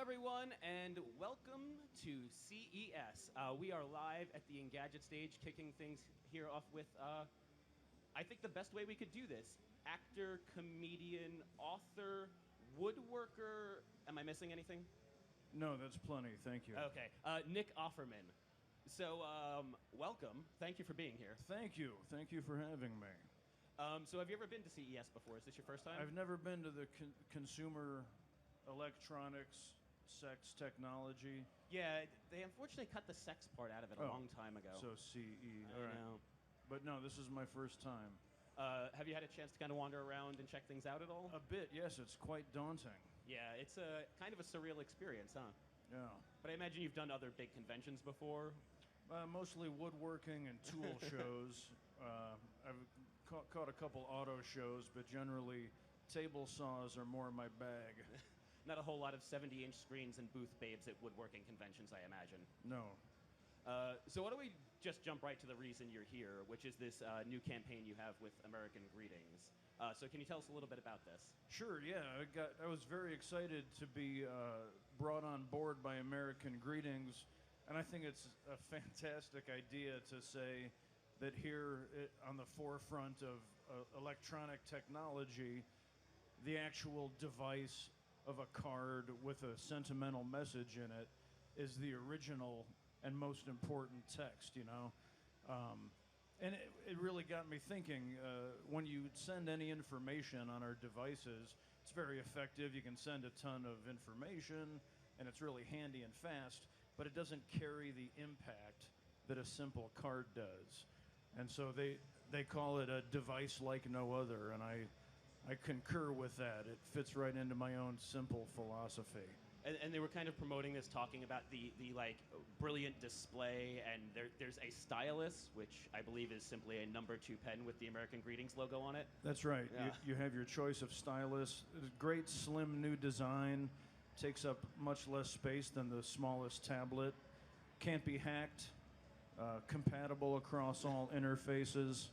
everyone, and welcome to CES. We are live at the Engadget stage, kicking things here off with, I think the best way we could do this. Actor, comedian, author, woodworker. Am I missing anything? No, that's plenty. Thank you. Okay, Nick Offerman. So, welcome. Thank you for being here. Thank you. Thank you for having me. So have you ever been to CES before? Is this your first time? I've never been to the consumer electronics, sex technology. Yeah, they unfortunately cut the sex part out of it a long time ago. So CE. I All right. know. But no, this is my first time. Have you had a chance to kind of wander around and check things out at all? A bit, yes. It's quite daunting. Yeah, it's a kind of a surreal experience, huh? Yeah. But I imagine you've done other big conventions before. Mostly woodworking and tool shows. I've caught a couple auto shows, but generally table saws are more my bag. Not a whole lot of 70-inch screens and booth babes at woodworking conventions, I imagine. No. So why don't we just jump right to the reason you're here, which is this new campaign you have with American Greetings. So can you tell us a little bit about this? Sure, yeah. I was very excited to be brought on board by American Greetings, and I think it's a fantastic idea to say that here on the forefront of electronic technology, the actual device of a card with a sentimental message in it is the original and most important text, you know? And it really got me thinking, when you send any information on our devices, it's very effective. You can send a ton of information, and it's really handy and fast, but it doesn't carry the impact that a simple card does. And so they call it a device like no other, and I concur with that. It fits right into my own simple philosophy. And they were kind of promoting this, talking about the like brilliant display, and there's a stylus, which I believe is simply a number 2 pen with the American Greetings logo on it. That's right. Yeah. You have your choice of stylus. It's a great, slim new design. Takes up much less space than the smallest tablet. Can't be hacked. Compatible across all interfaces.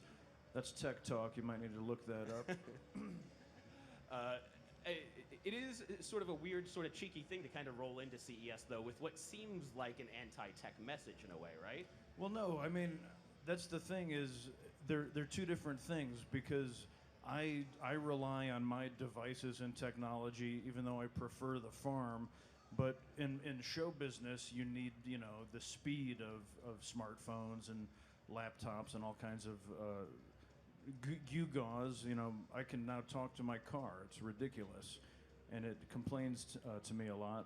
That's tech talk. You might need to look that up. It is sort of a weird, sort of cheeky thing to kind of roll into CES, though, with what seems like an anti-tech message in a way, right? Well, no. I mean, that's the thing is they're two different things, because I rely on my devices and technology, even though I prefer the farm. But in show business, you need, you know, the speed of smartphones and laptops and all kinds of gewgaws. You know, I can now talk to my car. It's ridiculous, and it complains to me a lot,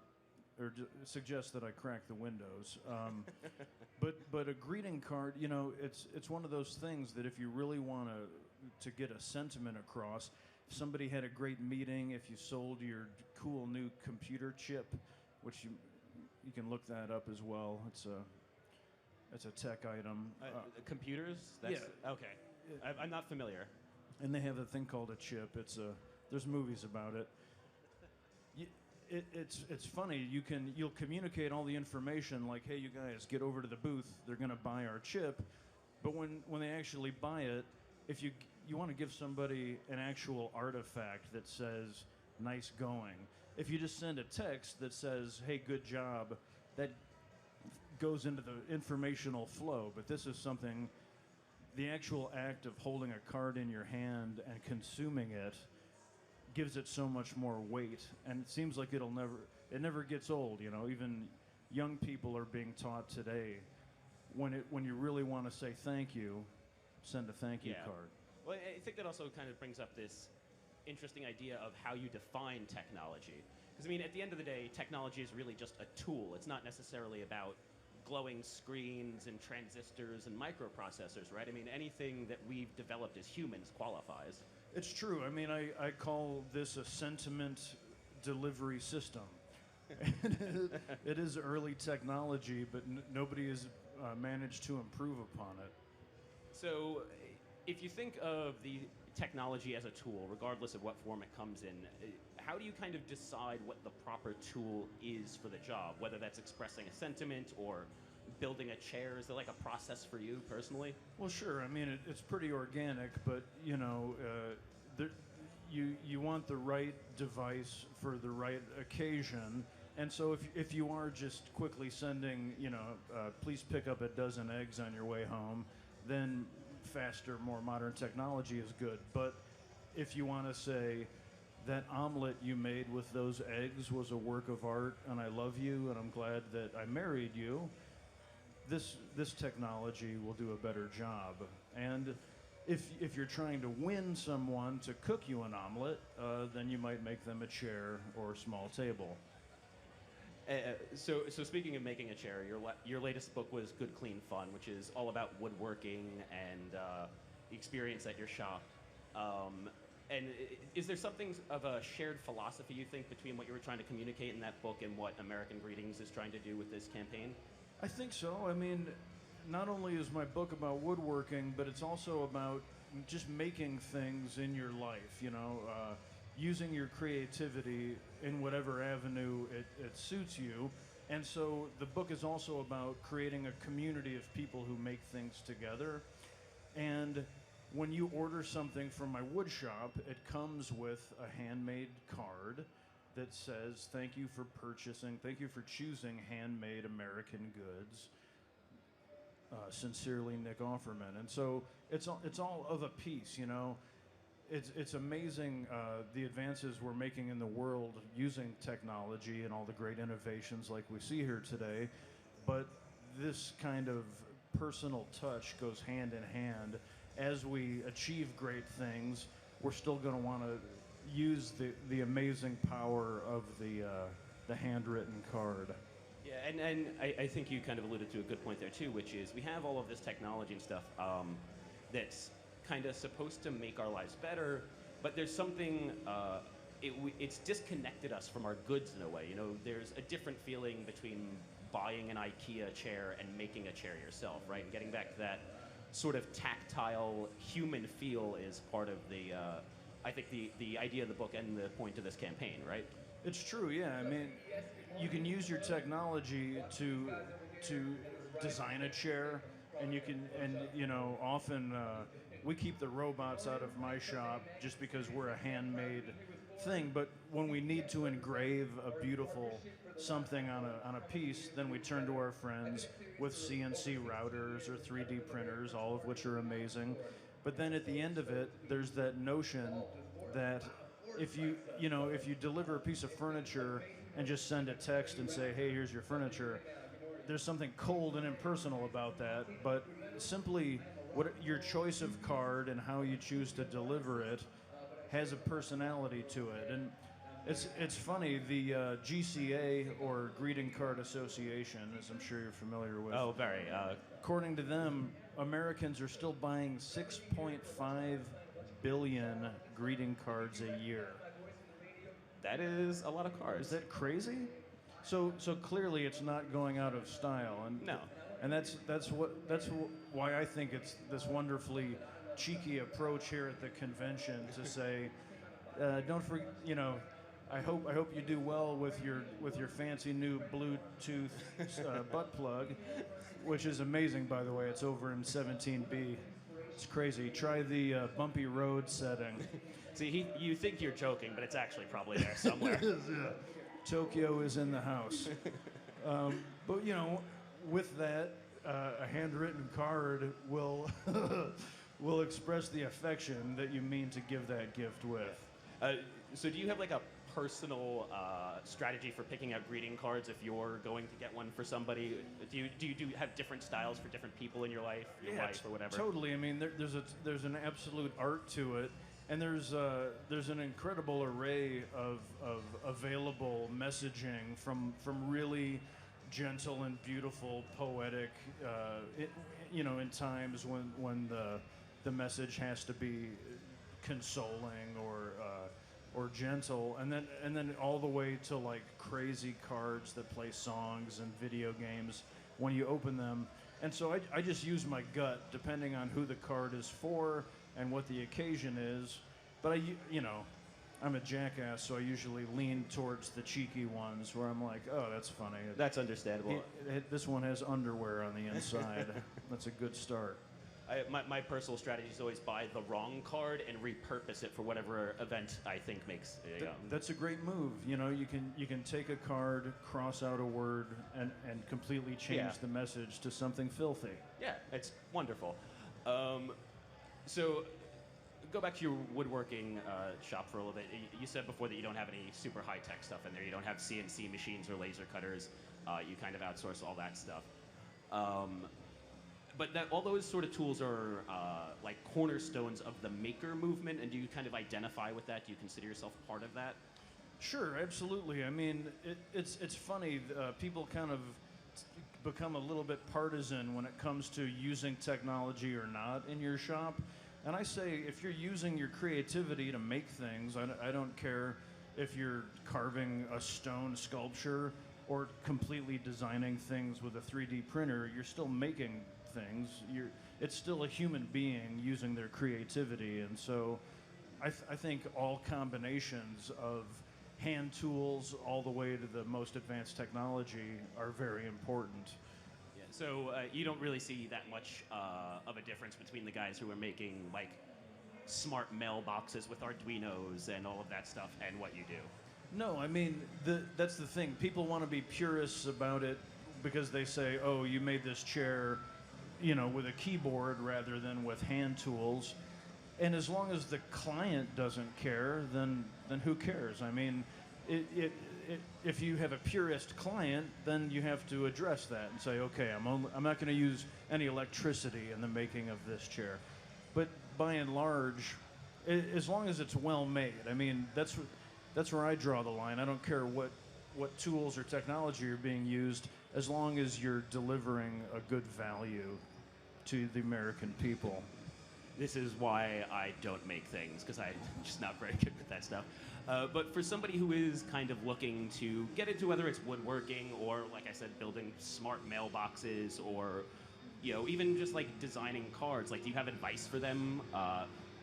or suggests that I crack the windows. But a greeting card, you know, it's one of those things that if you really want to get a sentiment across. If somebody had a great meeting, if you sold your cool new computer chip, which you can look that up as well. It's a tech item. Computers? Yeah. Okay. I'm not familiar. And they have a thing called a chip. There's movies about it. It's funny. You'll communicate all the information like, hey, you guys, get over to the booth. They're going to buy our chip. But when they actually buy it, if you want to give somebody an actual artifact that says, nice going. If you just send a text that says, hey, good job, that goes into the informational flow. But this is something, the actual act of holding a card in your hand and consuming it gives it so much more weight. And it seems like it never gets old, you know. Even young people are being taught today, when you really want to say thank you, send a thank you card. Well, I think that also kind of brings up this interesting idea of how you define technology. Because, I mean, at the end of the day, technology is really just a tool. It's not necessarily about glowing screens and transistors and microprocessors, right? I mean, anything that we've developed as humans qualifies. It's true. I mean, I call this a sentiment delivery system. It is early technology, but nobody has managed to improve upon it. So, if you think of the technology as a tool, regardless of what form it comes in, how do you kind of decide what the proper tool is for the job? Whether that's expressing a sentiment or building a chair, is there like a process for you personally? Well, sure. I mean, it's pretty organic, but you know, you want the right device for the right occasion. And so if you are just quickly sending, please pick up a dozen eggs on your way home, then faster, more modern technology is good. But if you want to say, that omelet you made with those eggs was a work of art, and I love you, and I'm glad that I married you, this technology will do a better job. And if you're trying to win someone to cook you an omelet, then you might make them a chair or a small table. So speaking of making a chair, your latest book was Good Clean Fun, which is all about woodworking and the experience at your shop. And is there something of a shared philosophy, you think, between what you were trying to communicate in that book and what American Greetings is trying to do with this campaign? I think so. I mean, not only is my book about woodworking, but it's also about just making things in your life, using your creativity in whatever avenue it suits you. And so the book is also about creating a community of people who make things together. And when you order something from my wood shop, it comes with a handmade card that says, thank you for choosing handmade American goods. Sincerely, Nick Offerman. And so it's all of a piece, It's amazing the advances we're making in the world using technology and all the great innovations like we see here today. But this kind of personal touch goes hand in hand. As we achieve great things, we're still going to want to use the amazing power of the handwritten card. Yeah, and I think you kind of alluded to a good point there too, which is we have all of this technology and stuff that's kind of supposed to make our lives better, but there's something, it's disconnected us from our goods in a way. There's a different feeling between buying an IKEA chair and making a chair yourself, right? And getting back to that sort of tactile human feel is part of I think the idea of the book and the point of this campaign, right? It's true, yeah. I mean, you can use your technology to design a chair, and often we keep the robots out of my shop just because we're a handmade thing. But when we need to engrave a beautiful something on a piece, then we turn to our friends with CNC routers or 3D printers, all of which are amazing. But then at the end of it, there's that notion that if you deliver a piece of furniture and just send a text and say, hey, here's your furniture, there's something cold and impersonal about that. But simply your choice of card and how you choose to deliver it has a personality to it. And it's funny, the GCA, or Greeting Card Association, as I'm sure you're familiar with. Oh, very. According to them, Americans are still buying 6.5 billion greeting cards a year. That is a lot of cards. Is that crazy? So clearly it's not going out of style. And no. And that's why I think it's this wonderfully cheeky approach here at the convention to say, don't forget, I hope you do well with your fancy new Bluetooth butt plug, which is amazing, by the way. It's over in 17B. It's crazy. Try the bumpy road setting. See, you think you're joking, but it's actually probably there somewhere. It is, yeah. Tokyo is in the house. But with that, a handwritten card will will express the affection that you mean to give that gift with. So do you have like a personal strategy for picking out greeting cards if you're going to get one for somebody? Do you have different styles for different people in your life, wife or whatever? Totally. I mean, there's an absolute art to it, and there's an incredible array of available messaging from really gentle and beautiful, poetic, in times when the message has to be consoling or gentle, and then all the way to like crazy cards that play songs and video games when you open them. And so I just use my gut depending on who the card is for and what the occasion is. But I'm a jackass, so I usually lean towards the cheeky ones where I'm like, oh, that's funny. That's understandable. This one has underwear on the inside. That's a good start. My personal strategy is always buy the wrong card and repurpose it for whatever event I think makes. That's a great move. You know, you can take a card, cross out a word, and completely change the message to something filthy. Yeah, it's wonderful. So, go back to your woodworking shop for a little bit. You said before that you don't have any super high-tech stuff in there. You don't have CNC machines or laser cutters. You kind of outsource all that stuff. But all those sort of tools are like cornerstones of the maker movement, and do you kind of identify with that? Do you consider yourself part of that? Sure, absolutely. I mean, it's funny. People kind of become a little bit partisan when it comes to using technology or not in your shop. And I say, if you're using your creativity to make things, I don't care if you're carving a stone sculpture or completely designing things with a 3D printer, you're still making things. It's still a human being using their creativity. And so I think all combinations of hand tools all the way to the most advanced technology are very important. Yeah, so you don't really see that much of a difference between the guys who are making like smart mailboxes with Arduinos and all of that stuff and what you do. No, I mean, that's the thing. People want to be purists about it because they say, oh, you made this chair, you know, with a keyboard rather than with hand tools. And as long as the client doesn't care, then who cares? I mean, if you have a purist client, then you have to address that and say, okay, I'm not going to use any electricity in the making of this chair. But by and large, as long as it's well made, I mean, that's where I draw the line. I don't care what tools or technology are being used, as long as you're delivering a good value to the American people. This is why I don't make things, because I'm just not very good with that stuff. But for somebody who is kind of looking to get into whether it's woodworking or, like I said, building smart mailboxes or, you know, even just like designing cards, like, do you have advice for them?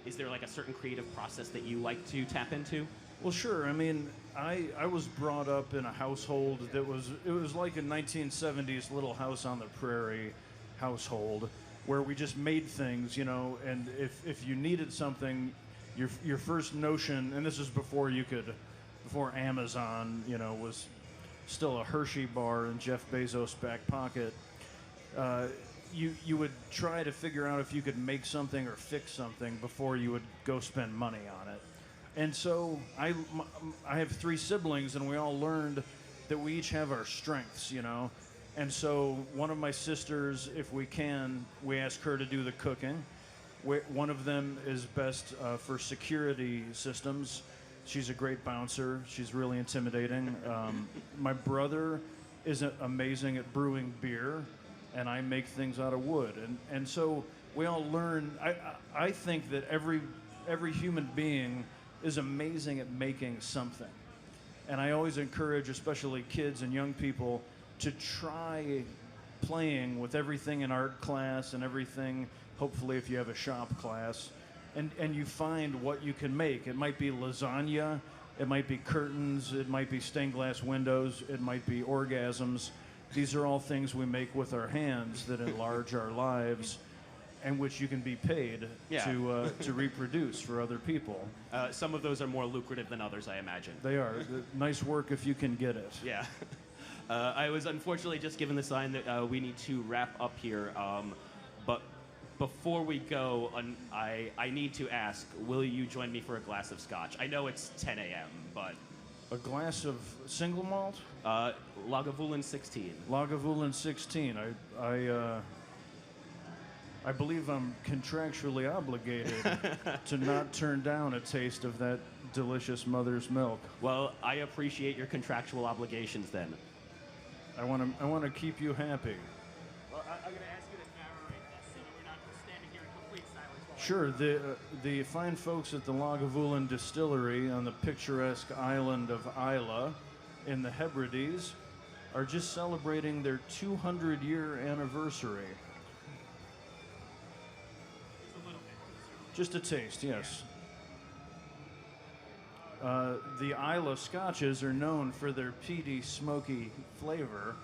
Is there like a certain creative process that you like to tap into? Well, sure. I mean, I was brought up in a household that was like a 1970s Little House on the Prairie household where we just made things, you know, and if you needed something, your first notion, and this is before Amazon, you know, was still a Hershey bar in Jeff Bezos' back pocket, you would try to figure out if you could make something or fix something before you would go spend money on it. And so I have 3 siblings, and we all learned that we each have our strengths, you know. And so one of my sisters, if we can, we ask her to do the cooking. One of them is best for security systems. She's a great bouncer. She's really intimidating. My brother is amazing at brewing beer, and I make things out of wood. And so we all learn. I think that every human being is amazing at making something. And I always encourage, especially kids and young people, to try playing with everything in art class and everything, hopefully if you have a shop class, and you find what you can make. It might be lasagna, it might be curtains, it might be stained glass windows, it might be orgasms. These are all things we make with our hands that enlarge our lives, and which you can be paid to reproduce for other people. Some of those are more lucrative than others, I imagine. They are. Nice work if you can get it. Yeah. I was unfortunately just given the sign that we need to wrap up here. But before we go, I need to ask, will you join me for a glass of scotch? I know it's 10 a.m., but... A glass of single malt? Lagavulin 16. Lagavulin 16. I believe I'm contractually obligated to not turn down a taste of that delicious mother's milk. Well, I appreciate your contractual obligations then. I want to keep you happy. Well, I'm going to ask you to narrate this so that we're not just standing here in complete silence. Sure. The fine folks at the Lagavulin Distillery on the picturesque island of Isla in the Hebrides are just celebrating their 200-year anniversary. Just a taste, yes. The Isla scotches are known for their peaty, smoky flavor.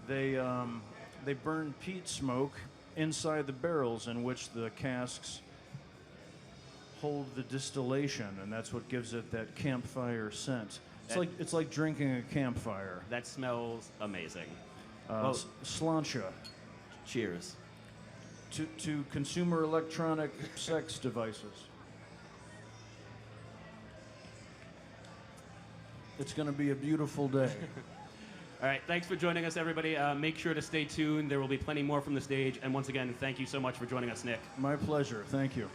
They burn peat smoke inside the barrels in which the casks hold the distillation, and that's what gives it that campfire scent. It's like drinking a campfire. That smells amazing. Slancha. Cheers. To consumer electronic sex devices. It's going to be a beautiful day. All right, thanks for joining us, everybody. Make sure to stay tuned. There will be plenty more from the stage. And once again, thank you so much for joining us, Nick. My pleasure. Thank you.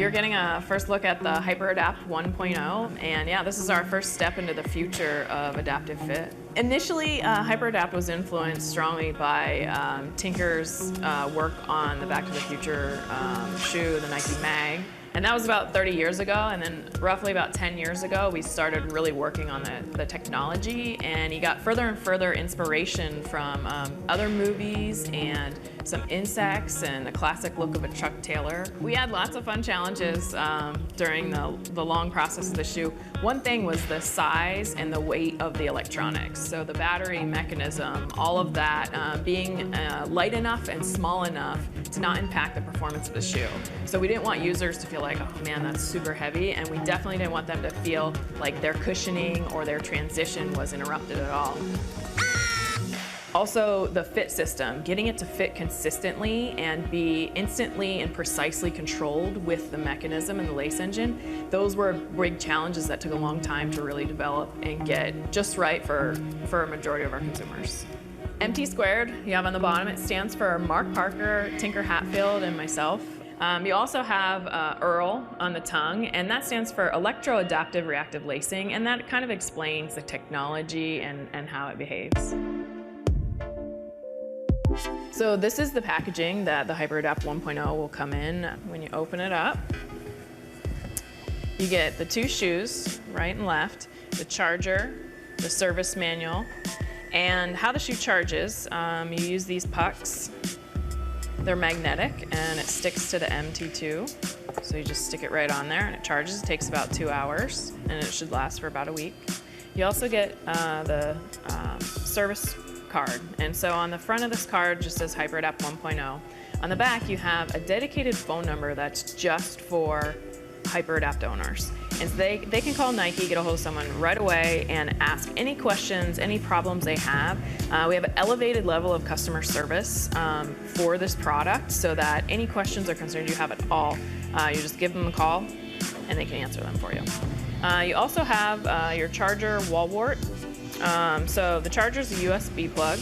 you're getting a first look at the HyperAdapt 1.0, and yeah, this is our first step into the future of adaptive fit. Initially, HyperAdapt was influenced strongly by Tinker's work on the Back to the Future shoe, the Nike Mag. And that was about 30 years ago, and then roughly about 10 years ago, we started really working on the technology, and he got further and further inspiration from other movies and some insects and the classic look of a Chuck Taylor. We had lots of fun challenges during the long process of the shoe. One thing was the size and the weight of the electronics. So the battery mechanism, all of that being light enough and small enough to not impact the performance of the shoe. So we didn't want users to feel like, oh man, that's super heavy, and we definitely didn't want them to feel like their cushioning or their transition was interrupted at all. Also, the fit system, getting it to fit consistently and be instantly and precisely controlled with the mechanism and the lace engine, those were big challenges that took a long time to really develop and get just right for a majority of our consumers. MT squared, you have on the bottom, it stands for Mark Parker, Tinker Hatfield, and myself. You also have EARL on the tongue, and that stands for Electro-Adaptive Reactive Lacing, and that kind of explains the technology and how it behaves. So this is the packaging that the HyperAdapt 1.0 will come in. When you open it up, you get the two shoes, right and left, the charger, the service manual, and how the shoe charges. You use these pucks. They're magnetic, and it sticks to the MT2. So you just stick it right on there, and it charges. It takes about 2 hours, and it should last for about a week. You also get the service card. And so on the front of this card just says HyperAdapt 1.0. On the back, you have a dedicated phone number that's just for HyperAdapt owners. And so they can call Nike, get a hold of someone right away, and ask any questions, any problems they have. We have an elevated level of customer service for this product, so that any questions or concerns you have at all, you just give them a call, and they can answer them for you. You also have your charger wall wart. So the charger is a USB plug,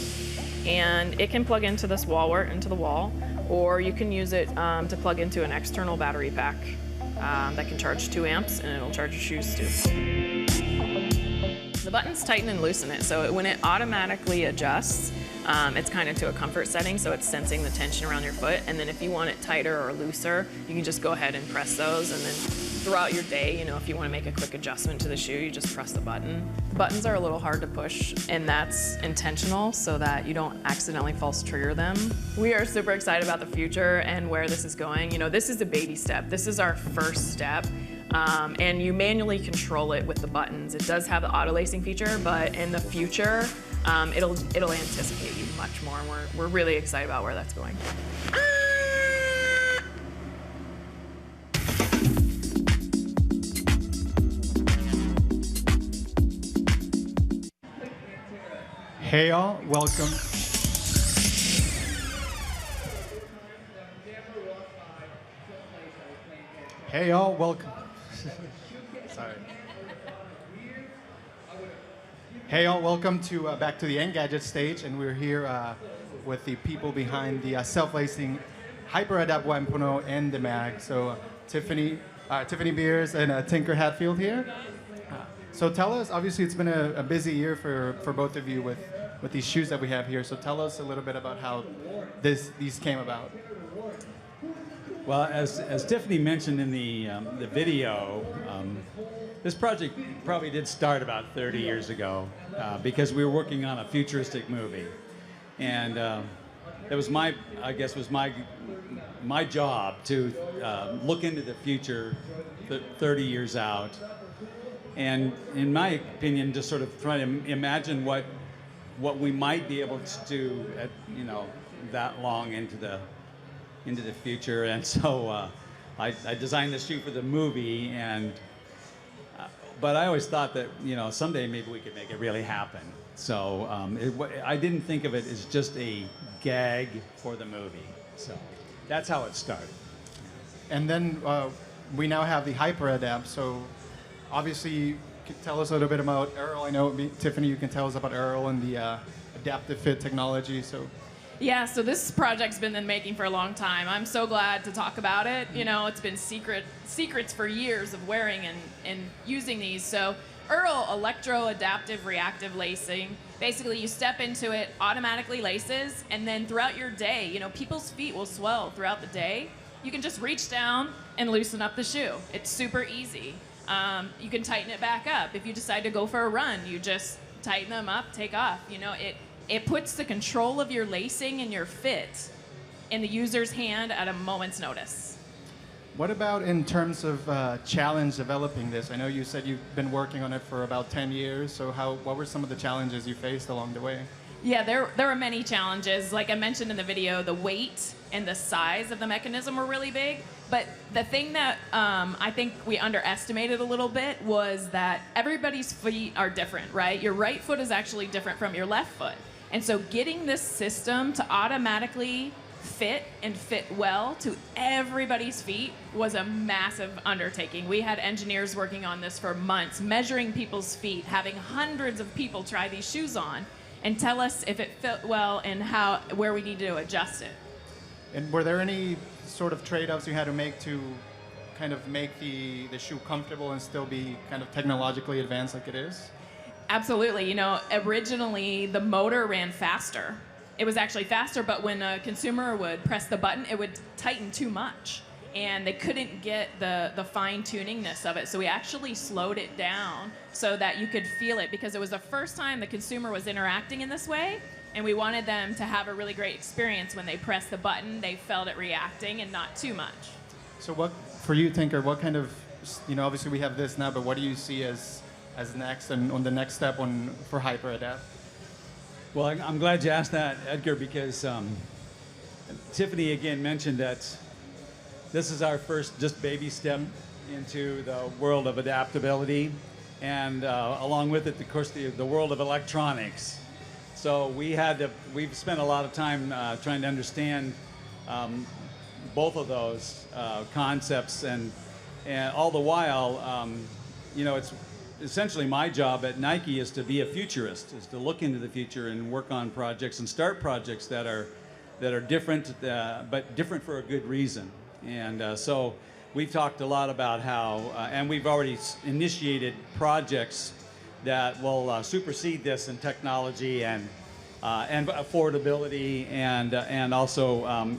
and it can plug into this wall wart into the wall, or you can use it to plug into an external battery pack that can charge 2 amps, and it'll charge your shoes too. The buttons tighten and loosen it, so when it automatically adjusts, it's kind of to a comfort setting, so it's sensing the tension around your foot, and then if you want it tighter or looser, you can just go ahead and press those, and then throughout your day, you know, if you want to make a quick adjustment to the shoe, you just press the button. The buttons are a little hard to push, and that's intentional so that you don't accidentally false trigger them. We are super excited about the future and where this is going. You know, this is a baby step. This is our first step. And you manually control it with the buttons. It does have the auto lacing feature, but in the future, it'll anticipate you much more, and we're really excited about where that's going. Hey y'all, welcome. Hey y'all, welcome. Sorry. Hey y'all, welcome to back to the Engadget stage, and we're here with the people behind the self-lacing HyperAdapt 1.0 and the mag. So Tiffany Beers and Tinker Hatfield here. So tell us, obviously it's been a busy year for both of you with these shoes that we have here. So tell us a little bit about how these came about. Well, as Tiffany mentioned in the video, this project probably did start about 30 years ago because we were working on a futuristic movie, and it was my job to look into the future 30 years out, and in my opinion, just sort of try to imagine what we might be able to do at, you know, that long into the future. And so I designed the shoe for the movie, and but I always thought that, you know, someday maybe we could make it really happen. So I didn't think of it as just a gag for the movie. So that's how it started. And then we now have the HyperAdapt. So obviously, tell us a little bit about EARL. I know, Tiffany, you can tell us about EARL and the adaptive fit technology. So Yeah, so this project's been in the making for a long time. I'm so glad to talk about it. You know, it's been secrets for years of wearing and using these. So Earl electro-adaptive reactive lacing. Basically, you step into it, automatically laces, and then throughout your day, you know, people's feet will swell throughout the day. You can just reach down and loosen up the shoe. It's super easy. You can tighten it back up. If you decide to go for a run, you just tighten them up, take off. You know, it puts the control of your lacing and your fit in the user's hand at a moment's notice. What about in terms of challenge developing this? I know you said you've been working on it for about 10 years, so what were some of the challenges you faced along the way? Yeah, there were many challenges. Like I mentioned in the video, the weight and the size of the mechanism were really big. But the thing that I think we underestimated a little bit was that everybody's feet are different, right? Your right foot is actually different from your left foot. And so getting this system to automatically fit and fit well to everybody's feet was a massive undertaking. We had engineers working on this for months, measuring people's feet, having hundreds of people try these shoes on and tell us if it fit well and where we need to adjust it. And were there any sort of trade-offs you had to make to kind of make the shoe comfortable and still be kind of technologically advanced like it is? Absolutely. You know, originally the motor ran faster. It was actually faster, but when a consumer would press the button, it would tighten too much. And they couldn't get the fine-tuningness of it. So we actually slowed it down so that you could feel it, because it was the first time the consumer was interacting in this way. And we wanted them to have a really great experience when they pressed the button. They felt it reacting and not too much. So what, for you, Tinker, what kind of, you know, obviously we have this now, but what do you see as next and on the next step for HyperAdapt? Well, I'm glad you asked that, Edgar, because Tiffany again mentioned that this is our first just baby step into the world of adaptability, and along with it, of course, the world of electronics. So we've spent a lot of time trying to understand both of those concepts, and all the while, you know, it's essentially my job at Nike is to be a futurist, is to look into the future and work on projects and start projects that are different, but different for a good reason. And so we've talked a lot about how, and we've already initiated projects that will supersede this in technology and affordability, and also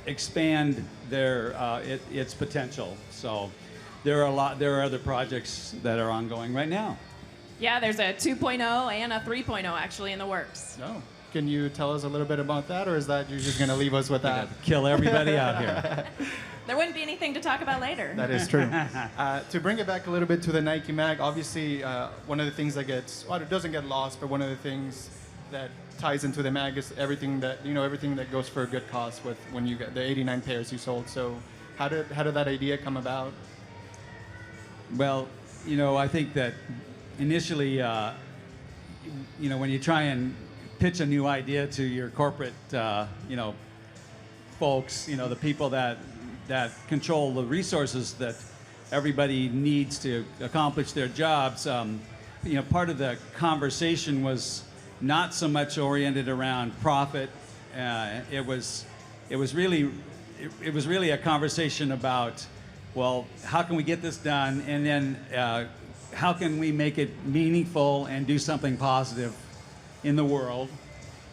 expand its potential. So there are other projects that are ongoing right now. Yeah, there's a 2.0 and a 3.0 actually in the works. No. Can you tell us a little bit about that, or is that you're just going to leave us with that? Kill everybody out here. There wouldn't be anything to talk about later. That is true. To bring it back a little bit to the Nike Mag, obviously one of the things that it doesn't get lost, but one of the things that ties into the mag is everything that goes for a good cause with when you get the 89 pairs you sold. So how did that idea come about? Well, you know, I think that initially, you know, when you try and pitch a new idea to your corporate, you know, folks, you know, the people that control the resources that everybody needs to accomplish their jobs, you know, part of the conversation was not so much oriented around profit. It was really a conversation about, well, how can we get this done, and then how can we make it meaningful and do something positive in the world.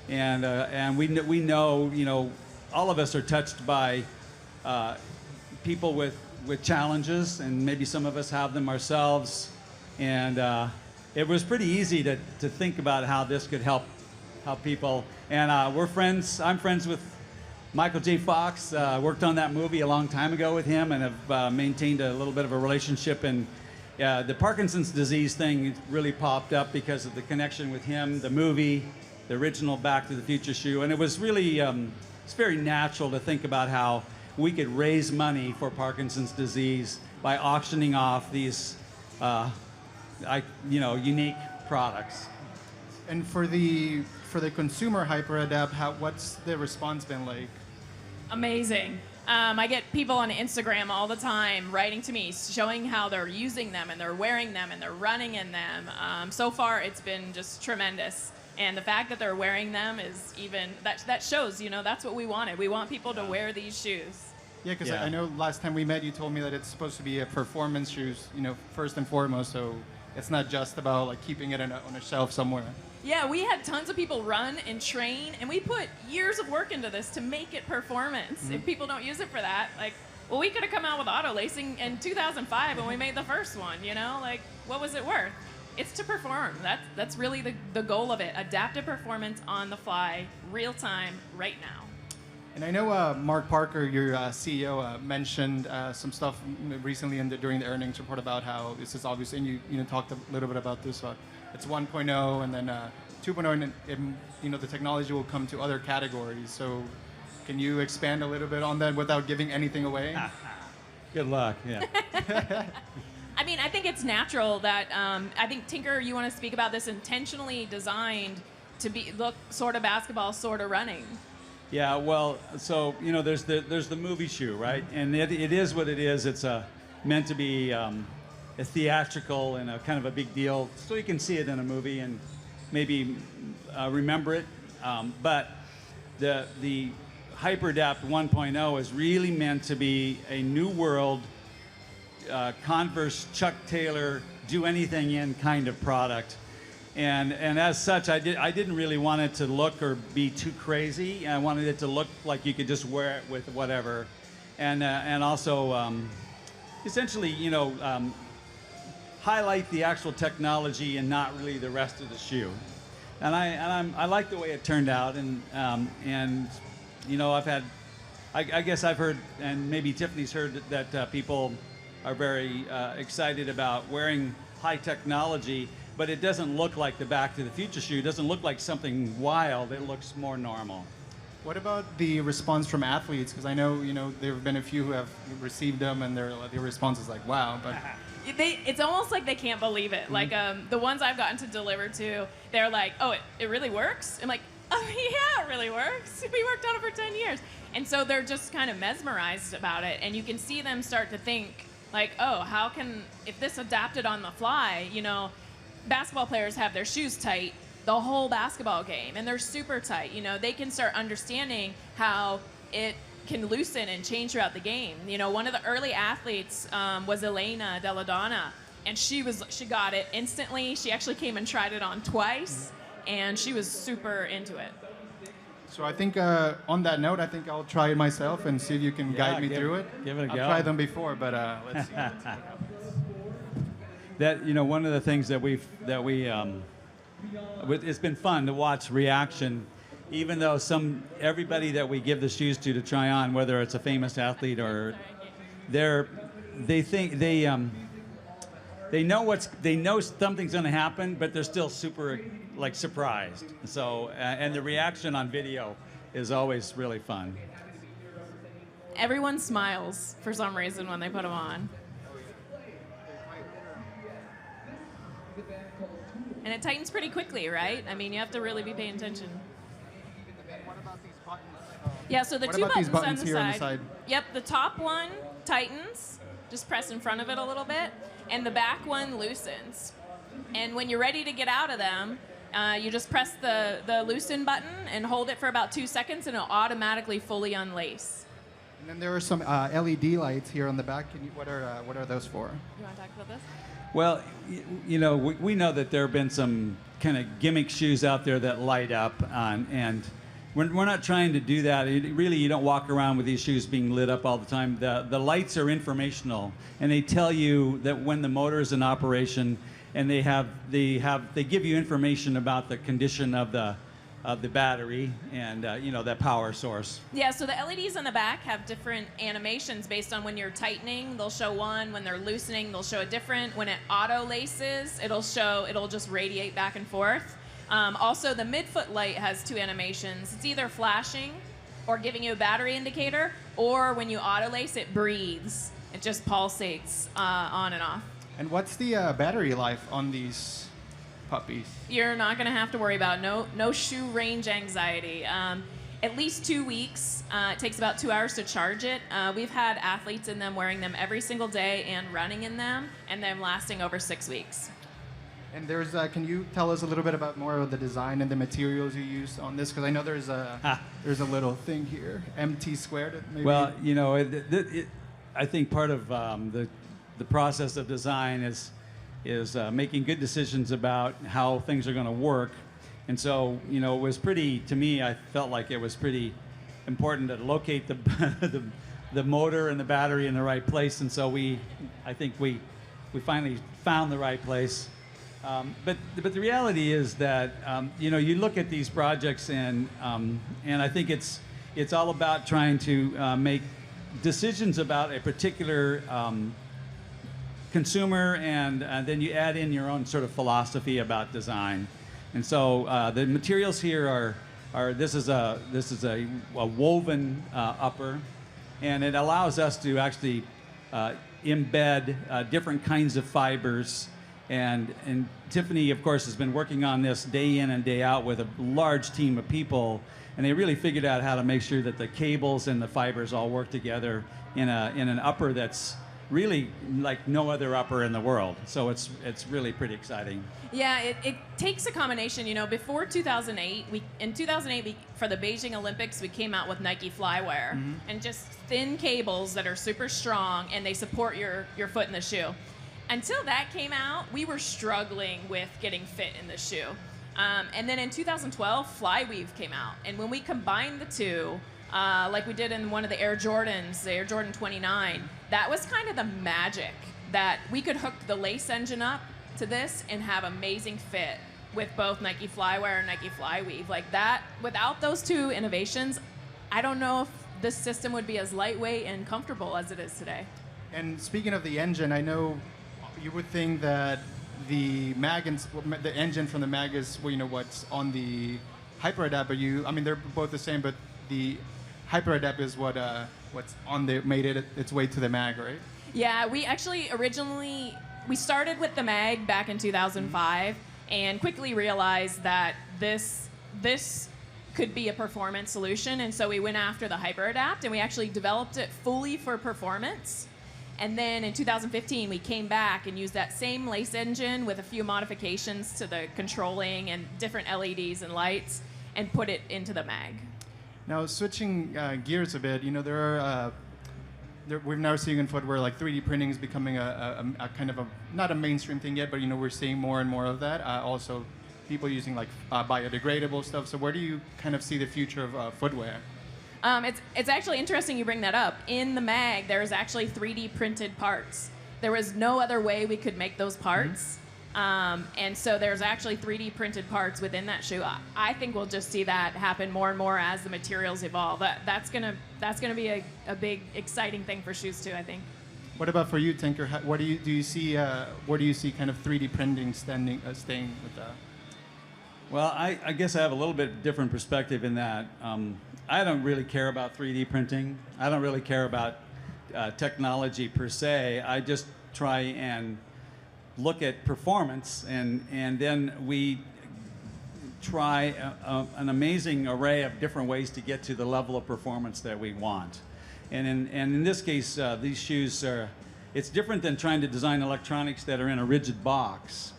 And we know, you know, all of us are touched by people with challenges, and maybe some of us have them ourselves. And it was pretty easy to think about how this could help people. And we're friends. I'm friends with Michael J. Fox. Worked on that movie a long time ago with him, and have maintained a little bit of a relationship. And the Parkinson's disease thing really popped up because of the connection with him, the movie, the original Back to the Future shoe. And it was really, it's very natural to think about how we could raise money for Parkinson's disease by auctioning off these, you know, unique products. And for the consumer HyperAdapt, what's the response been like? Amazing. I get people on Instagram all the time writing to me, showing how they're using them and they're wearing them and they're running in them. So far, it's been just tremendous. And the fact that they're wearing them is even, that shows, that's what we wanted. We want people to wear these shoes. Yeah, because Yeah. I know last time we met, you told me that it's supposed to be a performance shoes, first and foremost. So it's not just about like keeping it on a shelf somewhere. Yeah, we had tons of people run and train, and we put years of work into this to make it performance. If people don't use it for that, well, we could have come out with auto lacing in 2005 when we made the first one, what was it worth? It's to perform. That's really the goal of it. Adaptive performance on the fly, real time, right now. And I know Mark Parker, your CEO, mentioned some stuff recently during the earnings report about how this is obvious, and you talked a little bit about this. It's 1.0, and then 2.0, and the technology will come to other categories. So, can you expand a little bit on that without giving anything away? Good luck. Yeah. I mean, I think it's natural that I think Tinker, you want to speak about this, intentionally designed to look sort of basketball, sort of running. Yeah, well, so there's the movie shoe, right? And it is what it is. It's meant to be a theatrical and a kind of a big deal, so you can see it in a movie and maybe remember it. But the HyperAdapt 1.0 is really meant to be a new world Converse, Chuck Taylor, do anything in kind of product. And as such, I didn't really want it to look or be too crazy. I wanted it to look like you could just wear it with whatever, and also essentially, highlight the actual technology and not really the rest of the shoe. And I like the way it turned out. And I've had, I guess I've heard, and maybe Tiffany's heard that people are very excited about wearing high technology. But it doesn't look like the Back to the Future shoe. It doesn't look like something wild. It looks more normal. What about the response from athletes? Because I know, there have been a few who have received them, and their response is like, wow. But it's almost like they can't believe it. Like the ones I've gotten to deliver to, they're like, oh, it really works? I'm like, oh, yeah, it really works. We worked on it for 10 years. And so they're just kind of mesmerized about it. And you can see them start to think, like, oh, if this adapted on the fly, basketball players have their shoes tight the whole basketball game, and they're super tight. They can start understanding how it can loosen and change throughout the game. One of the early athletes was Elena Della Donna, and she got it instantly. She actually came and tried it on twice, and she was super into it. So I think on that note, I think I'll try it myself and see if you can guide me through it. Give it a go. I've tried them before, but let's see. That one of the things that it's been fun to watch reaction, even though everybody that we give the shoes to try on, whether it's a famous athlete or they know something's going to happen, but they're still super surprised. So and the reaction on video is always really fun. Everyone smiles for some reason when they put them on. And it tightens pretty quickly, right? I mean, you have to really be paying attention. What about these buttons? Yeah, so the What two about these buttons buttons here on the side? Yep, the top one tightens. Just press in front of it a little bit. And the back one loosens. And when you're ready to get out of them, you just press the loosen button and hold it for about 2 seconds, and it'll automatically fully unlace. And then there are some LED lights here on the back. What are those for? You want to talk about this? Well, we know that there have been some kind of gimmick shoes out there that light up, and we're not trying to do that. Really, you don't walk around with these shoes being lit up all the time. The lights are informational, and they tell you that when the motor is in operation, and they give you information about the condition of the battery and that power source. Yeah, so the LEDs on the back have different animations based on when you're tightening. They'll show one. When they're loosening, they'll show a different. When it auto laces, it'll just radiate back and forth. Also, the midfoot light has 2 animations. It's either flashing or giving you a battery indicator, or when you auto lace, it breathes. It just pulsates on and off. And what's the battery life on these puppies? You're not going to have to worry about no shoe range anxiety. At least 2 weeks. It takes about 2 hours to charge it. We've had athletes in them wearing them every single day and running in them, and them lasting over 6 weeks. And can you tell us a little bit about more of the design and the materials you use on this? Because I know there's a little thing here, MT squared. Maybe. Well, I think part of the process of design is making good decisions about how things are going to work. And so, it was to me, I felt like it was pretty important to locate the motor and the battery in the right place. And so I think we finally found the right place. But the reality is that you look at these projects and I think it's all about trying to make decisions about a particular consumer, and then you add in your own sort of philosophy about design. And so the materials here are this is a woven upper, and it allows us to actually embed different kinds of fibers. And Tiffany, of course, has been working on this day in and day out with a large team of people, and they really figured out how to make sure that the cables and the fibers all work together in an upper that's really like no other upper in the world. So it's really pretty exciting. Yeah, it takes a combination. Before 2008, in 2008 for the Beijing Olympics, we came out with Nike Flywear, and just thin cables that are super strong and they support your foot in the shoe. Until that came out, we were struggling with getting fit in the shoe. And then in 2012, Flyweave came out. And when we combined the two, like we did in one of the Air Jordans, the Air Jordan 29, that was kind of the magic, that we could hook the lace engine up to this and have amazing fit with both Nike Flywear and Nike Flyweave. Like that, without those two innovations, I don't know if this system would be as lightweight and comfortable as it is today. And speaking of the engine, I know you would think that the engine from the mag is what's on the HyperAdapt, but they're both the same, but the HyperAdapt is what's made it its way to the mag, right? Yeah, we actually originally started with the mag back in 2005 and quickly realized that this could be a performance solution, and so we went after the HyperAdapt and we actually developed it fully for performance. And then in 2015, we came back and used that same lace engine with a few modifications to the controlling and different LEDs and lights and put it into the mag. Now, switching gears a bit, we've now seen in footwear like 3D printing is becoming a kind of not a mainstream thing yet, but we're seeing more and more of that. Also, people using like biodegradable stuff. So where do you kind of see the future of footwear? It's actually interesting you bring that up. In the mag, there's actually 3D printed parts. There was no other way we could make those parts. And so there's actually 3D printed parts within that shoe. I think we'll just see that happen more and more as the materials evolve. That's gonna be a big, exciting thing for shoes too, I think. What about for you, Tinker? What do you see? Where do you see kind of 3D printing staying with that? Well, I guess I have a little bit different perspective in that I don't really care about 3D printing. I don't really care about technology per se. I just try and look at performance, and then we try an amazing array of different ways to get to the level of performance that we want. And in this case, these shoes it's different than trying to design electronics that are in a rigid box.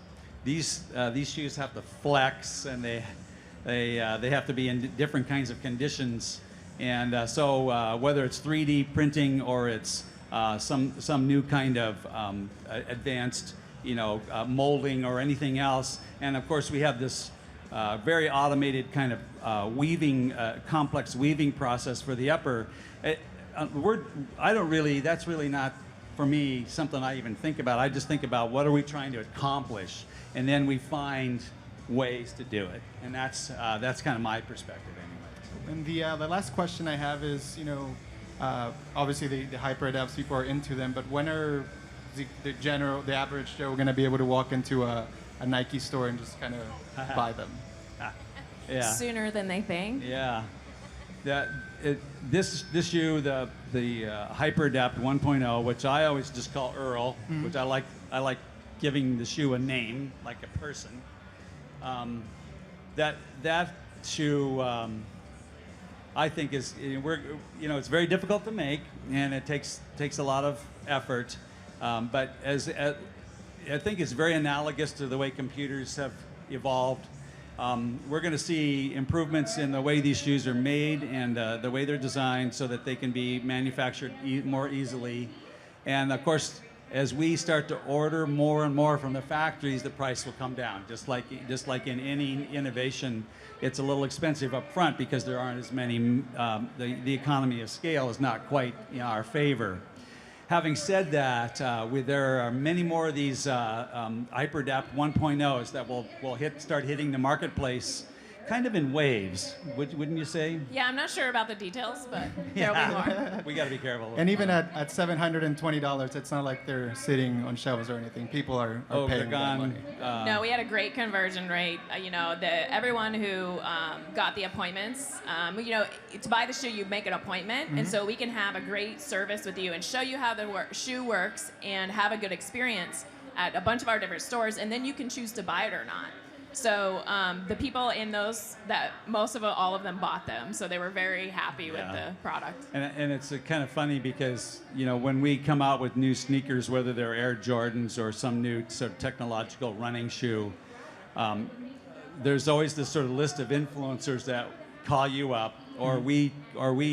These shoes have to flex, and they have to be in different kinds of conditions. And so whether it's 3D printing or it's some new kind of advanced molding or anything else, and of course we have this very automated kind of weaving, complex weaving process for the upper. That's really not, for me, something I even think about. I just think about what are we trying to accomplish, and then we find ways to do it. And that's kind of my perspective anyway. And the last question I have is, obviously the HyperAdapts, people are into them, but when are the average Joe going to be able to walk into a Nike store and just kind of buy them? Yeah. Sooner than they think. Yeah. This shoe, the HyperAdapt 1.0, which I always just call Earl, which I like giving the shoe a name, like a person. That shoe, I think is it's very difficult to make, and it takes a lot of effort. But I think it's very analogous to the way computers have evolved. We're going to see improvements in the way these shoes are made and the way they're designed so that they can be manufactured more easily. And of course, as we start to order more and more from the factories, the price will come down. Just like in any innovation, it's a little expensive up front because there aren't as many. The economy of scale is not quite in our favor. Having said that, there are many more of these HyperAdapt 1.0s that will start hitting the marketplace kind of in waves, wouldn't you say? Yeah, I'm not sure about the details, but there'll be more. We got to be careful. And even at $720, it's not like they're sitting on shelves or anything. People are paying they're that gone. money. No, we had a great conversion rate. Everyone who got the appointments, to buy the shoe, you make an appointment, and so we can have a great service with you and show you how the shoe works and have a good experience at a bunch of our different stores, and then you can choose to buy it or not. So the people in those, all of them bought them, so they were very happy with the product. And it's kind of funny because, when we come out with new sneakers, whether they're Air Jordans or some new sort of technological running shoe, there's always this sort of list of influencers that call you up or we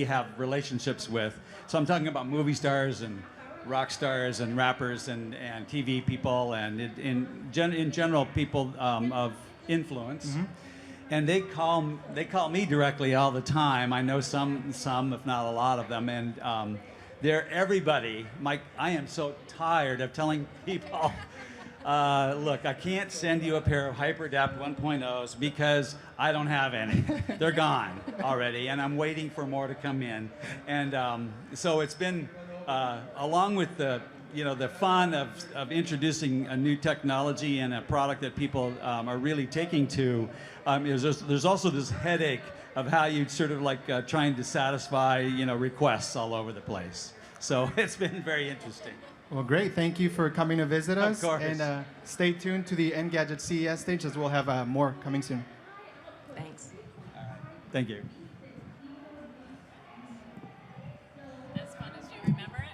have relationships with. So I'm talking about movie stars and rock stars and rappers and TV people and in general people of influence, and they call me directly all the time. I know some if not a lot of them, and they're everybody. I am so tired of telling people, look, I can't send you a pair of HyperAdapt 1.0s because I don't have any. They're gone already, and I'm waiting for more to come in. And so it's been along with the fun of introducing a new technology and a product that people are really taking to, there's also this headache of how you sort of like trying to satisfy requests all over the place. So it's been very interesting. Well, great. Thank you for coming to visit us. Of course. And stay tuned to the Engadget CES stage as we'll have more coming soon. Thanks. Thank you. As fun as you remember it?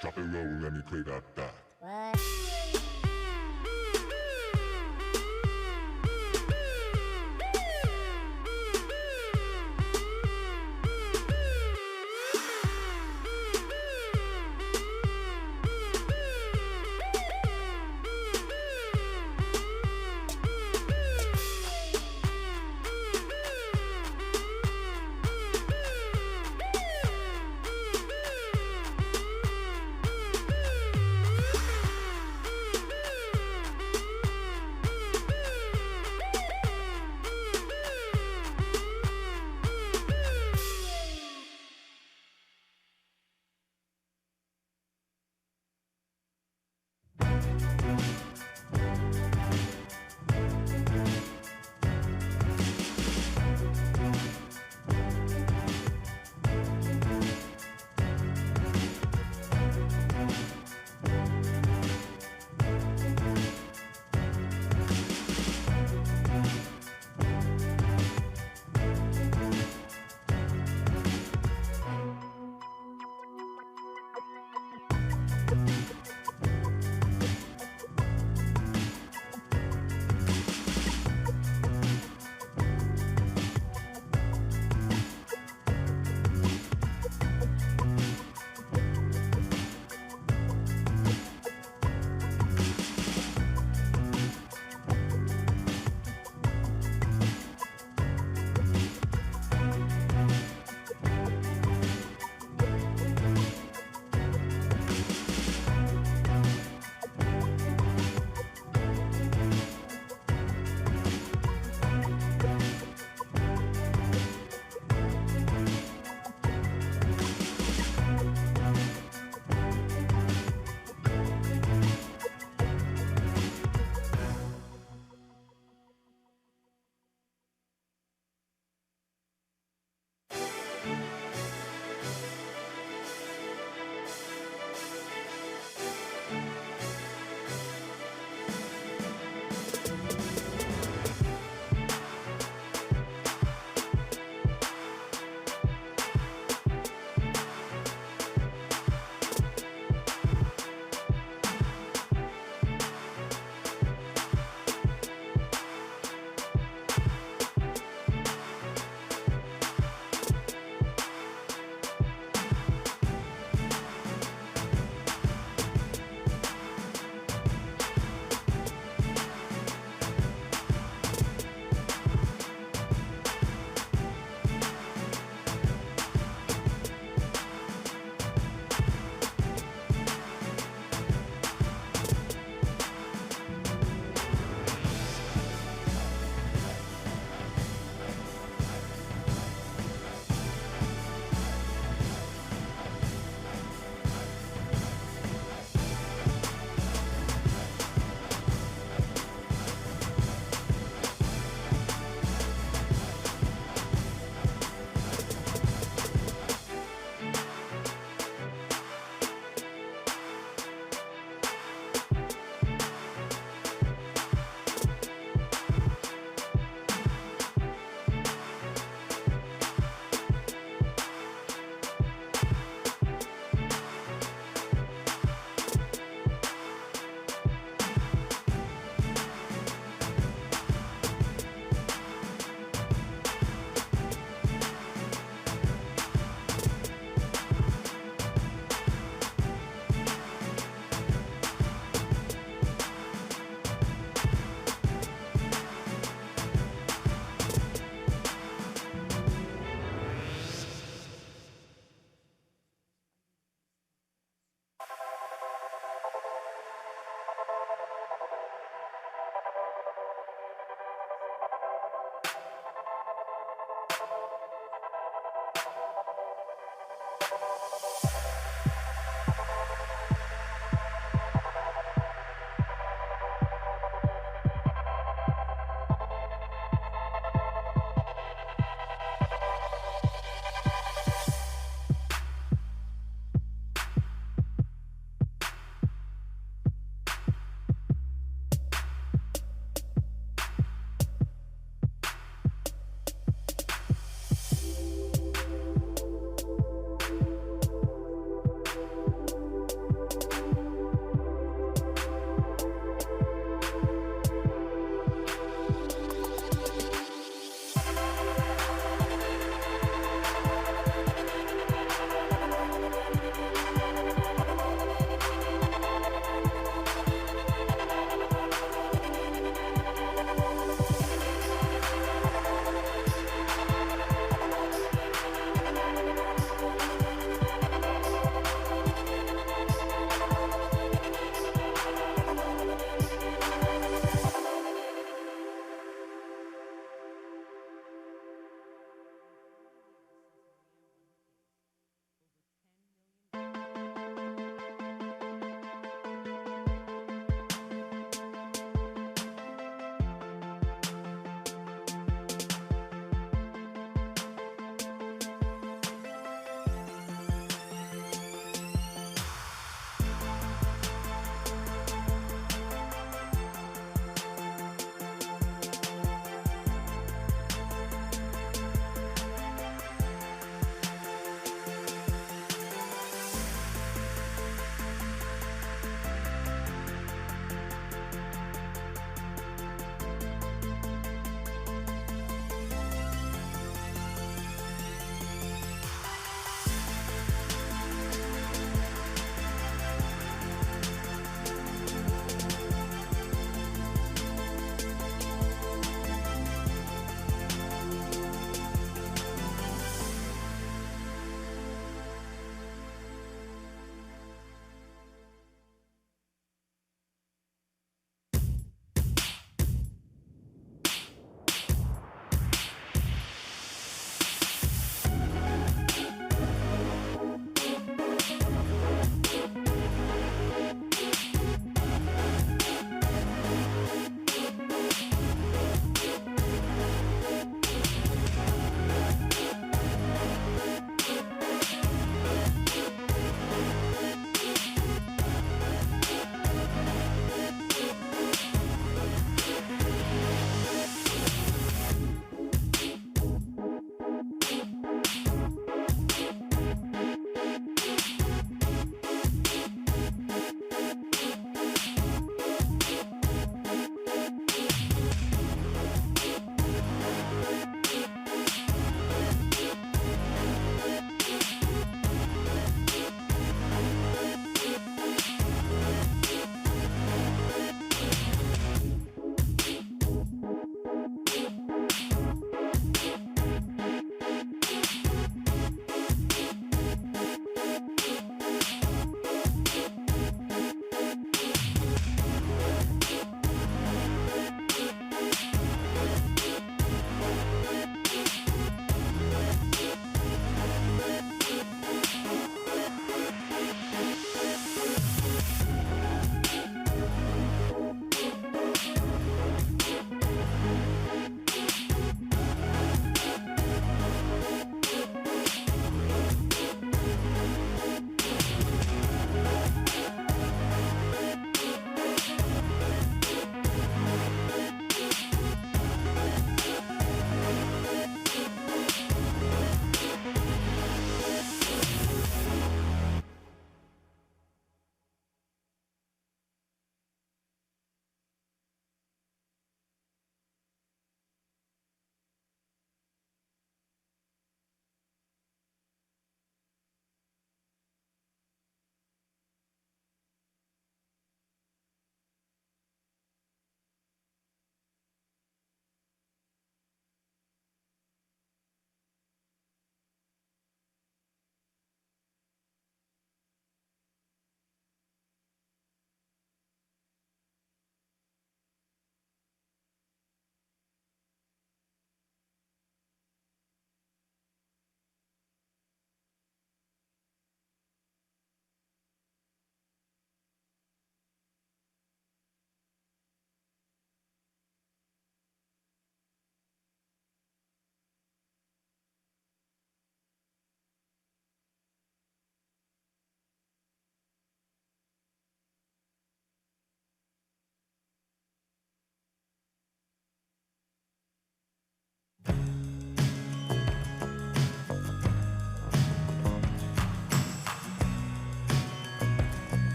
Drop it low, let me play that back.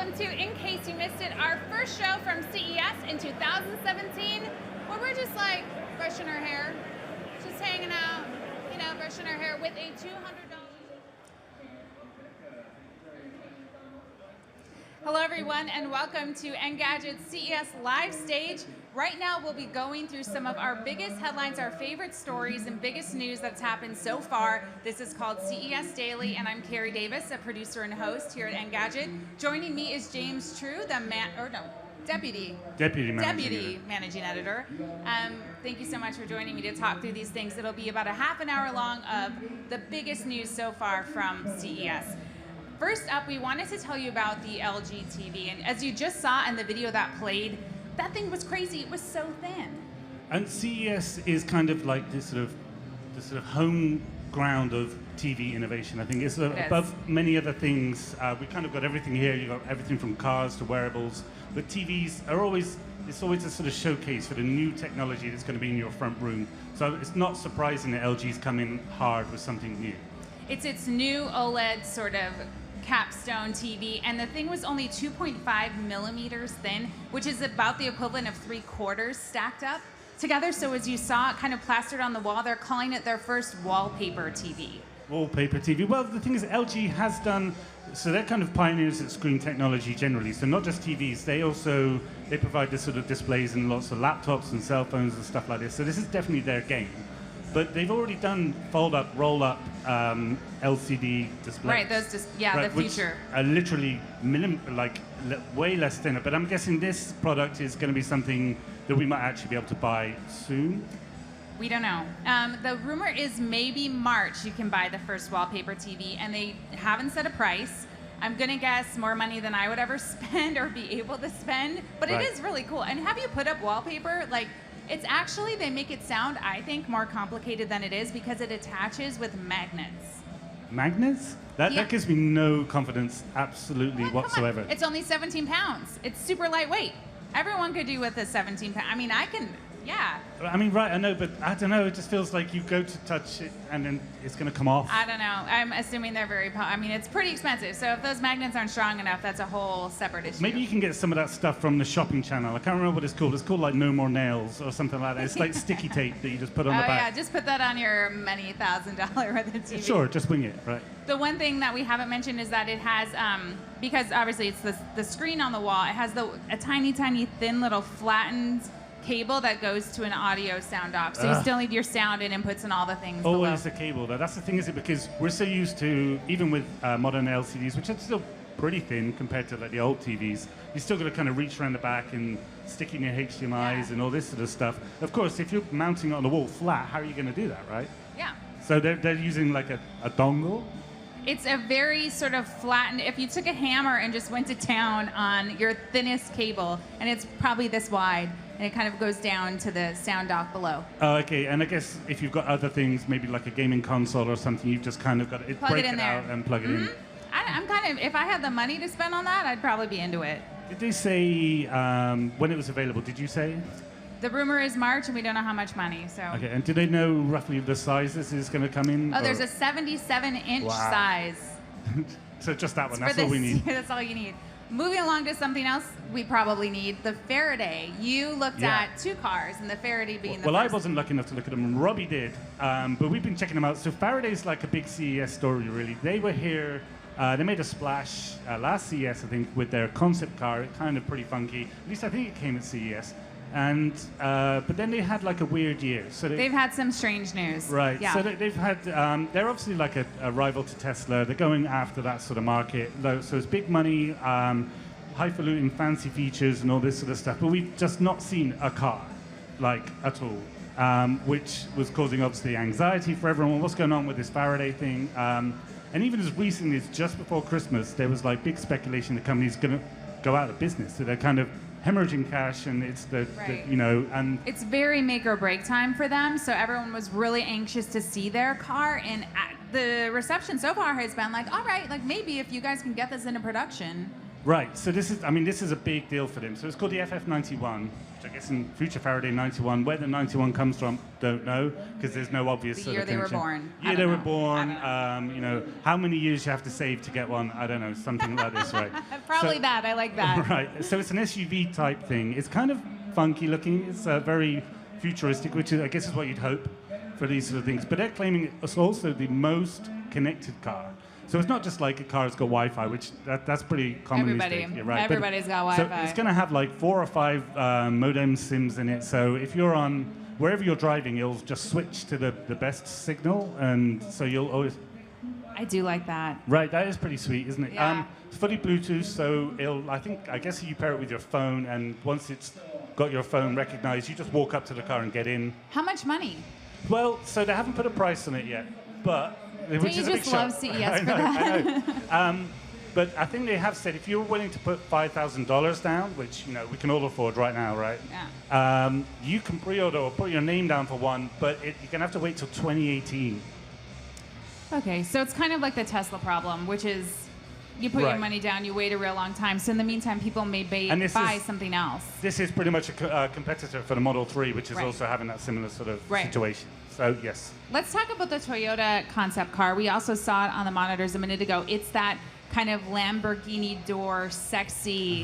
welcome to, in case you missed it, our first show from CES in 2017, where we're just like brushing our hair, just hanging out, you know, brushing our hair with a $200. Hello everyone and welcome to Engadget's CES live stage. Right now we'll be going through some of our biggest headlines, our favorite stories and biggest news that's happened so far. This is called CES Daily and I'm Carrie Davis, a producer and host here at Engadget. Joining me is James True, the Deputy Managing Editor. Thank you so much for joining me to talk through these things. It'll be about a half an hour long of the biggest news so far from CES. First up, we wanted to tell you about the LG TV, and as you just saw in the video that played, that thing was crazy. It was so thin. And CES is kind of like this sort of home ground of TV innovation. I think it's above many other things. We kind of got everything here. You got everything from cars to wearables, but TVs are always. It's always a sort of showcase for the new technology that's going to be in your front room. So it's not surprising that LG's come in hard with something new. It's its new OLED sort of capstone TV, and the thing was only 2.5 millimeters thin, which is about the equivalent of 3/4 stacked up together. So as you saw, it kind of plastered on the wall. They're calling it their first wallpaper TV. Wallpaper TV. Well, the thing is, LG has done, so they're kind of pioneers at screen technology generally. So not just TVs, they provide this sort of displays in lots of laptops and cell phones and stuff like this. So this is definitely their game. But they've already done fold-up, roll-up LCD displays. Right, those the future. Which are literally way less thinner. But I'm guessing this product is going to be something that we might actually be able to buy soon. We don't know. The rumor is maybe March you can buy the first wallpaper TV, and they haven't set a price. I'm going to guess more money than I would ever spend or be able to spend. But It is really cool. And have you put up wallpaper? It's actually, they make it sound, I think, more complicated than it is because it attaches with magnets. Magnets? That gives me no confidence, absolutely whatsoever. It's only 17 pounds. It's super lightweight. Everyone could do with a 17 pound. I mean, right, I know, but I don't know. It just feels like you go to touch it and then it's going to come off. I don't know. I'm assuming they're it's pretty expensive. So if those magnets aren't strong enough, that's a whole separate issue. Maybe you can get some of that stuff from the shopping channel. I can't remember what it's called. It's called like No More Nails or something like that. It's like sticky tape that you just put on the back. Yeah, just put that on your many $1,000 worth of TV. Sure, just wing it, right. The one thing that we haven't mentioned is that it has, because obviously it's the screen on the wall, it has a tiny, tiny, thin little flattened cable that goes to an audio sound dock. So you still need your sound and inputs and all the things below. Always a cable, though. That's the thing, is it? Because we're so used to, even with modern LCDs, which are still pretty thin compared to like the old TVs, you still got to kind of reach around the back and stick in your HDMIs and all this sort of stuff. Of course, if you're mounting it on the wall flat, how are you going to do that, right? Yeah. So they're using like a dongle? It's a very sort of flattened, if you took a hammer and just went to town on your thinnest cable, and it's probably this wide, and it kind of goes down to the sound dock below. Oh, okay. And I guess if you've got other things, maybe like a gaming console or something, you've just kind of got to break it out and plug it in. I'm kind of, if I had the money to spend on that, I'd probably be into it. Did they say when it was available? Did you say? The rumor is March, and we don't know how much money. So. Okay. And do they know roughly the size this is going to come in? Oh, there's a 77-inch size. So just that one. That's all we need. That's all you need. Moving along to something else we probably need, the Faraday. You looked at two cars, and the Faraday being the first. Well, I wasn't lucky enough to look at them. Robbie did, but we've been checking them out. So Faraday's like a big CES story, really. They were here. They made a splash last CES, I think, with their concept car. It kind of pretty funky. At least I think it came at CES. And but then they had like a weird year. So they've had some strange news. Right. Yeah. So they've had. They're obviously like a rival to Tesla. They're going after that sort of market. So it's big money, highfalutin, fancy features, and all this sort of stuff. But we've just not seen a car, like at all, which was causing obviously anxiety for everyone. What's going on with this Faraday thing? And even as recently as just before Christmas, there was like big speculation the company's going to go out of business. So they're kind of hemorrhaging cash, and it's the and it's very make or break time for them. So everyone was really anxious to see their car, and the reception so far has been like, all right, like maybe if you guys can get this into production, Right. So this is a big deal for them. So it's called the FF91, which I guess in future Faraday 91. Where the 91 comes from, don't know, because there's no obvious The sort year of they were connection. born. Year I they don't were know. born. I don't know. How many years you have to save to get one? I don't know, something like this, right? Probably So- that. I like that. Right. So it's an SUV type thing. It's kind of funky looking. It's very futuristic, which I guess is what you'd hope for these sort of things. But they're claiming it's also the most connected car. So it's not just like a car that's got Wi-Fi, which that's pretty common these days. Yeah, right. But- Everybody's got so Wi-Fi. it's going to have like 4 or 5 modem SIMs in it. So if you're on wherever you're driving, it'll just switch to the best signal, and so you'll always. I do like that. Right, that is pretty sweet, isn't it? Yeah. It's fully Bluetooth, so I guess you pair it with your phone, and once it's got your phone recognized, you just walk up to the car and get in. How much money? Well, so they haven't put a price on it yet, but which you is a big just love shock. CES I for know, that? I know. But I think they have said if you're willing to put $5,000 down, which we can all afford right now, right? Yeah. You can pre-order or put your name down for one, but you're gonna have to wait till 2018. Okay, so it's kind of like the Tesla problem, which is you put your Right. money down, you wait a real long time. So in the meantime, people may And this buy is- something else. This is pretty much a competitor for the Model 3, which is Right. also having that similar sort of Right. situation. So yes. Let's talk about the Toyota concept car. We also saw it on the monitors a minute ago. It's that kind of Lamborghini door, sexy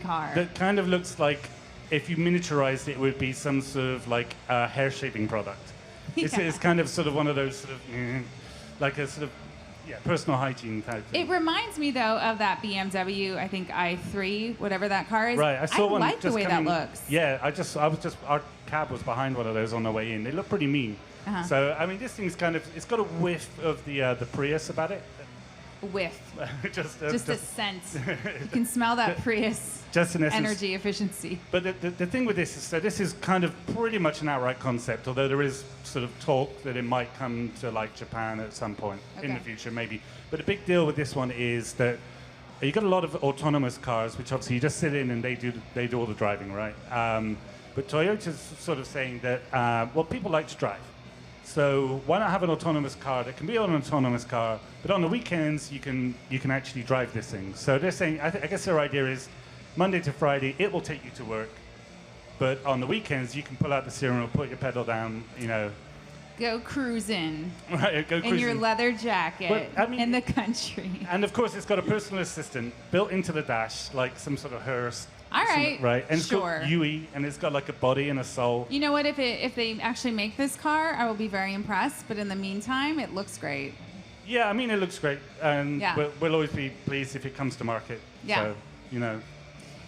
car. That kind of looks like if you miniaturized it, it would be some sort of like hair shaving product. Yeah. It's kind of sort of one of those sort of like a sort of personal hygiene type thing. It reminds me though of that BMW, I think i3, whatever that car is. Right, I saw one like the just way coming, that looks. Yeah, our cab was behind one of those on the way in. They look pretty mean. Uh-huh. So I mean, this thing's it's got a whiff of the Prius about it. Whiff. just A scent. You can smell that Prius just in essence. energy efficiency. But the thing with this is, so this is kind of pretty much an outright concept, although there is sort of talk that it might come to like Japan at some point in the Okay. future, maybe. But the big deal with this one is that you got a lot of autonomous cars, which obviously you just sit in and they do all the driving, right? But Toyota's sort of saying that people like to drive. So why not have an autonomous car that can be on an autonomous car, but on the weekends you can actually drive this thing. So they're saying, I guess their idea is Monday to Friday it will take you to work, but on the weekends you can pull out the steering wheel, put your pedal down, Go cruising right, go in cruising. your leather jacket But, I mean- in the country. And of course it's got a personal assistant built into the dash, like some sort of hearse. All right, Right, and it's sure. got UE, and it's got like a body and a soul. You know what? If they actually make this car, I will be very impressed. But in the meantime, it looks great. Yeah, I mean it looks great, and Yeah. we'll always be pleased if it comes to market. Yeah. So,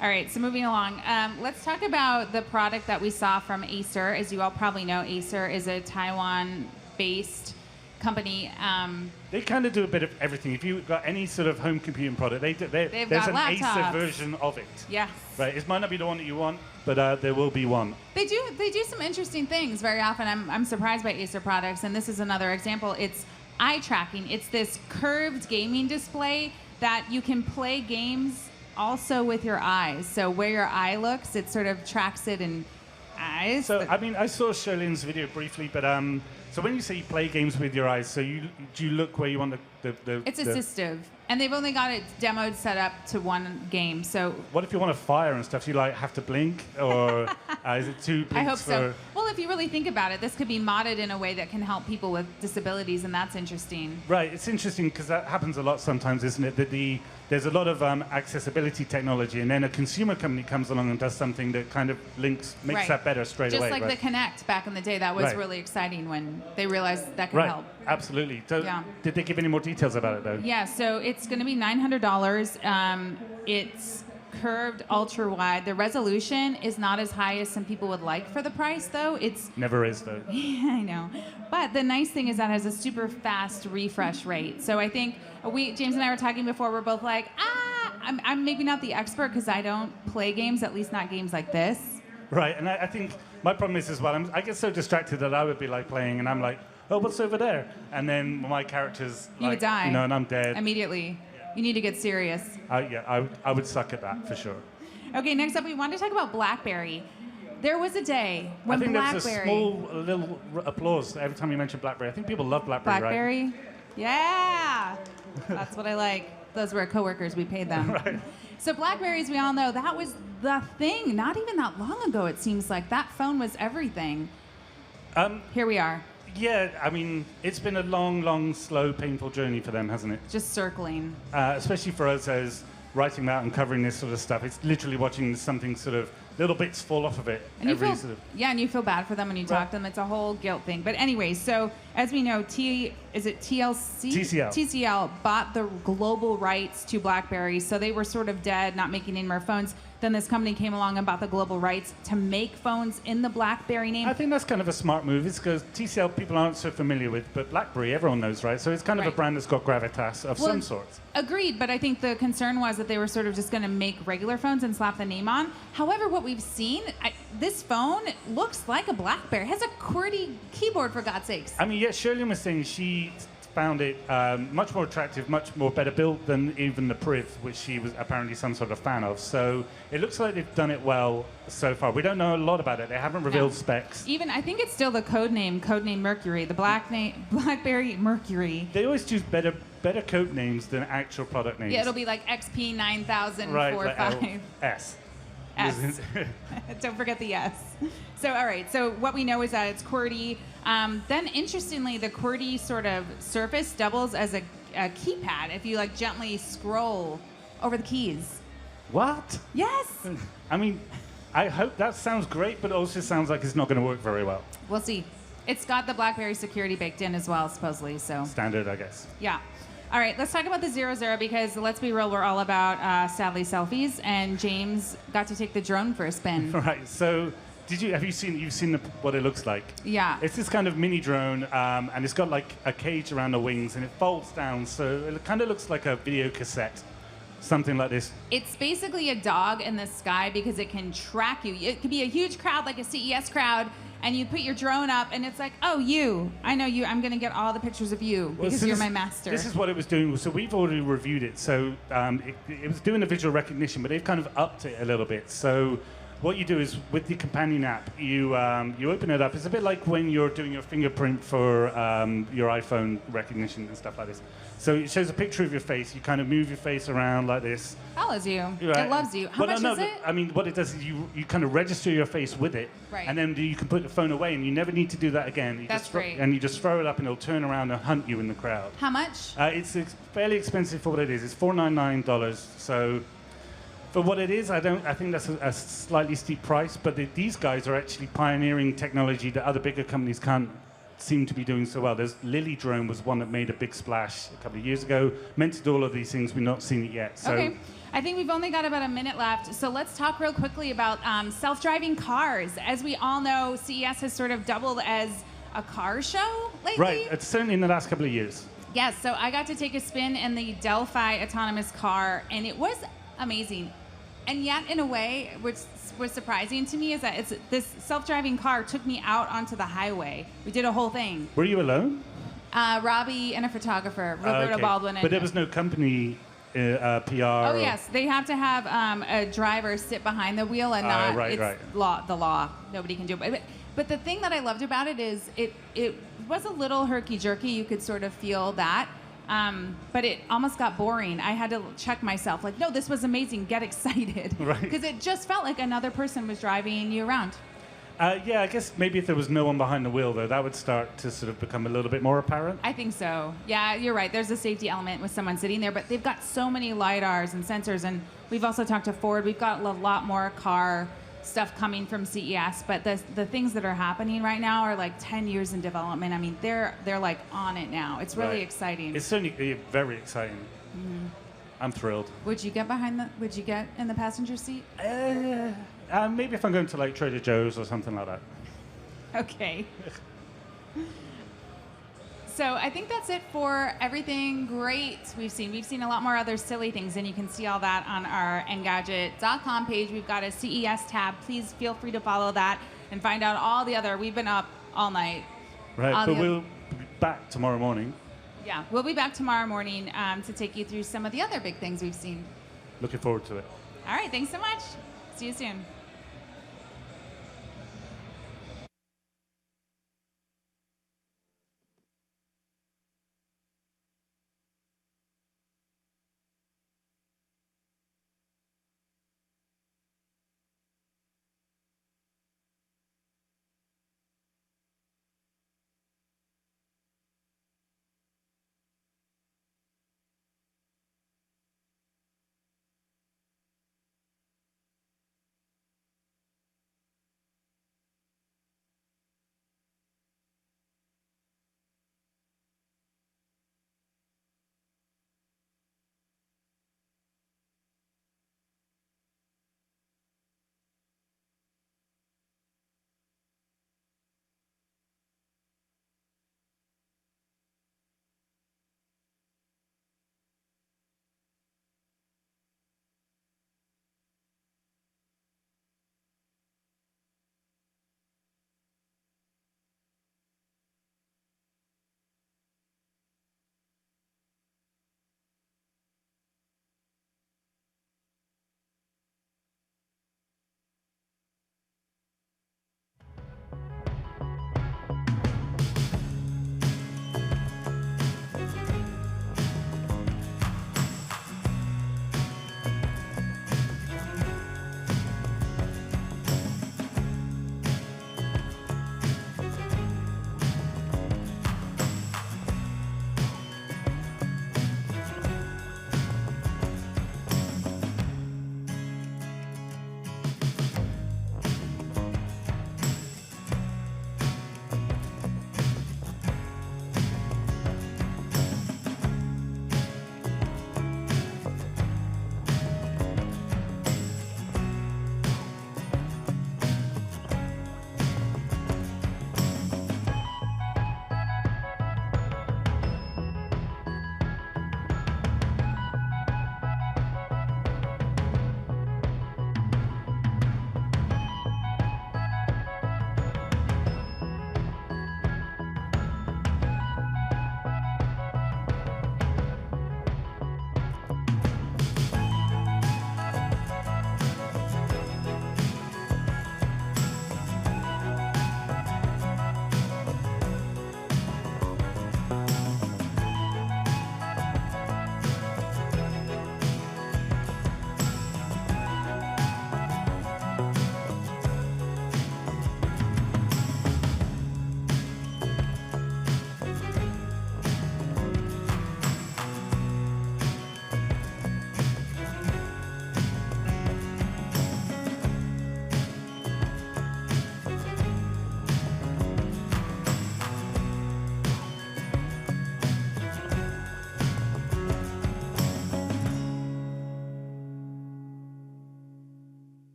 All right, so moving along, let's talk about the product that we saw from Acer. As you all probably know, Acer is a Taiwan-based company. They kind of do a bit of everything. If you've got any sort of home computing product, there's got an laptops. Acer version of it. Yes. Right. It might not be the one that you want, but there will be one. They do some interesting things very often. I'm surprised by Acer products, and this is another example. It's eye tracking. It's this curved gaming display that you can play games also with your eyes. So where your eye looks, it sort of tracks it in eyes. So I mean, I saw Charlene's video briefly, but so when you say you play games with your eyes, so do you look where you want the It's assistive, and they've only got it demoed set up to one game. So What if you want to fire and stuff? Do you like have to blink, or is it two blinks I hope for? so. Well, if you really think about it, this could be modded in a way that can help people with disabilities, and that's interesting. Right, it's interesting because that happens a lot sometimes, isn't it? That there's a lot of accessibility technology, and then a consumer company comes along and does something that kind of makes Right. that better straight Just away. like right? the Kinect back in the day, that was Right. really exciting when they realized that could Right, help. absolutely. So Yeah. did they give any more details about it though? Yeah, so it's going to be $900. It's curved, ultra wide. The resolution is not as high as some people would like for the price, though. It's Never is though. yeah, I know. But the nice thing is that it has a super fast refresh rate. So I think James and I were talking before. We're both like, I'm maybe not the expert because I don't play games, at least not games like this. Right, and I think my problem is as well, I get so distracted that I would be like playing and I'm like, oh, what's over there? And then my character's You would die. and I'm dead. Immediately. You need to get serious. I would suck at that for sure. Okay, next up, we want to talk about BlackBerry. There was a day when I think BlackBerry. there's a small little applause every time you mention BlackBerry. I think people love BlackBerry, right? BlackBerry? Yeah! That's what I like. Those were coworkers. We paid them. Right. So BlackBerries, we all know, that was the thing. Not even that long ago, it seems like. That phone was everything. Here we are. Yeah, I mean, it's been a long, long, slow, painful journey for them, hasn't it? Just circling. Especially for us as writing about and covering this sort of stuff. It's literally watching something sort of little bits fall off of it. And and you feel bad for them when you talk to them. It's a whole guilt thing. But anyway, so as we know, is it TLC? TCL. TCL bought the global rights to BlackBerry, so they were sort of dead, not making any more phones. Then this company came along and bought the global rights to make phones in the BlackBerry name. I think that's kind of a smart move. It's because TCL people aren't so familiar with, but BlackBerry everyone knows, right? So it's kind of a brand that's got gravitas of some sort. Agreed, but I think the concern was that they were sort of just going to make regular phones and slap the name on. However, what we've seen, this phone looks like a BlackBerry. It has a QWERTY keyboard, for God's sakes. I mean, yeah, Shirley was saying she found it much more attractive, much more better built than even the Priv, which she was apparently some sort of fan of. So it looks like they've done it well so far. We don't know a lot about it. They haven't revealed specs. Even, I think it's still the codename Mercury, the BlackBerry Mercury. They always choose better code names than actual product names. Yeah, it'll be like XP 9000 right, 45. like S. S. Don't forget the S. So, all right. So what we know is that it's QWERTY. Then, interestingly, the QWERTY sort of surface doubles as a keypad if you like gently scroll over the keys. What? Yes. I mean, I hope that sounds great, but it also sounds like it's not going to work very well. We'll see. It's got the BlackBerry security baked in as well, supposedly. So standard, I guess. Yeah. All right, let's talk about the 00 because let's be real, we're all about sadly selfies, and James got to take the drone for a spin. Right. So, you've seen what it looks like? Yeah. It's this kind of mini drone, and it's got like a cage around the wings, and it folds down, so it kind of looks like a video cassette, something like this. It's basically a dog in the sky because it can track you. It could be a huge crowd, like a CES crowd. And you put your drone up, and it's like, oh, I know you. I'm going to get all the pictures of you because you're my master. This is what it was doing. So we've already reviewed it. So it was doing the visual recognition, but they've kind of upped it a little bit. So what you do is with the companion app, you open it up. It's a bit like when you're doing your fingerprint for your iPhone recognition and stuff like this. So it shows a picture of your face. You kind of move your face around like this. Follows you. Right. It loves you. How much is it? I mean, what it does is you kind of register your face with it, right. And then you can put the phone away, and you never need to do that again. That's great. And you just throw it up, and it'll turn around and hunt you in the crowd. How much? It's fairly expensive for what it is. It's $499. So for what it is, I think that's a slightly steep price. But these guys are actually pioneering technology that other bigger companies can't seem to be doing so well. There's Lily Drone was one that made a big splash a couple of years ago. Meant to do all of these things. We've not seen it yet. So. Okay. I think we've only got about a minute left, so let's talk real quickly about self-driving cars. As we all know, CES has sort of doubled as a car show lately. Right, it's certainly in the last couple of years. Yes, so I got to take a spin in the Delphi autonomous car, and it was amazing. And yet, in a way, which was surprising to me, is that this self-driving car took me out onto the highway. We did a whole thing. Were you alone? Robbie and a photographer, Roberto Baldwin. But there was no company PR. Oh yes, they have to have a driver sit behind the wheel and not. Right. The law. Nobody can do it. But the thing that I loved about it is it was a little herky-jerky. You could sort of feel that. But it almost got boring. I had to check myself, like, no, this was amazing. Get excited. Right. Because it just felt like another person was driving you around. Yeah, I guess maybe if there was no one behind the wheel, though, that would start to sort of become a little bit more apparent. I think so. Yeah, you're right. There's a safety element with someone sitting there, but they've got so many LiDARs and sensors, and we've also talked to Ford. We've got a lot more car stuff coming from CES, but the things that are happening right now are like 10 years in development. I mean, they're like on it now. It's really exciting. It's certainly very exciting. Mm-hmm. I'm thrilled. Would you get in the passenger seat? Maybe if I'm going to like Trader Joe's or something like that. Okay. So I think that's it for everything great we've seen. We've seen a lot more other silly things, and you can see all that on our Engadget.com page. We've got a CES tab. Please feel free to follow that and find out all the other. We've been up all night. Right, but we'll be back tomorrow morning. Yeah, we'll be back tomorrow morning to take you through some of the other big things we've seen. Looking forward to it. All right, thanks so much. See you soon.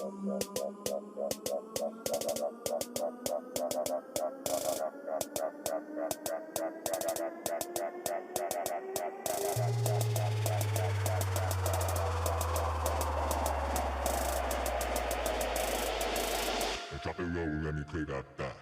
And drop it low, let me play that back.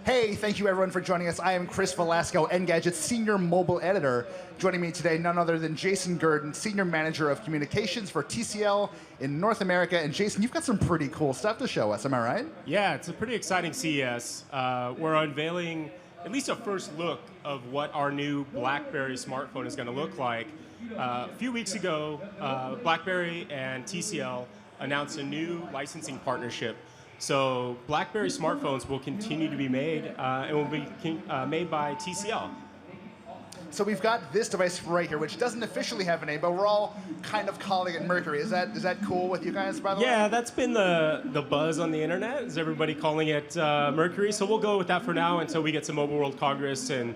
Hey, thank you everyone for joining us. I am Chris Velasco, Engadget's Senior Mobile Editor. Joining me today, none other than Jason Gurdon, Senior Manager of Communications for TCL in North America. And Jason, you've got some pretty cool stuff to show us, am I right? Yeah, it's a pretty exciting CES. We're unveiling at least a first look of what our new BlackBerry smartphone is going to look like. A few weeks ago, BlackBerry and TCL announced a new licensing partnership. So BlackBerry smartphones will continue to be made and will be made by TCL. So we've got this device right here, which doesn't officially have a name, but we're all kind of calling it Mercury. Is that cool with you guys, by the way? Yeah, that's been the buzz on the internet, is everybody calling it Mercury. So we'll go with that for now until we get to Mobile World Congress and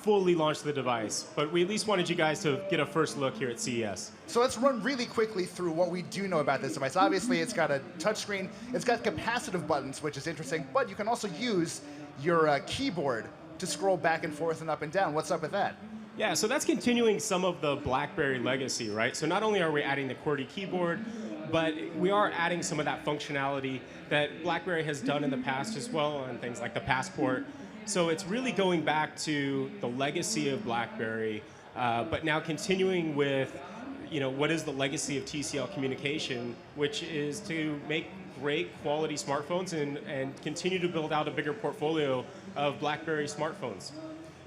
fully launch the device. But we at least wanted you guys to get a first look here at CES. So let's run really quickly through what we do know about this device. Obviously, it's got a touchscreen. It's got capacitive buttons, which is interesting. But you can also use your keyboard to scroll back and forth and up and down. What's up with that? Yeah, so that's continuing some of the BlackBerry legacy, right? So not only are we adding the QWERTY keyboard, but we are adding some of that functionality that BlackBerry has done in the past as well on things like the Passport. So it's really going back to the legacy of BlackBerry, but now continuing with, what is the legacy of TCL Communication, which is to make great quality smartphones and continue to build out a bigger portfolio of BlackBerry smartphones.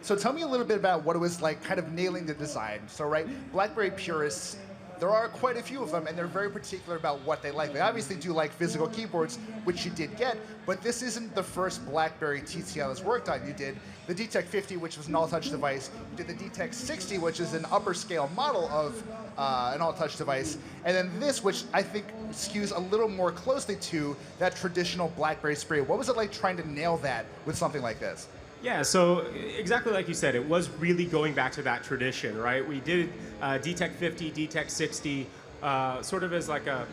So tell me a little bit about what it was like kind of nailing the design. So, right, BlackBerry purists, there are quite a few of them, and they're very particular about what they like. They obviously do like physical keyboards, which you did get, but this isn't the first BlackBerry TCL has worked on. You did the DTEC 50, which was an all-touch device. You did the DTEC 60, which is an upper-scale model of an all-touch device. And then this, which I think skews a little more closely to that traditional BlackBerry Spree. What was it like trying to nail that with something like this? Yeah, so exactly like you said, it was really going back to that tradition, right? We did DTEC 50, DTEC 60, sort of as like a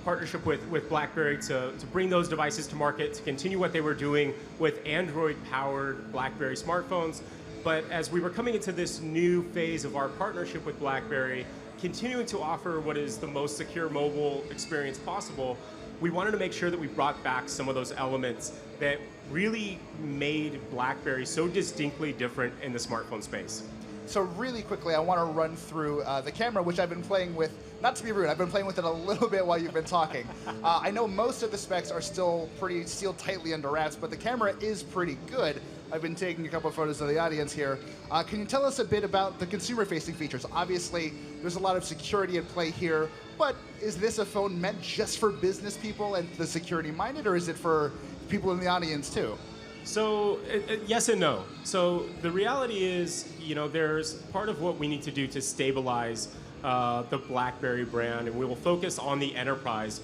partnership with BlackBerry to bring those devices to market, to continue what they were doing with Android-powered BlackBerry smartphones. But as we were coming into this new phase of our partnership with BlackBerry, continuing to offer what is the most secure mobile experience possible, we wanted to make sure that we brought back some of those elements that really made BlackBerry so distinctly different in the smartphone space. So really quickly, I want to run through the camera, which I've been playing with. Not to be rude, I've been playing with it a little bit while you've been talking. I know most of the specs are still pretty sealed tightly under wraps, but the camera is pretty good. I've been taking a couple of photos of the audience here. Can you tell us a bit about the consumer-facing features? Obviously, there's a lot of security at play here, but is this a phone meant just for business people and the security-minded, or is it for people in the audience too? So yes and no. So the reality is, there's part of what we need to do to stabilize the BlackBerry brand, and we will focus on the enterprise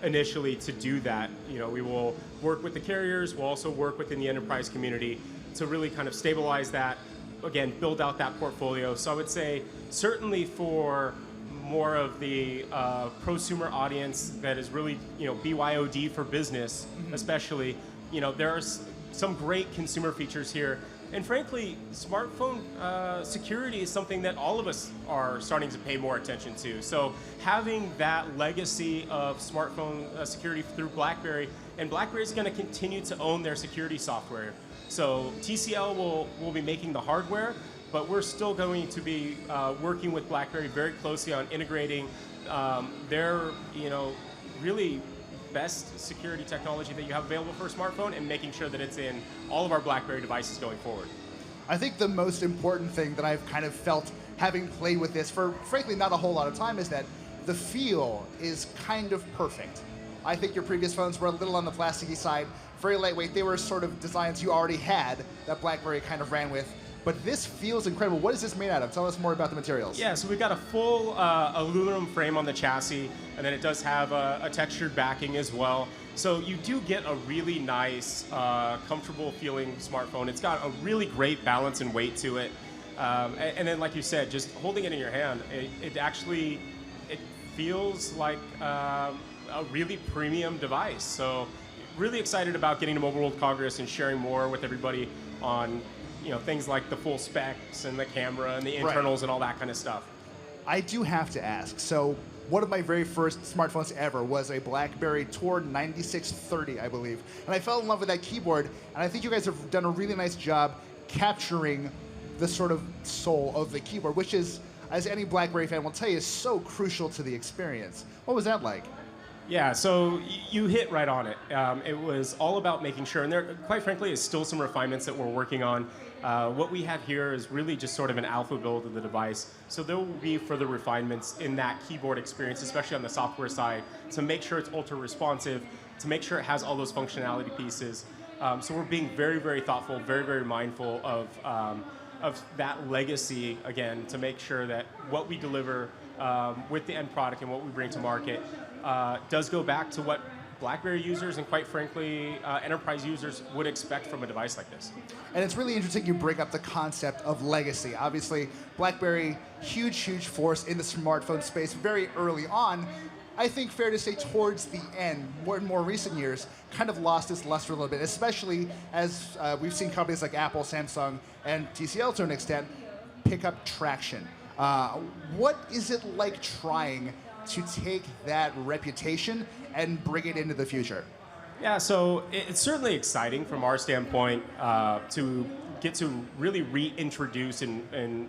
initially to do that. We will work with the carriers. We'll also work within the enterprise community to really kind of stabilize that. Again, build out that portfolio. So I would say certainly for more of the prosumer audience that is really, BYOD for business, especially, there's some great consumer features here. And frankly, smartphone security is something that all of us are starting to pay more attention to. So having that legacy of smartphone security through BlackBerry, and BlackBerry is going to continue to own their security software. So TCL will be making the hardware, but we're still going to be working with BlackBerry very closely on integrating their, really best security technology that you have available for a smartphone and making sure that it's in all of our BlackBerry devices going forward. I think the most important thing that I've kind of felt having played with this for, frankly, not a whole lot of time is that the feel is kind of perfect. I think your previous phones were a little on the plasticky side, very lightweight. They were sort of designs you already had that BlackBerry kind of ran with. But this feels incredible. What is this made out of? Tell us more about the materials. Yeah, so we've got a full aluminum frame on the chassis, and then it does have a textured backing as well. So you do get a really nice, comfortable feeling smartphone. It's got a really great balance and weight to it. And then, like you said, just holding it in your hand, it actually feels like a really premium device. So really excited about getting to Mobile World Congress and sharing more with everybody on things like the full specs and the camera and the internals and all that kind of stuff. I do have to ask, so One of my very first smartphones ever was a BlackBerry Tor 9630, I believe. And I fell in love with that keyboard, and I think you guys have done a really nice job capturing the sort of soul of the keyboard, which is, as any BlackBerry fan will tell you, is so crucial to the experience. What was that like? Yeah, so you hit right on it. It was all about making sure, and there, quite frankly, is still some refinements that we're working on. What we have here is really just sort of an alpha build of the device. So there will be further refinements in that keyboard experience, especially on the software side, to make sure it's ultra responsive, to make sure it has all those functionality pieces. So we're being very, very thoughtful, very, very mindful of that legacy, again, to make sure that what we deliver with the end product and what we bring to market does go back to what BlackBerry users and, quite frankly, enterprise users would expect from a device like this. And it's really interesting you bring up the concept of legacy. Obviously, BlackBerry, huge, huge force in the smartphone space very early on. I think fair to say towards the end, more recent years, kind of lost its luster a little bit, especially as we've seen companies like Apple, Samsung, and TCL to an extent pick up traction. What is it like trying to take that reputation and bring it into the future? Yeah, so it's certainly exciting from our standpoint to get to really reintroduce and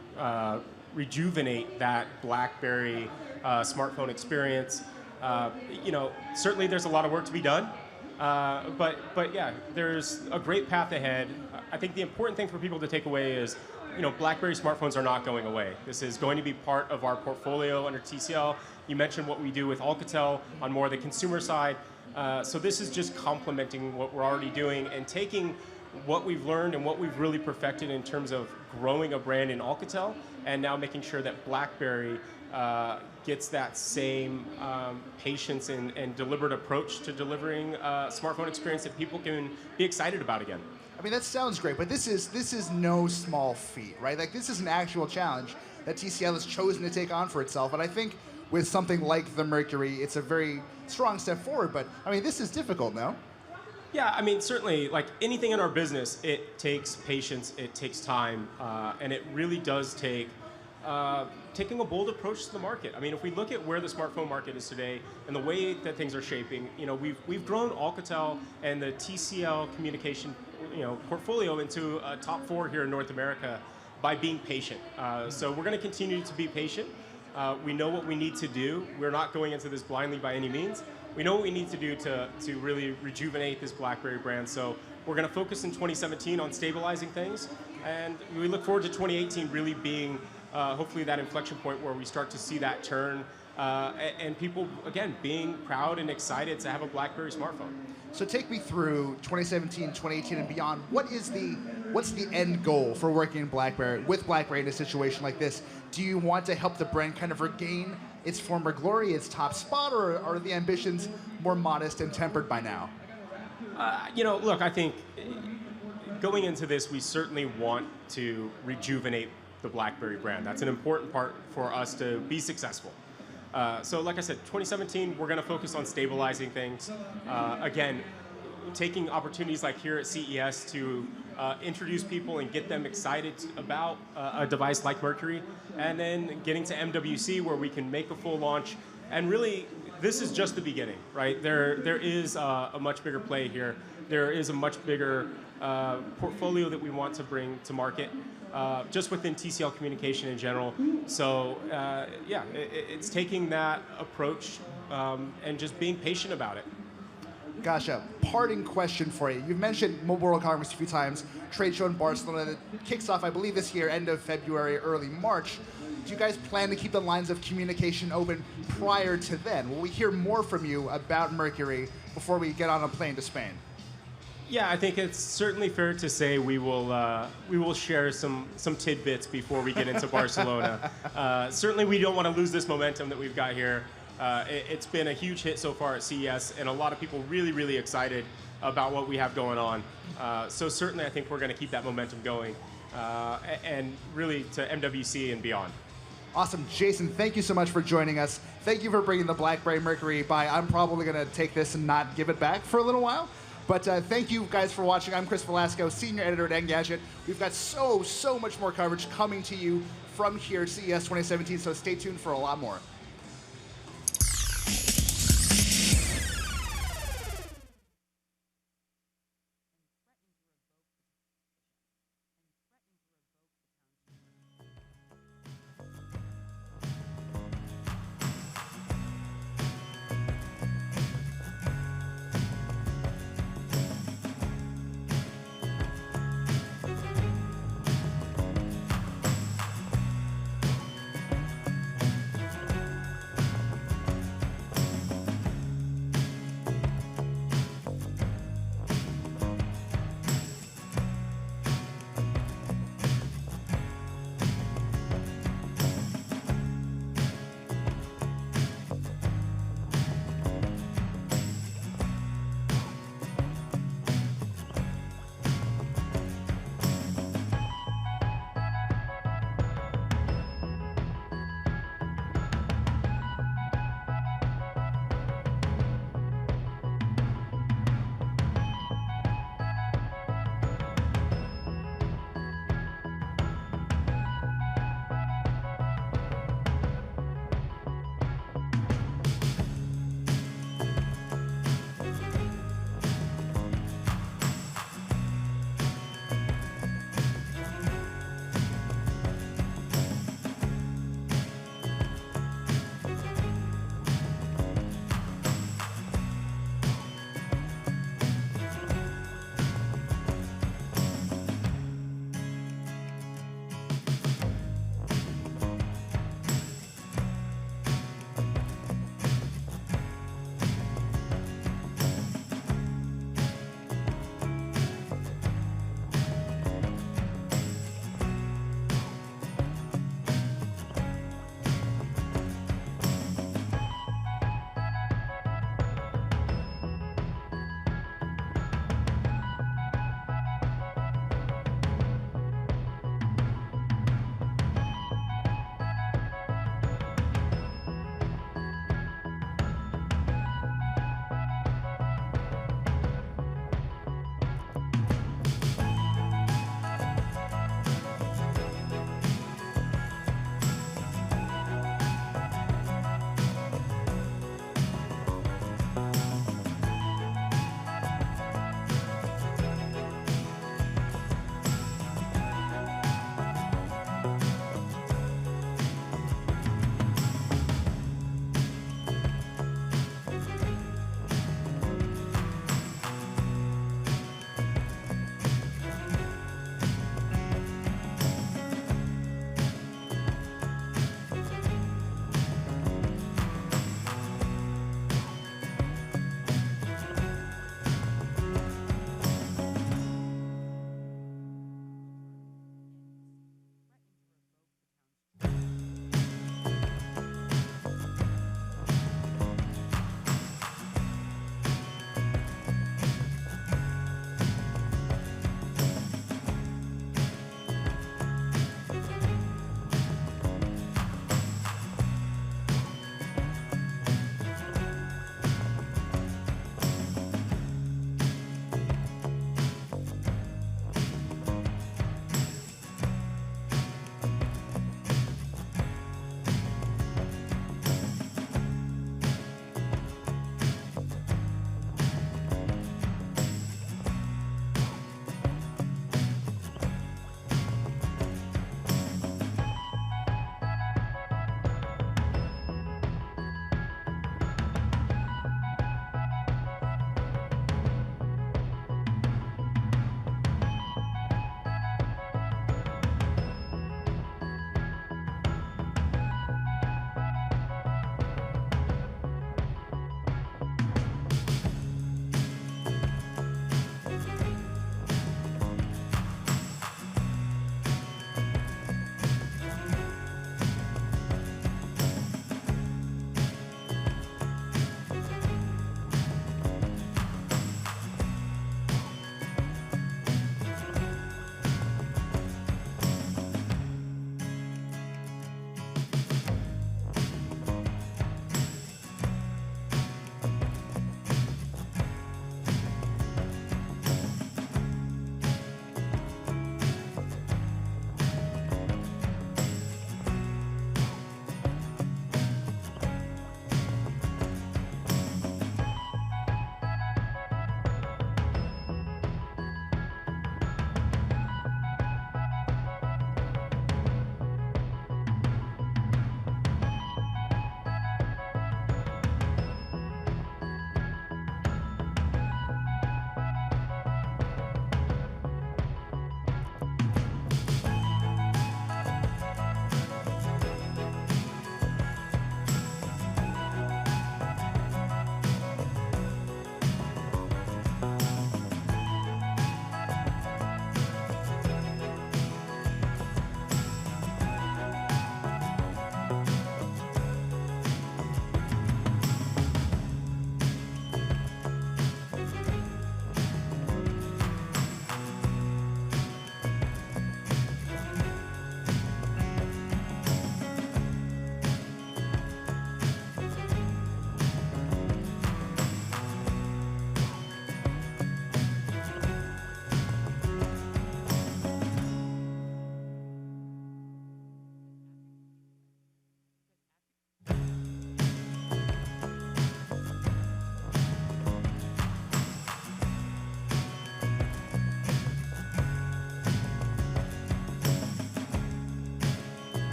rejuvenate that BlackBerry smartphone experience. Certainly there's a lot of work to be done, but yeah, there's a great path ahead. I think the important thing for people to take away is, BlackBerry smartphones are not going away. This is going to be part of our portfolio under TCL. You mentioned what we do with Alcatel on more of the consumer side. So this is just complementing what we're already doing and taking what we've learned and what we've really perfected in terms of growing a brand in Alcatel, and now making sure that BlackBerry gets that same patience and deliberate approach to delivering a smartphone experience that people can be excited about again. I mean, that sounds great, but this is no small feat, right? Like, this is an actual challenge that TCL has chosen to take on for itself, and I think with something like the Mercury, it's a very strong step forward, but, I mean, this is difficult, no? Yeah, I mean, certainly, like anything in our business, it takes patience, it takes time, and it really does take taking a bold approach to the market. I mean, if we look at where the smartphone market is today and the way that things are shaping, we've grown Alcatel and the TCL communication, portfolio into a top 4 here in North America by being patient. So we're going to continue to be patient. We know what we need to do. We're not going into this blindly by any means. We know what we need to do to really rejuvenate this BlackBerry brand. So we're going to focus in 2017 on stabilizing things, and we look forward to 2018 really being hopefully that inflection point where we start to see that turn and people, again, being proud and excited to have a BlackBerry smartphone. So take me through 2017, 2018, and beyond. What's the end goal for working with BlackBerry in a situation like this? Do you want to help the brand kind of regain its former glory, its top spot, or are the ambitions more modest and tempered by now? Look, I think going into this, we certainly want to rejuvenate the BlackBerry brand. That's an important part for us to be successful. So like I said, 2017, we're going to focus on stabilizing things. Again, taking opportunities like here at CES to introduce people and get them excited about a device like Mercury, and then getting to MWC where we can make a full launch. And really, this is just the beginning, right? There is a much bigger play here. There is a much bigger portfolio that we want to bring to market. Just within TCL communication in general. So it's taking that approach and just being patient about it. Gotcha. Parting question for you. You've mentioned Mobile World Congress a few times, trade show in Barcelona that kicks off, I believe, this year, end of February, early March. Do you guys plan to keep the lines of communication open prior to then? Will we hear more from you about Mercury before we get on a plane to Spain? Yeah, I think it's certainly fair to say we will share some tidbits before we get into Barcelona. Certainly, we don't want to lose this momentum that we've got here. It's been a huge hit so far at CES, and a lot of people really, really excited about what we have going on. So certainly, I think we're going to keep that momentum going, and really to MWC and beyond. Awesome. Jason, thank you so much for joining us. Thank you for bringing the BlackBerry Mercury by. I'm probably going to take this and not give it back for a little while. But thank you guys for watching. I'm Chris Velasco, Senior Editor at Engadget. We've got so much more coverage coming to you from here, CES 2017, so stay tuned for a lot more.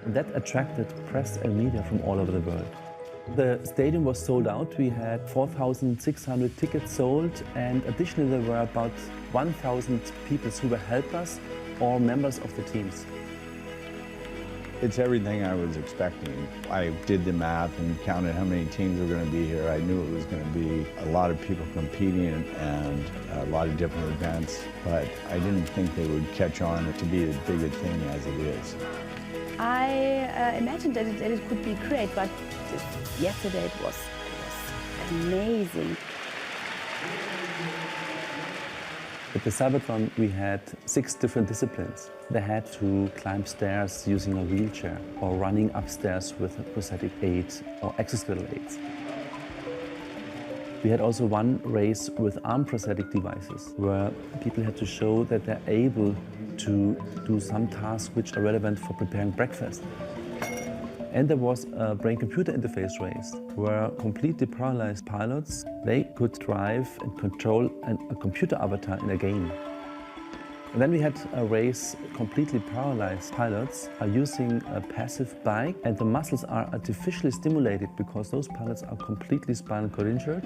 That attracted press and media from all over the world. The stadium was sold out. We had 4,600 tickets sold, and additionally there were about 1,000 people who were helpers or members of the teams. It's everything I was expecting. I did the math and counted how many teams were going to be here. I knew it was going to be a lot of people competing and a lot of different events, but I didn't think they would catch on to be as big a thing as it is. I imagined that it could be great, but yesterday it was amazing. At the Cybertron, we had 6 different disciplines. They had to climb stairs using a wheelchair or running upstairs with a prosthetic aid or exoskeletal aids. We had also one race with arm prosthetic devices where people had to show that they're able to do some tasks which are relevant for preparing breakfast. And there was a brain-computer interface race where completely paralyzed pilots, they could drive and control a computer avatar in a game. And then we had a race completely paralyzed pilots are using a passive bike, and the muscles are artificially stimulated because those pilots are completely spinal cord injured.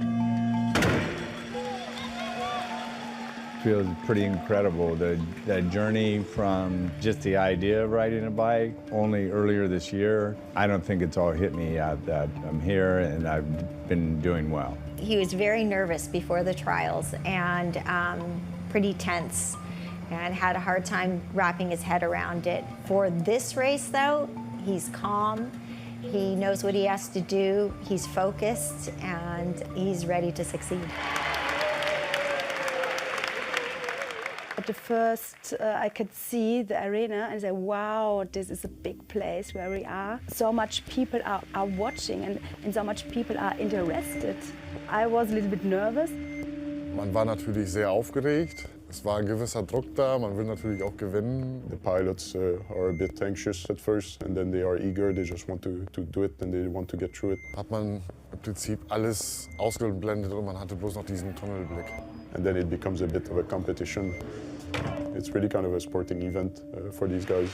Feels pretty incredible. The journey from just the idea of riding a bike only earlier this year, I don't think it's all hit me yet that I'm here and I've been doing well. He was very nervous before the trials and pretty tense and had a hard time wrapping his head around it. For this race though, he's calm, he knows what he has to do, he's focused, and he's ready to succeed. At the first, I could see the arena and say, wow, this is a big place where we are. So much people are watching and so much people are interested. I was a little bit nervous. Man war natürlich sehr aufgeregt. Es war ein gewisser Druck da, man will natürlich auch gewinnen. The pilots are a bit anxious at first and then they are eager, they just want to do it and they want to get through it. Hat man im Prinzip alles ausgeblendet und man hatte bloß noch diesen Tunnelblick. And then it becomes a bit of a competition. It's really kind of a sporting event for these guys.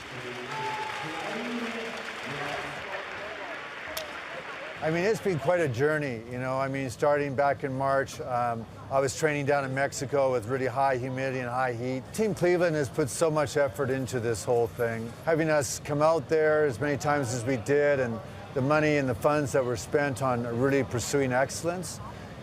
I mean, it's been quite a journey, you know. I mean, starting back in March, I was training down in Mexico with really high humidity and high heat. Team Cleveland has put so much effort into this whole thing. Having us come out there as many times as we did, and the money and the funds that were spent on really pursuing excellence,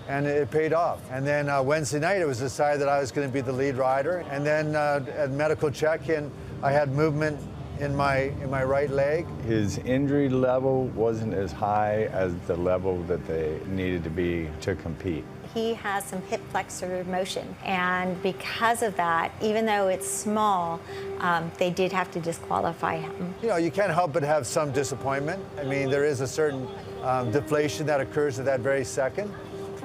and it paid off. And then Wednesday night, it was decided that I was going to be the lead rider. And then at medical check-in, I had movement in my right leg. His injury level wasn't as high as the level that they needed to be to compete. He has some hip flexor motion, and because of that, even though it's small, they did have to disqualify him. You know, you can't help but have some disappointment. I mean, there is a certain deflation that occurs at that very second.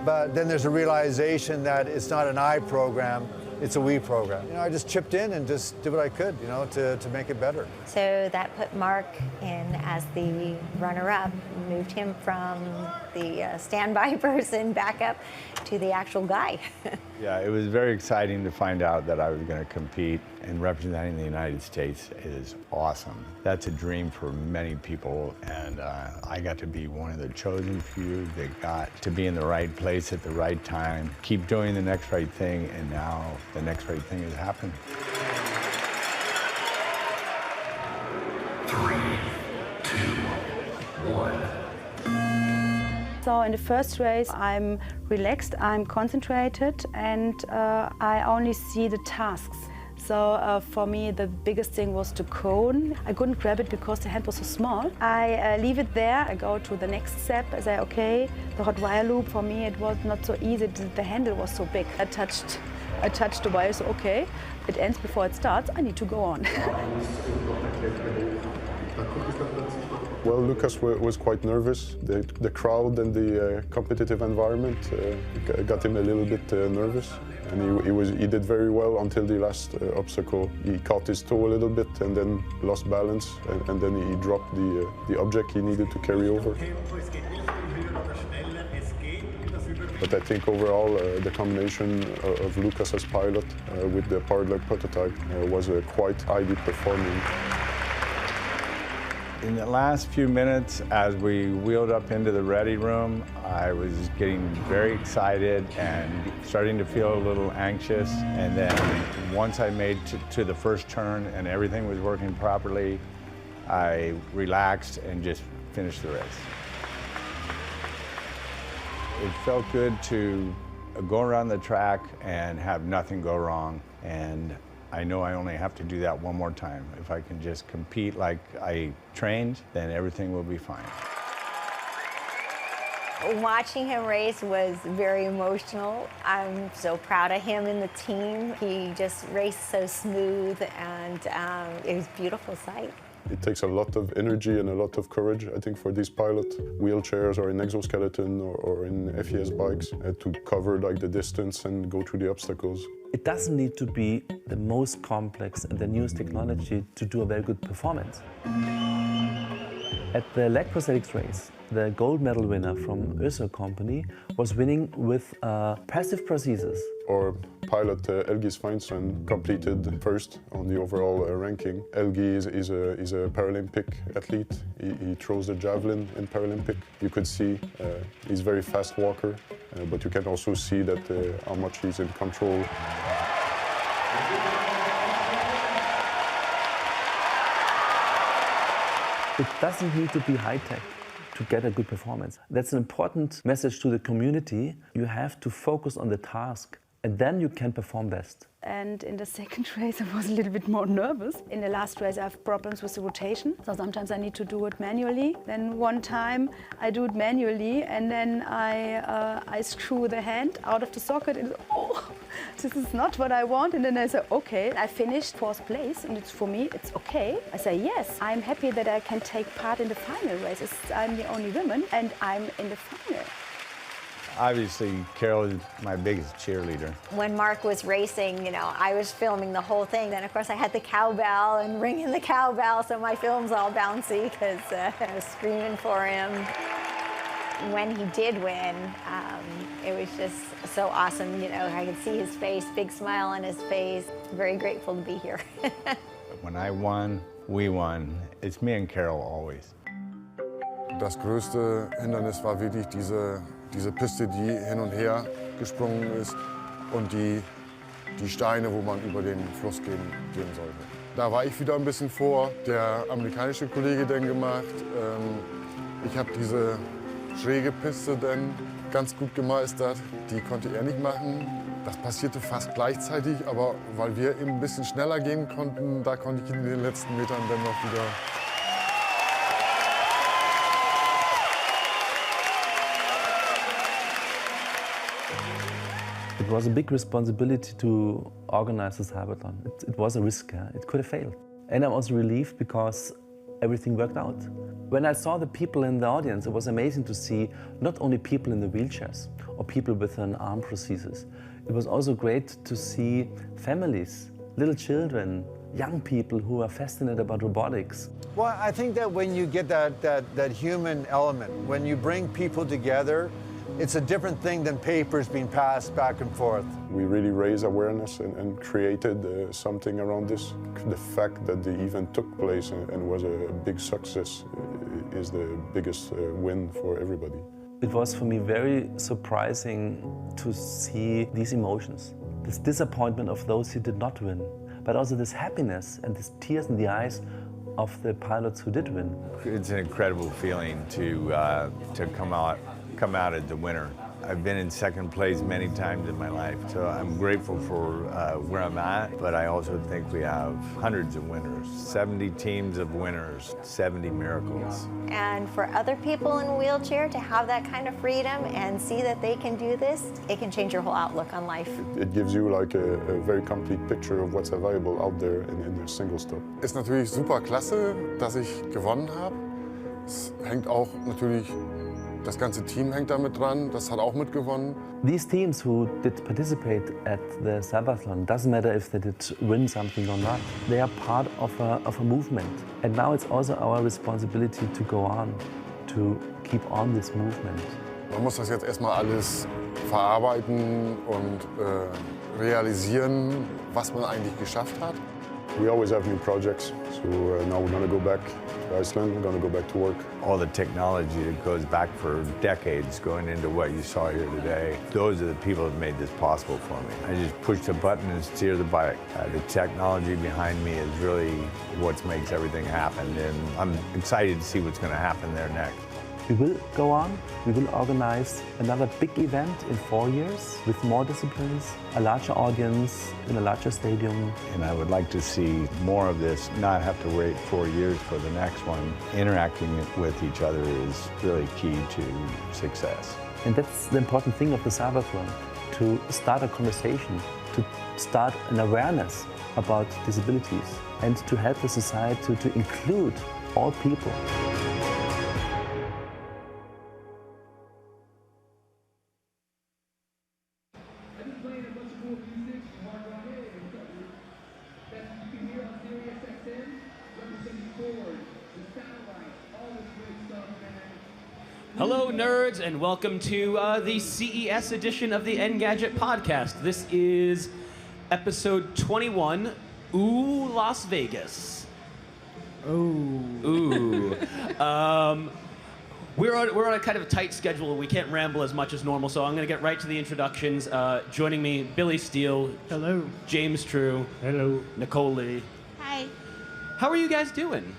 But then there's a realization that it's not an I program, it's a we program. You know, I just chipped in and just did what I could, you know, to make it better. So that put Mark in as the runner-up, moved him from the standby person back up to the actual guy. Yeah, it was very exciting to find out that I was going to compete, and representing the United States is awesome. That's a dream for many people, and I got to be one of the chosen few that got to be in the right place at the right time, keep doing the next right thing, and now the next right thing has happened. 3, 2, 1. So in the first race, I'm relaxed, I'm concentrated, and I only see the tasks. So for me, the biggest thing was the cone. I couldn't grab it because the hand was so small. I leave it there, I go to the next step, I say, okay, the hot wire loop, for me it was not so easy, the handle was so big. I touched the wire, so okay, it ends before it starts, I need to go on. Well, Lucas was quite nervous. The crowd and the competitive environment got him a little bit nervous. And he did very well until the last obstacle. He caught his toe a little bit and then lost balance, and then he dropped the object he needed to carry over. But I think overall, the combination of Lucas as pilot with the powered leg prototype was quite highly performing. In the last few minutes, as we wheeled up into the ready room, I was getting very excited and starting to feel a little anxious. And then once I made to the first turn and everything was working properly, I relaxed and just finished the race. It felt good to go around the track and have nothing go wrong. And I know I only have to do that one more time. If I can just compete like I trained, then everything will be fine. Watching him race was very emotional. I'm so proud of him and the team. He just raced so smooth, and it was a beautiful sight. It takes a lot of energy and a lot of courage, I think, for these pilots, wheelchairs or in exoskeleton or in FES bikes, to cover like the distance and go through the obstacles. It doesn't need to be the most complex and the newest technology to do a very good performance. At the leg prosthetics race, the gold medal winner from Ösel company was winning with passive prosthesis. Our pilot Elgi Sveinsson completed first on the overall ranking. Elgi is a Paralympic athlete. He throws the javelin in Paralympic. You could see he's a very fast walker, but you can also see that how much he's in control. It doesn't need to be high-tech to get a good performance. That's an important message to the community. You have to focus on the task, and then you can perform best. And in the second race, I was a little bit more nervous. In the last race, I have problems with the rotation, so sometimes I need to do it manually. Then one time, I do it manually, and then I screw the hand out of the socket, and oh, this is not what I want. And then I say, okay, I finished 4th place, and it's for me, it's okay. I say, yes, I'm happy that I can take part in the final race. I'm the only woman, and I'm in the final. Obviously, Carol is my biggest cheerleader. When Mark was racing, you know, I was filming the whole thing. Then, of course, I had the cowbell and ringing the cowbell, so my film's all bouncy because I was screaming for him. When he did win, it was just so awesome. You know, I could see his face, big smile on his face. Very grateful to be here. When I won, we won. It's me and Carol always. Das größte Hindernis war wirklich diese Piste, die hin und her gesprungen ist und die Steine, wo man über den Fluss gehen sollte. Da war ich wieder ein bisschen vor, der amerikanische Kollege dann gemacht. Ich habe diese schräge Piste dann ganz gut gemeistert. Die konnte er nicht machen. Das passierte fast gleichzeitig, aber weil wir eben ein bisschen schneller gehen konnten, da konnte ich in den letzten Metern dann noch wieder. It was a big responsibility to organize this hackathon. It was a risk. It could have failed. And I was relieved because everything worked out. When I saw the people in the audience, it was amazing to see not only people in the wheelchairs or people with an arm prosthesis. It was also great to see families, little children, young people who are fascinated about robotics. Well, I think that when you get that human element, when you bring people together, it's a different thing than papers being passed back and forth. We really raised awareness and created something around this. The fact that the event took place and was a big success is the biggest win for everybody. It was for me very surprising to see these emotions. This disappointment of those who did not win, but also this happiness and these tears in the eyes of the pilots who did win. It's an incredible feeling to come out as the winner. I've been in second place many times in my life, so I'm grateful for where I'm at, but I also think we have hundreds of winners, 70 teams of winners, 70 miracles. And for other people in a wheelchair to have that kind of freedom and see that they can do this, it can change your whole outlook on life. It gives you like a very complete picture of what's available out there in a single stop. Ist natürlich super klasse, dass ich gewonnen habe. Es hängt auch natürlich, das ganze Team hängt damit dran, das hat auch mitgewonnen. These teams who did participate at the Sabathon, doesn't matter if they did win something or not, they are part of a movement. And now it's also our responsibility to go on, to keep on this movement. Man muss das jetzt erstmal alles verarbeiten und realisieren, was man eigentlich geschafft hat. We always have new projects, so now we're going to go back to Iceland, we're going to go back to work. All the technology that goes back for decades going into what you saw here today, those are the people that made this possible for me. I just pushed a button and steer the bike. The technology behind me is really what makes everything happen, and I'm excited to see what's going to happen there next. We will go on, we will organize another big event in 4 years with more disciplines, a larger audience in a larger stadium. And I would like to see more of this, not have to wait 4 years for the next one. Interacting with each other is really key to success. And that's the important thing of the Cyberthon, to start a conversation, to start an awareness about disabilities, and to help the society to include all people. Hello, nerds, and welcome to the CES edition of the Engadget podcast. This is episode 21, Ooh, Las Vegas. Ooh. We're on a kind of a tight schedule. We can't ramble as much as normal, so I'm going to get right to the introductions. Joining me, Billy Steele. Hello. James True. Hello. Nicole Lee. Hi. How are you guys doing?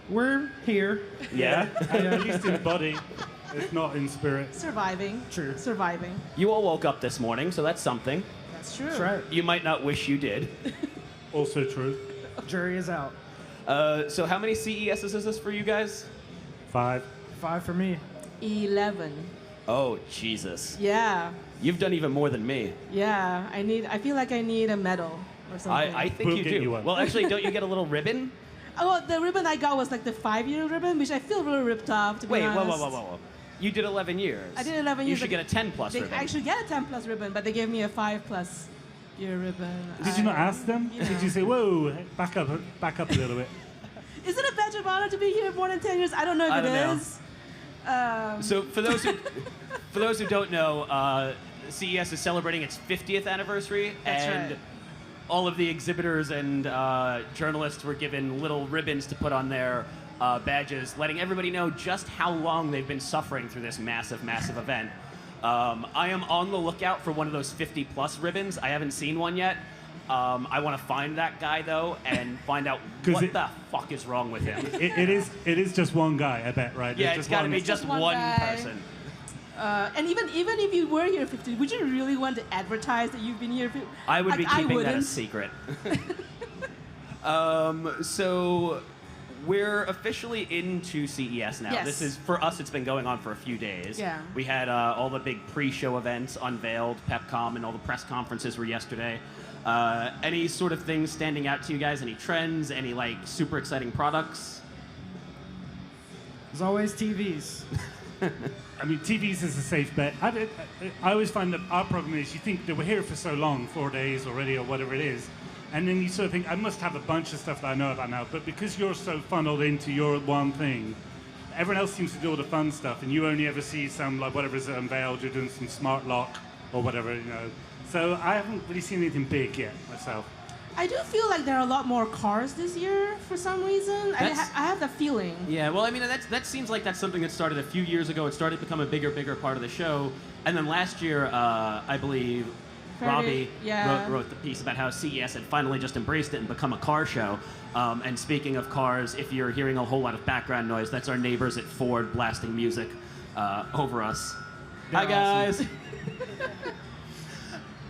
We're here. Yeah? At least in body, if not in spirit. Surviving. True. Surviving. You all woke up this morning, so that's something. That's true. That's right. You might not wish you did. Also true. Jury is out. So how many CESs is this for you guys? 5. 5 for me. 11. Oh, Jesus. Yeah. You've done even more than me. Yeah. I feel like I need a medal or something. I think We'll you get do. you one. Well, actually, don't you get a little ribbon? Oh, the ribbon I got was like the 5-year ribbon, which I feel really ripped off, to be Wait, honest. whoa. You did 11 years. I did 11 years. You should get a 10-plus ribbon. I should get a 10-plus ribbon, but they gave me a 5-plus year ribbon. Did you not ask them? Did you say, whoa, back up a little bit? Is it a badge of honor to be here more than 10 years? I don't know if it is. So for those who don't know, CES is celebrating its 50th anniversary, That's and right. all of the exhibitors and journalists were given little ribbons to put on their badges, letting everybody know just how long they've been suffering through this massive, massive event. I am on the lookout for one of those 50-plus ribbons. I haven't seen one yet. I want to find that guy, though, and find out what the fuck is wrong with him. It is just one guy, I bet, right? Yeah, it's got to be just one person. And even if you were here 50, would you really want to advertise that you've been here? I would be keeping that a wouldn't. secret. So we're officially into CES now. Yes. This is, for us, it's been going on for a few days. Yeah. We had all the big pre-show events unveiled, PepCom, and all the press conferences were yesterday. Any sort of things standing out to you guys? Any trends? Any, like, super exciting products? There's always TVs. I mean, TVs is a safe bet. I always find that our problem is you think that we're here for so long, 4 days already or whatever it is, and then you sort of think, I must have a bunch of stuff that I know about now, but because you're so funneled into your one thing, everyone else seems to do all the fun stuff, and you only ever see some, like, whatever's unveiled, you're doing some smart lock or whatever, you know. So I haven't really seen anything big yet myself. I do feel like there are a lot more cars this year for some reason. I have that feeling. Yeah, well, I mean, that seems like that's something that started a few years ago. It started to become a bigger part of the show. And then last year, I believe, Robbie wrote the piece about how CES had finally just embraced it and become a car show. And speaking of cars, if you're hearing a whole lot of background noise, that's our neighbors at Ford blasting music over us. Hi, guys.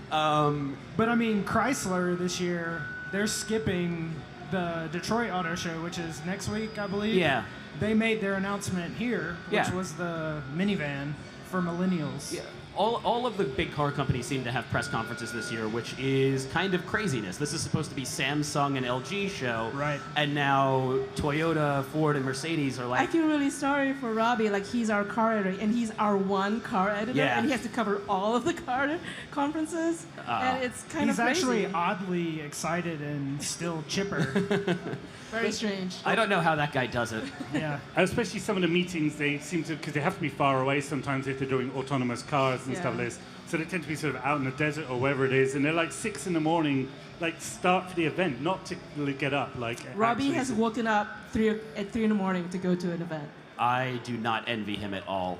But I mean, Chrysler this year, they're skipping the Detroit Auto Show, which is next week, I believe. Yeah. They made their announcement here, which was the minivan for millennials. Yeah. All of the big car companies seem to have press conferences this year, which is kind of craziness. This is supposed to be Samsung and LG show. Right. And now Toyota, Ford, and Mercedes are like... I feel really sorry for Robbie. Like, he's our car editor, and he's our one car editor, Yeah. and he has to cover all of the car conferences. And it's kind of He's crazy. actually oddly excited and still chipper. Very strange. I don't know how that guy does it. Yeah. Especially some of the meetings, they seem to, because they have to be far away sometimes if they're doing autonomous cars and stuff like this. So they tend to be sort of out in the desert or wherever it is, and they're like 6 in the morning like start for the event, not to get up. Like Robbie actually- has woken up at 3 in the morning to go to an event. I do not envy him at all.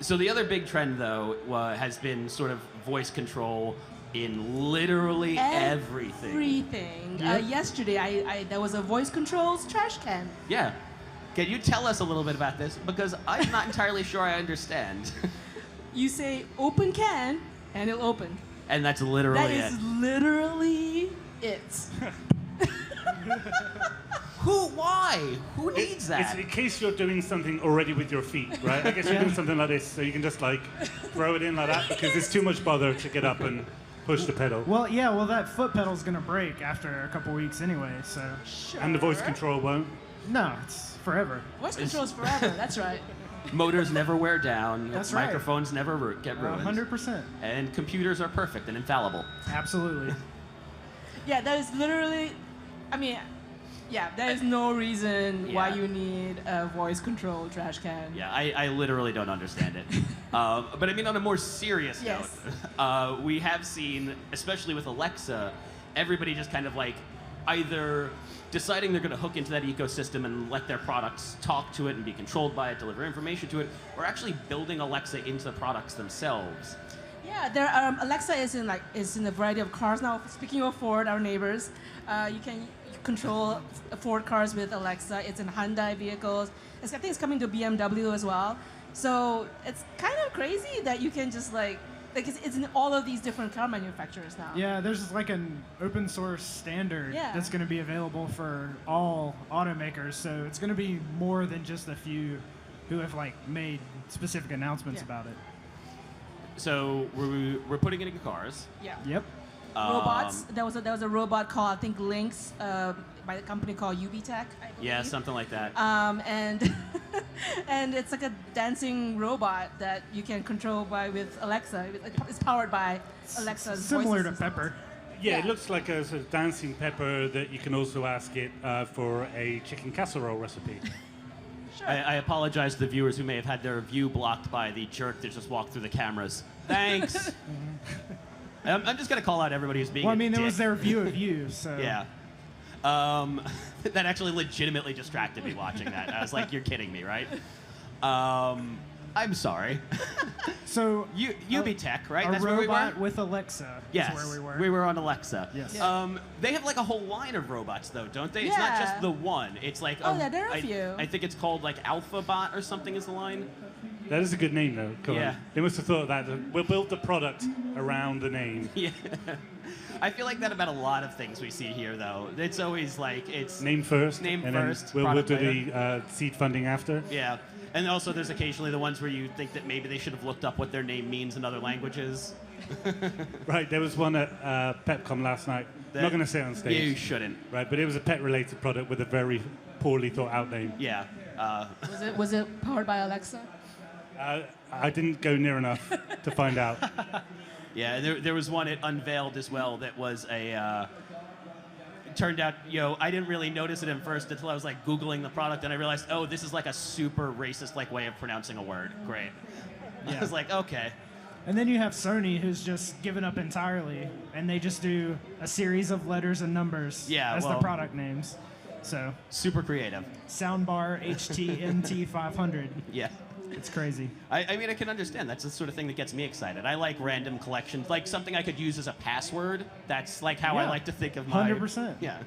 So the other big trend, though, has been sort of voice control in literally everything. Everything. Yesterday, there was a voice controls trash can. Yeah. Can you tell us a little bit about this? Because I'm not entirely sure I understand. You say open can, and it'll open. And that's literally it. That is literally it. Why? Who needs that? It's in case you're doing something already with your feet, right? I guess you're doing something like this, so you can just like throw it in like that because it's too much bother to get up and push the pedal. Well, yeah, that foot pedal's gonna break after a couple weeks anyway, so. Sure. And the voice control won't? No, it's forever. Voice control is forever, that's right. Motors never wear down. That's right. Microphones never get ruined. 100%. And computers are perfect and infallible. Absolutely. Yeah, that is literally, there is no reason why you need a voice control trash can. Yeah, I literally don't understand it. But I mean, on a more serious note, we have seen, especially with Alexa, everybody just kind of like either deciding they're going to hook into that ecosystem and let their products talk to it and be controlled by it, deliver information to it, or actually building Alexa into the products themselves. Yeah, Alexa is in a variety of cars now. Speaking of Ford, our neighbors, you can control Ford cars with Alexa. It's in Hyundai vehicles. I think it's coming to BMW as well. So it's kind of crazy that you can just it's in all of these different car manufacturers now. Yeah, there's like an open source standard that's going to be available for all automakers. So it's going to be more than just a few who have made specific announcements about it. So we're putting it in cars. Yeah. Yep. Robots. There was a robot called, I think, Lynx, by a company called UBTech. Yeah, something like that. And and it's like a dancing robot that you can control with Alexa. It's powered by Alexa's Similar voice to Pepper. Yeah, it looks like a sort of dancing pepper that you can also ask it for a chicken casserole recipe. Sure. I apologize to the viewers who may have had their view blocked by the jerk that just walked through the cameras. Thanks. I'm just going to call out everybody who's being it was their view of you, so. Yeah. That actually legitimately distracted me watching that. I was like, you're kidding me, right? I'm sorry. So UBTech, right? A That's where we robot were? with Alexa Yes, is where we were. we were on Alexa. Yes. They have like a whole line of robots, though, don't they? It's not Yeah. just the one. It's like there are a few. I think it's called like AlphaBot or something is the line. That is a good name, though. Come Yeah. on. They must have thought of that. We'll build the product around the name. Yeah. I feel like that about a lot of things we see here, though. It's always like it's Name first. Name and first. Then we'll product do later. the seed funding after. Yeah. And also there's occasionally the ones where you think that maybe they should have looked up what their name means in other languages. Right, there was one at PepCom last night. I'm not going to say it on stage. You shouldn't. Right, but it was a pet-related product with a very poorly thought-out name. Yeah. Was it powered by Alexa? I didn't go near enough to find out. Yeah, there was one it unveiled as well that was a. It turned out, I didn't really notice it at first until I was like Googling the product and I realized, oh, this is like a super racist way of pronouncing a word. Great. I was like, okay. And then you have Sony, who's just given up entirely, and they just do a series of letters and numbers as the product names. So super creative. Soundbar HTMT 500. Yeah. It's crazy. I mean, I can understand. That's the sort of thing that gets me excited. I like random collections, like something I could use as a password. That's like how I like to think of my... 100%. Yeah.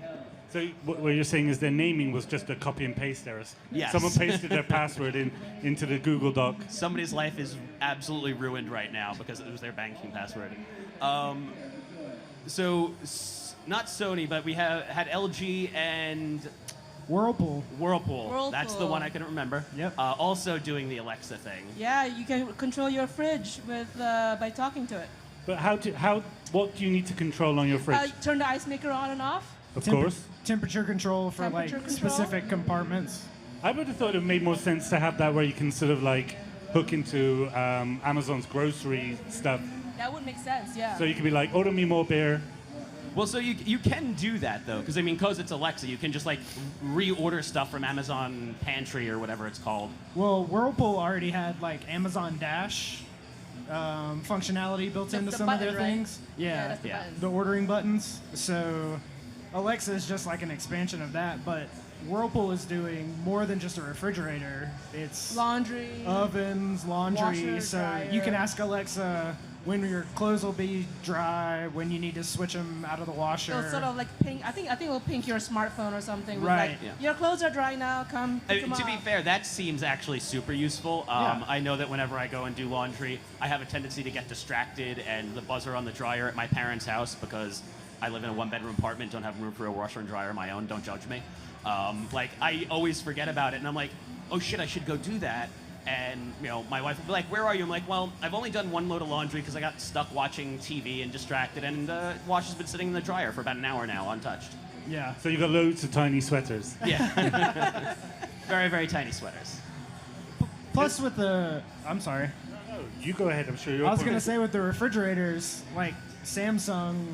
So what you're saying is their naming was just a copy and paste error. Yes. Someone pasted their password into the Google Doc. Somebody's life is absolutely ruined right now because it was their banking password. So, not Sony, but we had LG and... Whirlpool. That's the one I couldn't remember. Yep. Also doing the Alexa thing. Yeah, you can control your fridge by talking to it. But what do you need to control on your fridge? Turn the ice maker on and off. Of course. Temperature control for specific compartments. I would have thought it made more sense to have that where you can sort of hook into Amazon's grocery stuff. That would make sense, yeah. So you could be like, order me more beer. Well, so you can do that, though, because it's Alexa, you can just, reorder stuff from Amazon Pantry or whatever it's called. Well, Whirlpool already had, Amazon Dash functionality built into the some of their button, right? things. Yeah, that's the button. The ordering buttons. So Alexa is just like an expansion of that, but Whirlpool is doing more than just a refrigerator. It's laundry, ovens, laundry. washer, so dryer. you can ask Alexa when your clothes will be dry, when you need to switch them out of the washer. It'll sort of like ping. I think it'll ping your smartphone or something. With Right. Like, Yeah. your clothes are dry now. Come. Pick them To be up. fair, that seems actually super useful. Yeah. I know that whenever I go and do laundry, I have a tendency to get distracted and the buzzer on the dryer at my parents' house, because I live in a one-bedroom apartment, don't have room for a washer and dryer of my own, don't judge me. Like, I always forget about it, and I'm like, oh shit, I should go do that. And, you know, my wife will be like, where are you? I'm like, well, I've only done one load of laundry because I got stuck watching TV and distracted, and the wash has been sitting in the dryer for about an hour now, untouched. Yeah. So you've got loads of tiny sweaters. Yeah. Very, very tiny sweaters. Plus with the, I'm sorry. No, you go ahead. I'm sure you're. I was gonna say with the refrigerators, like Samsung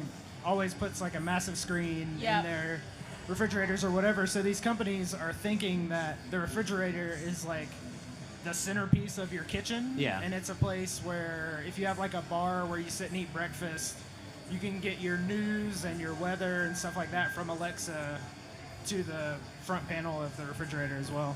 always puts like a massive screen Yeah. in their refrigerators or whatever. So these companies are thinking that the refrigerator is like the centerpiece of your kitchen. Yeah. And it's a place where if you have like a bar where you sit and eat breakfast, you can get your news and your weather and stuff like that from Alexa to the front panel of the refrigerator as well.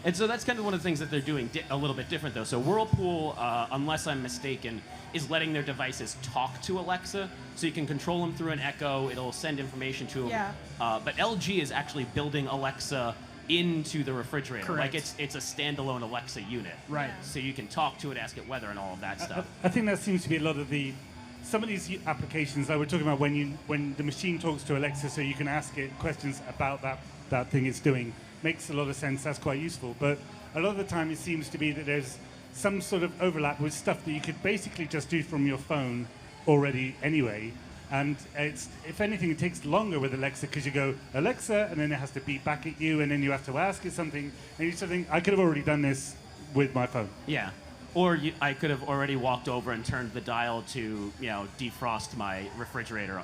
And so that's kind of one of the things that they're doing a little bit different, though. So Whirlpool, unless I'm mistaken, is letting their devices talk to Alexa, so you can control them through an Echo. It'll send information to them. Yeah. But LG is actually building Alexa into the refrigerator. Correct. Like it's a standalone Alexa unit. Right. So you can talk to it, ask it weather, and all of that stuff. I think that seems to be a lot of the. Some of these applications that we're talking about when the machine talks to Alexa, so you can ask it questions about that thing it's doing, makes a lot of sense. That's quite useful. But a lot of the time, it seems to be that there's some sort of overlap with stuff that you could basically just do from your phone already anyway. And it's, if anything, it takes longer with Alexa because you go, Alexa, and then it has to beep back at you, and then you have to ask it something. And you sort of think, I could have already done this with my phone. Yeah. Or I could have already walked over and turned the dial to, defrost my refrigerator.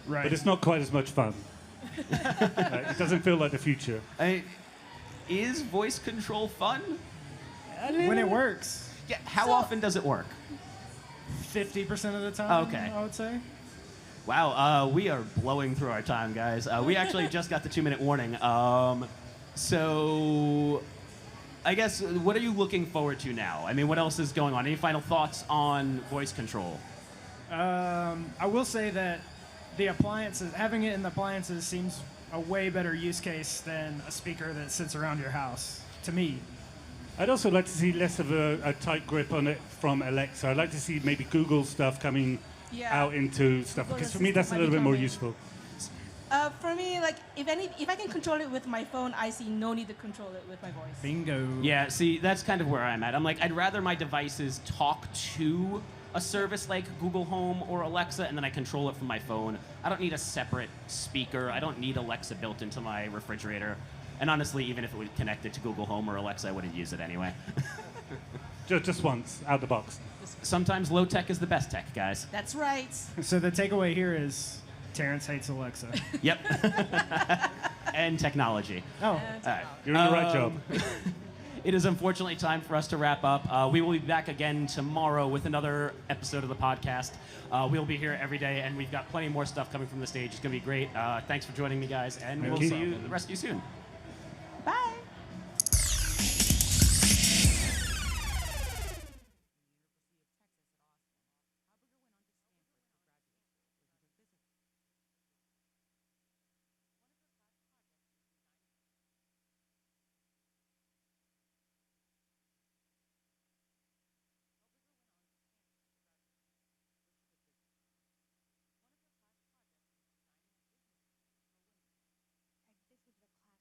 Right. But it's not quite as much fun. It doesn't feel like the future. Is voice control fun? When it works. Yeah. How often does it work? 50% of the time, Okay. I would say. Wow, we are blowing through our time, guys. We actually just got the 2-minute warning. So I guess, what are you looking forward to now? I mean, what else is going on? Any final thoughts on voice control? I will say that the appliances, having it in the appliances seems a way better use case than a speaker that sits around your house, to me. I'd also like to see less of a tight grip on it from Alexa. I'd like to see maybe Google stuff coming out into stuff, Google because for me that's a Assistant little might bit be more coming. useful. For me, like if I can control it with my phone, I see no need to control it with my voice. Bingo. Yeah, see, that's kind of where I'm at. I'm like, I'd rather my devices talk to a service like Google Home or Alexa, and then I control it from my phone. I don't need a separate speaker. I don't need Alexa built into my refrigerator. And honestly, even if it was connected to Google Home or Alexa, I wouldn't use it anyway. Just once, out the box. Sometimes low tech is the best tech, guys. That's right. So the takeaway here is Terrence hates Alexa. Yep. And technology. Oh. All right. You're in the right job. It is unfortunately time for us to wrap up. We will be back again tomorrow with another episode of the podcast. We'll be here every day, and we've got plenty more stuff coming from the stage. It's going to be great. Thanks for joining me, guys, and we'll see you, the rest of you soon. Bye. This was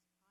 the class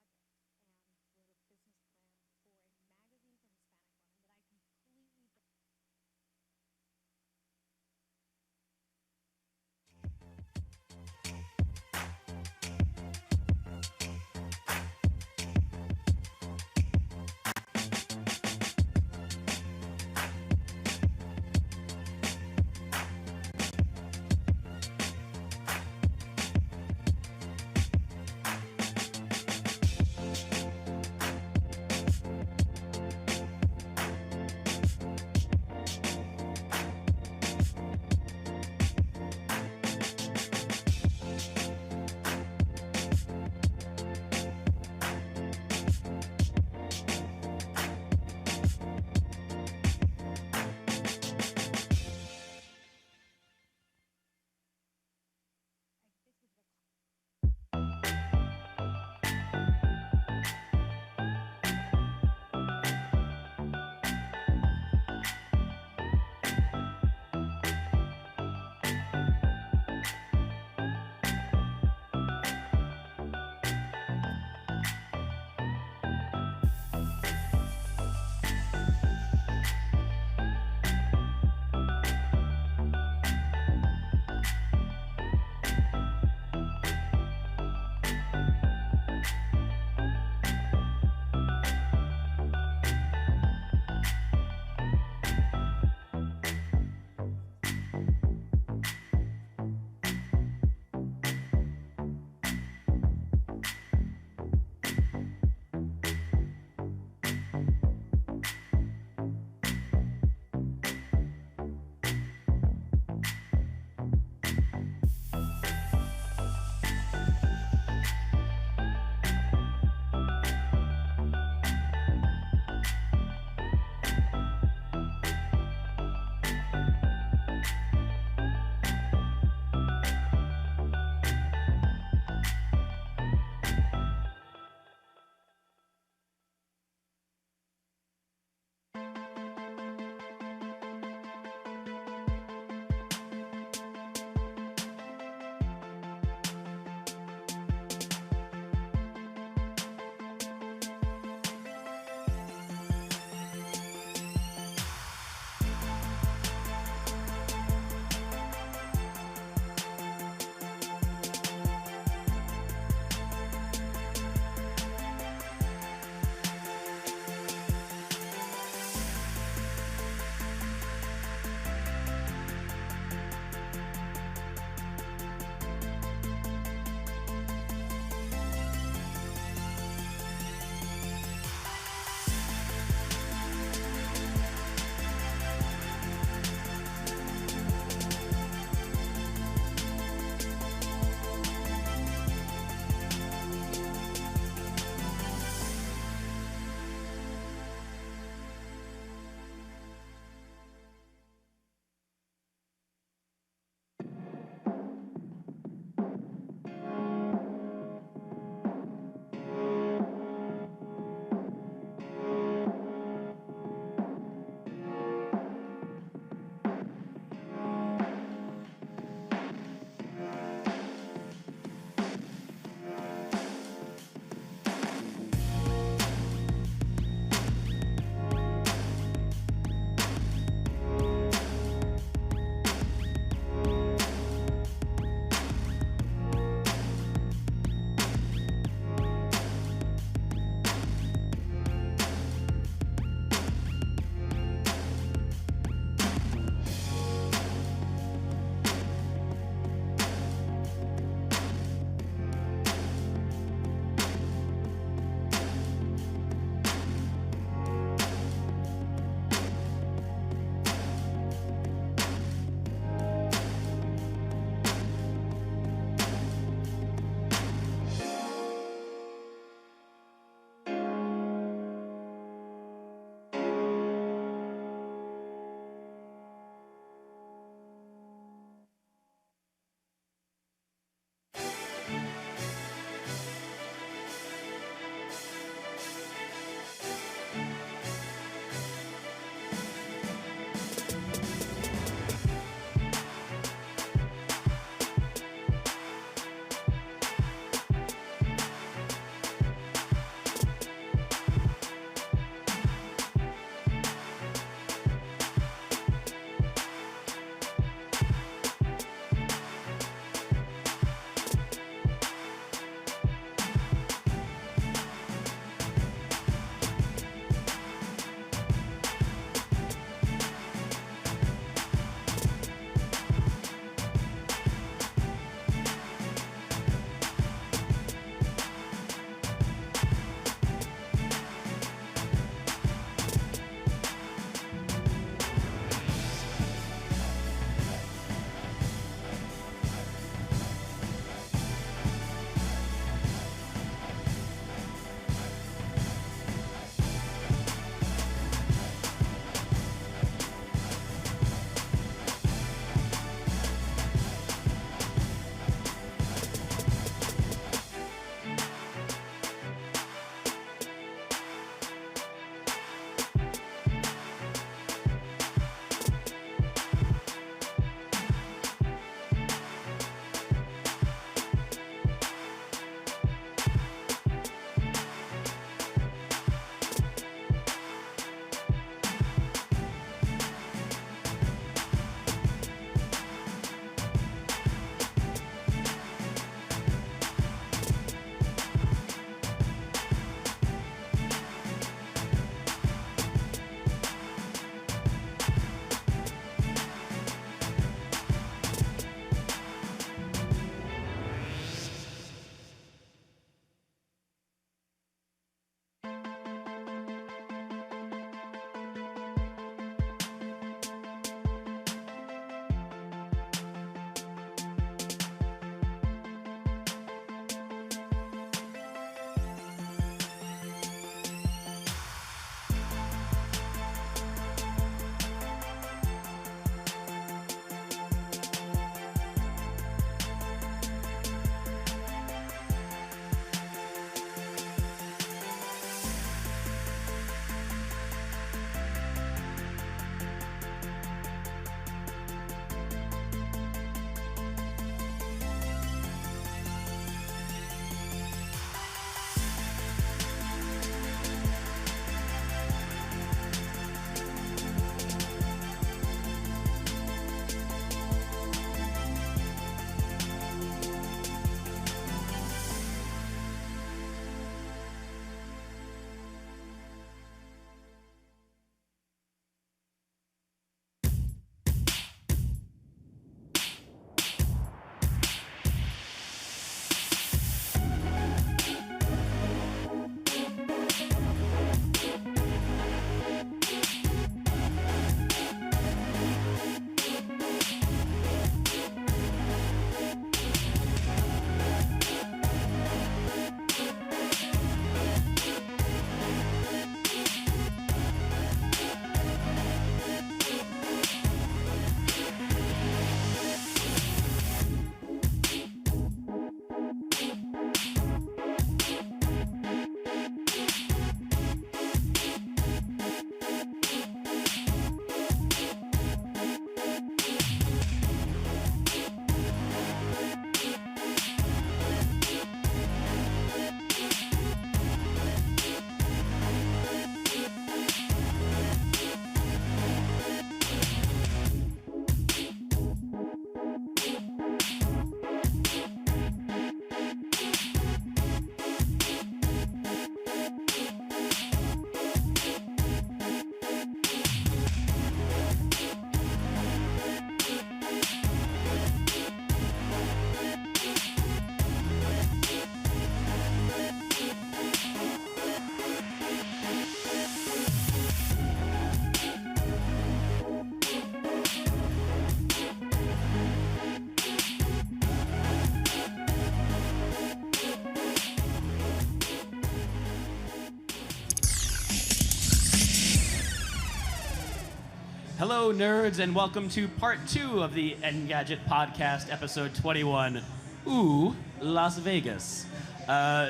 Hello, nerds, and welcome to part 2 of the Engadget podcast, episode 21. Ooh, Las Vegas.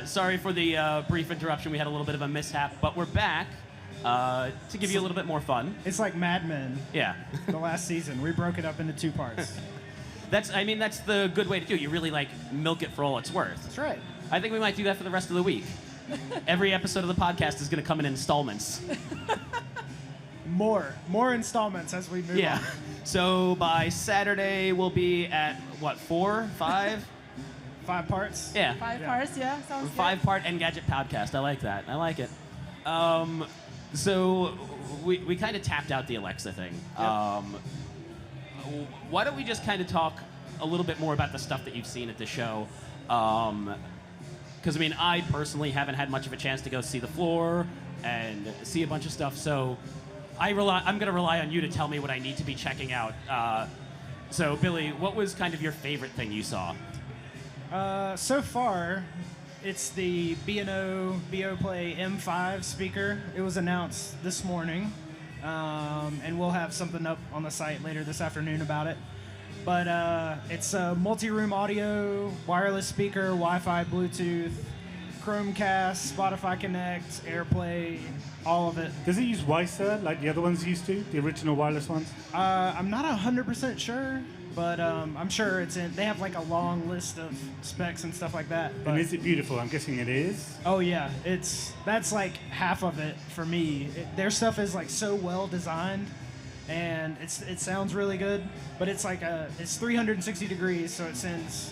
Sorry for the brief interruption. We had a little bit of a mishap, but we're back to give you a little bit more fun. It's like Mad Men. Yeah. The last season. We broke it up into 2 parts. That's the good way to do it. You really milk it for all it's worth. That's right. I think we might do that for the rest of the week. Every episode of the podcast is going to come in installments. More installments as we move on. So by Saturday, we'll be at, 4, 5? 5 parts? Yeah. 5 parts, yeah. Sounds good. 5-part Engadget podcast. I like that. I like it. So we kind of tapped out the Alexa thing. Yep. Why don't we just kind of talk a little bit more about the stuff that you've seen at the show? Because, I personally haven't had much of a chance to go see the floor and see a bunch of stuff, so I'm going to rely on you to tell me what I need to be checking out. So, Billy, what was kind of your favorite thing you saw? So far, it's the B&O BeoPlay M5 speaker. It was announced this morning, and we'll have something up on the site later this afternoon about it. But it's a multi-room audio, wireless speaker, Wi-Fi, Bluetooth, Chromecast, Spotify Connect, AirPlay, all of it. Does it use WiSER like the other ones used to, the original wireless ones? I'm not 100% sure, but I'm sure it's in. They have a long list of specs and stuff like that. And is it beautiful? I'm guessing it is. Oh yeah, that's half of it for me. Their stuff is so well designed, and it sounds really good. But it's it's 360 degrees, so it sends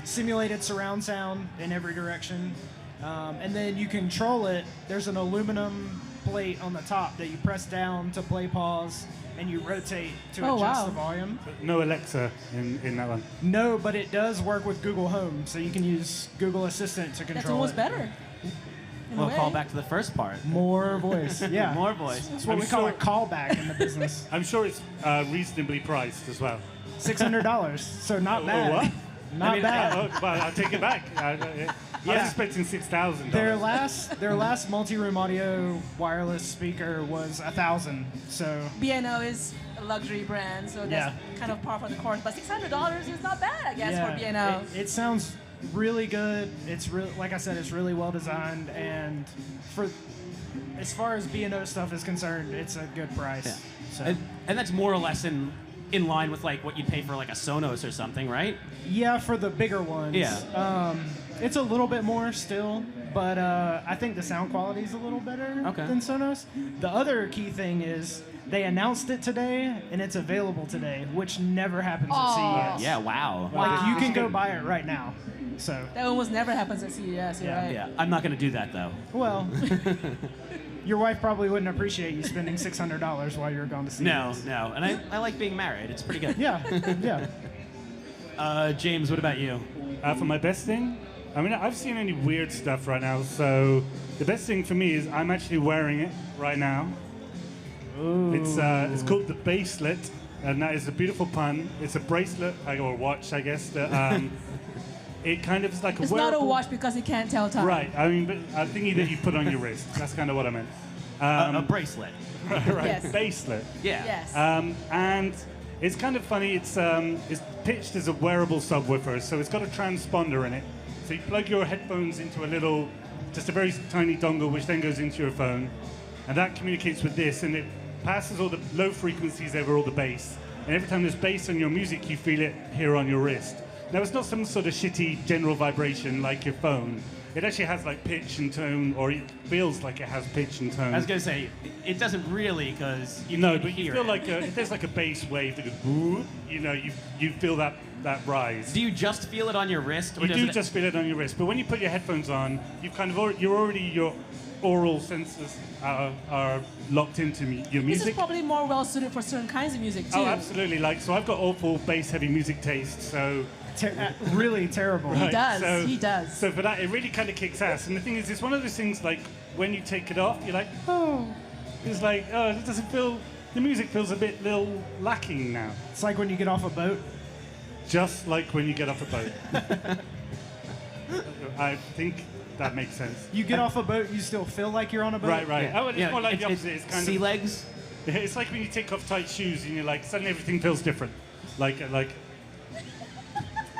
simulated surround sound in every direction. And then you control it. There's an aluminum plate on the top that you press down to play pause, and you rotate to adjust the volume. No Alexa in that one. No, but it does work with Google Home, so you can use Google Assistant to control That's almost it. better. We'll call back to the first part. More voice, yeah. More voice. That's what we call a callback in the business. I'm sure it's reasonably priced as well. $600, so not bad. What? Not bad. Well, I'll take it back. I was expecting $6,000. Their last multi-room audio wireless speaker was $1,000. So B&O is a luxury brand, so that's kind of par for the course. But $600 is not bad, I guess, for B&O. It sounds really good. It's like I said, it's really well designed, and as far as B&O stuff is concerned, it's a good price. Yeah. So. And that's more or less in line with what you'd pay for a Sonos or something, right? Yeah, for the bigger ones. Yeah. It's a little bit more still, but I think the sound quality is a little better than Sonos. The other key thing is they announced it today, and it's available today, which never happens at CES. Yeah, wow. You can go buy it right now. So that almost never happens at CES, right? Yeah, I'm not going to do that, though. Well, your wife probably wouldn't appreciate you spending $600 while you're gone to CES. No. And I like being married. It's pretty good. Yeah. James, what about you? For my best thing? I've seen any weird stuff right now, so the best thing for me is I'm actually wearing it right now. Ooh. It's called the Baselet, and that is a beautiful pun. It's a bracelet, or watch, I guess, that it kind of is like a It's wearable... not a watch because it can't tell time. Right, but I'm thinking that you put on your wrist. That's kind of what I meant. A bracelet. Right, Yes. Baselet. Yeah. Yes. And it's kind of funny. It's pitched as a wearable subwoofer, so it's got a transponder in it. So you plug your headphones into just a very tiny dongle, which then goes into your phone, and that communicates with this, and it passes all the low frequencies over all the bass. And every time there's bass on your music, you feel it here on your wrist. Now, it's not some sort of shitty general vibration like your phone. It actually has pitch and tone, or it feels like it has pitch and tone. I was going to say, it doesn't really, because you but you feel if there's a bass wave that goes, whoop, you feel that rise. Do you just feel it on your wrist? Or You do just feel it on your wrist, but when you put your headphones on, your oral senses are locked into your music. This is probably more well suited for certain kinds of music too. Oh, absolutely! So I've got awful bass-heavy music taste, so really terrible. Right. He does. So for that, it really kind of kicks ass. And the thing is, it's one of those things when you take it off, you're like, oh, it's it doesn't feel. The music feels a little lacking now. It's like when you get off a boat. Just like when you get off a boat. I think that makes sense. You get off a boat, you still feel like you're on a boat? Right. Yeah. Oh, it's more like the opposite. It's kind sea of legs. It's like when you take off tight shoes and you're like, suddenly everything feels different. Like.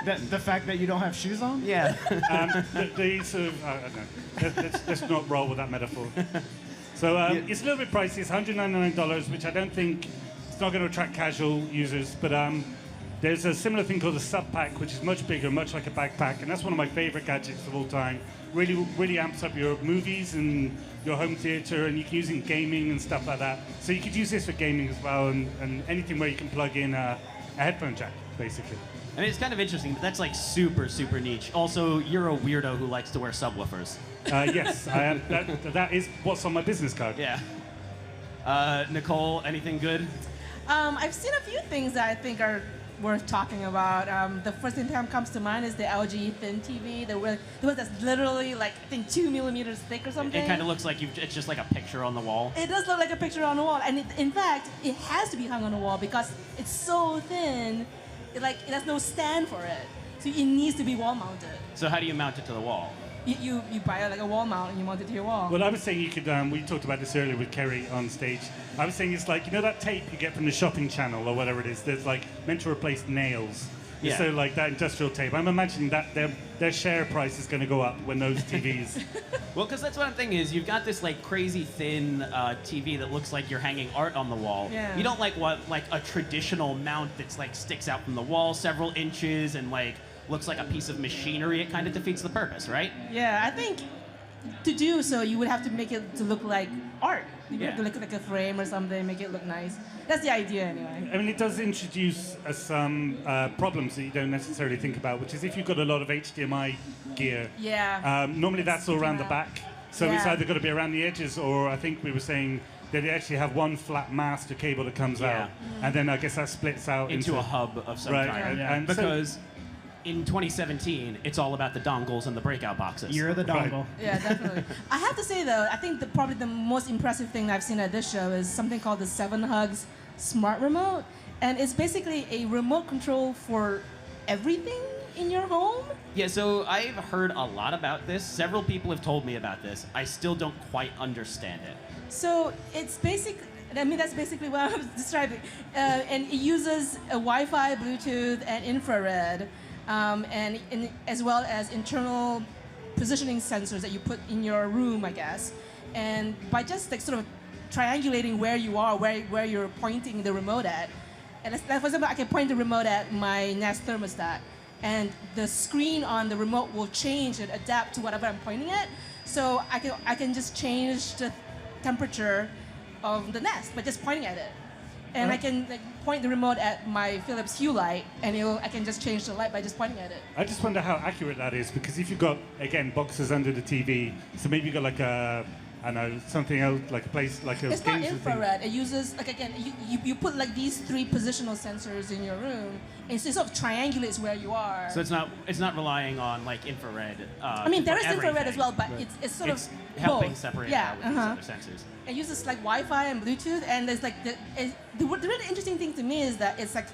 The fact that you don't have shoes on? Yeah. The sort of, I don't know. Let's not roll with that metaphor. So it's a little bit pricey. It's $199, which I don't think it's not going to attract casual users. But there's a similar thing called a sub pack, which is much bigger, much like a backpack, and that's one of my favorite gadgets of all time. Really amps up your movies and your home theater, and you can use it in gaming and stuff like that. So you could use this for gaming as well, and anything where you can plug in a headphone jack, basically. I mean, it's kind of interesting, but that's like super, super niche. Also, you're a weirdo who likes to wear subwoofers. Yes, I am. That is what's on my business card. Yeah. Nicole, anything good? I've seen a few things that I think are worth talking about. The first thing that comes to mind is the LG Thin TV. The one that's literally like, I think 2 millimeters thick or something. It kind of looks like it's just like a picture on the wall. It does look like a picture on the wall. And in fact, it has to be hung on the wall because it's so thin. It has no stand for it, so it needs to be wall mounted. So how do you mount it to the wall? You buy like a wall mount and you mount it to your wall. Well, I was saying you could. We talked about this earlier with Kerry on stage. I was saying it's like, you know that tape you get from the shopping channel or whatever it is. There's like meant to replace nails. Yeah. So like that industrial tape. I'm imagining that their share price is going to go up when those TVs. Well, because that's one thing is you've got this like crazy thin TV that looks like you're hanging art on the wall. Yeah. You don't like a traditional mount that's like sticks out from the wall several inches and like looks like a piece of machinery. It kind of defeats the purpose, right? Yeah, I think to do so you would have to make it to look like art. You would have to look like a frame or something, make it look nice. That's the idea anyway. I mean, it does introduce some problems that you don't necessarily think about, which is if you've got a lot of HDMI gear. Yeah. Normally that's all around the back. So it's either got to be around the edges, or I think we were saying that they actually have one flat master cable that comes out, and then I guess that splits out into a hub of some kind. And because in 2017, it's all about the dongles and the breakout boxes. You're the dongle. Yeah, definitely. I have to say though, I think probably the most impressive thing that I've seen at this show is something called the 7 Hugs Smart Remote, and it's basically a remote control for everything in your home. Yeah, so I've heard a lot about this. Several people have told me about this. I still don't quite understand it. So it's that's basically what I was describing. And it uses a Wi-Fi, Bluetooth, and infrared, as well as internal positioning sensors that you put in your room, I guess. And by just like sort of triangulating where you are, where you're pointing the remote at. And for example, I can point the remote at my Nest thermostat, and the screen on the remote will change and adapt to whatever I'm pointing at. So I can just change the temperature of the Nest by just pointing at it. And I can point the remote at my Philips Hue light, and I can just change the light by just pointing at it. I just wonder how accurate that is, because if you've got, again, boxes under the TV, so maybe you've got like a, I don't know, something else, like a place, like a... It's not infrared. It uses, like again, you put like these 3 positional sensors in your room, and so it sort of triangulates where you are. So it's not relying on like infrared. I mean, there is infrared as well, but it's sort of helping both. separate it out with these other sensors. It uses like Wi-Fi and Bluetooth, and there's like the really interesting thing to me is that it's like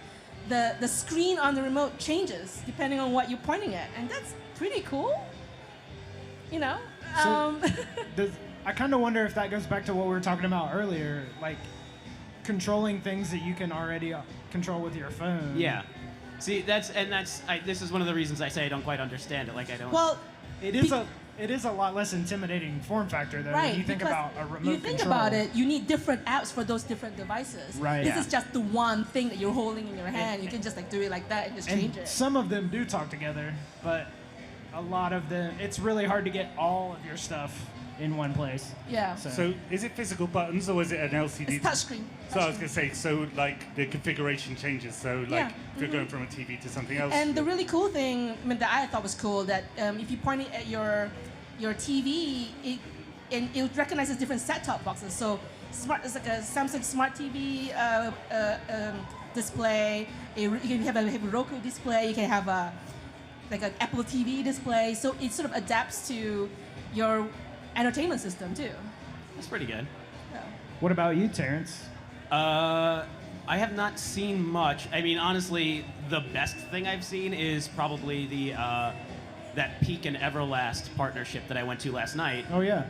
the screen on the remote changes depending on what you're pointing at, and that's pretty cool. You know. So I kind of wonder if that goes back to what we were talking about earlier, like controlling things that you can already control with your phone. Yeah. See, this is one of the reasons I say I don't quite understand it. Like I don't. Well, it is a lot less intimidating form factor though. Right, When you think about a remote you think control. about it, you need different apps for those different devices. Right. This Yeah. is just the one thing that you're holding in your hand. You can just like do it like that and just change And it. some of them do talk together, but a lot of them, it's really hard to get all of your stuff in one place. Yeah. So is it physical buttons or is it an LCD? It's touchscreen. So I was going to say, so like the configuration changes. So like Yeah. if you're going from a TV to something else. And the really cool thing, that I thought was cool, that if you point it at your TV, it recognizes different set-top boxes. So it's like a Samsung Smart TV display. You can have a Roku display. You can have like an Apple TV display. So it sort of adapts to your entertainment system too. That's pretty good. Yeah. What about you, Terrence? I have not seen much. I mean, honestly, the best thing I've seen is probably the that Peak and Everlast partnership that I went to last night. Oh, yeah.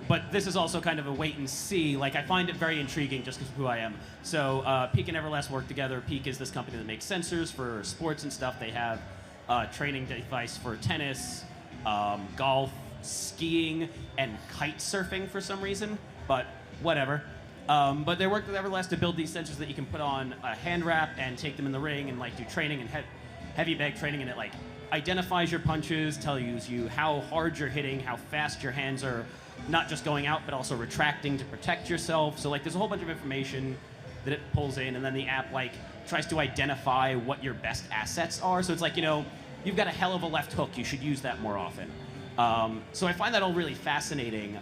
But this is also kind of a wait and see. Like, I find it very intriguing just because of who I am. So Peak and Everlast work together. Peak is this company that makes sensors for sports and stuff. They have a training device for tennis, golf, skiing, and kite surfing for some reason, but whatever. But they work with Everlast to build these sensors that you can put on a hand wrap and take them in the ring and like do training and heavy bag training, and it like identifies your punches, tells you how hard you're hitting, how fast your hands are not just going out but also retracting to protect yourself. So like there's a whole bunch of information that it pulls in, and then the app like tries to identify what your best assets are. So it's like, you know, you've got a hell of a left hook, you should use that more often. So I find that all really fascinating.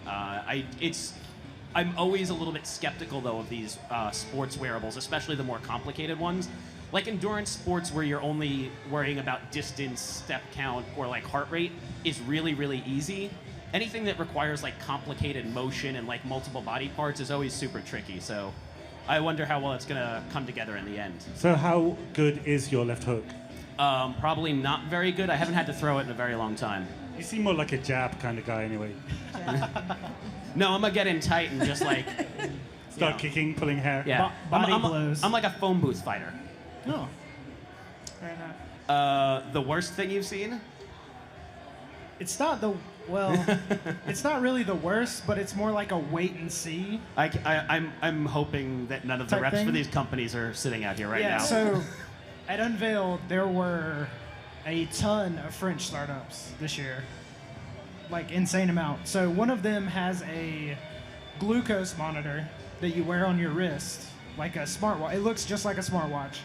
I'm always a little bit skeptical though of these sports wearables, especially the more complicated ones. Like endurance sports where you're only worrying about distance, step count, or like heart rate is really, really easy. Anything that requires like complicated motion and like multiple body parts is always super tricky. So I wonder how well it's gonna come together in the end. So how good is your left hook? Probably not very good. I haven't had to throw it in a very long time. You seem more like a jab kind of guy anyway. No, I'm gonna get in tight and just like start kicking, pulling hair. Yeah, Body blows. I'm like a phone booth fighter. No. Fair enough. The worst thing you've seen? It's not it's not really the worst, but it's more like a wait and see. I'm hoping that none of the Type reps thing? for these companies are sitting out here right now. So at Unveiled, there were a ton of French startups this year, like insane amount. So one of them has a glucose monitor that you wear on your wrist, like a smartwatch. It looks just like a smartwatch.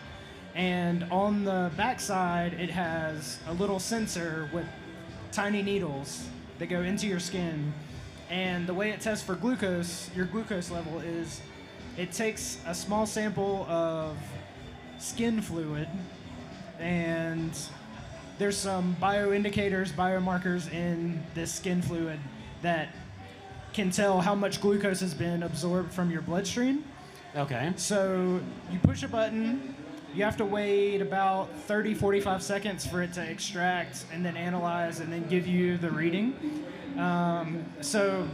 And on the backside, it has a little sensor with tiny needles that go into your skin. And the way it tests for glucose, your glucose level, is it takes a small sample of skin fluid, and there's some bioindicators, biomarkers in this skin fluid that can tell how much glucose has been absorbed from your bloodstream. Okay. So you push a button, you have to wait about 30, 45 seconds for it to extract and then analyze and then give you the reading. So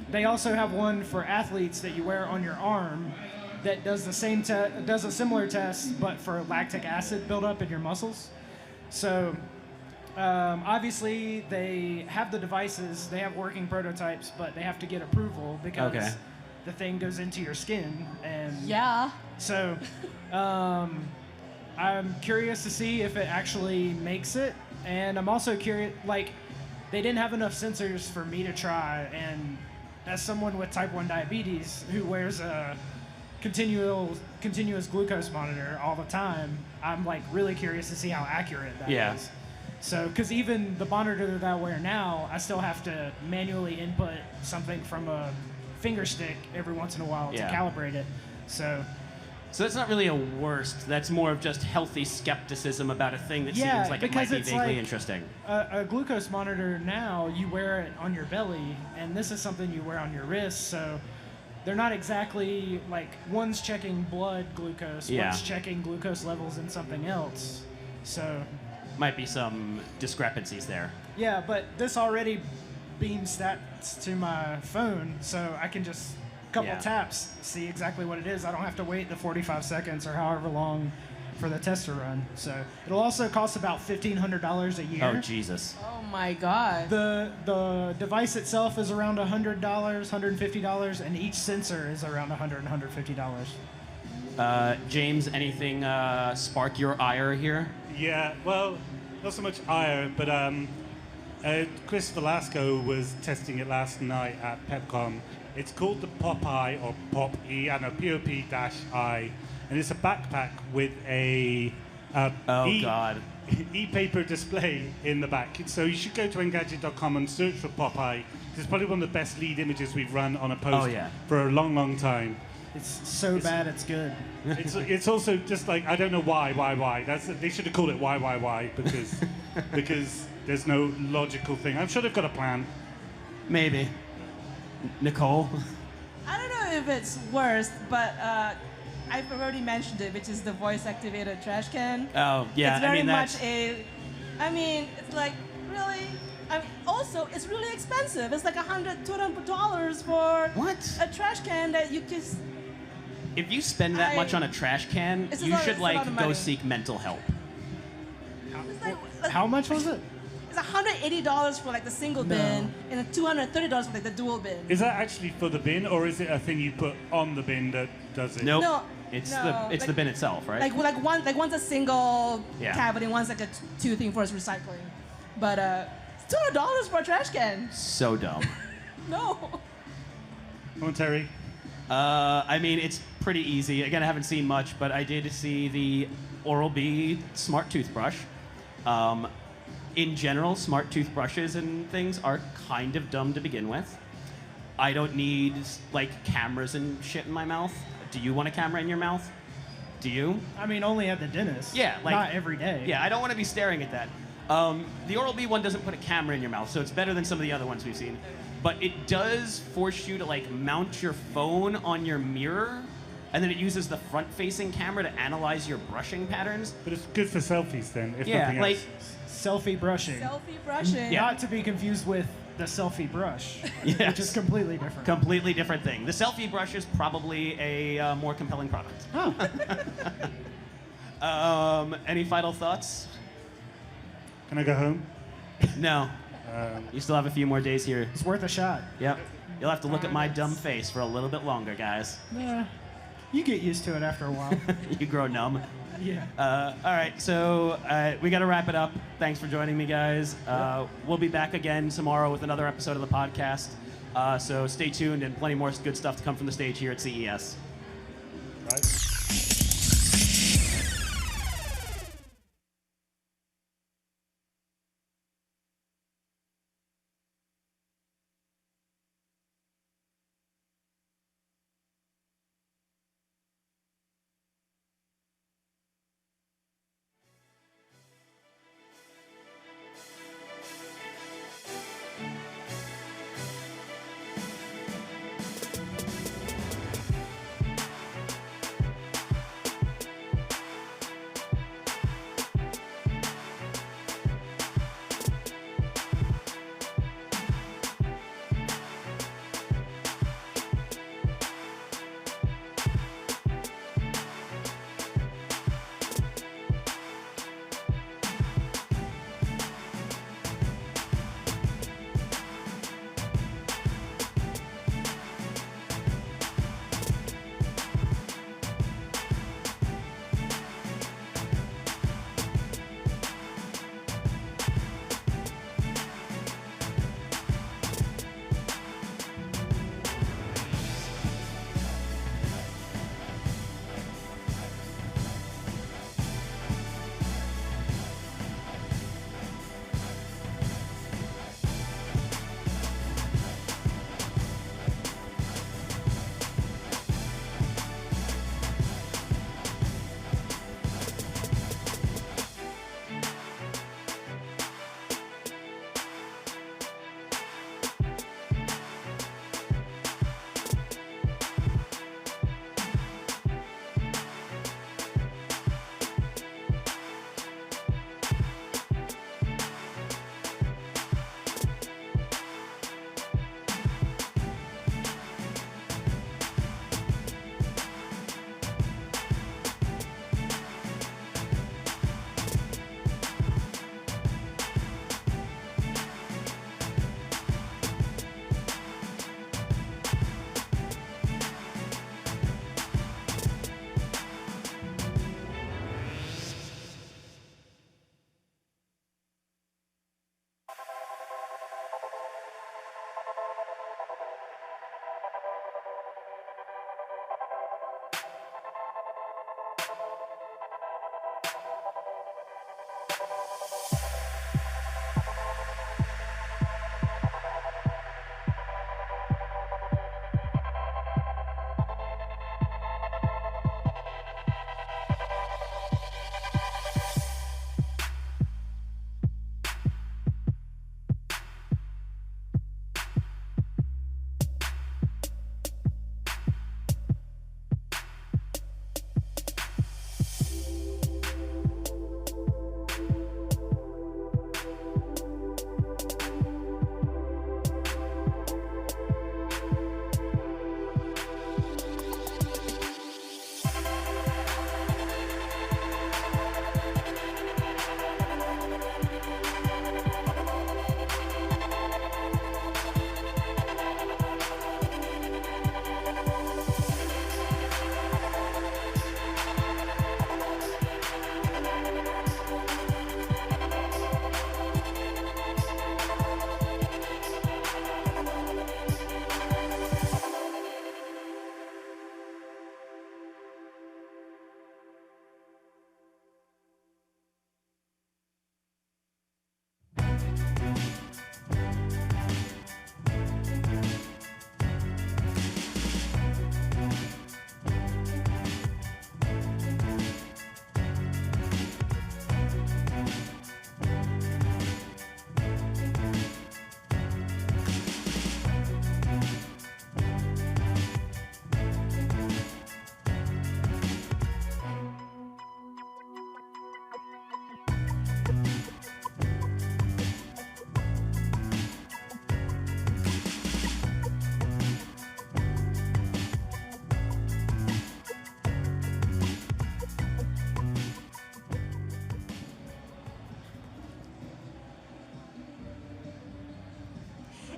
they also have one for athletes that you wear on your arm that does the same does a similar test, but for lactic acid buildup in your muscles. So obviously they have the devices, they have working prototypes, but they have to get approval because the thing goes into your skin. And yeah. So I'm curious to see if it actually makes it, and I'm also curious, like, they didn't have enough sensors for me to try, and as someone with type 1 diabetes who wears a continuous glucose monitor all the time, I'm like really curious to see how accurate that is. So, because even the monitor that I wear now, I still have to manually input something from a finger stick every once in a while to calibrate it. So that's not really a worst. That's more of just healthy skepticism about a thing that seems like it might be vaguely interesting. A glucose monitor now, you wear it on your belly, and this is something you wear on your wrist. So they're not exactly like one's checking blood glucose, one's checking glucose levels in something else. So might be some discrepancies there. Yeah, but this already beams stats to my phone, so I can just couple taps, see exactly what it is. I don't have to wait the 45 seconds or however long for the test to run. So it'll also cost about $1,500 a year. Oh, Jesus. Oh my God. The device itself is around $100, $150, and each sensor is around $100, $150. James, anything spark your ire here? Yeah, well, not so much ire, but Chris Velasco was testing it last night at PepCon. It's called the Popeye, or Pop-E, I don't know, P-O-P-I, and it's a backpack with a e-paper display in the back. So you should go to Engadget.com and search for Popeye. It's probably one of the best lead images we've run on a post for a long, long time. It's so bad it's good. It's also just like, I don't know why. They should have called it why, because there's no logical thing. I'm sure they've got a plan. Maybe. Nicole? I don't know if it's worse, but I've already mentioned it, which is the voice-activated trash can. Oh, yeah. It's very I mean, much a I mean, it's like, really? I mean, also, it's really expensive. It's like $100, $200 for what? A trash can that you just... If you spend that much on a trash can, It's a you lot- should it's a lot of go money. seek mental help. How much was it? It's $180 for like the single bin and then $230 for like the dual bin. Is that actually for the bin, or is it a thing you put on the bin that does it? Nope. No, It's no, the like- bin itself, right? One's a single Yeah. cavity, one's like a two thing for its recycling. But it's $200 for a trash can. So dumb. No. Come on, Terry. I mean, it's pretty easy. Again, I haven't seen much, but I did see the Oral-B smart toothbrush. In general, smart toothbrushes and things are kind of dumb to begin with. I don't need like cameras and shit in my mouth. Do you want a camera in your mouth? Do you? I mean, only at the dentist. Yeah, like not every day. Yeah, I don't want to be staring at that. The Oral-B one doesn't put a camera in your mouth, so it's better than some of the other ones we've seen. But it does force you to like mount your phone on your mirror, and then it uses the front-facing camera to analyze your brushing patterns. But it's good for selfies then, if Yeah, nothing like- else. Selfie brushing. Selfie brushing. Yeah. Not to be confused with the selfie brush, Yes. which is completely different. Completely different thing. The selfie brush is probably a more compelling product. Oh. Any final thoughts? Can I go home? No. You still have a few more days here. It's worth a shot. Yep. You'll have to look at my dumb face for a little bit longer, guys. Yeah. You get used to it after a while. You grow numb. Yeah. All right, so we got to wrap it up. Thanks for joining me, guys. We'll be back again tomorrow with another episode of the podcast. So stay tuned, and plenty more good stuff to come from the stage here at CES. Right.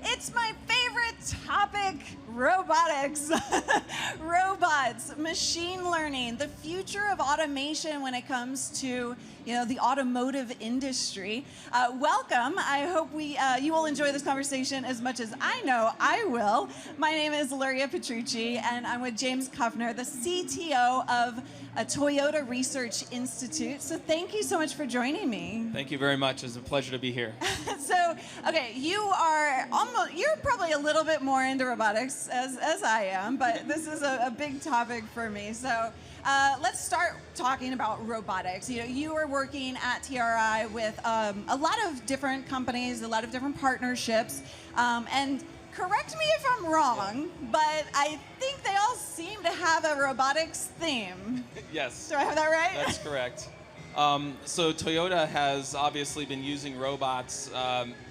It's my favorite topic, robotics. Robots, machine learning, the future of automation when it comes to the automotive industry. Welcome. I hope you will enjoy this conversation as much as I know I will. My name is Luria Petrucci, and I'm with James Kuffner, the CTO of Toyota Research Institute. So thank you so much for joining me. Thank you very much. It's a pleasure to be here. So, okay, you're probably a little bit more into robotics as I am, but this is a big topic for me. So let's start talking about robotics. You are working at TRI with a lot of different companies, a lot of different partnerships, and correct me if I'm wrong, but I think they all seem to have a robotics theme. Yes. Do I have that right? That's correct. So Toyota has obviously been using robots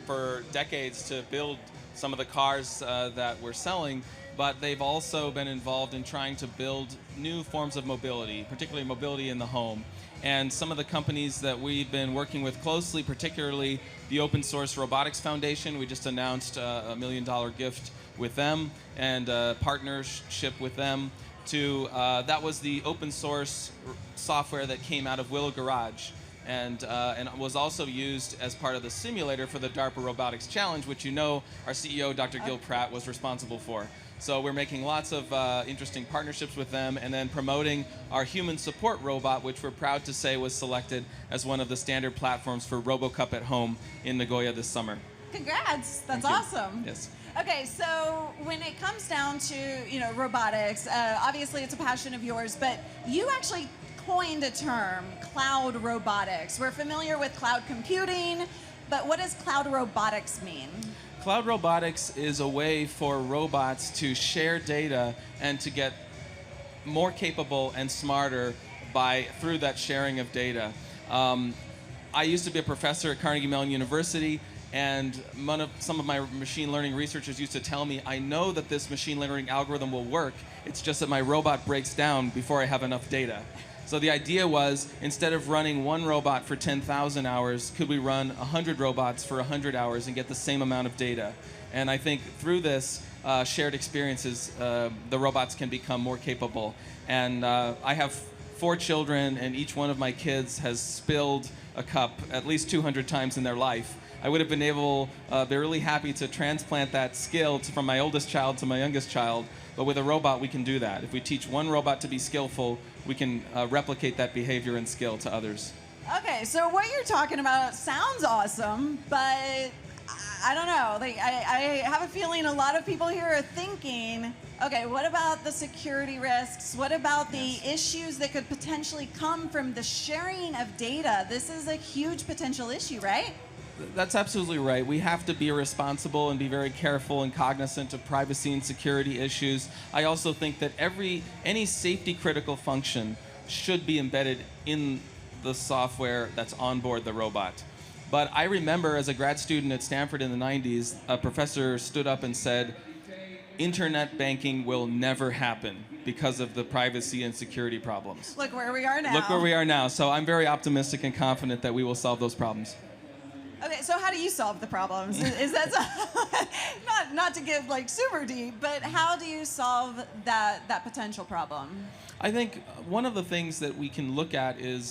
for decades to build some of the cars that we're selling, but they've also been involved in trying to build new forms of mobility, particularly mobility in the home. And some of the companies that we've been working with closely, particularly the Open Source Robotics Foundation, we just announced a $1 million gift with them and a partnership with them to, that was the open source software that came out of Willow Garage and was also used as part of the simulator for the DARPA Robotics Challenge, which our CEO, Dr. Gil Pratt, was responsible for. So we're making lots of interesting partnerships with them and then promoting our human support robot, which we're proud to say was selected as one of the standard platforms for RoboCup at Home in Nagoya this summer. Congrats. That's Thank you. awesome. Yes. Okay, so when it comes down to robotics, obviously it's a passion of yours, but you actually coined a term, cloud robotics. We're familiar with cloud computing, but what does cloud robotics mean? Cloud robotics is a way for robots to share data and to get more capable and smarter through that sharing of data. I used to be a professor at Carnegie Mellon University, and some of my machine learning researchers used to tell me, I know that this machine learning algorithm will work, it's just that my robot breaks down before I have enough data. So the idea was, instead of running one robot for 10,000 hours, could we run 100 robots for 100 hours and get the same amount of data? And I think through this shared experiences, the robots can become more capable. And I have 4 children, and each one of my kids has spilled a cup at least 200 times in their life. I would have been able, they're really happy to transplant that skill from my oldest child to my youngest child, but with a robot we can do that. If we teach one robot to be skillful, we can replicate that behavior and skill to others. Okay, so what you're talking about sounds awesome, but I don't know. I have a feeling a lot of people here are thinking, okay, what about the security risks? What about the issues that could potentially come from the sharing of data? This is a huge potential issue, right? That's absolutely right. We have to be responsible and be very careful and cognizant of privacy and security issues. I also think that any safety critical function should be embedded in the software that's on board the robot. But I remember as a grad student at Stanford in the 90s, a professor stood up and said, internet banking will never happen because of the privacy and security problems. Look where we are now. Look where we are now. So I'm very optimistic and confident that we will solve those problems. Okay, so how do you solve the problems? Is that not to get super deep, but how do you solve that potential problem? I think one of the things that we can look at is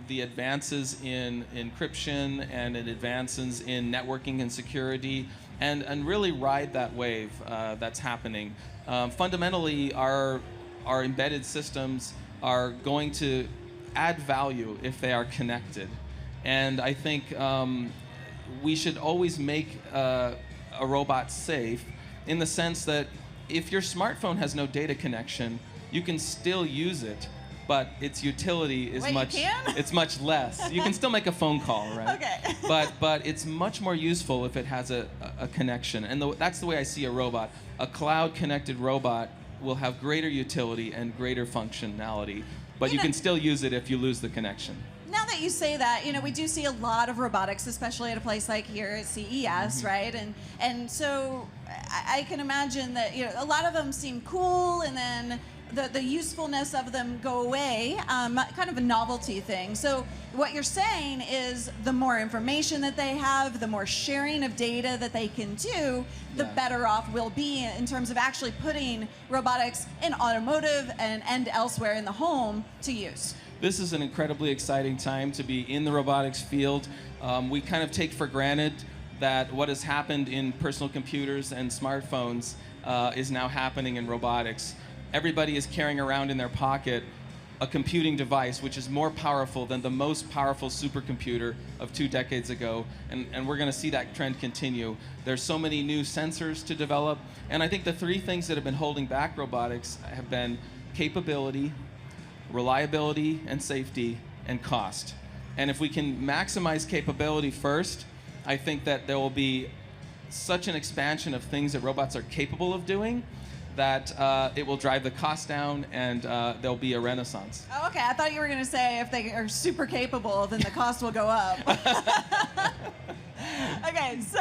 the advances in encryption and advances in networking and security, and really ride that wave that's happening. Fundamentally, our embedded systems are going to add value if they are connected, and I think we should always make a robot safe in the sense that if your smartphone has no data connection, you can still use it, but its utility is it's much less. You can still make a phone call, right? Okay. But it's much more useful if it has a connection, and that's the way I see a robot. A cloud-connected robot will have greater utility and greater functionality, but you can still use it if you lose the connection. Now that you say that, we do see a lot of robotics, especially at a place like here at CES, right? And so I can imagine that a lot of them seem cool, and then the usefulness of them go away, kind of a novelty thing. So what you're saying is the more information that they have, the more sharing of data that they can do, the better off we'll be in terms of actually putting robotics in automotive and elsewhere in the home to use. This is an incredibly exciting time to be in the robotics field. We kind of take for granted that what has happened in personal computers and smartphones is now happening in robotics. Everybody is carrying around in their pocket a computing device which is more powerful than the most powerful supercomputer of 2 decades ago, and we're going to see that trend continue. There's so many new sensors to develop, and I think the 3 things that have been holding back robotics have been capability, reliability and safety, and cost. And if we can maximize capability first, I think that there will be such an expansion of things that robots are capable of doing that it will drive the cost down, and there'll be a renaissance. Oh, okay. I thought you were going to say if they are super capable, then the cost will go up. Okay, so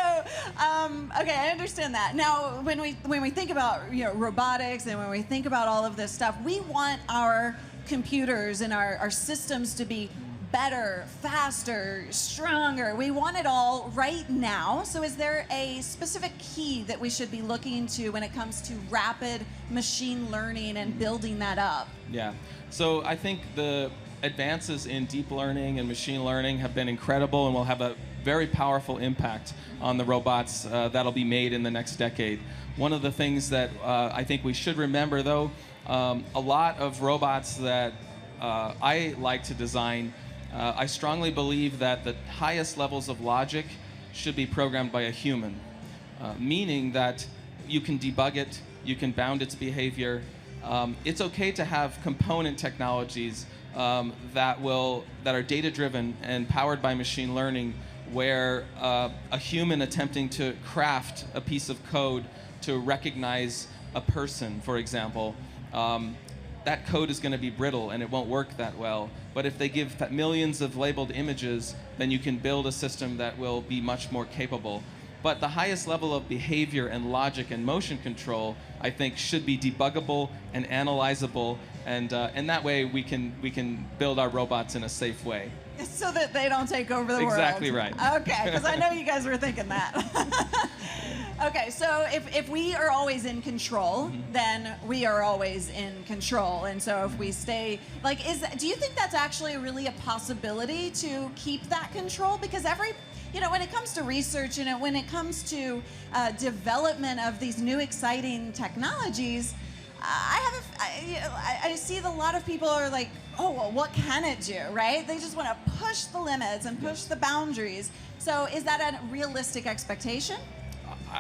okay, I understand that. Now, when we think about robotics and when we think about all of this stuff, we want our computers and our systems to be better, faster, stronger. We want it all right now. So is there a specific key that we should be looking to when it comes to rapid machine learning and building that up? Yeah. So I think the advances in deep learning and machine learning have been incredible and will have a very powerful impact on the robots that'll be made in the next decade. One of the things that I think we should remember, though, a lot of robots that I like to design, I strongly believe that the highest levels of logic should be programmed by a human, meaning that you can debug it, you can bound its behavior. It's okay to have component technologies that are data-driven and powered by machine learning, where a human attempting to craft a piece of code to recognize a person, for example, that code is going to be brittle and it won't work that well. But if they give millions of labeled images, then you can build a system that will be much more capable. But the highest level of behavior and logic and motion control, I think, should be debuggable and analyzable, and that way we can build our robots in a safe way. So that they don't take over the world. Exactly right. Okay, because I know you guys were thinking that. Okay, so if we are always in control, then we are always in control. And so if we stay, do you think that's actually really a possibility to keep that control? Because when it comes to research, when it comes to development of these new exciting technologies, I see a lot of people are like, oh, well, what can it do, right? They just want to push the limits and push the boundaries. So is that a realistic expectation?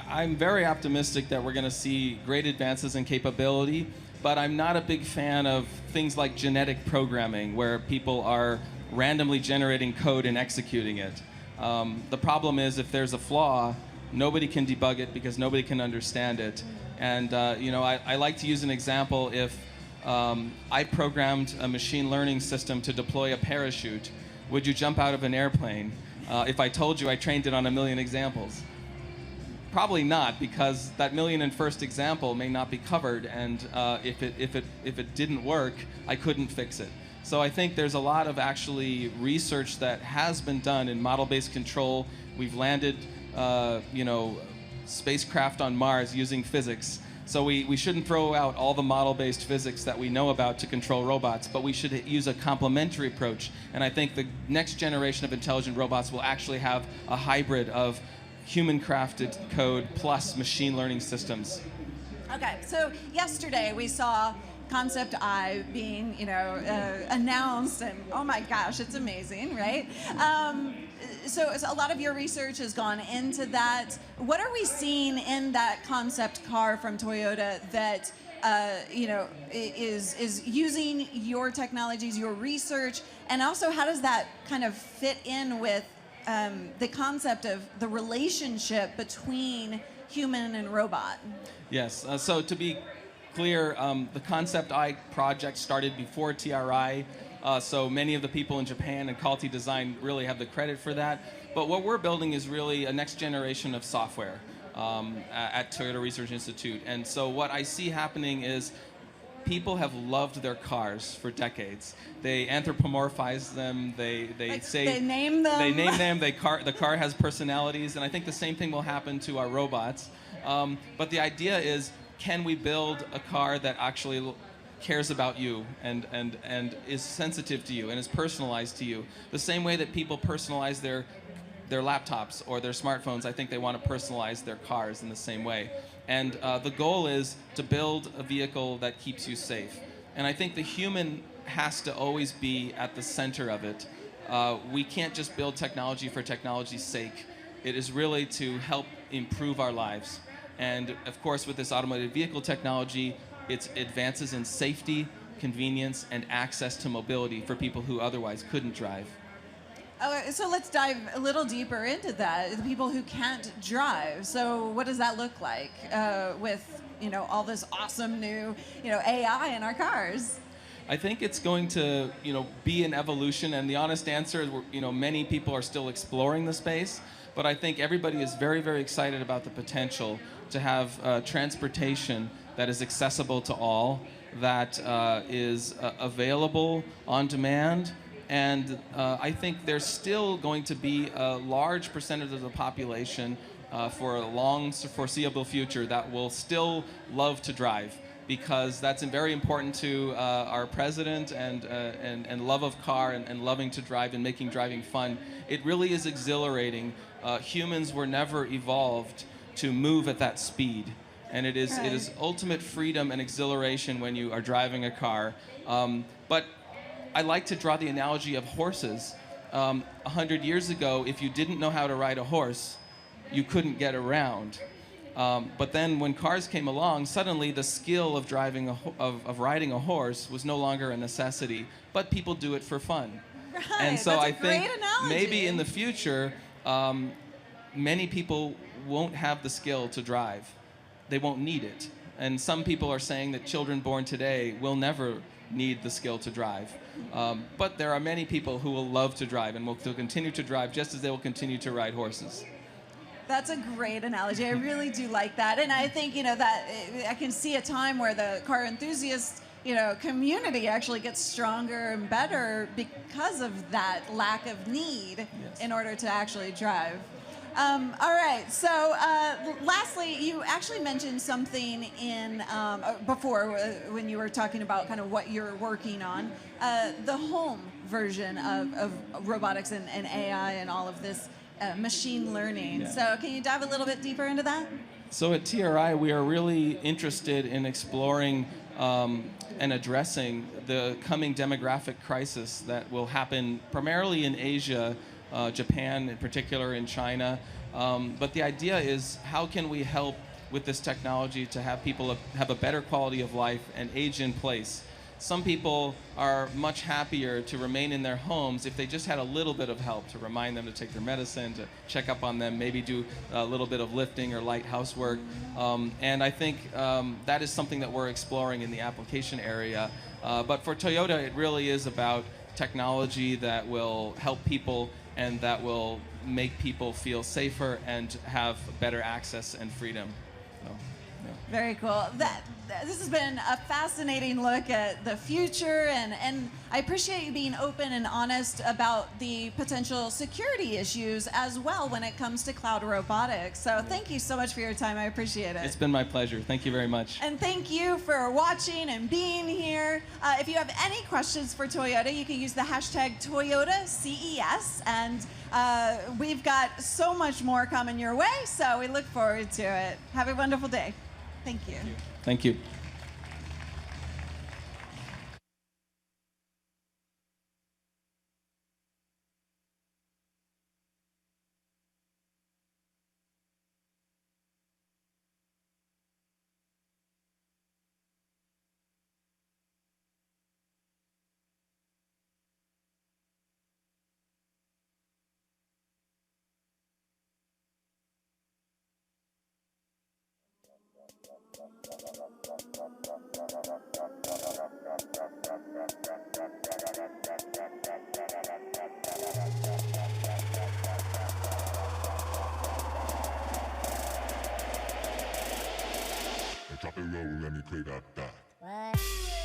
I'm very optimistic that we're going to see great advances in capability, but I'm not a big fan of things like genetic programming, where people are randomly generating code and executing it. The problem is, if there's a flaw, nobody can debug it because nobody can understand it. And I like to use an example. If I programmed a machine learning system to deploy a parachute, would you jump out of an airplane if I told you I trained it on 1 million examples? Probably not, because that 1,000,001st example may not be covered, and if it didn't work, I couldn't fix it. So I think there's a lot of actually research that has been done in model-based control. We've landed, spacecraft on Mars using physics. So we shouldn't throw out all the model-based physics that we know about to control robots, but we should use a complementary approach. And I think the next generation of intelligent robots will actually have a hybrid of human-crafted code plus machine learning systems. Okay, so yesterday we saw Concept I being, announced, and oh my gosh, it's amazing, right? So a lot of your research has gone into that. What are we seeing in that concept car from Toyota that is using your technologies, your research, and also how does that kind of fit in with the concept of the relationship between human and robot? Yes, so to be clear, the Concept I project started before TRI, so many of the people in Japan and Quality Design really have the credit for that. But what we're building is really a next generation of software at Toyota Research Institute. And so what I see happening is people have loved their cars for decades. They anthropomorphize them. They say they name them. They name them. The car has personalities, and I think the same thing will happen to our robots. But the idea is, can we build a car that actually cares about you and is sensitive to you and is personalized to you? The same way that people personalize their laptops or their smartphones, I think they want to personalize their cars in the same way. And the goal is to build a vehicle that keeps you safe. And I think the human has to always be at the center of it. We can't just build technology for technology's sake. It is really to help improve our lives. And of course, with this automated vehicle technology, it's advances in safety, convenience, and access to mobility for people who otherwise couldn't drive. So let's dive a little deeper into that. The people who can't drive. So what does that look like with all this awesome new AI in our cars? I think it's going to be an evolution, and the honest answer is many people are still exploring the space. But I think everybody is very, very excited about the potential to have transportation that is accessible to all, that is available on demand. And I think there's still going to be a large percentage of the population for a long foreseeable future that will still love to drive, because that's very important to our president and love of car and loving to drive and making driving fun. It really is exhilarating. Humans were never evolved to move at that speed. And it is ultimate freedom and exhilaration when you are driving a car. But I like to draw the analogy of horses. 100 years ago, if you didn't know how to ride a horse, you couldn't get around. But then when cars came along, suddenly the skill of riding a horse was no longer a necessity, but people do it for fun. Right, and so that's I a great think analogy. maybe in the future, many people won't have the skill to drive. They won't need it. And some people are saying that children born today will never need the skill to drive. But there are many people who will love to drive and will continue to drive just as they will continue to ride horses. That's a great analogy. I really do like that. And I think, that I can see a time where the car enthusiast, community actually gets stronger and better because of that lack of need in order to actually drive. All right, so lastly, you actually mentioned something before when you were talking about kind of what you're working on, the home version of robotics and AI and all of this machine learning. Yeah. So can you dive a little bit deeper into that? So at TRI, we are really interested in exploring and addressing the coming demographic crisis that will happen primarily in Asia, Japan in particular, in China. But the idea is, how can we help with this technology to have people have a better quality of life and age in place? Some people are much happier to remain in their homes if they just had a little bit of help to remind them to take their medicine, to check up on them, maybe do a little bit of lifting or light housework. And I think that is something that we're exploring in the application area. But for Toyota, it really is about technology that will help people and that will make people feel safer and have better access and freedom. So, yeah. Very cool. This has been a fascinating look at the future, and I appreciate you being open and honest about the potential security issues as well when it comes to cloud robotics. So thank you so much for your time. I appreciate it. It's been my pleasure. Thank you very much. And thank you for watching and being here. If you have any questions for Toyota, you can use the hashtag ToyotaCES, and we've got so much more coming your way, so we look forward to it. Have a wonderful day. Thank you. Thank you. Drop it low, let me play that back.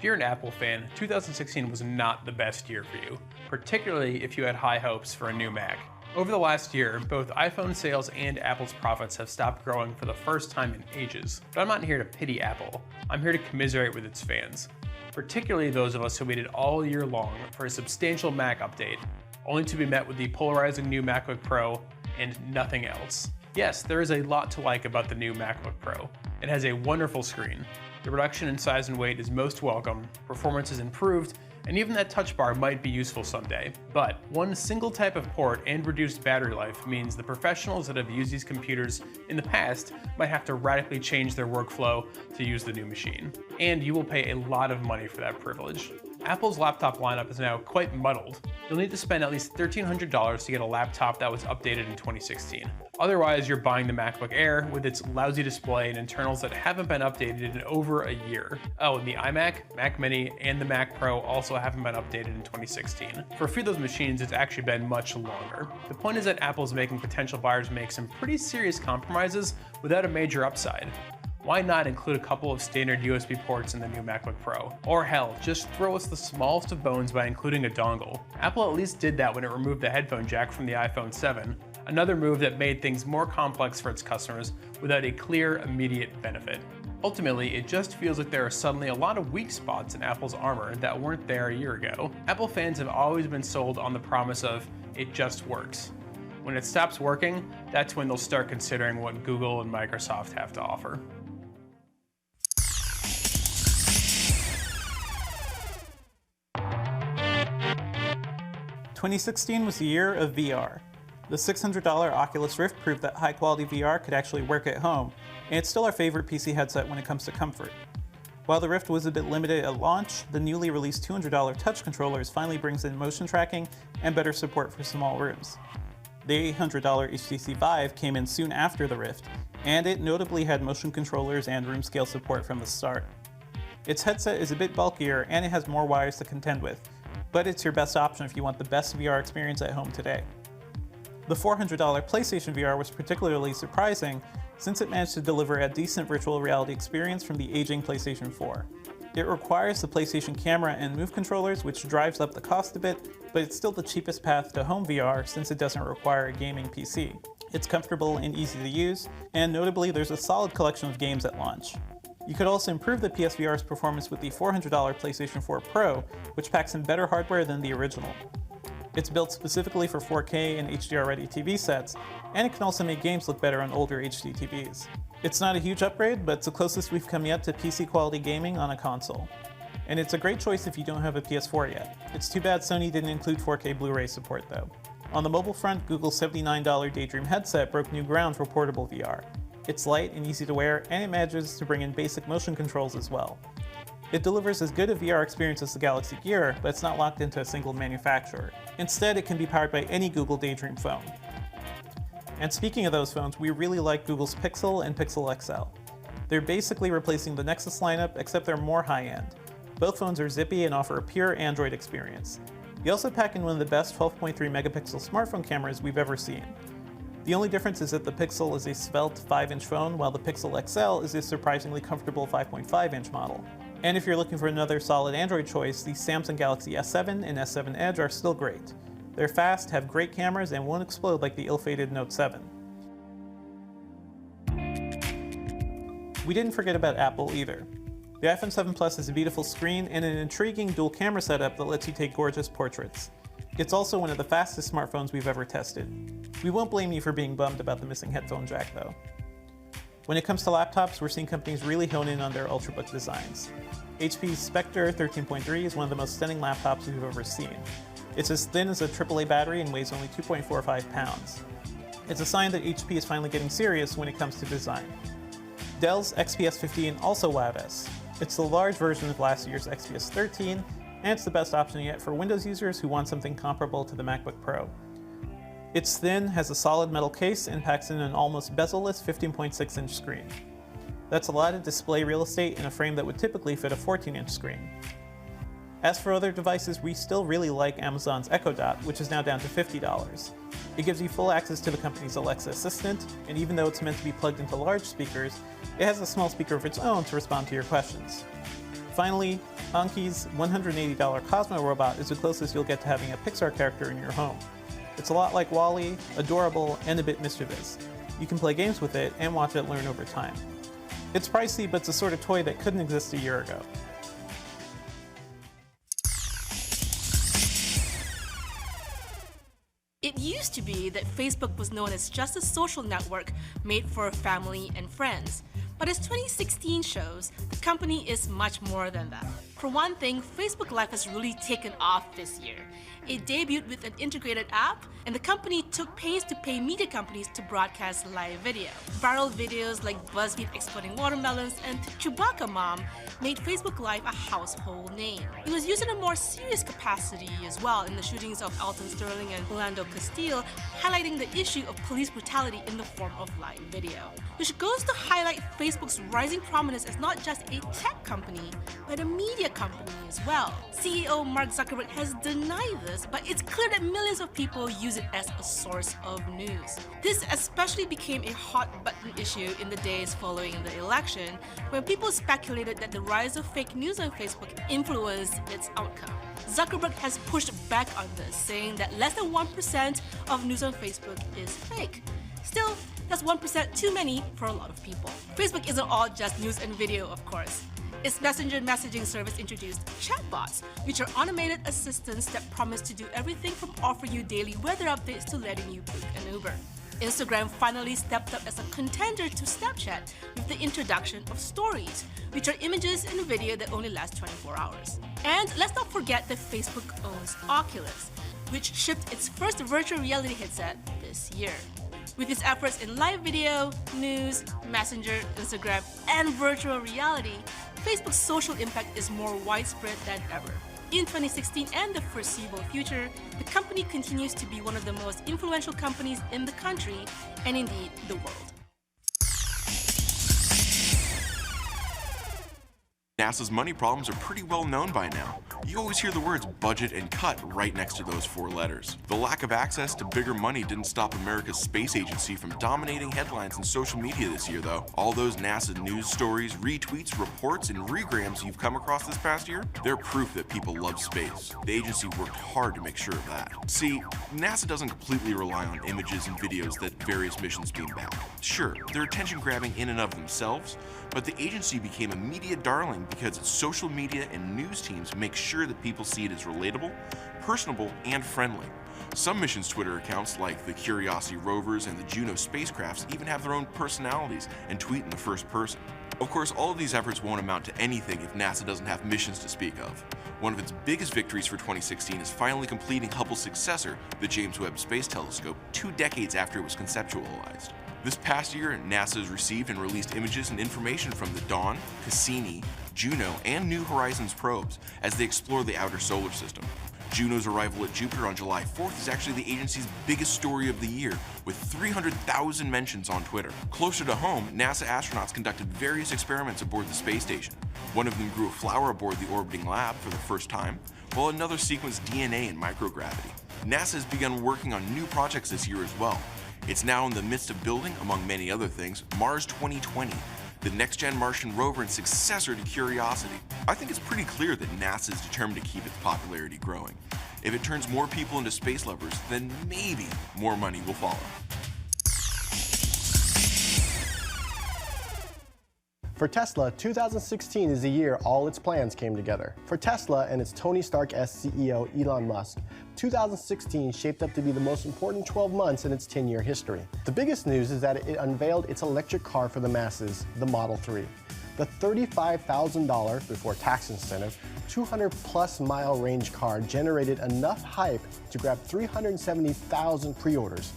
you're an Apple fan, 2016 was not the best year for you, particularly if you had high hopes for a new Mac. Over the last year, both iPhone sales and Apple's profits have stopped growing for the first time in ages. But I'm not here to pity Apple, I'm here to commiserate with its fans, particularly those of us who waited all year long for a substantial Mac update, only to be met with the polarizing new MacBook Pro and nothing else. Yes, there is a lot to like about the new MacBook Pro. It has a wonderful screen, the reduction in size and weight is most welcome, performance is improved, and even that touch bar might be useful someday. But one single type of port and reduced battery life means the professionals that have used these computers in the past might have to radically change their workflow to use the new machine. And you will pay a lot of money for that privilege. Apple's laptop lineup is now quite muddled. You'll need to spend at least $1,300 to get a laptop that was updated in 2016. Otherwise, you're buying the MacBook Air with its lousy display and internals that haven't been updated in over a year. Oh, and the iMac, Mac Mini, and the Mac Pro also haven't been updated in 2016. For a few of those machines, it's actually been much longer. The point is that Apple's making potential buyers make some pretty serious compromises without a major upside. Why not include a couple of standard USB ports in the new MacBook Pro? Or hell, just throw us the smallest of bones by including a dongle. Apple at least did that when it removed the headphone jack from the iPhone 7, another move that made things more complex for its customers without a clear, immediate benefit. Ultimately, it just feels like there are suddenly a lot of weak spots in Apple's armor that weren't there a year ago. Apple fans have always been sold on the promise of, it just works. When it stops working, that's when they'll start considering what Google and Microsoft have to offer. 2016 was the year of VR. The $600 Oculus Rift proved that high-quality VR could actually work at home, and it's still our favorite PC headset when it comes to comfort. While the Rift was a bit limited at launch, the newly released $200 touch controllers finally brings in motion tracking and better support for small rooms. The $800 HTC Vive came in soon after the Rift, and it notably had motion controllers and room scale support from the start. Its headset is a bit bulkier and it has more wires to contend with, but it's your best option if you want the best VR experience at home today. The $400 PlayStation VR was particularly surprising since it managed to deliver a decent virtual reality experience from the aging PlayStation 4. It requires the PlayStation camera and Move controllers, which drives up the cost a bit, but it's still the cheapest path to home VR since it doesn't require a gaming PC. It's comfortable and easy to use, and notably there's a solid collection of games at launch. You could also improve the PSVR's performance with the $400 PlayStation 4 Pro, which packs in better hardware than the original. It's built specifically for 4K and HDR-ready TV sets, and it can also make games look better on older HD TVs. It's not a huge upgrade, but it's the closest we've come yet to PC-quality gaming on a console. And it's a great choice if you don't have a PS4 yet. It's too bad Sony didn't include 4K Blu-ray support though. On the mobile front, Google's $79 Daydream headset broke new ground for portable VR. It's light and easy to wear, and it manages to bring in basic motion controls as well. It delivers as good a VR experience as the Galaxy Gear, but it's not locked into a single manufacturer. Instead, it can be powered by any Google Daydream phone. And speaking of those phones, we really like Google's Pixel and Pixel XL. They're basically replacing the Nexus lineup, except they're more high-end. Both phones are zippy and offer a pure Android experience. They also pack in one of the best 12.3 megapixel smartphone cameras we've ever seen. The only difference is that the Pixel is a svelte 5-inch phone, while the Pixel XL is a surprisingly comfortable 5.5-inch model. And if you're looking for another solid Android choice, the Samsung Galaxy S7 and S7 Edge are still great. They're fast, have great cameras, and won't explode like the ill-fated Note 7. We didn't forget about Apple either. The iPhone 7 Plus has a beautiful screen and an intriguing dual camera setup that lets you take gorgeous portraits. It's also one of the fastest smartphones we've ever tested. We won't blame you for being bummed about the missing headphone jack though. When it comes to laptops, we're seeing companies really hone in on their Ultrabook designs. HP's Spectre 13.3 is one of the most stunning laptops we've ever seen. It's as thin as a AAA battery and weighs only 2.45 pounds. It's a sign that HP is finally getting serious when it comes to design. Dell's XPS 15 also wowed us. It's the large version of last year's XPS 13, and it's the best option yet for Windows users who want something comparable to the MacBook Pro. It's thin, has a solid metal case, and packs in an almost bezel-less 15.6-inch screen. That's a lot of display real estate in a frame that would typically fit a 14-inch screen. As for other devices, we still really like Amazon's Echo Dot, which is now down to $50. It gives you full access to the company's Alexa assistant, and even though it's meant to be plugged into large speakers, it has a small speaker of its own to respond to your questions. Finally, Anki's $180 Cosmo robot is the closest you'll get to having a Pixar character in your home. It's a lot like WALL-E, adorable, and a bit mischievous. You can play games with it and watch it learn over time. It's pricey, but it's the sort of toy that couldn't exist a year ago. It used to be that Facebook was known as just a social network made for family and friends. But as 2016 shows, the company is much more than that. For one thing, Facebook Live has really taken off this year. It debuted with an integrated app, and the company took pains to pay media companies to broadcast live video. Viral videos like BuzzFeed exploding watermelons and Chewbacca Mom made Facebook Live a household name. It was used in a more serious capacity as well in the shootings of Alton Sterling and Philando Castile, highlighting the issue of police brutality in the form of live video. Which goes to highlight Facebook's rising prominence as not just a tech company, but a media company as well. CEO Mark Zuckerberg has denied this, but it's clear that millions of people use it as a source of news. This especially became a hot-button issue in the days following the election, when people speculated that the rise of fake news on Facebook influenced its outcome. Zuckerberg has pushed back on this, saying that less than 1% of news on Facebook is fake. Still, that's 1% too many for a lot of people. Facebook isn't all just news and video, of course. Its Messenger messaging service introduced chatbots, which are automated assistants that promise to do everything from offer you daily weather updates to letting you book an Uber. Instagram finally stepped up as a contender to Snapchat with the introduction of Stories, which are images and video that only last 24 hours. And let's not forget that Facebook owns Oculus, which shipped its first virtual reality headset this year. With its efforts in live video, news, Messenger, Instagram, and virtual reality, Facebook's social impact is more widespread than ever. In 2016 and the foreseeable future, the company continues to be one of the most influential companies in the country, and indeed the world. NASA's money problems are pretty well known by now. You always hear the words budget and cut right next to those four letters. The lack of access to bigger money didn't stop America's space agency from dominating headlines and social media this year, though. All those NASA news stories, retweets, reports, and regrams you've come across this past year, they're proof that people love space. The agency worked hard to make sure of that. See, NASA doesn't completely rely on images and videos that various missions beam back. Sure, they're attention-grabbing in and of themselves, but the agency became a media darling because its social media and news teams make sure that people see it as relatable, personable, and friendly. Some missions' Twitter accounts, like the Curiosity rovers and the Juno spacecrafts, even have their own personalities and tweet in the first person. Of course, all of these efforts won't amount to anything if NASA doesn't have missions to speak of. One of its biggest victories for 2016 is finally completing Hubble's successor, the James Webb Space Telescope, 2 decades after it was conceptualized. This past year, NASA has received and released images and information from the Dawn, Cassini, Juno, and New Horizons probes as they explore the outer solar system. Juno's arrival at Jupiter on July 4th is actually the agency's biggest story of the year, with 300,000 mentions on Twitter. Closer to home, NASA astronauts conducted various experiments aboard the space station. One of them grew a flower aboard the orbiting lab for the first time, while another sequenced DNA in microgravity. NASA has begun working on new projects this year as well. It's now in the midst of building, among many other things, Mars 2020, the next-gen Martian rover and successor to Curiosity. I think it's pretty clear that NASA is determined to keep its popularity growing. If it turns more people into space lovers, then maybe more money will follow. For Tesla, 2016 is the year all its plans came together. For Tesla and its Tony Stark-esque CEO Elon Musk, 2016 shaped up to be the most important 12 months in its 10-year history. The biggest news is that it unveiled its electric car for the masses, the Model 3. The $35,000 before tax incentive, 200-plus mile range car generated enough hype to grab 370,000 pre-orders.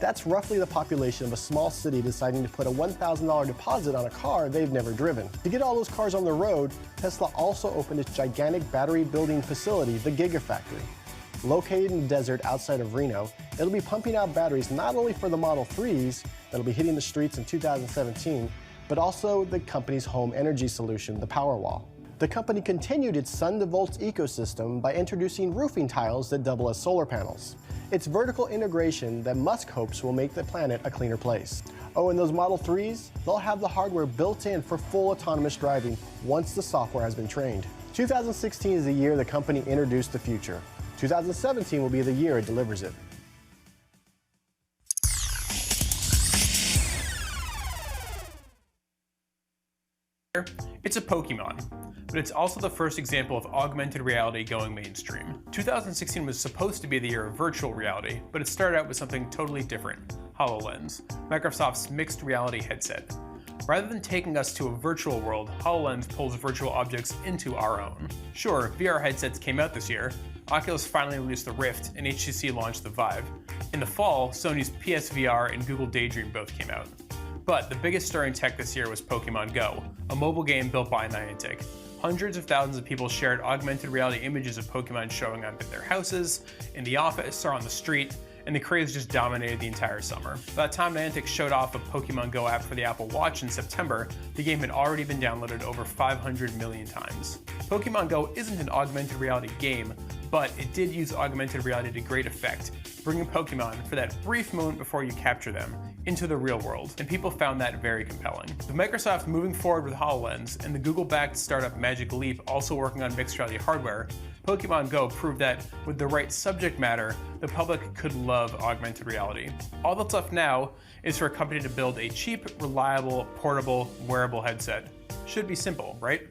That's roughly the population of a small city deciding to put a $1,000 deposit on a car they've never driven. To get all those cars on the road, Tesla also opened its gigantic battery building facility, the Gigafactory. Located in the desert outside of Reno, it'll be pumping out batteries not only for the Model 3s that'll be hitting the streets in 2017, but also the company's home energy solution, the Powerwall. The company continued its Sun to Volts ecosystem by introducing roofing tiles that double as solar panels. It's vertical integration that Musk hopes will make the planet a cleaner place. Oh, and those Model 3s, they'll have the hardware built in for full autonomous driving once the software has been trained. 2016 is the year the company introduced the future. 2017 will be the year it delivers it. It's a Pokemon, but it's also the first example of augmented reality going mainstream. 2016 was supposed to be the year of virtual reality, but it started out with something totally different, HoloLens, Microsoft's mixed reality headset. Rather than taking us to a virtual world, HoloLens pulls virtual objects into our own. Sure, VR headsets came out this year. Oculus finally released the Rift, and HTC launched the Vive. In the fall, Sony's PSVR and Google Daydream both came out. But the biggest story in tech this year was Pokemon Go, a mobile game built by Niantic. Hundreds of thousands of people shared augmented reality images of Pokemon showing up at their houses, in the office, or on the street, and the craze just dominated the entire summer. By the time Niantic showed off a Pokemon Go app for the Apple Watch in September, the game had already been downloaded over 500 million times. Pokemon Go isn't an augmented reality game, but it did use augmented reality to great effect, bringing Pokemon, for that brief moment before you capture them, into the real world, and people found that very compelling. With Microsoft moving forward with HoloLens, and the Google-backed startup Magic Leap also working on mixed reality hardware, Pokemon Go proved that, with the right subject matter, the public could love augmented reality. All that's left now is for a company to build a cheap, reliable, portable, wearable headset. Should be simple, right?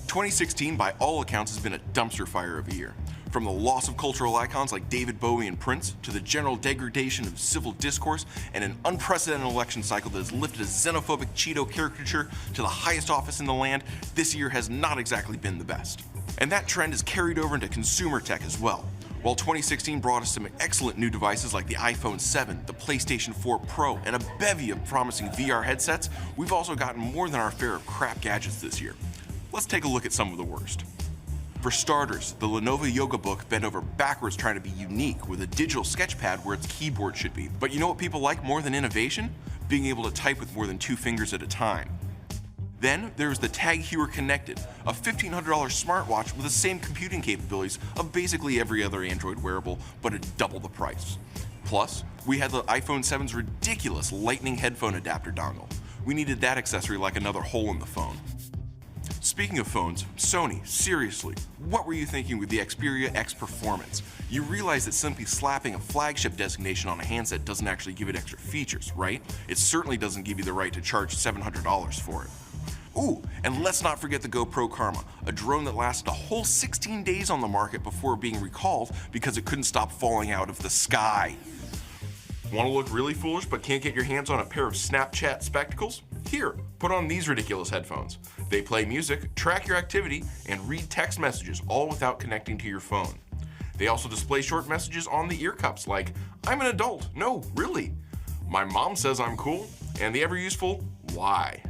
"2016, by all accounts, has been a dumpster fire of a year. From the loss of cultural icons like David Bowie and Prince, to the general degradation of civil discourse, and an unprecedented election cycle that has lifted a xenophobic Cheeto caricature to the highest office in the land, this year has not exactly been the best. And that trend is carried over into consumer tech as well. While 2016 brought us some excellent new devices like the iPhone 7, the PlayStation 4 Pro, and a bevy of promising VR headsets, we've also gotten more than our fair of crap gadgets this year. Let's take a look at some of the worst. For starters, the Lenovo Yoga Book bent over backwards trying to be unique with a digital sketchpad where its keyboard should be. But you know what people like more than innovation? Being able to type with more than 2 fingers at a time. Then there's the Tag Heuer Connected, a $1,500 smartwatch with the same computing capabilities of basically every other Android wearable, but at double the price. Plus, we had the iPhone 7's ridiculous lightning headphone adapter dongle. We needed that accessory like another hole in the phone. Speaking of phones, Sony, seriously, what were you thinking with the Xperia X Performance? You realize that simply slapping a flagship designation on a handset doesn't actually give it extra features, right? It certainly doesn't give you the right to charge $700 for it. Ooh, and let's not forget the GoPro Karma, a drone that lasted a whole 16 days on the market before being recalled because it couldn't stop falling out of the sky. Want to look really foolish but can't get your hands on a pair of Snapchat spectacles? Here, put on these ridiculous headphones. They play music, track your activity, and read text messages, all without connecting to your phone. They also display short messages on the ear cups like, "I'm an adult, no, really. My mom says I'm cool," and the ever useful, "Why?"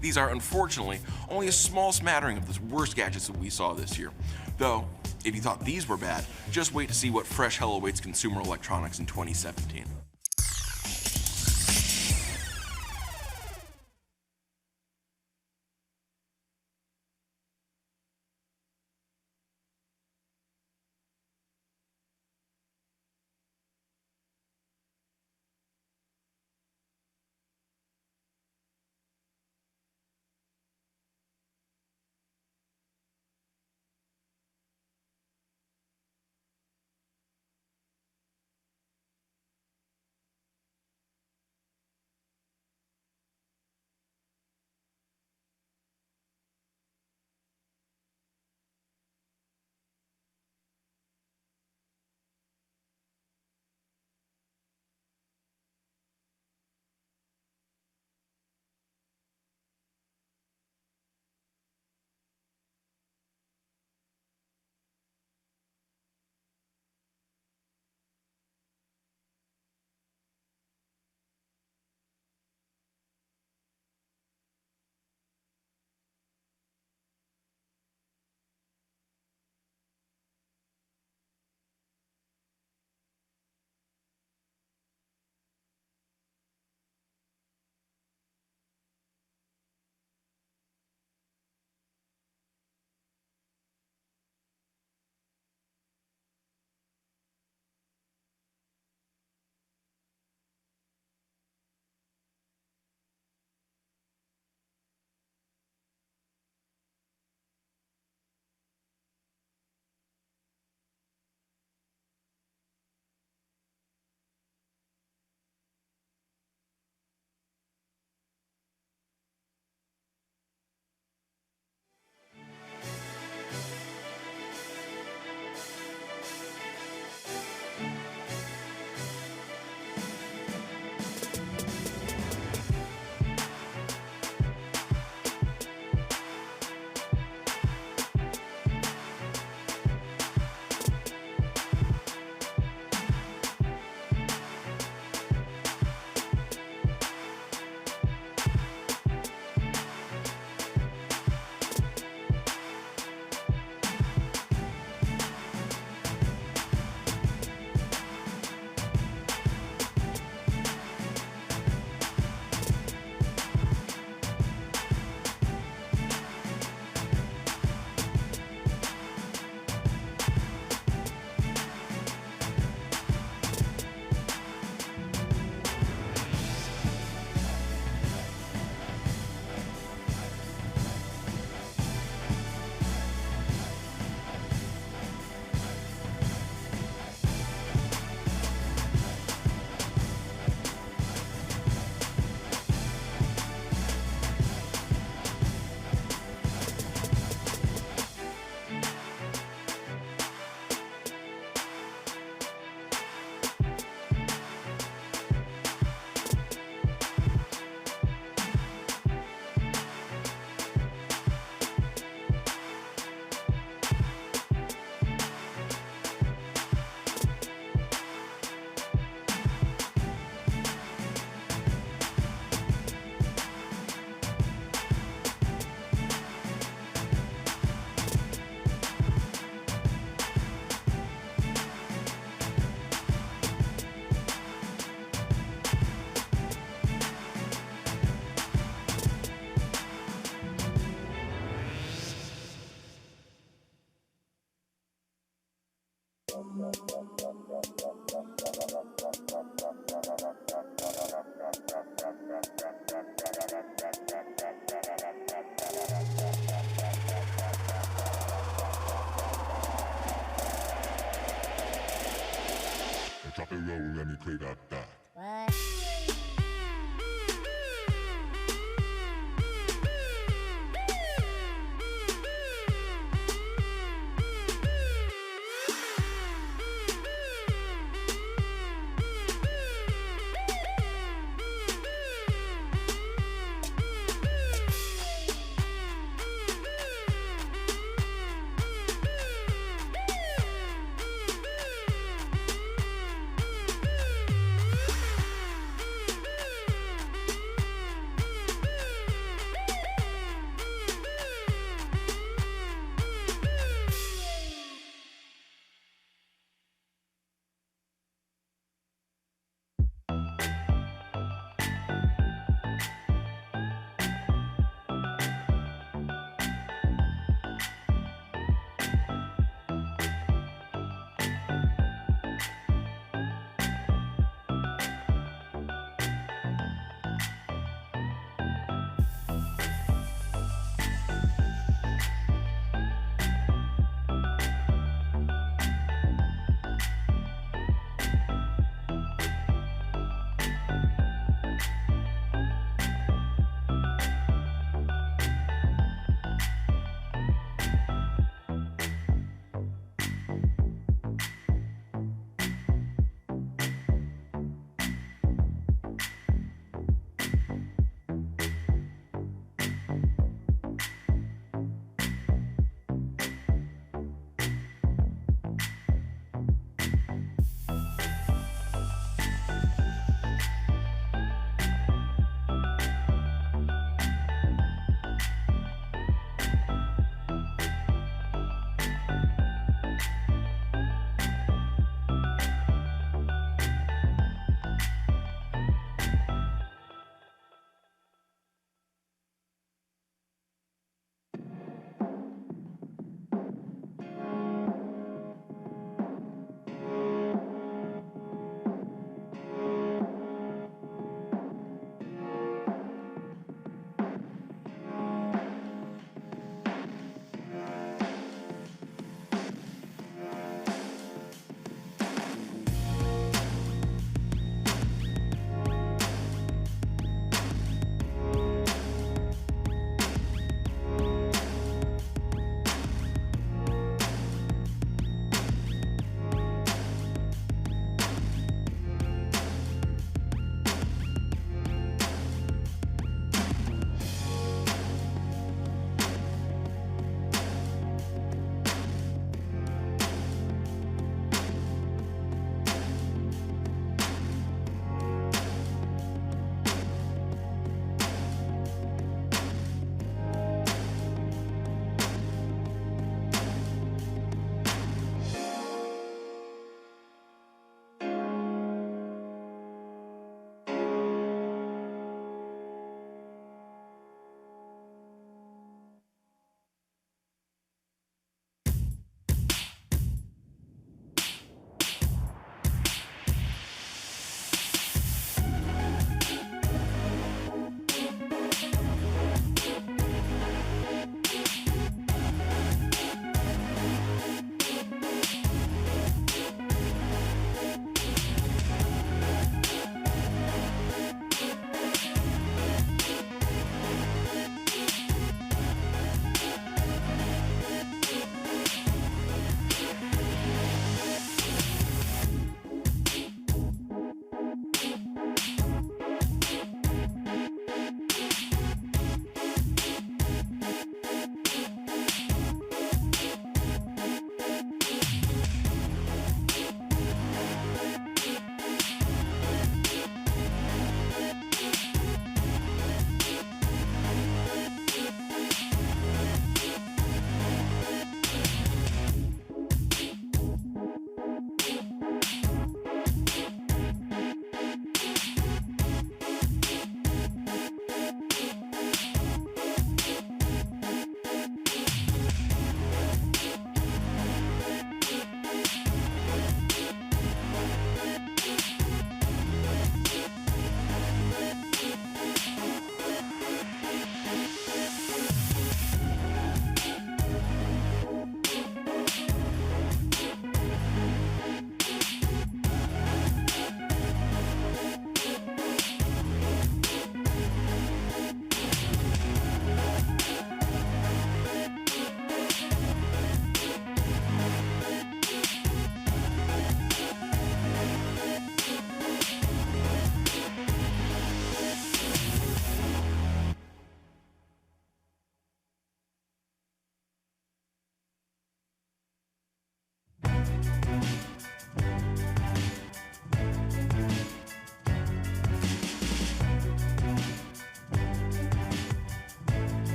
These are, unfortunately, only a small smattering of the worst gadgets that we saw this year. Though, if you thought these were bad, just wait to see what fresh hell awaits consumer electronics in 2017.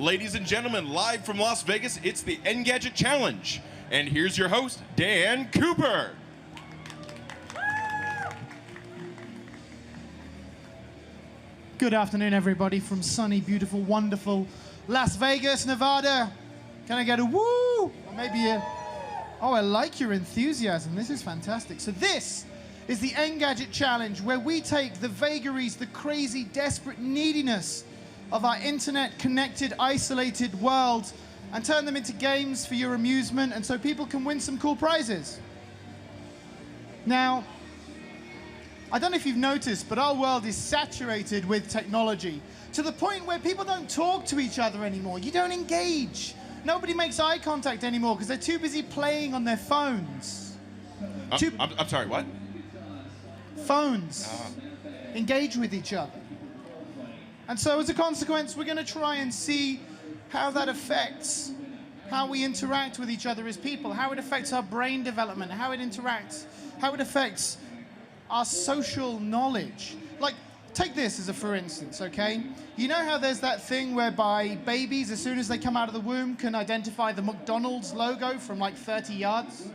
Ladies and gentlemen, live from Las Vegas, it's the Engadget Challenge. And here's your host, Dan Cooper. Good afternoon, everybody, from sunny, beautiful, wonderful Las Vegas, Nevada. Can I get a woo? Or maybe a, oh, I like your enthusiasm. This is fantastic. So this is the Engadget Challenge, where we take the vagaries, the crazy, desperate neediness of our internet-connected, isolated world and turn them into games for your amusement and so people can win some cool prizes. Now, I don't know if you've noticed, but our world is saturated with technology to the point where people don't talk to each other anymore. You don't engage. Nobody makes eye contact anymore because they're too busy playing on their phones. I'm sorry, what? Phones engage with each other. And so as a consequence, we're going to try and see how that affects how we interact with each other as people, how it affects our brain development, how it interacts, how it affects our social knowledge. Like, take this as a for instance, okay? You know how there's that thing whereby babies, as soon as they come out of the womb, can identify the McDonald's logo from like 30 yards?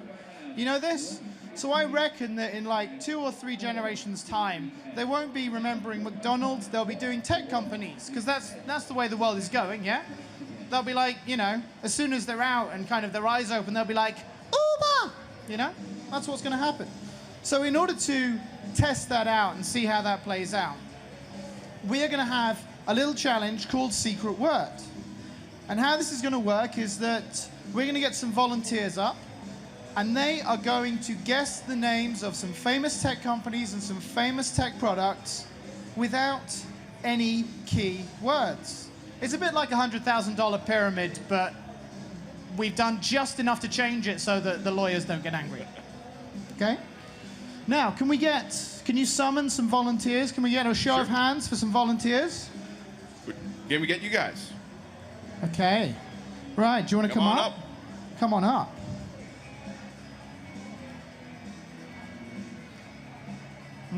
You know this? So I reckon that in like 2 or 3 generations' time, they won't be remembering McDonald's, they'll be doing tech companies, because that's the way the world is going, yeah? They'll be like, you know, as soon as they're out and kind of their eyes open, they'll be like, Uber! You know? That's what's going to happen. So in order to test that out and see how that plays out, we are going to have a little challenge called Secret Word. And how this is going to work is that we're going to get some volunteers up, and they are going to guess the names of some famous tech companies and some famous tech products without any key words. It's a bit like a $100,000 pyramid, but we've done just enough to change it so that the lawyers don't get angry. Okay? Now, can you summon some volunteers? Can we get a show of hands for some volunteers? Can we get you guys? Okay. Right, do you want to come on up? Come on up.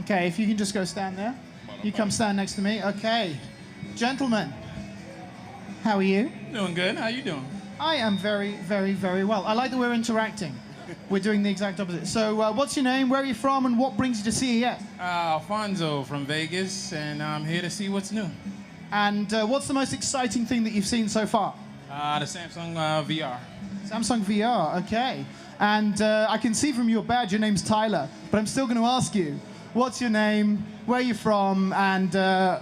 Okay, if you can just go stand there. You come stand next to me. Okay. Gentlemen, how are you? Doing good. How you doing? I am very, very, very well. I like that we're interacting. We're doing the exact opposite. So what's your name, where are you from, and what brings you to CES? Alfonso from Vegas, and I'm here to see what's new. And what's the most exciting thing that you've seen so far? The Samsung VR. Samsung VR, okay. And I can see from your badge your name's Tyler, but I'm still going to ask you, what's your name, where are you from, and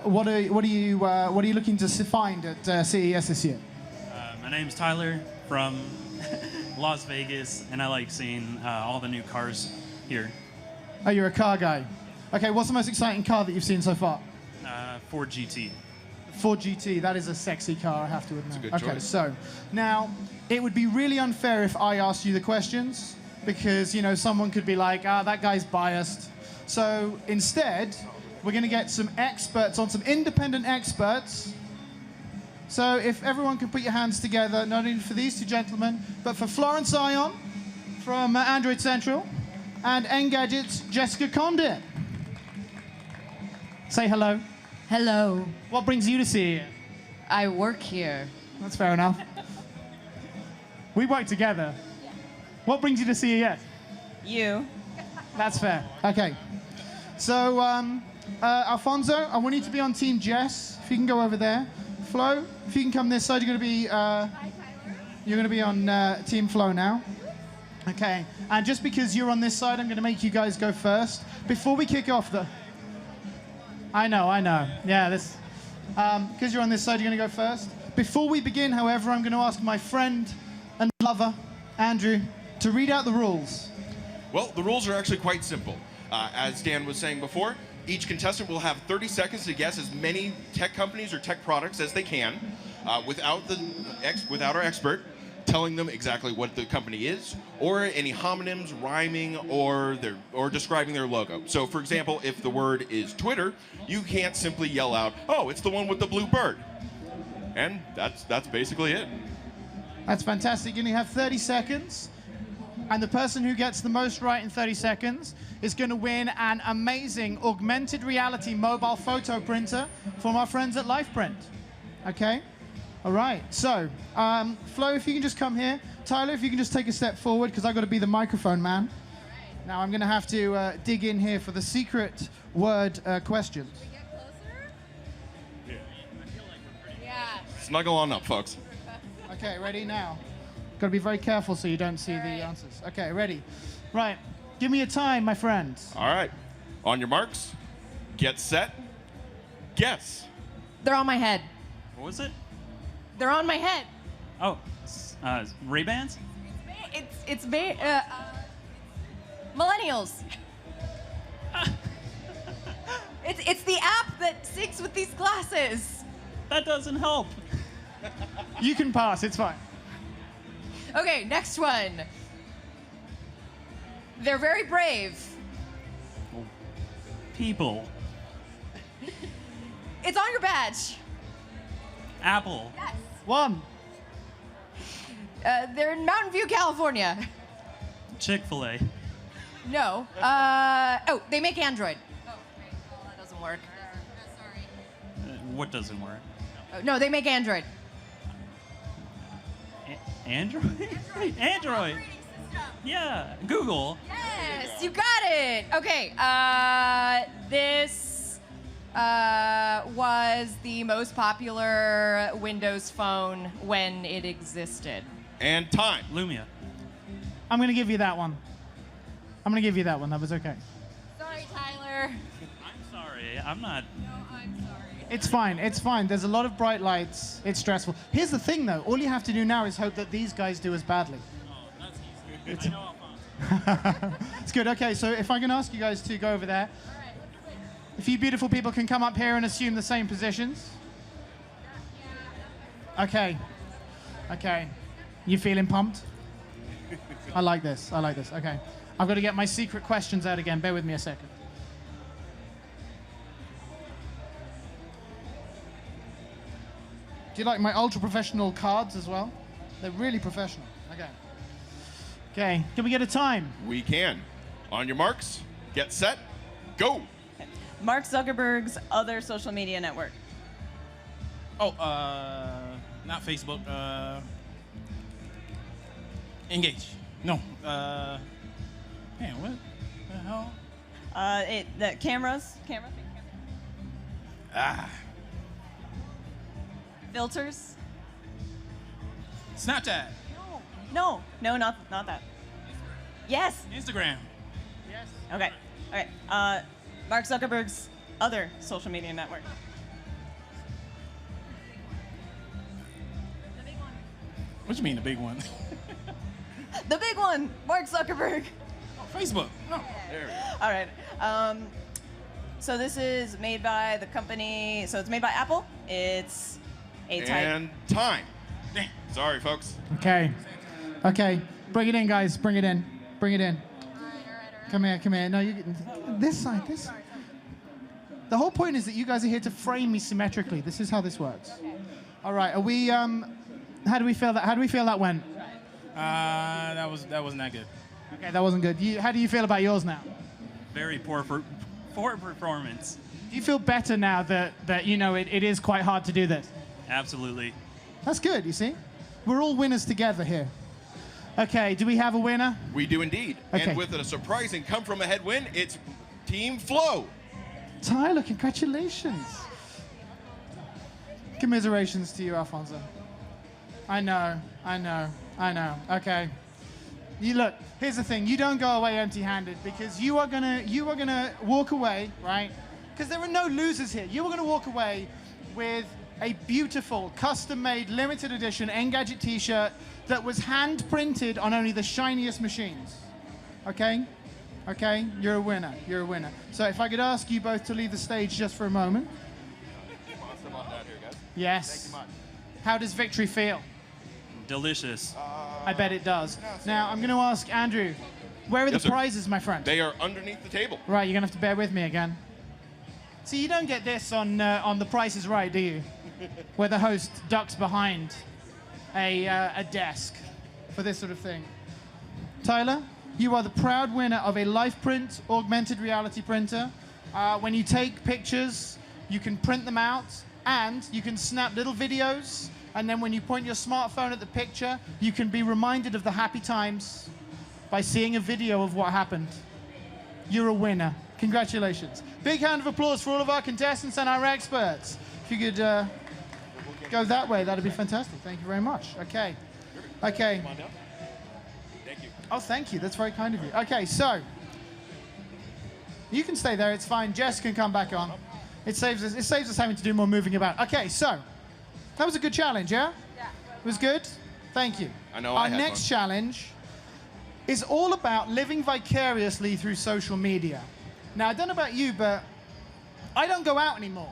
what are you looking to find at CES this year? My name's Tyler from Las Vegas, and I like seeing all the new cars here. Oh, you're a car guy. Okay, what's the most exciting car that you've seen so far? Ford GT. Ford GT, that is a sexy car, I have to admit. It's a good okay, choice. so now it would be really unfair if I asked you the questions because, you know, someone could be like, that guy's biased. So instead, we're going to get some experts on, some independent experts. So if everyone can put your hands together, not only for these 2 gentlemen, but for Florence Ion from Android Central and Engadget's Jessica Condit. Say hello. Hello. What brings you to CES? I work here. That's fair enough. We work together. What brings you to CES? You. That's fair. Okay. So, Alfonso, I want you to be on Team Jess. If you can go over there. Flo, if you can come this side, you're going to be on Team Flo now. Okay. And just because you're on this side, I'm going to make you guys go first. Before we kick off, I know. Yeah, this. Because you're on this side, you're going to go first. Before we begin, however, I'm going to ask my friend and lover, Andrew, to read out the rules. Well, the rules are actually quite simple. As Dan was saying before, each contestant will have 30 seconds to guess as many tech companies or tech products as they can, without our expert telling them exactly what the company is, or any homonyms, rhyming, or describing their logo. So, for example, if the word is Twitter, you can't simply yell out, "Oh, it's the one with the blue bird," and that's basically it. That's fantastic. You only have 30 seconds. And the person who gets the most right in 30 seconds is going to win an amazing augmented reality mobile photo printer from our friends at LifePrint. Okay? All right. So, Flo, if you can just come here. Tyler, if you can just take a step forward, because I've got to be the microphone man. Now I'm going to have to dig in here for the secret word questions. Yeah. Snuggle on up, folks. Okay, ready now. Got to be very careful so you don't see the answers. Okay, ready. Right. Give me a time, my friends. All right. On your marks, get set, guess. They're on my head. What was it? They're on my head. Oh, Ray-Bans? It's millennials. It's the app that syncs with these glasses. That doesn't help. You can pass. It's fine. Okay, next one. They're very brave. People. It's on your badge. Apple. Yes. One. They're in Mountain View, California. Chick-fil-A. No. Oh, they make Android. Oh, well, that doesn't work. What doesn't work? Oh, no, they make Android. Android? Android. Yeah, Google. Yes, you got it. Okay, this was the most popular Windows phone when it existed. And time. Lumia. I'm going to give you that one. I'm going to give you that one. That was okay. Sorry, Tyler. I'm sorry. I'm not. No, I'm sorry. It's fine. It's fine. There's a lot of bright lights. It's stressful. Here's the thing, though. All you have to do now is hope that these guys do as badly. Oh, that's easy. I know Alfonso. It's good. Okay, so if I can ask you guys to go over there. If you beautiful people can come up here and assume the same positions. Okay. Okay. You feeling pumped? I like this. I like this. Okay. I've got to get my secret questions out again. Bear with me a second. Do you like my ultra-professional cards as well? They're really professional. Okay. Okay. Can we get a time? We can. On your marks, get set, go. Mark Zuckerberg's other social media network. Oh, not Facebook. Engage. No. Man, what the hell? The cameras. Ah. Filters. Snapchat. No, not that. Yes. Instagram. Yes. Okay. All right. Mark Zuckerberg's other social media network. What you mean the big one? The big one, Mark Zuckerberg. Oh, Facebook. No. There we go. All right. So this is made by the company. So it's made by Apple. It's a type. And time. Sorry, folks. Okay. Okay. Bring it in, guys. Bring it in. Bring it in. Come here. Come here. No, you. This side. This. The whole point is that you guys are here to frame me symmetrically. This is how this works. All right. Are we? How do we feel that? How do we feel that went? That wasn't that good. Okay, that wasn't good. How do you feel about yours now? Very poor performance. Do you feel better now that you know it is quite hard to do this? Absolutely. That's good. You see, we're all winners together here. Okay. Do we have a winner? We do indeed. Okay. And with a surprising come-from-ahead win, it's Team Flo. Tyler, congratulations. Commiserations to you, Alfonso. I know. Okay. You look, here's the thing. You don't go away empty-handed because you are gonna walk away, right? Because there are no losers here. You are gonna walk away with a beautiful, custom-made, limited edition Engadget t-shirt that was hand-printed on only the shiniest machines. Okay? Okay? You're a winner. You're a winner. So if I could ask you both to leave the stage just for a moment. Yes. Thank you much. How does victory feel? Delicious. I bet it does. Now, I'm going to ask Andrew, where are the Yes, sir. prizes, my friend? They are underneath the table. Right, you're going to have to bear with me again. See, you don't get this on The Price is Right, do you? Where the host ducks behind a desk for this sort of thing. Tyler, you are the proud winner of a LifePrint augmented reality printer. When you take pictures, you can print them out, and you can snap little videos And then when you point your smartphone at the picture, you can be reminded of the happy times by seeing a video of what happened. You're a winner. Congratulations. Big hand of applause for all of our contestants and our experts. If you could go that way, that'd be fantastic. Thank you very much. Okay. Okay. Come on down. Thank you. Oh, thank you. That's very kind of you. Okay, so you can stay there. It's fine. Jess can come back on. It saves us having to do more moving about. Okay, so that was a good challenge, yeah? Yeah. It was good? Thank you. I know Our I had next fun. challenge is all about living vicariously through social media. Now, I don't know about you, but I don't go out anymore.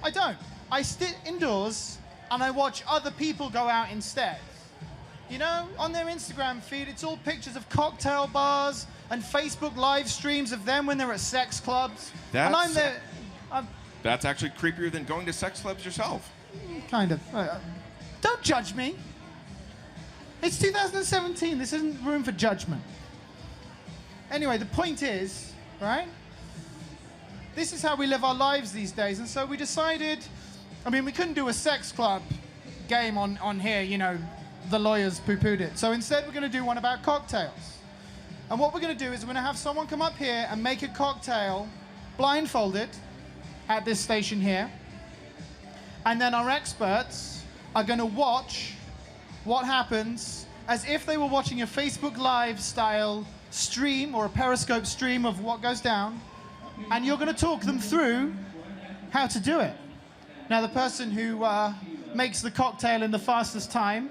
I don't. I sit indoors and I watch other people go out instead. You know, on their Instagram feed, it's all pictures of cocktail bars and Facebook live streams of them when they're at sex clubs. And I'm there. That's actually creepier than going to sex clubs yourself. Kind of. Don't judge me. It's 2017. This isn't room for judgment. Anyway, the point is, right? This is how we live our lives these days. And so we decided, I mean, we couldn't do a sex club game on here, you know, the lawyers poo-pooed it. So instead, we're going to do one about cocktails. And what we're going to do is we're going to have someone come up here and make a cocktail blindfolded at this station here. And then our experts are going to watch what happens as if they were watching a Facebook Live style stream or a Periscope stream of what goes down. And you're going to talk them through how to do it. Now, the person who makes the cocktail in the fastest time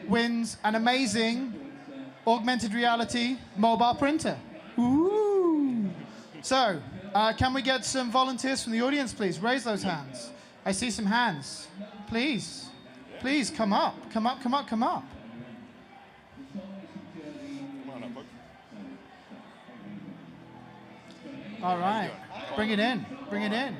wins an amazing augmented reality mobile printer. Ooh. So, can we get some volunteers from the audience, please? Raise those hands. I see some hands. Please. Please, come up. Come up, come up, come up. Come on up, look. All right. Bring it in. Bring it in.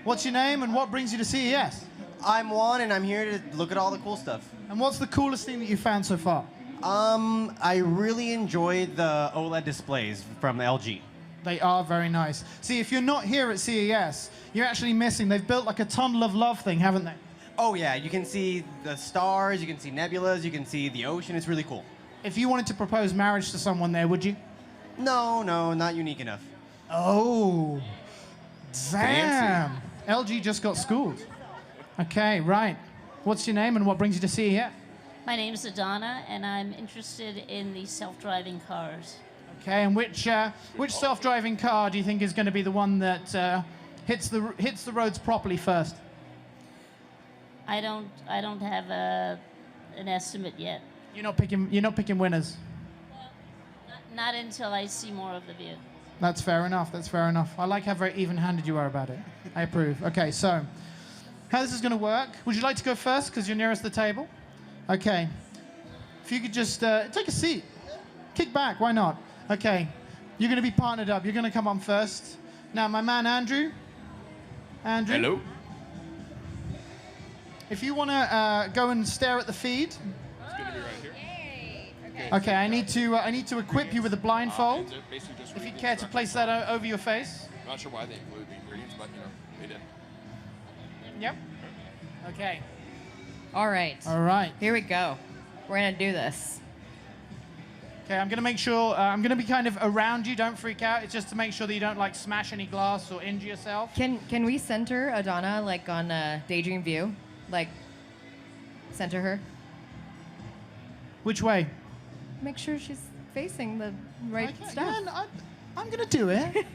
What's your name and what brings you to CES? I'm Juan, and I'm here to look at all the cool stuff. And what's the coolest thing that you found so far? I really enjoyed the OLED displays from LG. They are very nice. See, if you're not here at CES, you're actually missing. They've built like a tunnel of love thing, haven't they? Oh, yeah. You can see the stars, you can see nebulas, you can see the ocean. It's really cool. If you wanted to propose marriage to someone there, would you? No, not unique enough. Oh, damn. LG just got schooled. Okay, right. What's your name and what brings you to CES? My name's Adana, and I'm interested in the self-driving cars. Okay, and which self-driving car do you think is going to be the one that hits the roads properly first? I don't have an estimate yet. You're not picking winners. Not until I see more of the view. That's fair enough. That's fair enough. I like how very even-handed you are about it. I approve. Okay, so how this is going to work? Would you like to go first because you're nearest the table? Okay. If you could just take a seat. Kick back. Why not? Okay. You're going to be partnered up. You're going to come on first. Now, my man Andrew. Andrew. Hello. If you want to go and stare at the feed. It's going to be right here. Okay, I need to equip you with a blindfold. Basically just If you read care the to place that over your face. I'm not sure why they included the ingredients, but, you know, they did. Yep. Okay. All right. All right. Here we go. We're going to do this. Okay, I'm going to make sure, I'm going to be kind of around you. Don't freak out. It's just to make sure that you don't, like, smash any glass or injure yourself. Can we center Adana, like, on Daydream View? Like, center her? Which way? Make sure she's facing the right stuff. Man, I'm going to do it.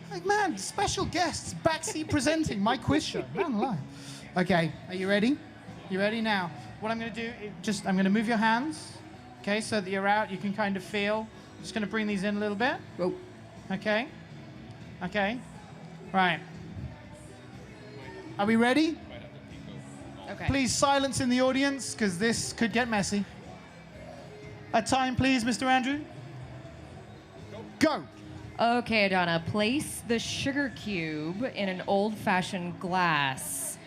Like, man, special guests, backseat presenting my quiz show. Man alive. Okay, are you ready? You ready now? What I'm going to do is I'm going to move your hands, okay, so that you're out. You can kind of feel. I'm just going to bring these in a little bit. Whoa. Okay. Okay. Right. Are we ready? Okay. Please silence in the audience, because this could get messy. A time, please, Mr. Andrew. Go. Okay, Adana, place the sugar cube in an old-fashioned glass.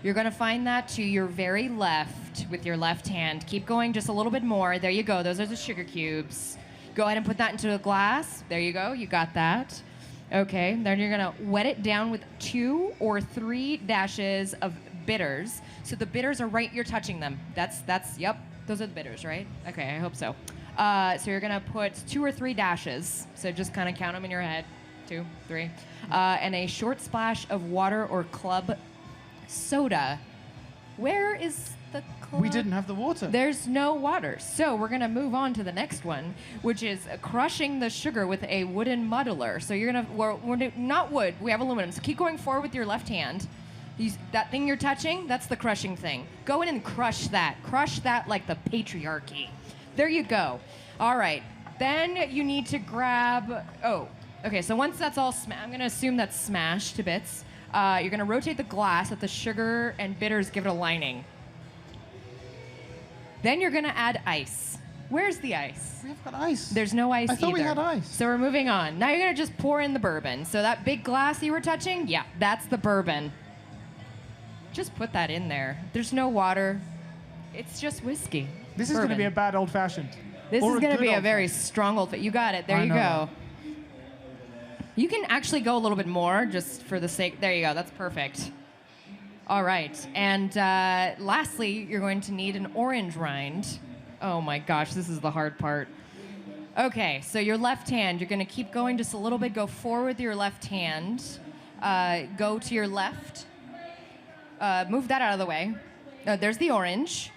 You're going to find that to your very left with your left hand. Keep going just a little bit more. There you go. Those are the sugar cubes. Go ahead and put that into a glass. There you go. You got that. Okay, then you're going to wet it down with 2 or 3 dashes of bitters. So the bitters are right, you're touching them. Yep, those are the bitters, right? Okay, I hope so. So you're gonna put 2 or 3 dashes. So just kind of count them in your head. 2, 3. And a short splash of water or club soda. Where is the club? We didn't have the water. There's no water. So we're going to move on to the next one, which is crushing the sugar with a wooden muddler. So you're going to, we're not wood, we have aluminum. So keep going forward with your left hand. That thing you're touching, that's the crushing thing. Go in and crush that. Crush that like the patriarchy. There you go. All right. Then you need to grab, okay, so once that's all I'm going to assume that's smashed to bits. You're going to rotate the glass that the sugar and bitters give it a lining. Then you're going to add ice. Where's the ice? We have got ice. There's no ice I thought either. we had ice. So we're moving on. Now you're going to just pour in the bourbon. So that big glass you were touching, yeah, that's the bourbon. Just put that in there. There's no water. It's just whiskey. This is going to be a bad old-fashioned. This is going to be a very strong old. You got it. There you go. You can actually go a little bit more just for the sake. There you go. That's perfect. All right. And lastly, you're going to need an orange rind. Oh my gosh, this is the hard part. Okay, so your left hand, you're going to keep going just a little bit. Go forward with your left hand. Go to your left. Move that out of the way. There's the orange.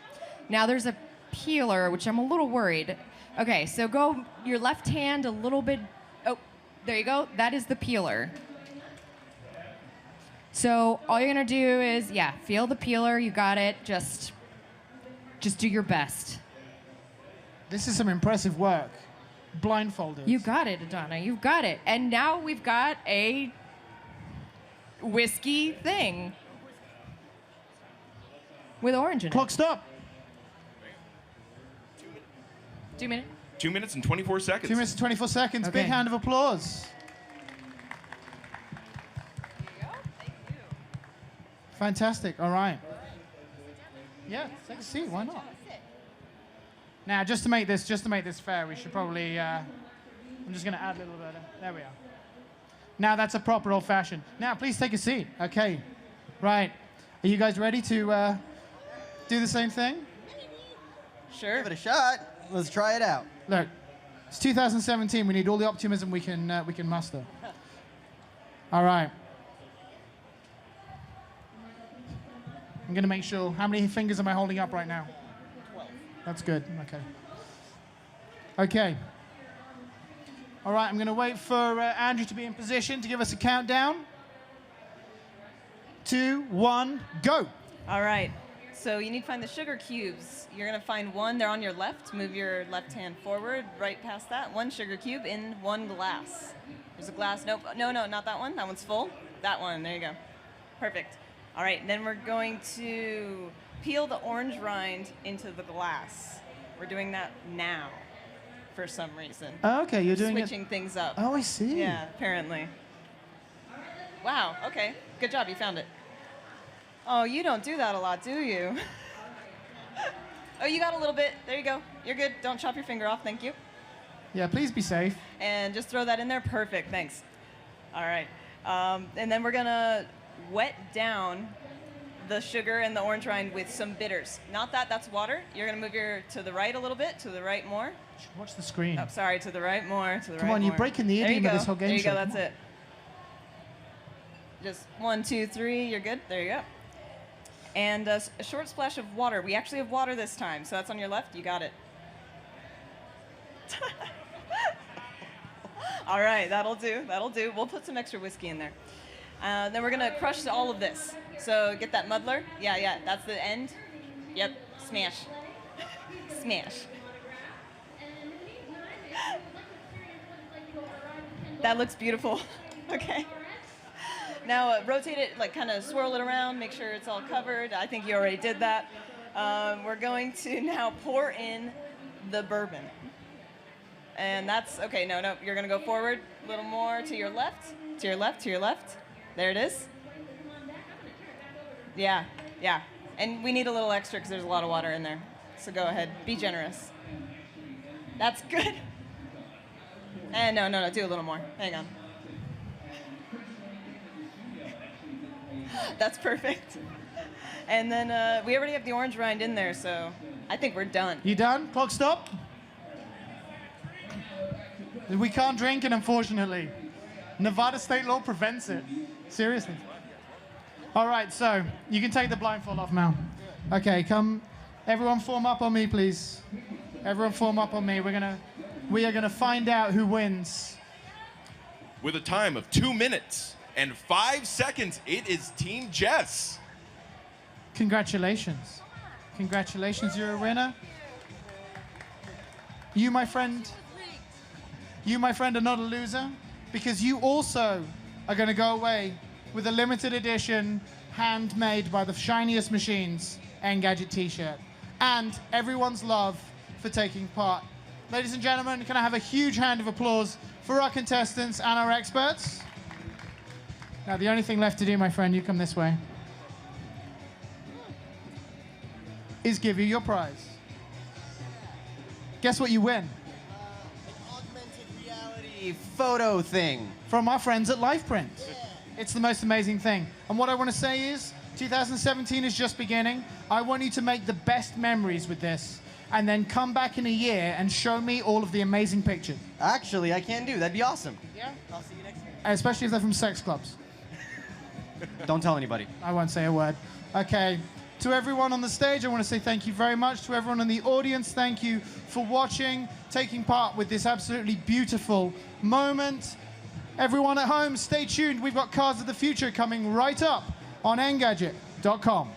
Now there's a peeler, which I'm a little worried. Okay, so go your left hand a little bit. Oh, there you go. That is the peeler. So all you're gonna do is, feel the peeler. You got it. Just do your best. This is some impressive work. Blindfolded. You got it, Adana. You've got it. And now we've got a whiskey thing with orange in it. Clock stop. 2 minutes. 2 minutes and 24 seconds. 2 minutes and 24 seconds. Okay. Big hand of applause. Fantastic. All right. Yeah, take a seat. Why not? Now, just to make this fair, we should probably. I'm just going to add a little bit. There we are. Now that's a proper old-fashioned. Now, please take a seat. Okay. Right. Are you guys ready to do the same thing? Sure. Give it a shot. Let's try it out. Look, it's 2017. We need all the optimism we can muster. All right. I'm going to make sure. How many fingers am I holding up right now? 12. That's good. Okay. Okay. All right. I'm going to wait for Andrew to be in position to give us a countdown. 2, 1, go. All right. So you need to find the sugar cubes. You're going to find one. They're on your left. Move your left hand forward, right past that. One sugar cube in one glass. There's a glass. Nope. No, not that one. That one's full. That one. There you go. Perfect. All right. Then we're going to peel the orange rind into the glass. We're doing that now for some reason. Oh, okay, you're doing Switching things up. Oh, I see. Yeah, apparently. Wow. Okay. Good job. You found it. Oh, you don't do that a lot, do you? Oh, you got a little bit. There you go. You're good. Don't chop your finger off. Thank you. Yeah, please be safe. And just throw that in there. Perfect. Thanks. All right. And then we're going to wet down the sugar and the orange rind with some bitters. Not that. That's water. You're going to move your to the right a little bit. To the right more. Watch the screen. Oh, sorry. To the right more. To the Come right on, more. you're breaking the idiom of this whole game There you show. go. That's it. Just 1, 2, 3. You're good. There you go. And a short splash of water. We actually have water this time, so that's on your left. You got it. All right, that'll do. That'll do. We'll put some extra whiskey in there. Then we're going to crush all of this. So get that muddler. Yeah, that's the end. Yep, smash. Smash. That looks beautiful. Okay. Now rotate it, like kind of swirl it around, make sure it's all covered. I think you already did that. We're going to now pour in the bourbon. And that's, okay, no, you're gonna go forward a little more to your left, to your left, to your left. There it is. Yeah. And we need a little extra because there's a lot of water in there. So go ahead, be generous. That's good. And no, do a little more. Hang on. That's perfect. And then we already have the orange rind in there, so I think we're done. You done? Clock stop? We can't drink it, unfortunately. Nevada state law prevents it. Seriously. All right, so you can take the blindfold off now. Okay, come. Everyone form up on me, please. Everyone form up on me. We are gonna find out who wins. With a time of 2 minutes and 5 seconds, it is Team Jess. Congratulations. Congratulations, you're a winner. You, my friend, are not a loser, because you also are going to go away with a limited edition, handmade by the shiniest machines, Engadget t-shirt. And everyone's love for taking part. Ladies and gentlemen, can I have a huge hand of applause for our contestants and our experts? Now, the only thing left to do, my friend, you come this way, is give you your prize. Guess what you win? Photo thing. From our friends at LifePrint. It's the most amazing thing. And what I want to say is, 2017 is just beginning. I want you to make the best memories with this, and then come back in a year and show me all of the amazing pictures. Actually, I can do. That'd be awesome. Yeah? I'll see you next year. Especially if they're from sex clubs. Don't tell anybody. I won't say a word. Okay. To everyone on the stage, I want to say thank you very much. To everyone in the audience, thank you for watching, taking part with this absolutely beautiful moment. Everyone at home, stay tuned. We've got Cars of the Future coming right up on Engadget.com.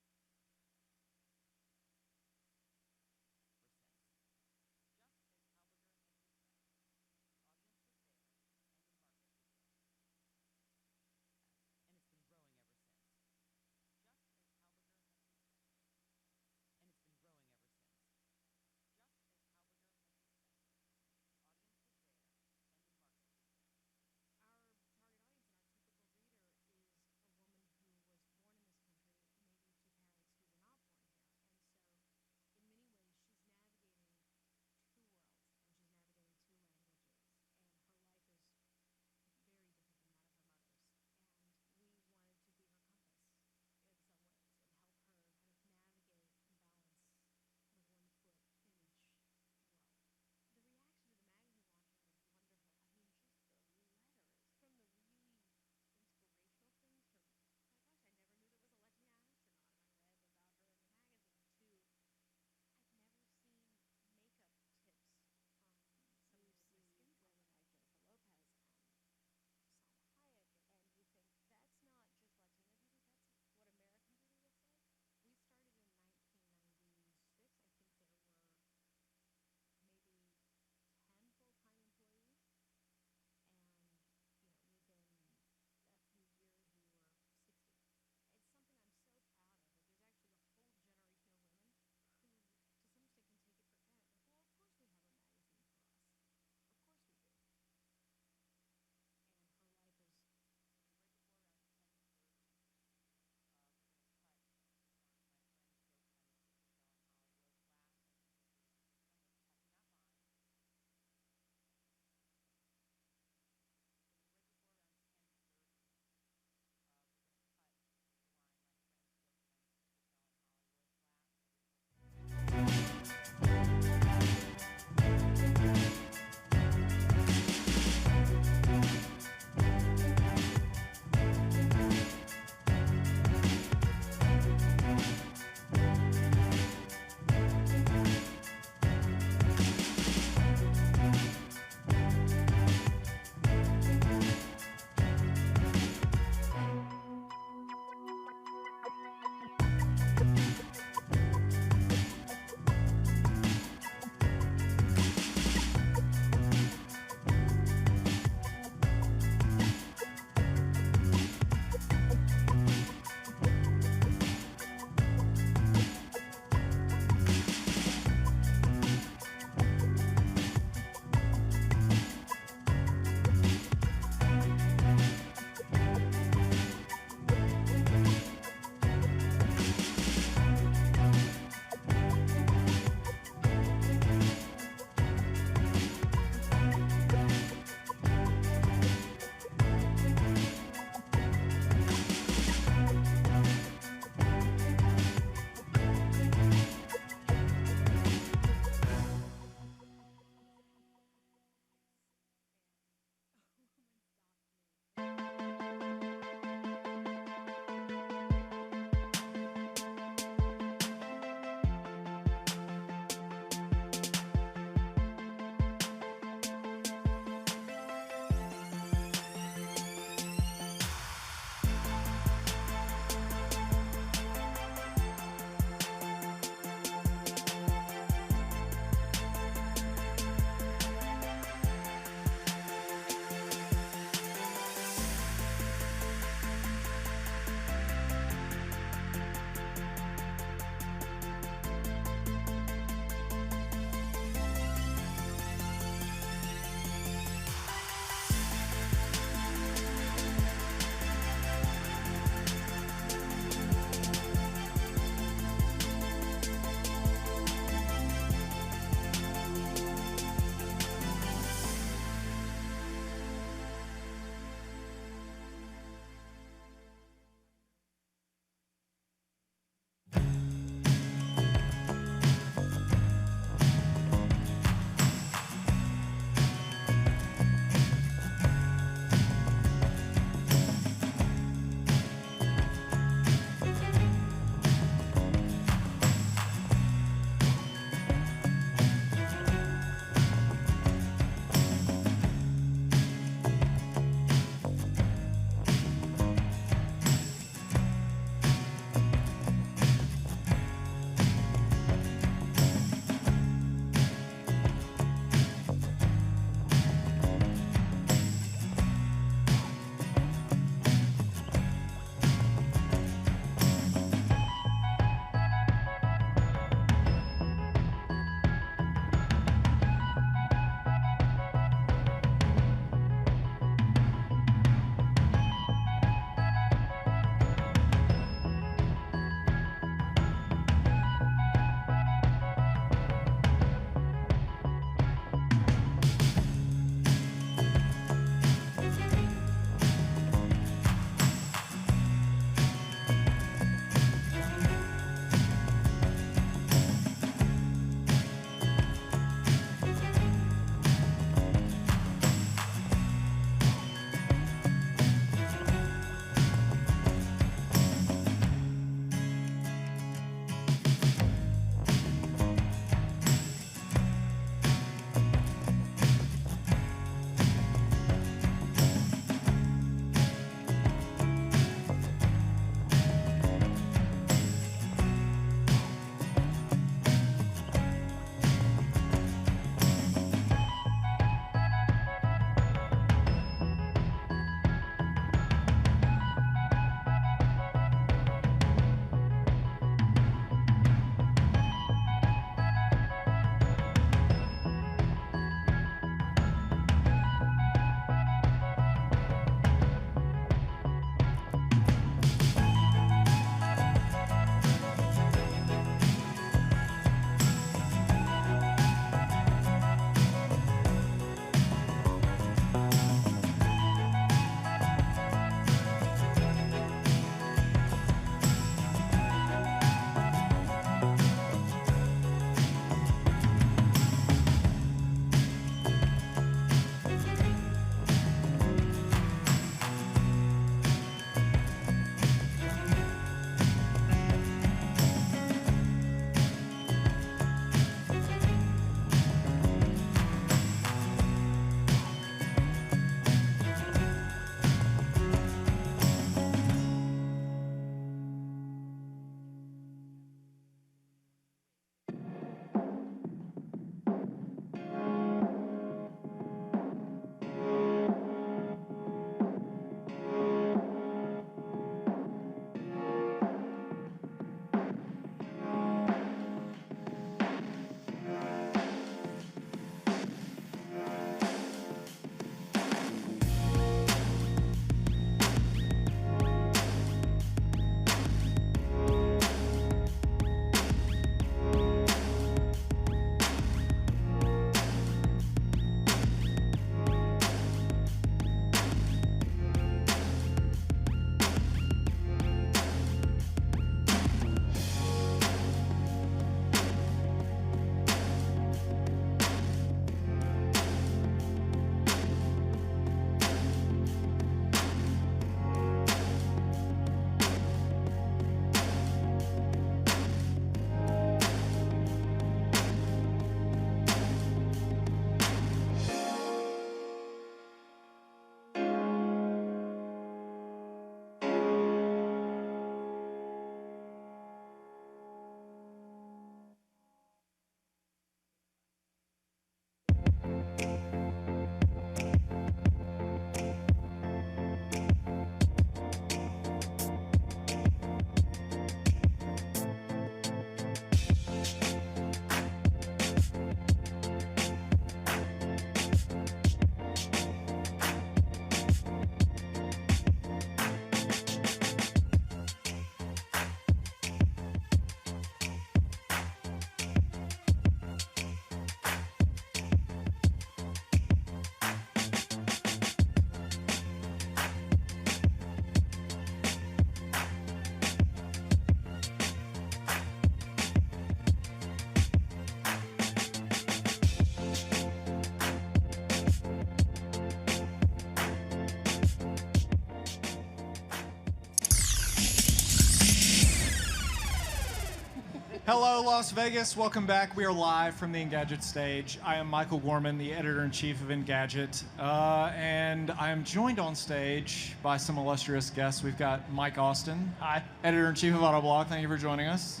Hello, Las Vegas. Welcome back. We are live from the Engadget stage. I am Michael Gorman, the editor-in-chief of Engadget, and I am joined on stage by some illustrious guests. We've got Mike Austin, Hi. editor-in-chief of Autoblog. Thank you for joining us.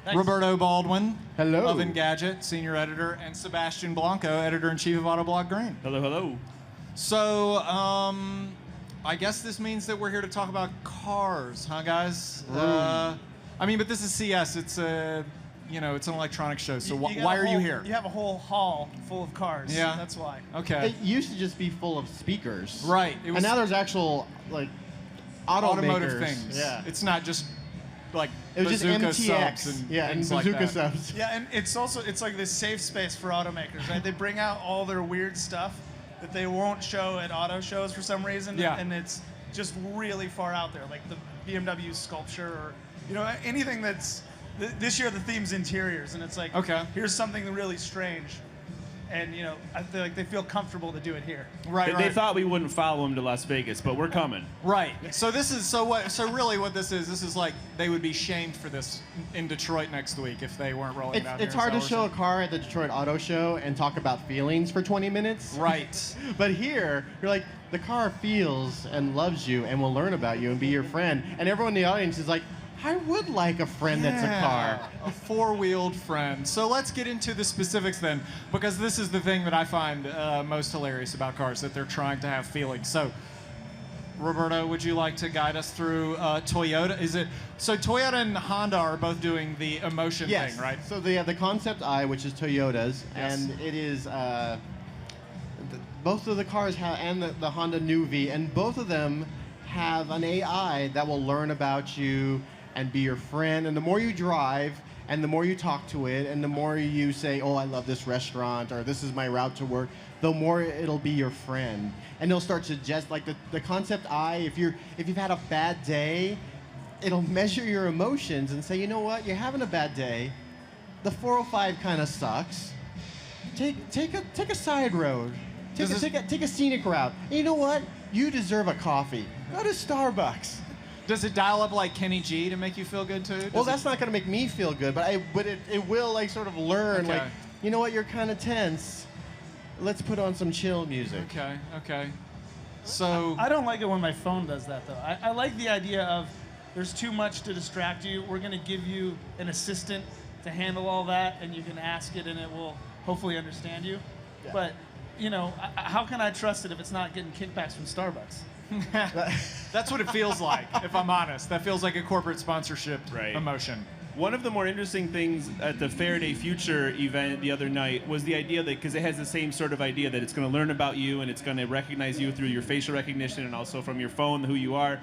Thanks. Roberto Baldwin, Hello. of Engadget, senior editor, and Sebastian Blanco, editor-in-chief of Autoblog Green. Hello, hello. So, I guess this means that we're here to talk about cars, huh, guys? I mean, but this is CES. It's a, it's an electronics show. So why are you here? You have a whole hall full of cars. Yeah. That's why. Okay. It used to just be full of speakers. Right. And now there's actual, like, automotive makers. things. Yeah. It's not just, like, It was just bazooka MTX. subs and Yeah, and things like bazooka that. subs. Yeah, and it's like this safe space for automakers, right? They bring out all their weird stuff that they won't show at auto shows for some reason. Yeah. And it's just really far out there, like the BMW sculpture or, anything that's... This year the theme's interiors, and it's like, okay, here's something really strange. And, I feel like they feel comfortable to do it here. Right, They thought we wouldn't follow him to Las Vegas, but we're coming. Right. So this is so really what this is like they would be shamed for this in Detroit next week if they weren't rolling down It's here. hard to show a car at the Detroit Auto Show and talk about feelings for 20 minutes. Right. But here, you're like, the car feels and loves you and will learn about you and be your friend. And everyone in the audience is like, I would like a friend that's a car. A four-wheeled friend. So let's get into the specifics then, because this is the thing that I find most hilarious about cars, that they're trying to have feelings. So, Roberto, would you like to guide us through Toyota? So Toyota and Honda are both doing the emotion thing, right? So they have the Concept I, which is Toyota's, Yes. and it is both of the cars have, and the Honda Nuvi, and both of them have an AI that will learn about you and be your friend. And the more you drive, and the more you talk to it, and the more you say, oh, I love this restaurant, or this is my route to work, the more it'll be your friend. And it'll start to suggest, like the Concept I, if you've had a bad day, it'll measure your emotions and say, you know what, you're having a bad day. The 405 kind of sucks. Take a side road. Take a scenic route. And you know what? You deserve a coffee. Go to Starbucks. Does it dial up like Kenny G to make you feel good too? Well, that's not going to make me feel good, but it will like sort of learn, Okay. like, you know what, you're kind of tense. Let's put on some chill music. Okay. So I don't like it when my phone does that, though. I like the idea of there's too much to distract you. We're going to give you an assistant to handle all that, and you can ask it, and it will hopefully understand you. Yeah. But, how can I trust it if it's not getting kickbacks from Starbucks? That's what it feels like, if I'm honest. That feels like a corporate sponsorship emotion. One of the more interesting things at the Faraday Future event the other night was the idea that, because it has the same sort of idea that it's going to learn about you and it's going to recognize you through your facial recognition and also from your phone, who you are.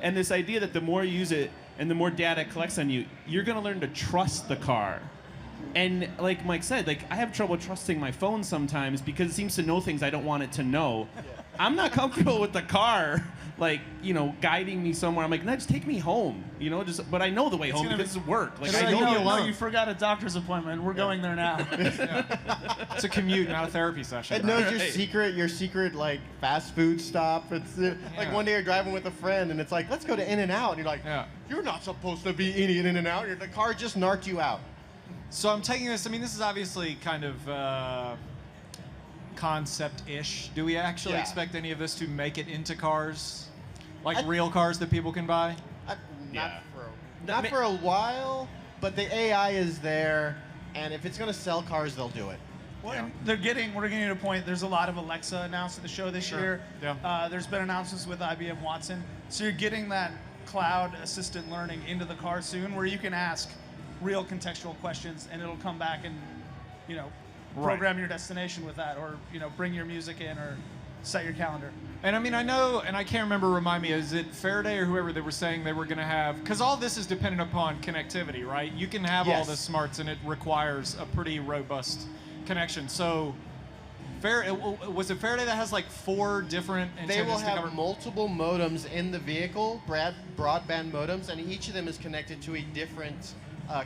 And this idea that the more you use it and the more data it collects on you, you're going to learn to trust the car. And like Mike said, like I have trouble trusting my phone sometimes because it seems to know things I don't want it to know. I'm not comfortable with the car, like, guiding me somewhere. I'm like, no, just take me home, but I know the way home because it's work. Like, I know you forgot a doctor's appointment. We're going there now. It's a commute, not a therapy session. It knows your secret like fast food stop. It's like one day you're driving with a friend and it's like, let's go to In-N-Out. And you're like, you're not supposed to be eating In-N-Out. The car just narked you out. So I'm taking this, this is obviously kind of concept-ish. Do we actually expect any of this to make it into cars? Like real cars that people can buy? Not for a while, but the AI is there, and if it's going to sell cars, they'll do it. Well, and we're getting to a point. There's a lot of Alexa announced at the show this year. Yeah. There's been announcements with IBM Watson. So you're getting that cloud assistant learning into the car soon, where you can ask real contextual questions, and it'll come back and, program your destination with that, or bring your music in, or set your calendar. And I know, and I can't remember, remind me, is it Faraday or whoever they were saying they were going to have, because all this is dependent upon connectivity, right? You can have all the smarts, and it requires a pretty robust connection. So, was it Faraday that has like 4 different antennas? They will have multiple modems in the vehicle, broadband modems, and each of them is connected to a different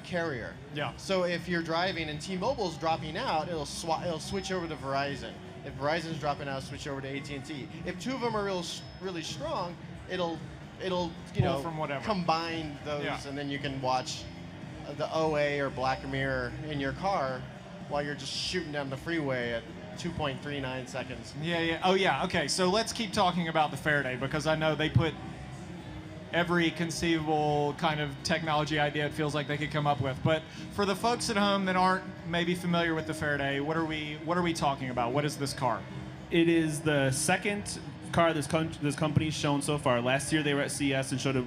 carrier. Yeah. So if you're driving and T-Mobile's dropping out, it'll switch over to Verizon. If Verizon's dropping out, switch over to AT&T. If 2 of them are really strong, it'll Pull from whatever. combine those, and then you can watch the OA or black mirror in your car while you're just shooting down the freeway at 2.39 seconds. Yeah. Oh, yeah. Okay, so let's keep talking about the Faraday because I know they put every conceivable kind of technology idea it feels like they could come up with. But for the folks at home that aren't maybe familiar with the Faraday, what are we talking about? What is this car? It is the second car this company's shown so far. Last year they were at CES and showed a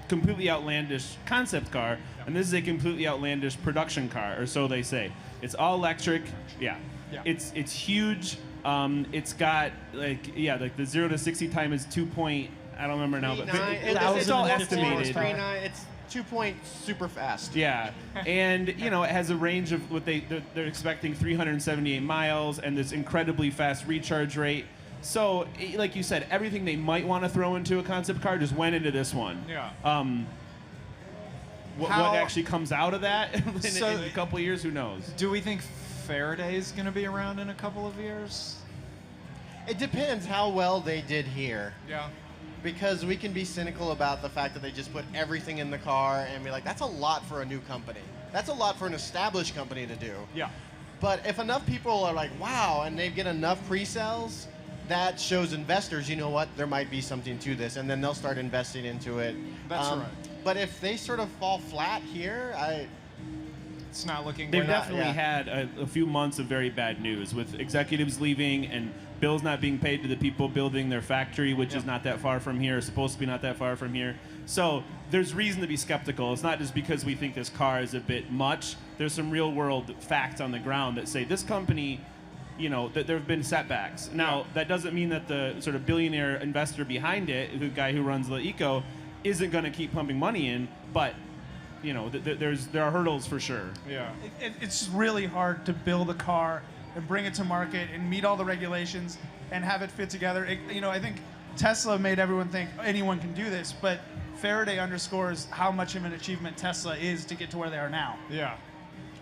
completely outlandish concept car, and this is a completely outlandish production car, or so they say. It's all electric. Yeah. It's huge. It's got like the 0 to 60 time is 2. I don't remember now, but it's all estimated. It's 2 point super fast. Yeah, and it has a range of what they're expecting 378 miles and this incredibly fast recharge rate. So, like you said, everything they might want to throw into a concept car just went into this one. Yeah. What actually comes out of that in a couple of years? Who knows? Do we think Faraday's going to be around in a couple of years? It depends how well they did here. Yeah. Because we can be cynical about the fact that they just put everything in the car and be like, that's a lot for a new company. That's a lot for an established company to do. Yeah. But if enough people are like, wow, and they get enough pre-sales, that shows investors, you know what, there might be something to this, and then they'll start investing into it. That's right. But if they sort of fall flat here, it's not looking. They've definitely had a few months of very bad news with executives leaving and bills not being paid to the people building their factory, which is not that far from here, supposed to be not that far from here. So there's reason to be skeptical. It's not just because we think this car is a bit much. There's some real world facts on the ground that say this company, that there have been setbacks. Now, that doesn't mean that the sort of billionaire investor behind it, the guy who runs the eco, isn't going to keep pumping money in, but there are hurdles for sure. Yeah. It's really hard to build a car and bring it to market and meet all the regulations and have it fit together. I think Tesla made everyone think anyone can do this, but Faraday underscores how much of an achievement Tesla is to get to where they are now. Yeah.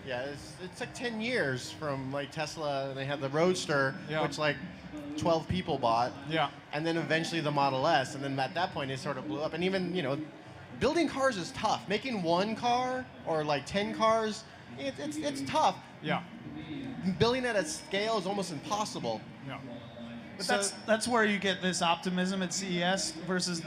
Yeah, it took 10 years from like Tesla. They had the Roadster, which like 12 people bought. Yeah. And then eventually the Model S, and then at that point it sort of blew up. And even building cars is tough. Making one car or like 10 cars, it's tough. Yeah. Building at a scale is almost impossible. Yeah. But that's where you get this optimism at CES versus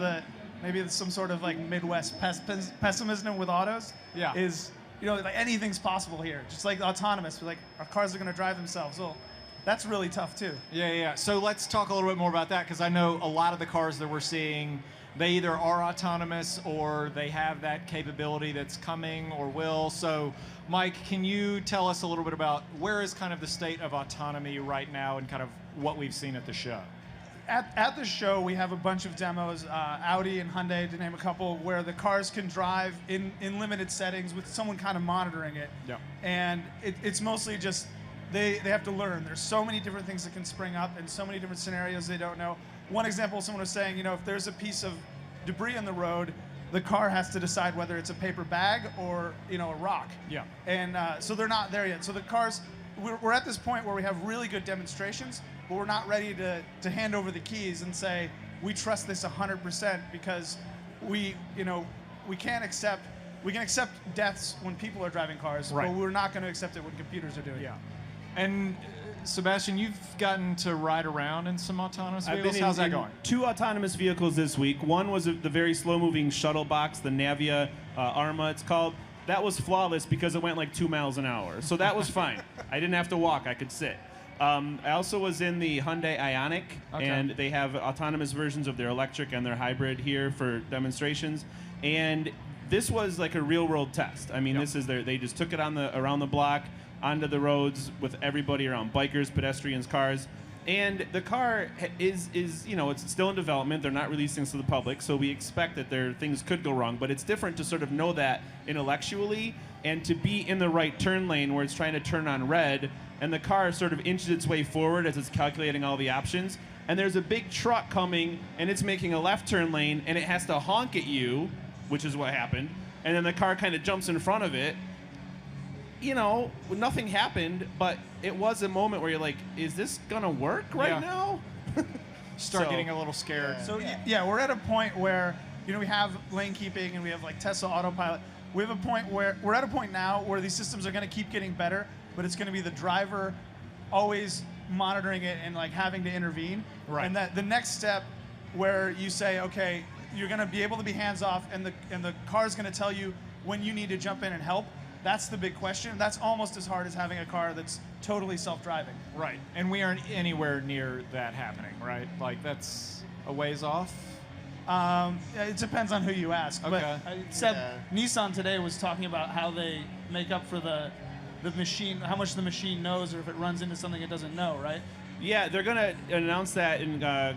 maybe some sort of like Midwest pessimism with autos. Yeah. Is like anything's possible here. Just like autonomous, like our cars are going to drive themselves. Well, that's really tough too. Yeah. So let's talk a little bit more about that because I know a lot of the cars that we're seeing, they either are autonomous or they have that capability that's coming or will. So, Mike, can you tell us a little bit about where is kind of the state of autonomy right now and kind of what we've seen at the show? At the show, we have a bunch of demos, Audi and Hyundai, to name a couple, where the cars can drive in limited settings with someone kind of monitoring it. Yeah. And it's mostly just they have to learn. There's so many different things that can spring up and so many different scenarios they don't know. One example, someone was saying, if there's a piece of debris on the road, the car has to decide whether it's a paper bag or a rock. Yeah. And so they're not there yet. So the cars, we're at this point where we have really good demonstrations, but we're not ready to hand over the keys and say we trust this 100% because we can accept deaths when people are driving cars, right, but we're not going to accept it when computers are doing it. Yeah. And Sebastian, you've gotten to ride around in some autonomous vehicles. How's that going? 2 autonomous vehicles this week. One was the very slow-moving shuttle box, the Navia Arma, it's called. That was flawless because it went like 2 miles an hour. So that was fine. I didn't have to walk. I could sit. I also was in the Hyundai Ioniq, and they have autonomous versions of their electric and their hybrid here for demonstrations. And this was like a real-world test. I mean, this is they just took it around the block, onto the roads with everybody around, bikers, pedestrians, cars. And the car is it's still in development. They're not releasing this to the public, so we expect that things could go wrong. But it's different to sort of know that intellectually and to be in the right turn lane where it's trying to turn on red, and the car sort of inches its way forward as it's calculating all the options. And there's a big truck coming, and it's making a left turn lane, and it has to honk at you, which is what happened. And then the car kind of jumps in front of it. Nothing happened, but it was a moment where you're like, is this going to work right now? Start getting a little scared. So, yeah, we're at a point where, we have lane keeping and we have like Tesla autopilot, we have a point where we're at a point now where these systems are going to keep getting better, but it's going to be the driver always monitoring it and like having to intervene. Right. And that the next step where you say, okay, you're going to be able to be hands off, and the car's going to tell you when you need to jump in and help. That's the big question. That's almost as hard as having a car that's totally self-driving. Right. And we aren't anywhere near that happening, right? Like, that's a ways off? It depends on who you ask. Okay. But Seb, Nissan today was talking about how they make up for the machine, how much the machine knows, or if it runs into something it doesn't know, right? Yeah, they're going to announce that in the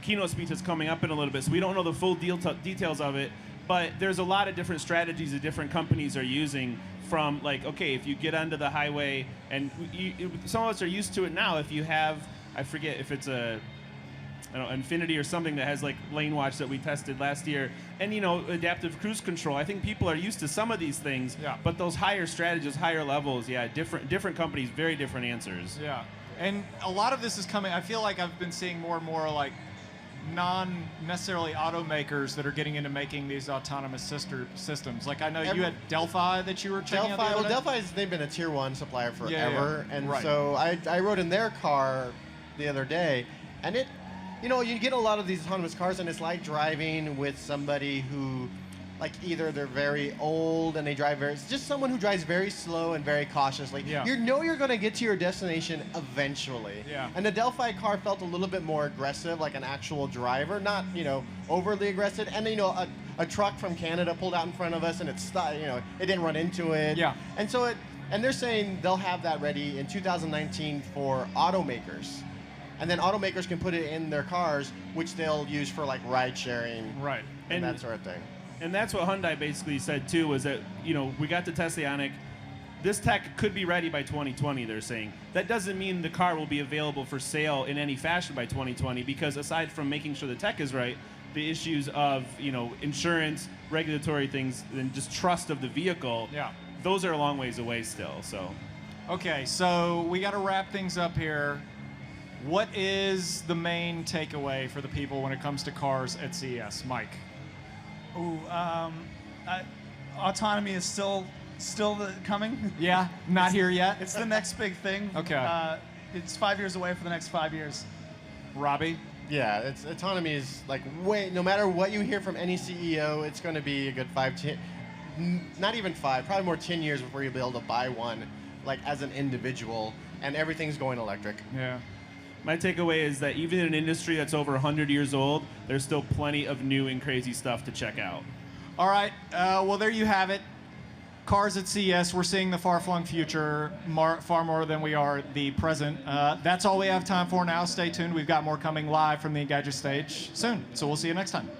keynote speech that's coming up in a little bit, so we don't know the full details of it, but there's a lot of different strategies that different companies are using from, like, okay, if you get onto the highway, and some of us are used to it now, if you have, I forget if it's a Infinity or something that has like lane watch that we tested last year, and adaptive cruise control. I think people are used to some of these things, but those higher strategies, higher levels, different companies, very different answers. Yeah, and a lot of this is coming. I feel like I've been seeing more and more like non-necessarily automakers that are getting into making these autonomous systems. Like I know you had Delphi that you were checking out the other day. Delphi's, they've been a tier 1 supplier forever, and right. so I rode in their car the other day, and it. You get a lot of these autonomous cars, and it's like driving with somebody who, like, either they're very old and they drive it's just someone who drives very slow and very cautiously. Yeah. You're going to get to your destination eventually. Yeah. And the Delphi car felt a little bit more aggressive, like an actual driver, not, overly aggressive. And, a truck from Canada pulled out in front of us, and it didn't run into it. Yeah. And so and they're saying they'll have that ready in 2019 for automakers. And then automakers can put it in their cars, which they'll use for like ride sharing, right, and that sort of thing. And that's what Hyundai basically said too, was that we got to test the Ioniq. This tech could be ready by 2020. They're saying that doesn't mean the car will be available for sale in any fashion by 2020, because aside from making sure the tech is right, the issues of insurance, regulatory things, and just trust of the vehicle, those are a long ways away still. So, okay, so we got to wrap things up here. What is the main takeaway for the people when it comes to cars at CES, Mike? Autonomy is still coming. Yeah, not here yet. It's the next big thing. Okay. It's 5 years away for the next 5 years. Robbie? Yeah, autonomy is like no matter what you hear from any CEO, it's going to be a good 5, 10, not even 5, probably more 10 years before you'll be able to buy one, like as an individual, and everything's going electric. Yeah. My takeaway is that even in an industry that's over 100 years old, there's still plenty of new and crazy stuff to check out. All right. Well, there you have it. Cars at CES. We're seeing the far-flung future far more than we are the present. That's all we have time for now. Stay tuned. We've got more coming live from the Engadget stage soon. So we'll see you next time.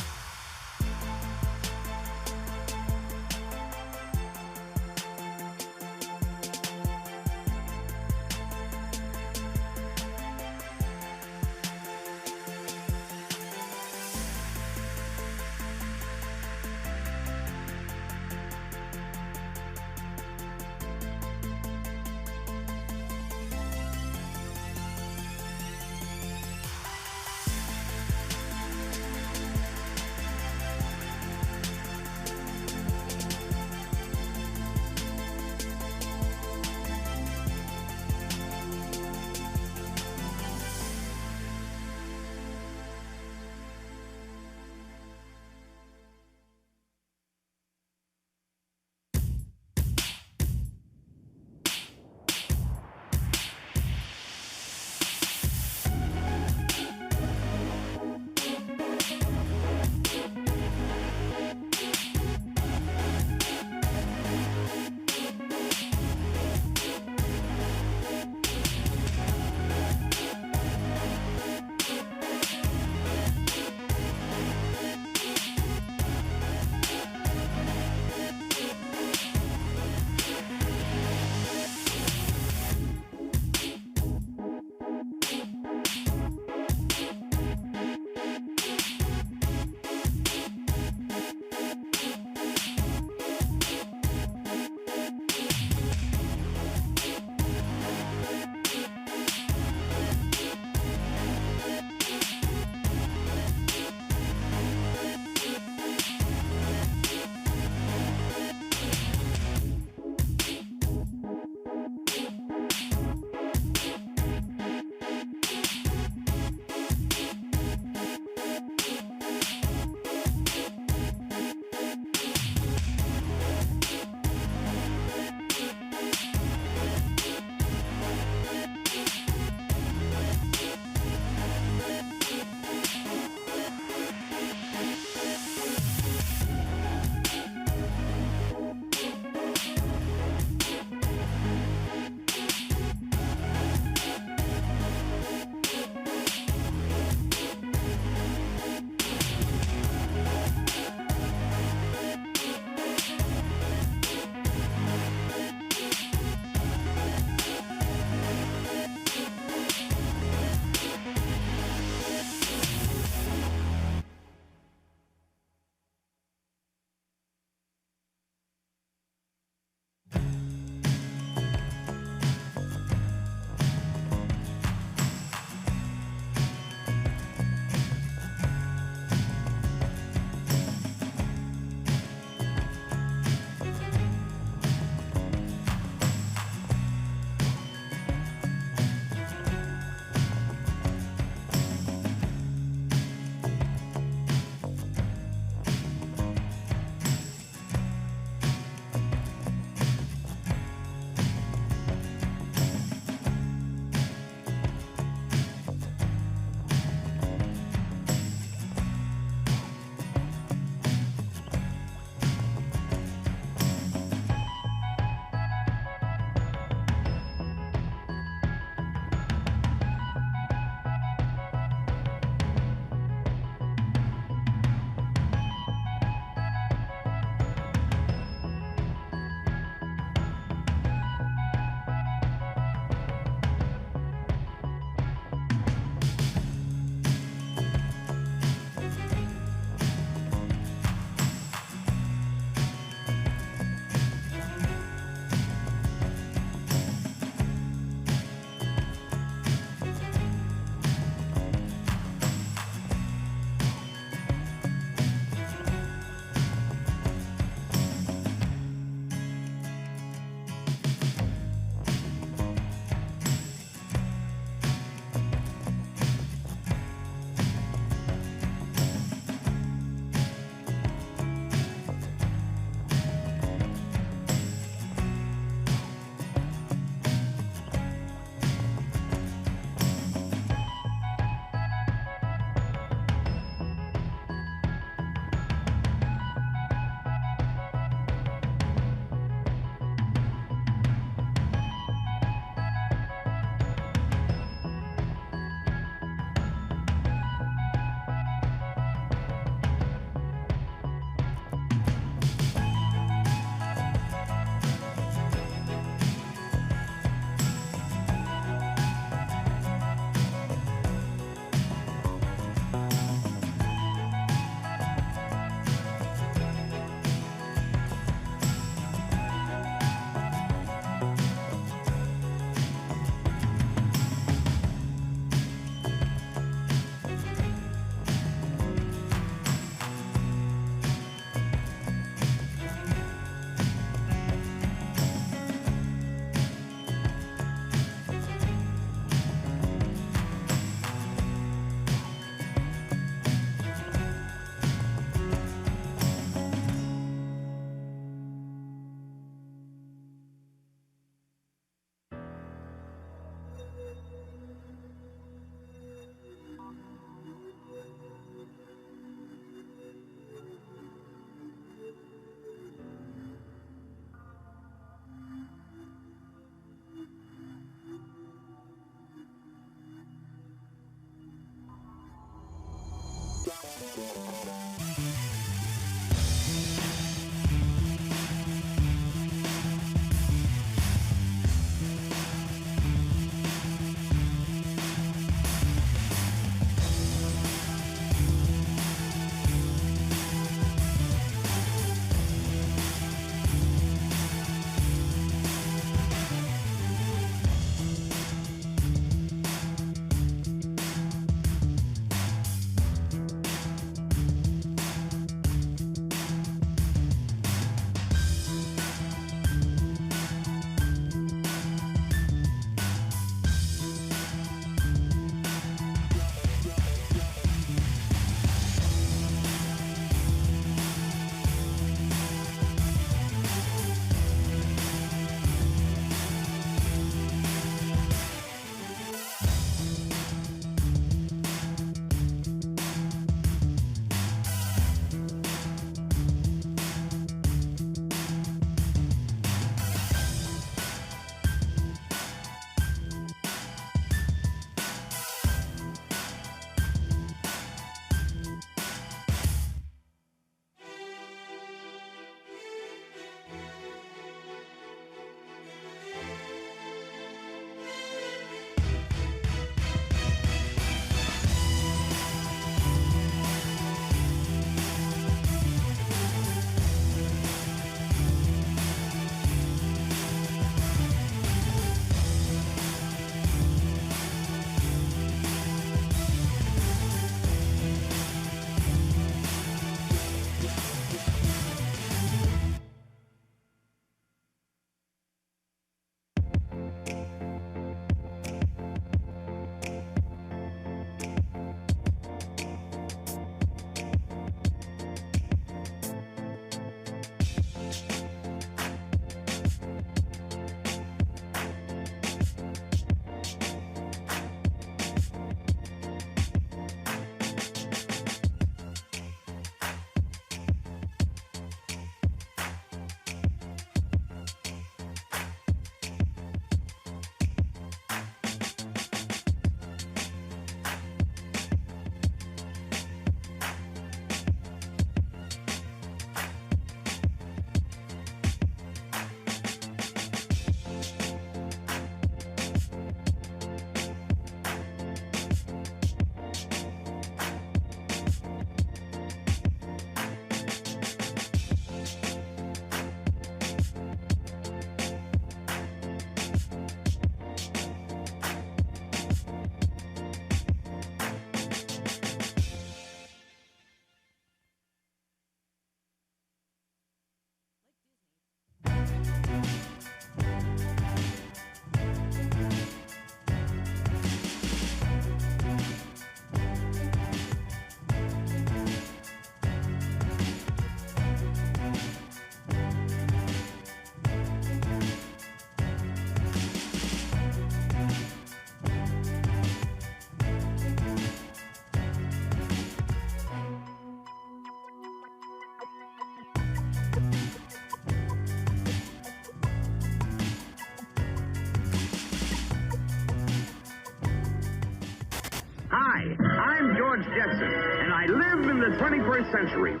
Jetson, and I live in the 21st century.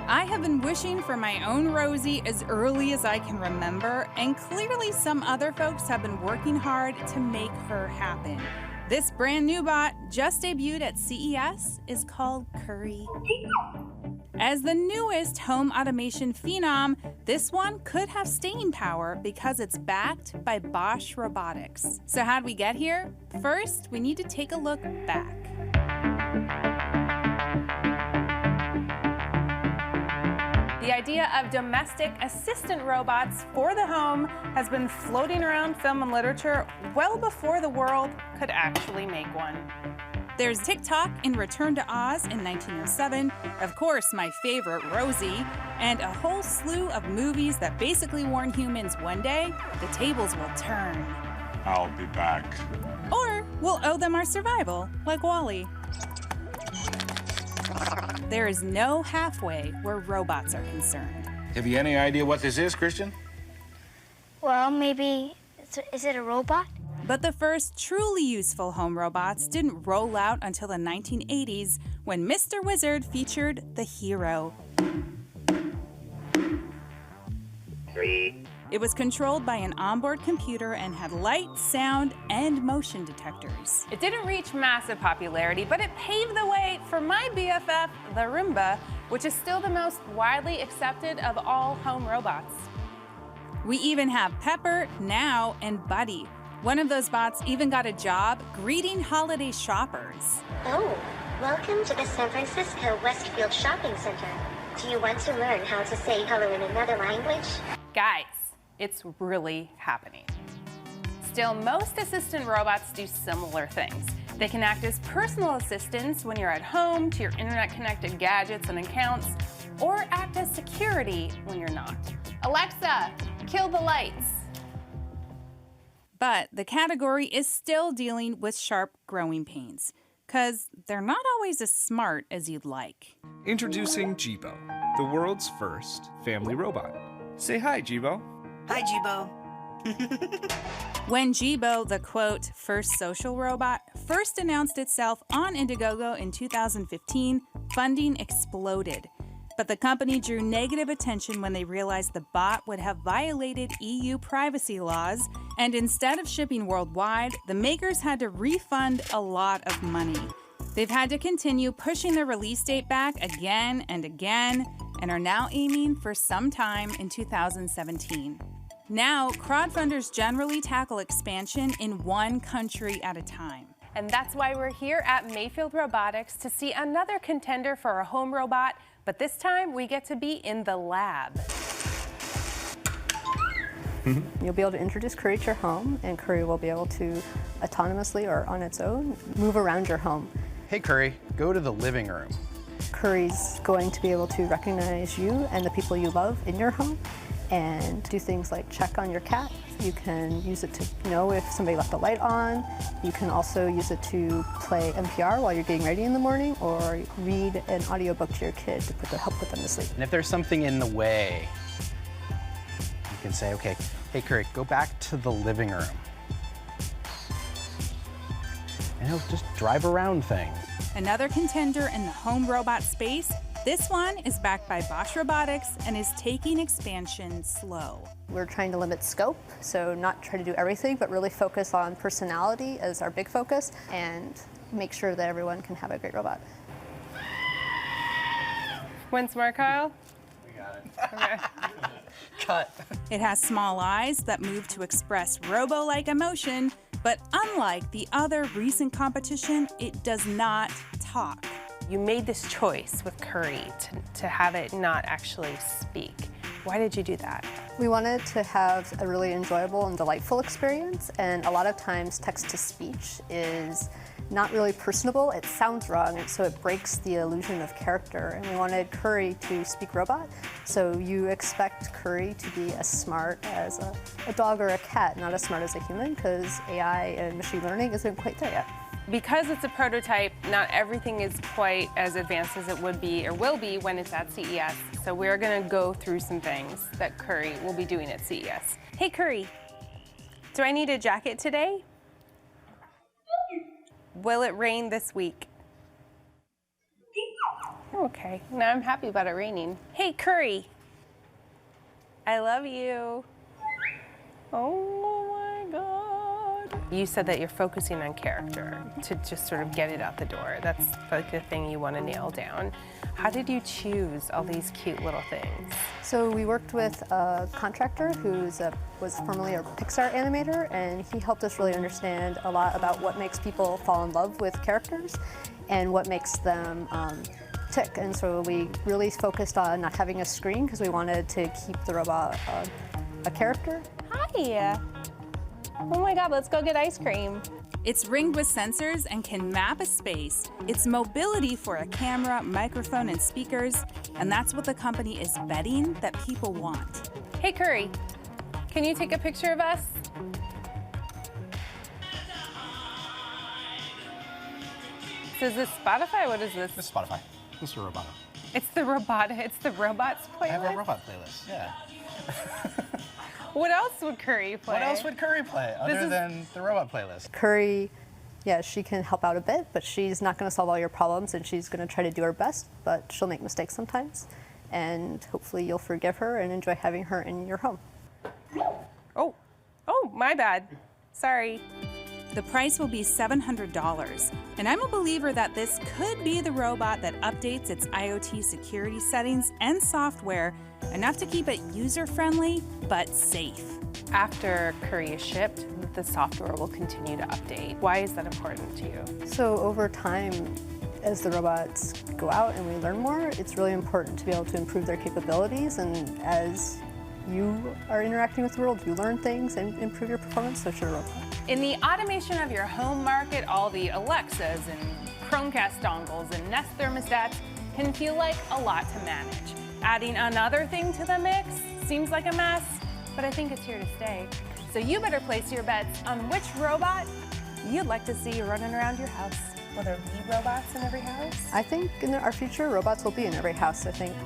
I have been wishing for my own Rosie as early as I can remember, and clearly some other folks have been working hard to make her happen. This brand new bot, just debuted at CES, is called Curry. As the newest home automation phenom, this one could have staying power because it's backed by Bosch Robotics. So how'd we get here? First, we need to take a look back. The idea of domestic assistant robots for the home has been floating around film and literature well before the world could actually make one. There's TikTok in Return to Oz in 1907, of course my favorite, Rosie, and a whole slew of movies that basically warn humans one day the tables will turn. I'll be back. Or we'll owe them our survival, like WALL-E. There is no halfway where robots are concerned. Have you any idea what this is, Christian? Well, maybe, is it a robot? But the first truly useful home robots didn't roll out until the 1980s when Mr. Wizard featured the Hero. It was controlled by an onboard computer and had light, sound, and motion detectors. It didn't reach massive popularity, but it paved the way for my BFF, the Roomba, which is still the most widely accepted of all home robots. We even have Pepper, Now, and Buddy. One of those bots even got a job greeting holiday shoppers. Oh, welcome to the San Francisco Westfield Shopping Center. Do you want to learn how to say hello in another language? Guys, it's really happening. Still, most assistant robots do similar things. They can act as personal assistants when you're at home to your internet-connected gadgets and accounts, or act as security when you're not. Alexa, kill the lights. But the category is still dealing with sharp growing pains, because they're not always as smart as you'd like. Introducing Jibo, the world's first family robot. Say hi, Jibo. Hi, Jibo. When Jibo, the quote, first social robot, first announced itself on Indiegogo in 2015, funding exploded. But the company drew negative attention when they realized the bot would have violated EU privacy laws, and instead of shipping worldwide, the makers had to refund a lot of money. They've had to continue pushing the release date back again and again, and are now aiming for sometime in 2017. Now, crowdfunders generally tackle expansion in one country at a time. And that's why we're here at Mayfield Robotics to see another contender for a home robot, but this time we get to be in the lab. You'll be able to introduce Curry to your home, and Curry will be able to autonomously or on its own move around your home. Hey Curry, go to the living room. Curry's going to be able to recognize you and the people you love in your home and do things like check on your cat. You can use it to know if somebody left the light on. You can also use it to play NPR while you're getting ready in the morning, or read an audiobook to your kid to help put them to sleep. And if there's something in the way, you can say, okay, hey Curry, go back to the living room. And he'll just drive around things. Another contender in the home robot space, this one is backed by Bosch Robotics and is taking expansion slow. We're trying to limit scope, so not try to do everything, but really focus on personality as our big focus and make sure that everyone can have a great robot. Once more, Kyle? We got it. Okay. Cut. It has small eyes that move to express robo-like emotion, but unlike the other recent competition, it does not talk. You made this choice with Curry to have it not actually speak. Why did you do that? We wanted to have a really enjoyable and delightful experience, and a lot of times text-to-speech is not really personable. It sounds wrong, and so it breaks the illusion of character. And we wanted Curry to speak robot, so you expect Curry to be as smart as a dog or a cat, not as smart as a human, because AI and machine learning isn't quite there yet. Because it's a prototype, not everything is quite as advanced as it would be or will be when it's at CES. So we're gonna go through some things that Curry will be doing at CES. Hey Curry, do I need a jacket today? Will it rain this week? Okay, now I'm happy about it raining. Hey, Curry. I love you. Oh my God. You said that you're focusing on character to just sort of get it out the door. That's like the thing you want to nail down. How did you choose all these cute little things? So we worked with a contractor who was formerly a Pixar animator, and he helped us really understand a lot about what makes people fall in love with characters and what makes them tick. And so we really focused on not having a screen because we wanted to keep the robot a character. Hi. Oh my God, let's go get ice cream. It's ringed with sensors and can map a space. It's mobility for a camera, microphone, and speakers, and that's what the company is betting that people want. Hey, Curry, can you take a picture of us? So is this Spotify? What is this? This is Spotify. This is Roboto. It's the robots playlist? I have a robot playlist, yeah. What else would Curry play? What else would Curry play other than the robot playlist? Curry, yeah, she can help out a bit, but she's not going to solve all your problems, and she's going to try to do her best, but she'll make mistakes sometimes. And hopefully you'll forgive her and enjoy having her in your home. Oh, my bad. Sorry. The price will be $700, and I'm a believer that this could be the robot that updates its IoT security settings and software enough to keep it user-friendly but safe. After Curry is shipped, the software will continue to update. Why is that important to you? So over time, as the robots go out and we learn more, it's really important to be able to improve their capabilities, and as you are interacting with the world, you learn things and improve your performance, so should a robot. In the automation of your home market, all the Alexas and Chromecast dongles and Nest thermostats can feel like a lot to manage. Adding another thing to the mix seems like a mess, but I think it's here to stay. So you better place your bets on which robot you'd like to see running around your house. Will there be robots in every house? I think in our future, robots will be in every house. I think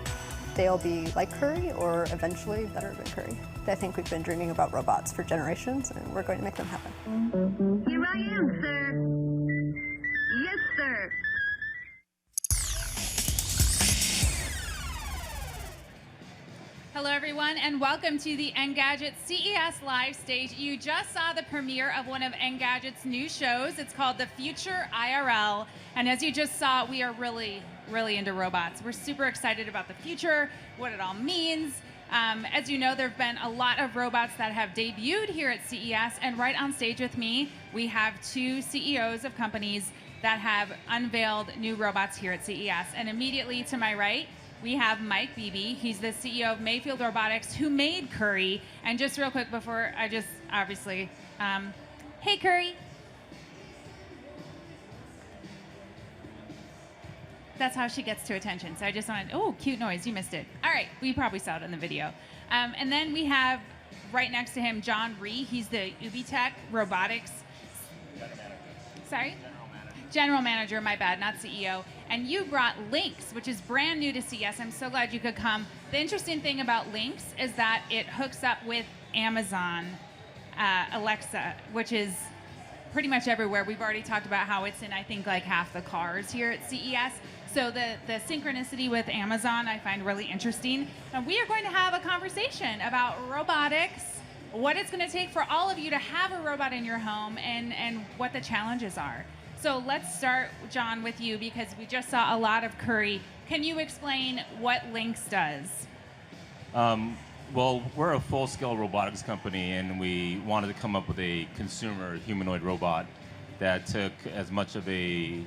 they'll be like Curry or eventually better than Curry. I think we've been dreaming about robots for generations, and we're going to make them happen. Here I am, sir. Yes, sir. Hello, everyone, and welcome to the Engadget CES live stage. You just saw the premiere of one of Engadget's new shows. It's called The Future IRL, and as you just saw, we are really into robots. We're super excited about the future, what it all means. As you know, there have been a lot of robots that have debuted here at CES, and right on stage with me, we have two CEOs of companies that have unveiled new robots here at CES. And immediately to my right, we have Mike Beebe. He's the CEO of Mayfield Robotics, who made Curry. And just real quick before I just, obviously, hey, Curry. That's how she gets to attention. So I just wanted, oh, cute noise, you missed it. All right, we probably saw it in the video. And then we have right next to him, John Rhee. He's the Ubitech Robotics. Sorry? General manager, my bad, not CEO. And you brought Lynx, which is brand new to CES. I'm so glad you could come. The interesting thing about Lynx is that it hooks up with Amazon Alexa, which is pretty much everywhere. We've already talked about how it's in, I think, like half the cars here at CES. So the synchronicity with Amazon I find really interesting. And we are going to have a conversation about robotics, what it's going to take for all of you to have a robot in your home, and what the challenges are. So let's start, John, with you, because we just saw a lot of Curry. Can you explain what Lynx does? Well, we're a full-scale robotics company, and we wanted to come up with a consumer humanoid robot that took as much of a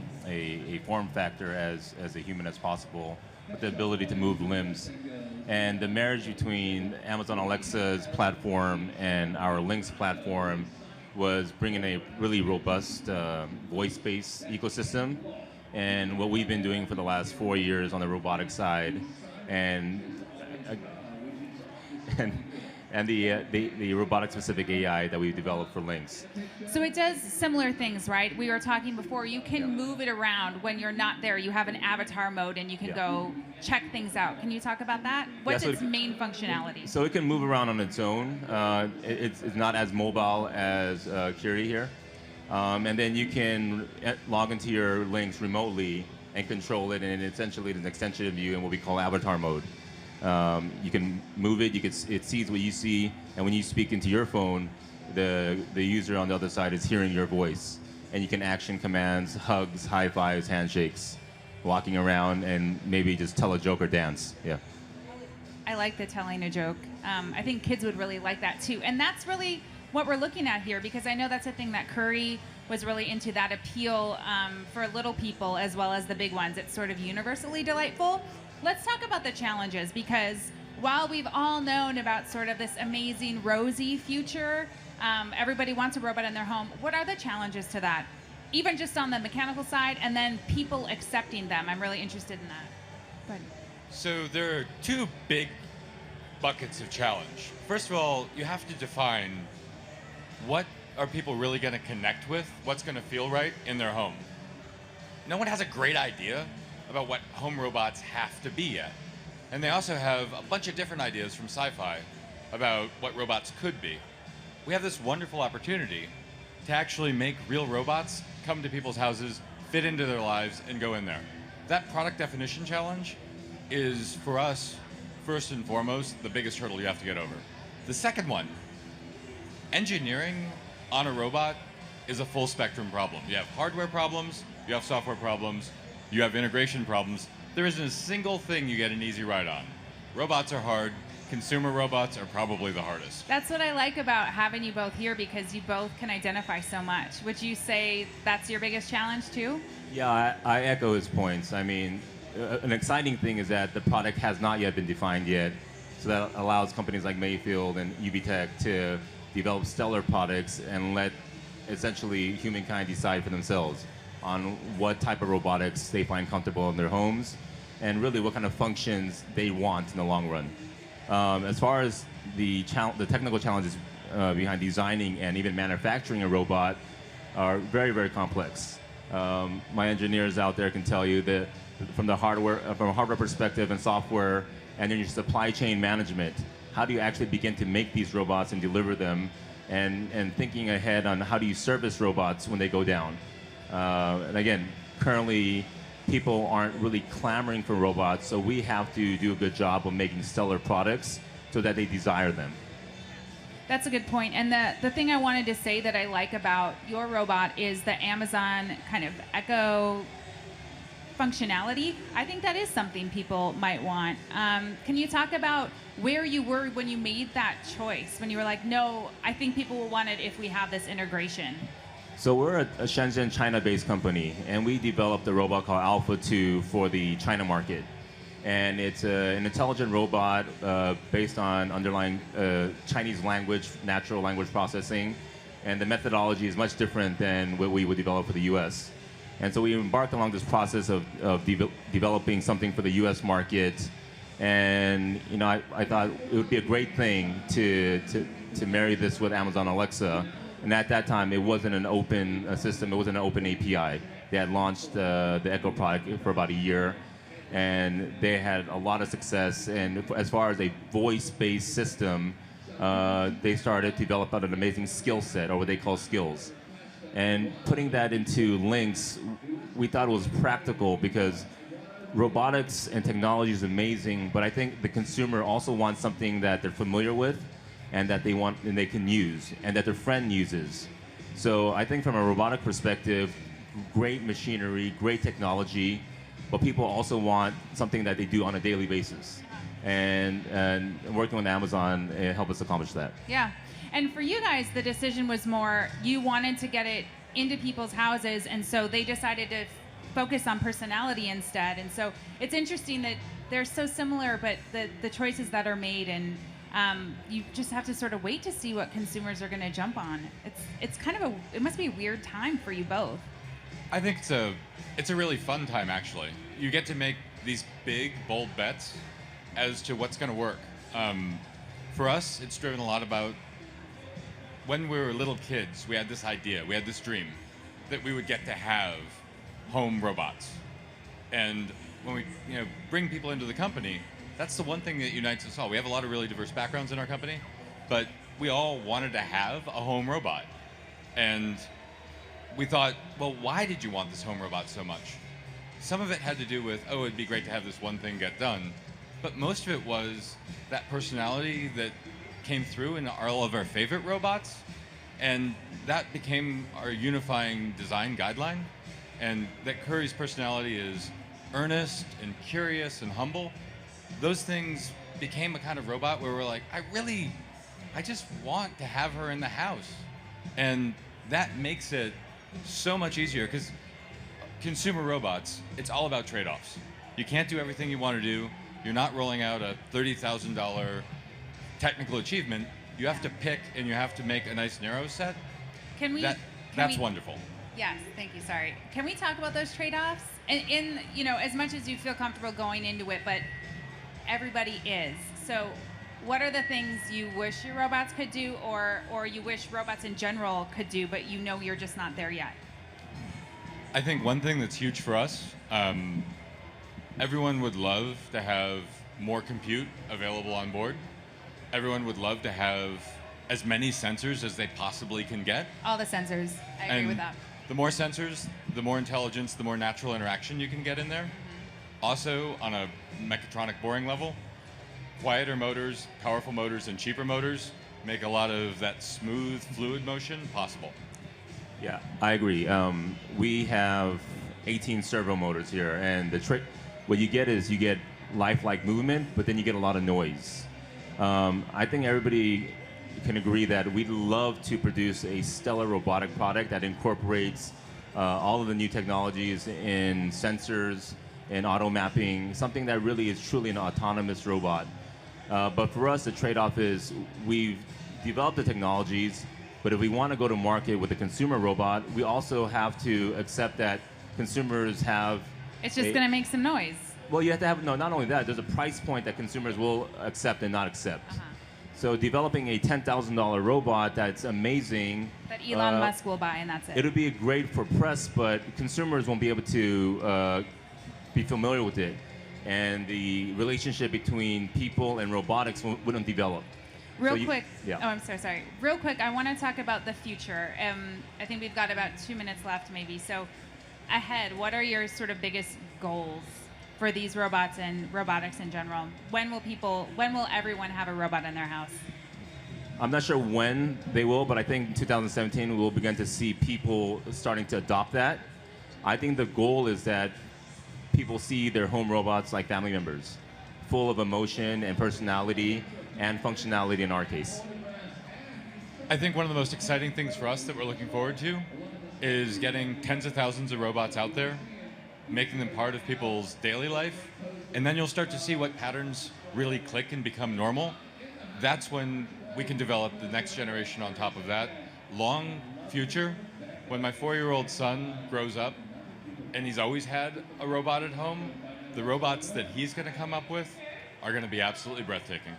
form factor as a human as possible, with the ability to move limbs. And the marriage between Amazon Alexa's platform and our Lynx platform was bringing a really robust voice-based ecosystem. And what we've been doing for the last 4 years on the robotics side, and the robotic-specific AI that we've developed for Lynx. So it does similar things, right? We were talking before, you can move it around when you're not there. You have an avatar mode and you can go check things out. Can you talk about that? What's its main functionality? So it can move around on its own. It's not as mobile as Curie here. And then you can log into your Lynx remotely and control it, and essentially it's an extension of you in what we call avatar mode. You can move it, it sees what you see, and when you speak into your phone, the user on the other side is hearing your voice. And you can action commands, hugs, high fives, handshakes, walking around, and maybe just tell a joke or dance. Yeah. I like the telling a joke. I think kids would really like that too. And that's really what we're looking at here, because I know that's a thing that Curry was really into, that appeal for little people as well as the big ones. It's sort of universally delightful. Let's talk about the challenges, because while we've all known about sort of this amazing rosy future, everybody wants a robot in their home. What are the challenges to that? Even just on the mechanical side, and then people accepting them. I'm really interested in that. Go ahead. So there are two big buckets of challenge. First of all, you have to define what are people really going to connect with, what's going to feel right in their home. No one has a great idea about what home robots have to be yet. And they also have a bunch of different ideas from sci-fi about what robots could be. We have this wonderful opportunity to actually make real robots come to people's houses, fit into their lives, and go in there. That product definition challenge is, for us, first and foremost, the biggest hurdle you have to get over. The second one, engineering on a robot is a full spectrum problem. You have hardware problems, you have software problems, you have integration problems. There isn't a single thing you get an easy ride on. Robots are hard. Consumer robots are probably the hardest. That's what I like about having you both here, because you both can identify so much. Would you say that's your biggest challenge too? Yeah, I echo his points. I mean, an exciting thing is that the product has not yet been defined yet, so that allows companies like Mayfield and UBTech to develop stellar products and let essentially humankind decide for themselves on what type of robotics they find comfortable in their homes and really what kind of functions they want in the long run. As far as the technical challenges behind designing and even manufacturing a robot are very, very complex. My engineers out there can tell you that from a hardware perspective and software, and then your supply chain management, how do you actually begin to make these robots and deliver them, and thinking ahead on how do you service robots when they go down. And again, currently, people aren't really clamoring for robots, so we have to do a good job of making stellar products so that they desire them. That's a good point. And the thing I wanted to say that I like about your robot is the Amazon kind of Echo functionality. I think that is something people might want. Can you talk about where you were when you made that choice, when you were like, no, I think people will want it if we have this integration? So we're a Shenzhen, China-based company, and we developed a robot called Alpha 2 for the China market. And it's an intelligent robot based on underlying Chinese language, natural language processing, and the methodology is much different than what we would develop for the U.S. And so we embarked along this process of developing something for the U.S. market, and I thought it would be a great thing to marry this with Amazon Alexa. And at that time, it wasn't an open system. It wasn't an open API. They had launched the Echo product for about a year, and they had a lot of success. And as far as a voice-based system, they started to develop out an amazing skill set, or what they call skills. And putting that into Lynx, we thought it was practical because robotics and technology is amazing, but I think the consumer also wants something that they're familiar with, and that they want and they can use, and that their friend uses. So I think from a robotic perspective, great machinery, great technology, but people also want something that they do on a daily basis. And working with Amazon helped us accomplish that. Yeah. And for you guys, the decision was more, you wanted to get it into people's houses, and so they decided to focus on personality instead. And so it's interesting that they're so similar, but the choices that are made, and you just have to sort of wait to see what consumers are going to jump on. It's kind of it must be a weird time for you both. I think it's a really fun time, actually. You get to make these big, bold bets as to what's going to work. For us, it's driven a lot about when we were little kids, we had this idea, we had this dream that we would get to have home robots. And when we bring people into the company, that's the one thing that unites us all. We have a lot of really diverse backgrounds in our company, but we all wanted to have a home robot. And we thought, well, why did you want this home robot so much? some of it had to do with, oh, it'd be great to have this one thing get done. But most of it was that personality that came through in all of our favorite robots. And that became our unifying design guideline. And that Curry's personality is earnest and curious and humble. Those things became a kind of robot where we're like, I just want to have her in the house. And that makes it so much easier, because consumer robots, it's all about trade-offs. You can't do everything you want to do. You're not rolling out a $30,000 technical achievement. You have to pick, and you have to make a nice narrow set. That's wonderful. Yes, thank you. Sorry. Can we talk about those trade-offs? In as much as you feel comfortable going into it, but everybody is. So, what are the things you wish your robots could do, or you wish robots in general could do, but you're just not there yet? I think one thing that's huge for us, everyone would love to have more compute available on board. Everyone would love to have as many sensors as they possibly can get. All the sensors. I agree with that. The more sensors, the more intelligence, the more natural interaction you can get in there. Also, on a mechatronic boring level, quieter motors, powerful motors, and cheaper motors make a lot of that smooth, fluid motion possible. Yeah, I agree. We have 18 servo motors here, and what you get is you get lifelike movement, but then you get a lot of noise. I think everybody can agree that we'd love to produce a stellar robotic product that incorporates all of the new technologies in sensors and auto mapping, something that really is truly an autonomous robot. But for us, the trade-off is we've developed the technologies, but if we want to go to market with a consumer robot, we also have to accept that consumers have... It's just going to make some noise. Well, you have to have, no, not only that, there's a price point that consumers will accept and not accept. So developing a $10,000 robot that's amazing... That Elon Musk will buy, and that's it. It'll be great for press, but consumers won't be able to be familiar with it. And the relationship between people and robotics wouldn't develop. Real quick. Yeah. Oh, I'm so sorry. Real quick, I want to talk about the future. I think we've got about 2 minutes left, maybe. So ahead, what are your sort of biggest goals for these robots and robotics in general? When will everyone have a robot in their house? I'm not sure when they will, but I think in 2017 we'll begin to see people starting to adopt that. I think the goal is that people see their home robots like family members, full of emotion and personality and functionality in our case. I think one of the most exciting things for us that we're looking forward to is getting tens of thousands of robots out there, making them part of people's daily life, and then you'll start to see what patterns really click and become normal. That's when we can develop the next generation on top of that. Long future, when my 4-year-old son grows up and he's always had a robot at home, the robots that he's going to come up with are going to be absolutely breathtaking.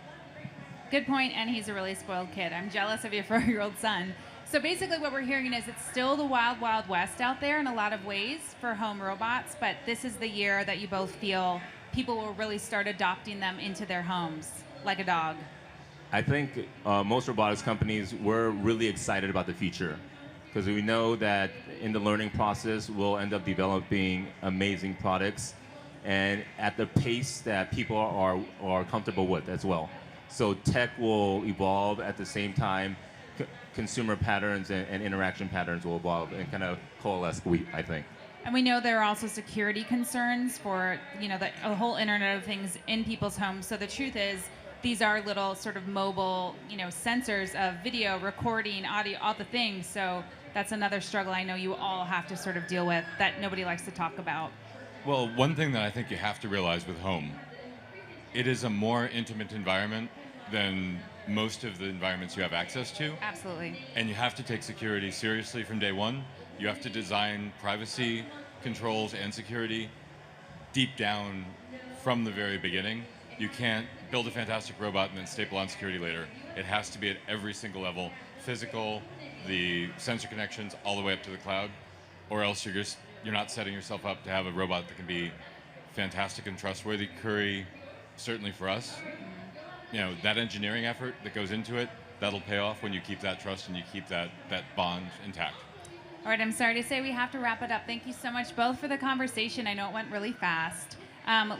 Good point, and he's a really spoiled kid. I'm jealous of your 4-year-old son. So basically what we're hearing is it's still the wild, wild west out there in a lot of ways for home robots, but this is the year that you both feel people will really start adopting them into their homes, like a dog. I think most robotics companies, we're really excited about the future because we know that in the learning process, we'll end up developing amazing products and at the pace that people are comfortable with as well. So tech will evolve at the same time. Consumer patterns and interaction patterns will evolve and kind of coalesce, I think. And we know there are also security concerns for, the whole Internet of Things in people's homes. So the truth is, these are little sort of mobile, sensors of video, recording, audio, all the things. So that's another struggle I know you all have to sort of deal with that nobody likes to talk about. Well, one thing that I think you have to realize with home, it is a more intimate environment than most of the environments you have access to. Absolutely. And you have to take security seriously from day one. You have to design privacy controls and security deep down from the very beginning. You can't build a fantastic robot and then staple on security later. It has to be at every single level, physical, the sensor connections, all the way up to the cloud, or else you're not setting yourself up to have a robot that can be fantastic and trustworthy. Curry, certainly for us, that engineering effort that goes into it, that'll pay off when you keep that trust and you keep that bond intact. All right, I'm sorry to say we have to wrap it up. Thank you so much both for the conversation. I know it went really fast.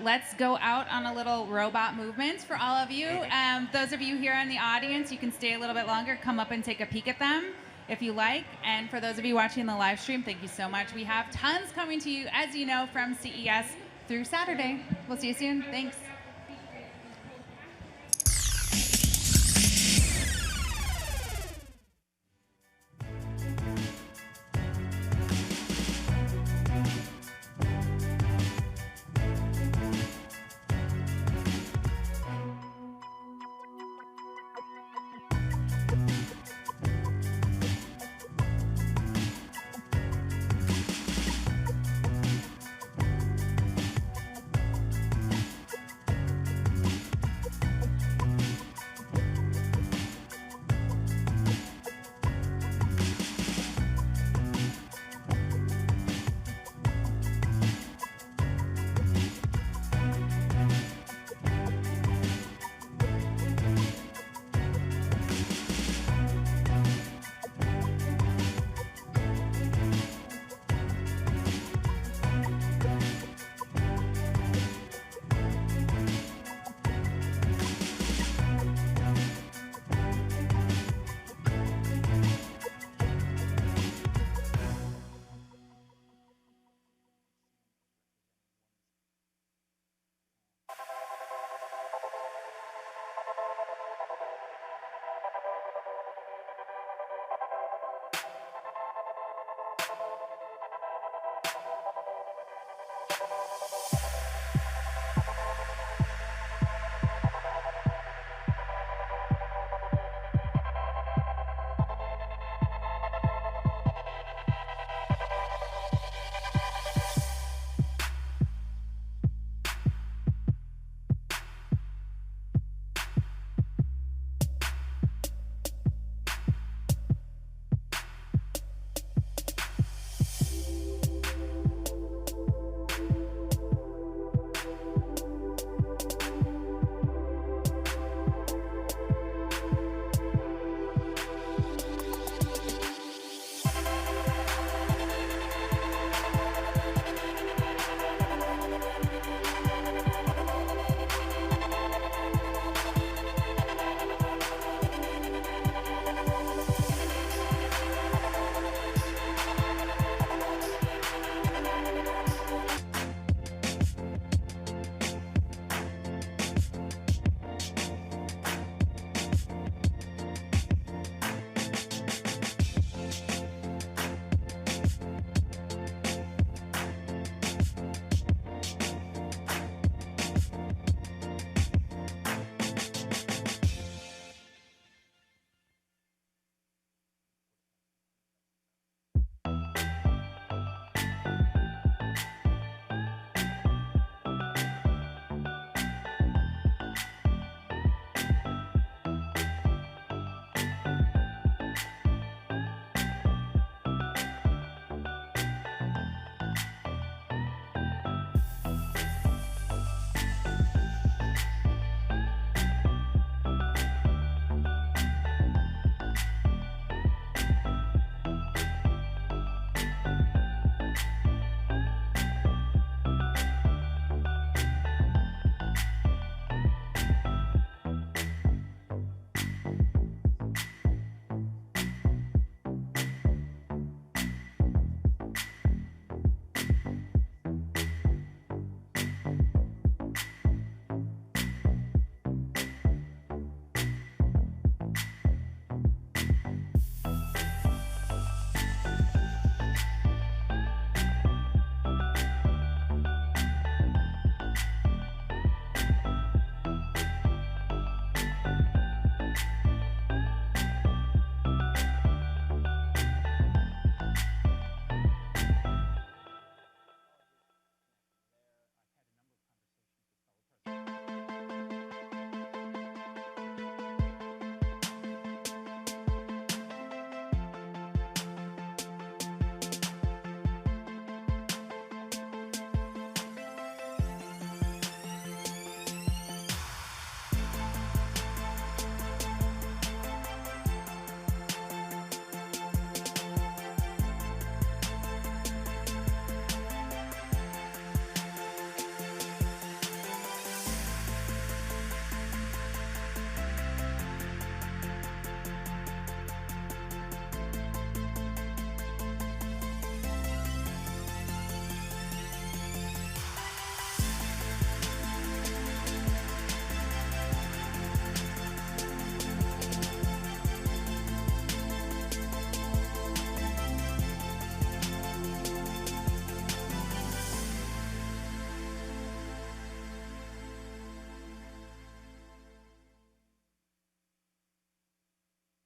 Let's go out on a little robot movement for all of you. Those of you here in the audience, you can stay a little bit longer, come up and take a peek at them if you like. And for those of you watching the live stream, thank you so much. We have tons coming to you, as you know, from CES through Saturday. We'll see you soon. Thanks.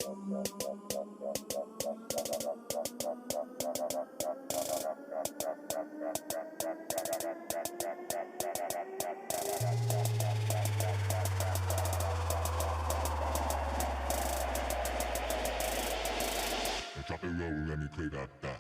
Drop it low, let me play that back.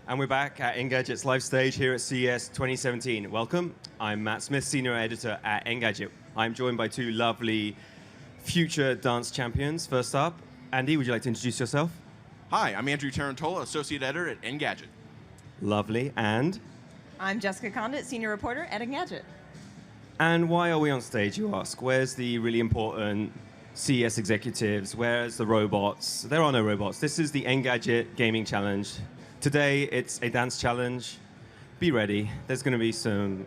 And we're back at Engadget's live stage here at CES 2017. Welcome. I'm Matt Smith, Senior Editor at Engadget. I'm joined by two lovely future dance champions. First up, Andy, would you like to introduce yourself? Hi, I'm Andrew Tarantola, Associate Editor at Engadget. Lovely. And? I'm Jessica Condit, Senior Reporter at Engadget. And why are we on stage, you ask? Where's the really important CES executives? Where's the robots? There are no robots. This is the Engadget Gaming Challenge. Today, it's a dance challenge. Be ready. There's going to be some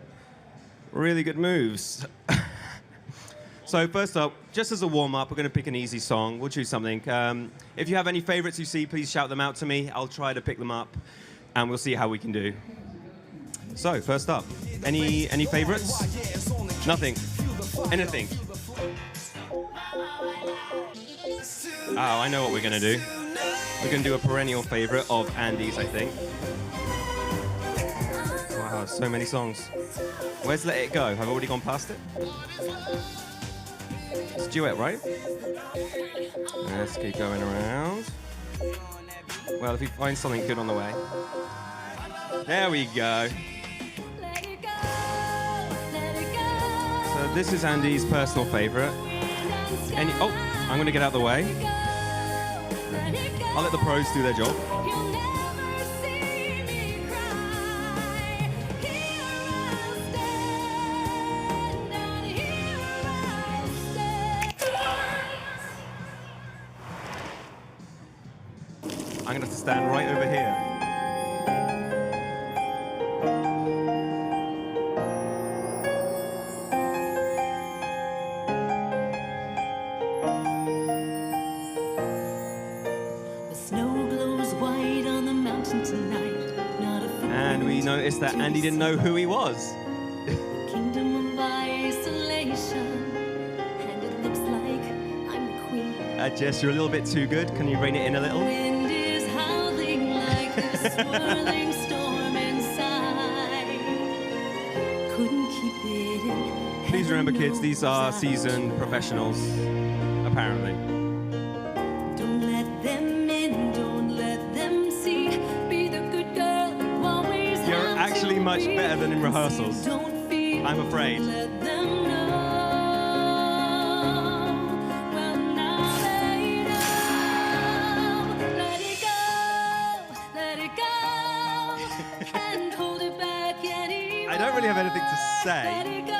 really good moves. So first up, just as a warm-up, we're going to pick an easy song. We'll choose something. If you have any favorites you see, please shout them out to me. I'll try to pick them up, and we'll see how we can do. So first up, any favorites? Nothing. Anything. Oh, I know what we're going to do. We're going to do a perennial favorite of Andy's, I think. Wow, so many songs. Where's Let It Go? I've already gone past it. It's a duet, right? Let's keep going around. Well, if we find something good on the way. There we go. So this is Andy's personal favorite. Oh, I'm going to get out of the way. I'll let the pros do their job. I'm going to have to stand right over here. And we noticed that Andy didn't know who he was. Kingdom of isolation, and it looks like I'm the queen. Jess, you're a little bit too good. Can you rein it in a little? Wind is howling like a swirling storm inside. Couldn't keep it in. Please remember, kids, these are seasoned professionals, apparently. Don't let them in, don't let them see. Be the good girl you always You're have actually to much be. better than in rehearsals. Don't feel, I'm afraid. let them know. Well, now they know. Let it go, and hold it back anymore. I don't really have anything to Let say. it go,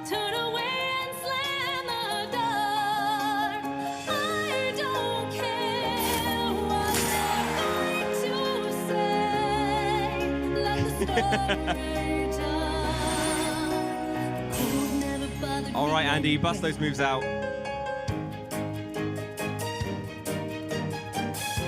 turn away and slam the door. I don't care what they're going to say. Let the story tell. Cold never bothered All right, me. Andy, bust those moves out.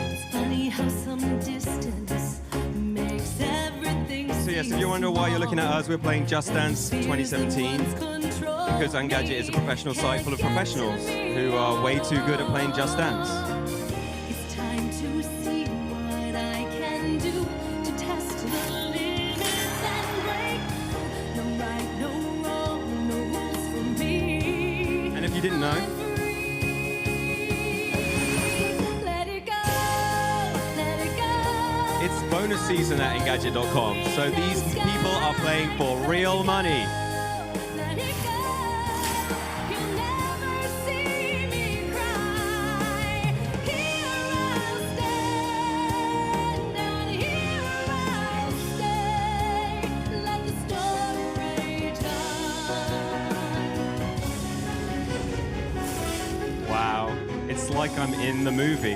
It's funny how some distance makes everything So yes, if you wonder why you're looking at us, we're playing Just Dance 2017 because Engadget is a professional site full of professionals who are way too good at playing Just Dance. It's time to see what I can do to test the limits and break. No right, no wrong, no rules for me. And if you didn't know, Let it go, let it go. it's bonus season at Engadget.com, so these people are playing for real money. Let it go. You'll never see me cry. Here I'll stand, and here I'll stay. Let the story tell. Wow, it's like I'm in the movie.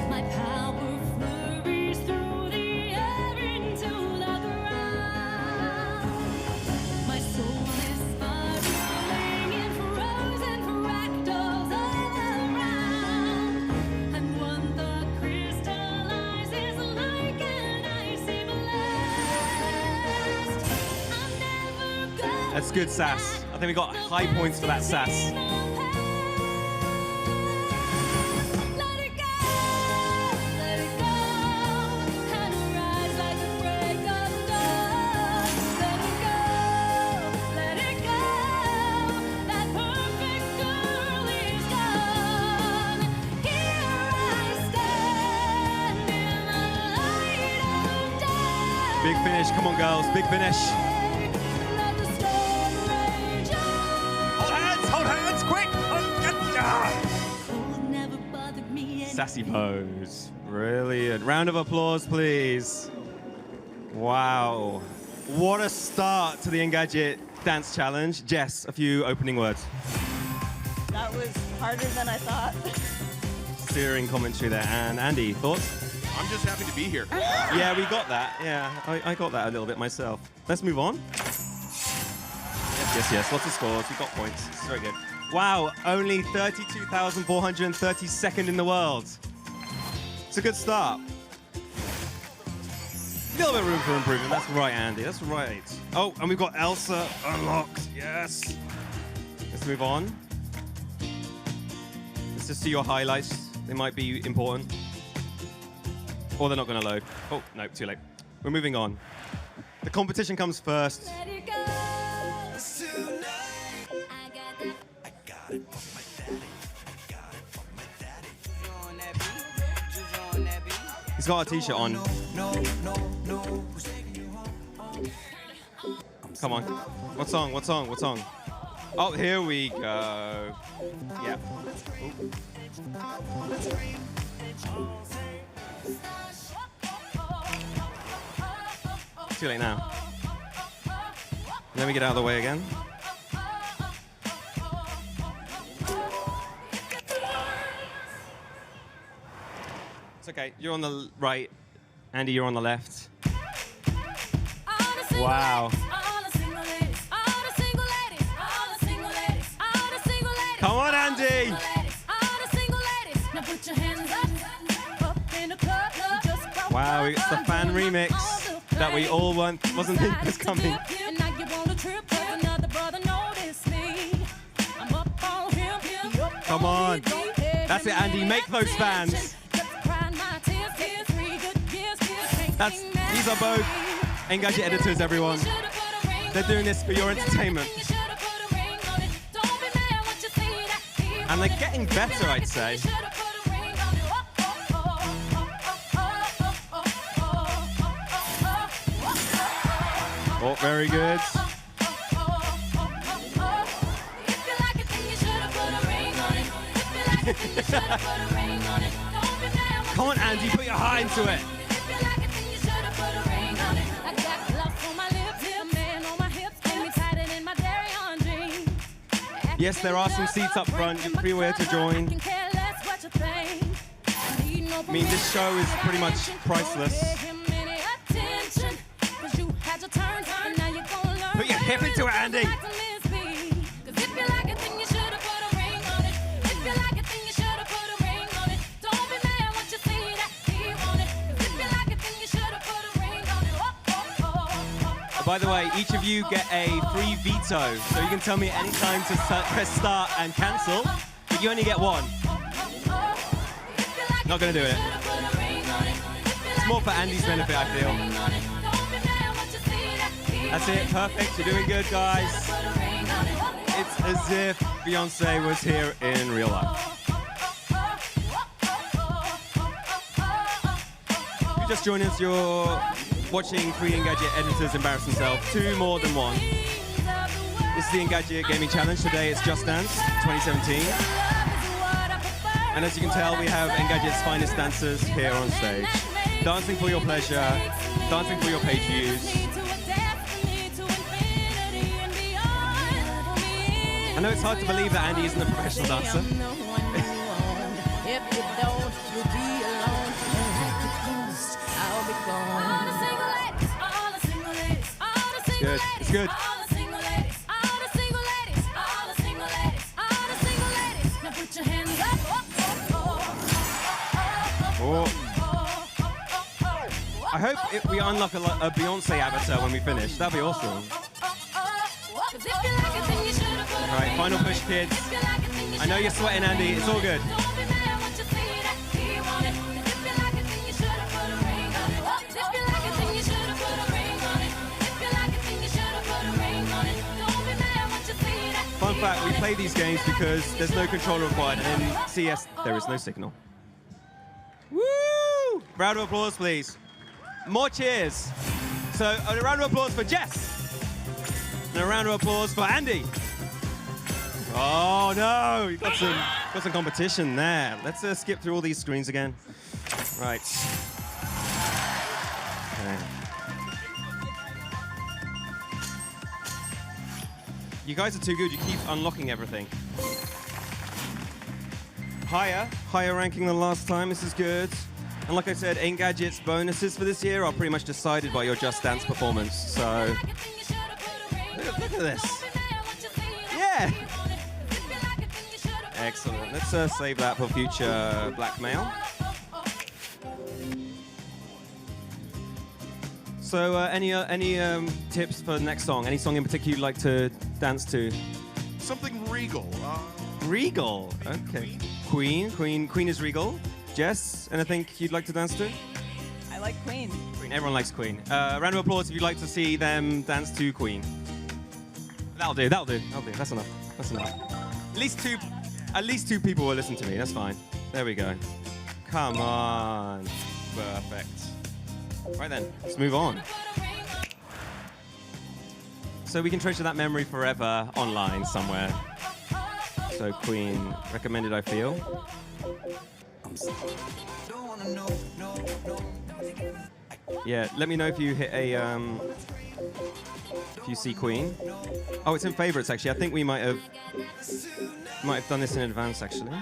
My power flurries through the air into the ground. My soul is spiraling in frozen fractals all around. And one thought crystallizes like an icy blast. I'm never going. That's good sass. I think we got high points for that sass. Let it go, and rise like the break of dawn. Let it go, that perfect girl is gone. Here Big finish. Come on, girls. Big finish. Hold hands, quick! Sassy pose. Brilliant. Round of applause, please. Wow. What a start to the Engadget Dance Challenge. Jess, a few opening words. That was harder than I thought. Searing commentary there. And Andy, thoughts? I'm just happy to be here. Yeah, we got that. Yeah, I got that a little bit myself. Let's move on. Yes. Lots of scores. We got points. It's very good. Wow, only 32,432nd in the world. It's a good start. A little bit of room for improvement. That's right, Andy. That's right. Oh, and we've got Elsa unlocked. Yes. Let's move on. Let's just see your highlights. They might be important. Or they're not going to load. Oh, no, too late. We're moving on. The competition comes first. He's got a t-shirt on. Come on. What song? Oh, here we go. Yeah. Too late now. Let me get out of the way again. It's okay. You're on the right. Andy, you're on the left. Wow. Come on, Andy. Wow, it's the fan remix that we all wasn't think was coming. Come on. That's it, Andy. Make those fans. These are both Engadget editors, everyone. They're doing this for your entertainment. And they're getting better, I'd say. Oh, very good. Come on, Andy, put your heart into it. Yes, there are some seats up front. You're free way to join. I mean, this show is pretty much priceless. Put your hip into it, Andy. By the way, each of you get a free veto, so you can tell me any time to press start and cancel, but you only get one. Not gonna do it. It's more for Andy's benefit, I feel. That's it, perfect, you're doing good, guys. It's as if Beyonce was here in real life. If you just joined us, you're watching 3 Engadget editors embarrass themselves, 2 more than 1. This is the Engadget Gaming Challenge. Today it's Just Dance 2017. And as you can tell, we have Engadget's finest dancers here on stage. Dancing for your pleasure, dancing for your page views. I know it's hard to believe that Andy isn't a professional dancer. It's good. It's good. Oh. I hope we unlock a Beyonce avatar when we finish. That'd be awesome. All right, final push, kids. I know you're sweating, Andy. It's all good. Fun fact, we play these games because there's no controller required, and in CES, there is no signal. Woo! Round of applause, please. More cheers. So a round of applause for Jess. And a round of applause for Andy. Oh no, you got some competition there. Let's skip through all these screens again. Right. Okay. You guys are too good. You keep unlocking everything. Higher ranking than last time. This is good. And like I said, Engadget's bonuses for this year are pretty much decided by your Just Dance performance. So look at this. Yeah. Excellent. Let's save that for future blackmail. So, any tips for the next song? Any song in particular you'd like to dance to? Something regal. Regal. Okay. Queen is regal. Jess, anything you'd like to dance to? I like Queen. Queen. Everyone likes Queen. Round of applause if you'd like to see them dance to Queen. That'll do. That's enough. At least two people will listen to me. That's fine. There we go. Come on. Perfect. Right then, let's move on. So we can treasure that memory forever online somewhere. So Queen, recommended I feel. Yeah, let me know if you hit a, if you see Queen. Oh, it's in favorites actually. I think we might have done this in advance actually.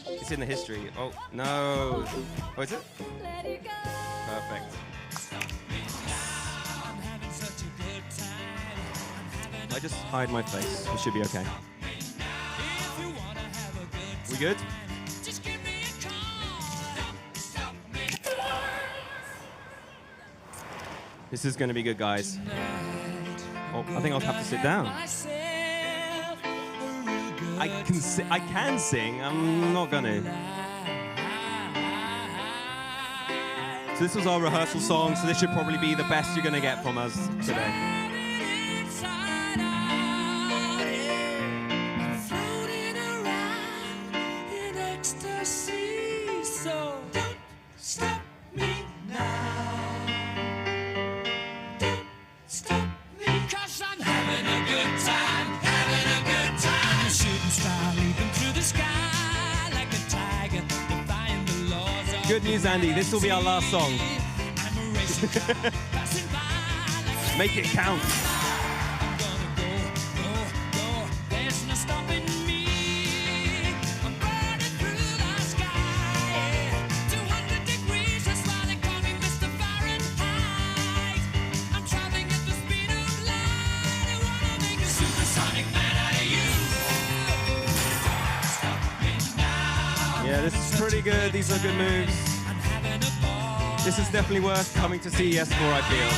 It's in the history. Oh, no. Oh, is it? Perfect. I just hide my face. We should be okay. We good? This is going to be good, guys. Oh, I think I'll have to sit down. I can sing. I'm not gonna. So this was our rehearsal song, so this should probably be the best you're gonna get from us today. Good news, Andy. This will be our last song. Make it count. Yeah, this is pretty good. These are good moves. This is definitely worth coming to CES for, I feel.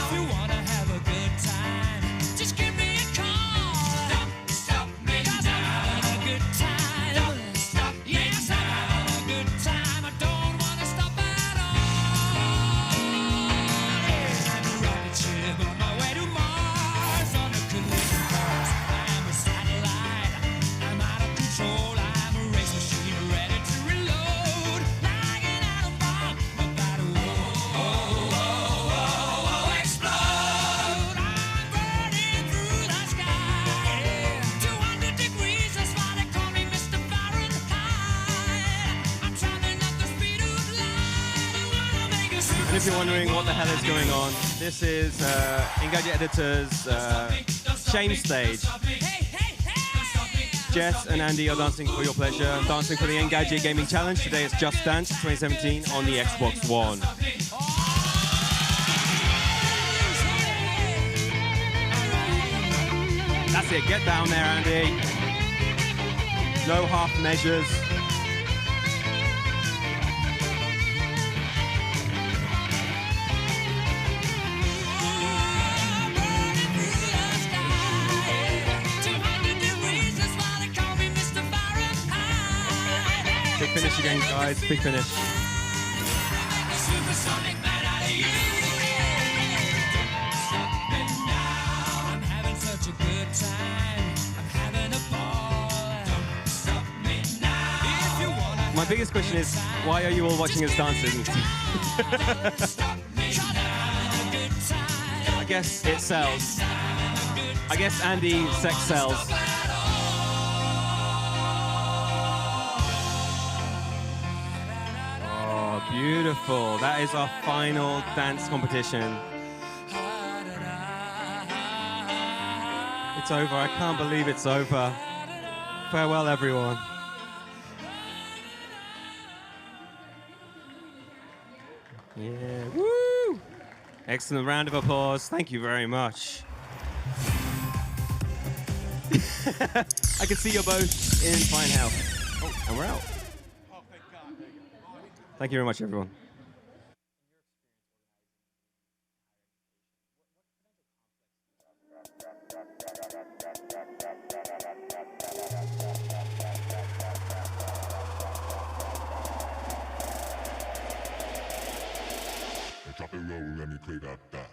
If you're wondering what the hell is going on, this is Engadget Editor's Shame Stage. Jess and Andy are dancing for your pleasure. I'm dancing for the Engadget Gaming Challenge. Today it's Just Dance 2017 on the Xbox One. That's it, get down there, Andy. No half measures. Big finish again, guys. Big finish. My biggest question is, why are you all watching us dancing? guess it sells. I guess Andy sex sells. Oh, beautiful. That is our final dance competition. It's over. I can't believe it's over. Farewell, everyone. Yeah. Woo! Excellent round of applause. Thank you very much. I can see you're both in fine health. Oh, and we're out. Thank you very much, everyone. Drop it low, let me play that back.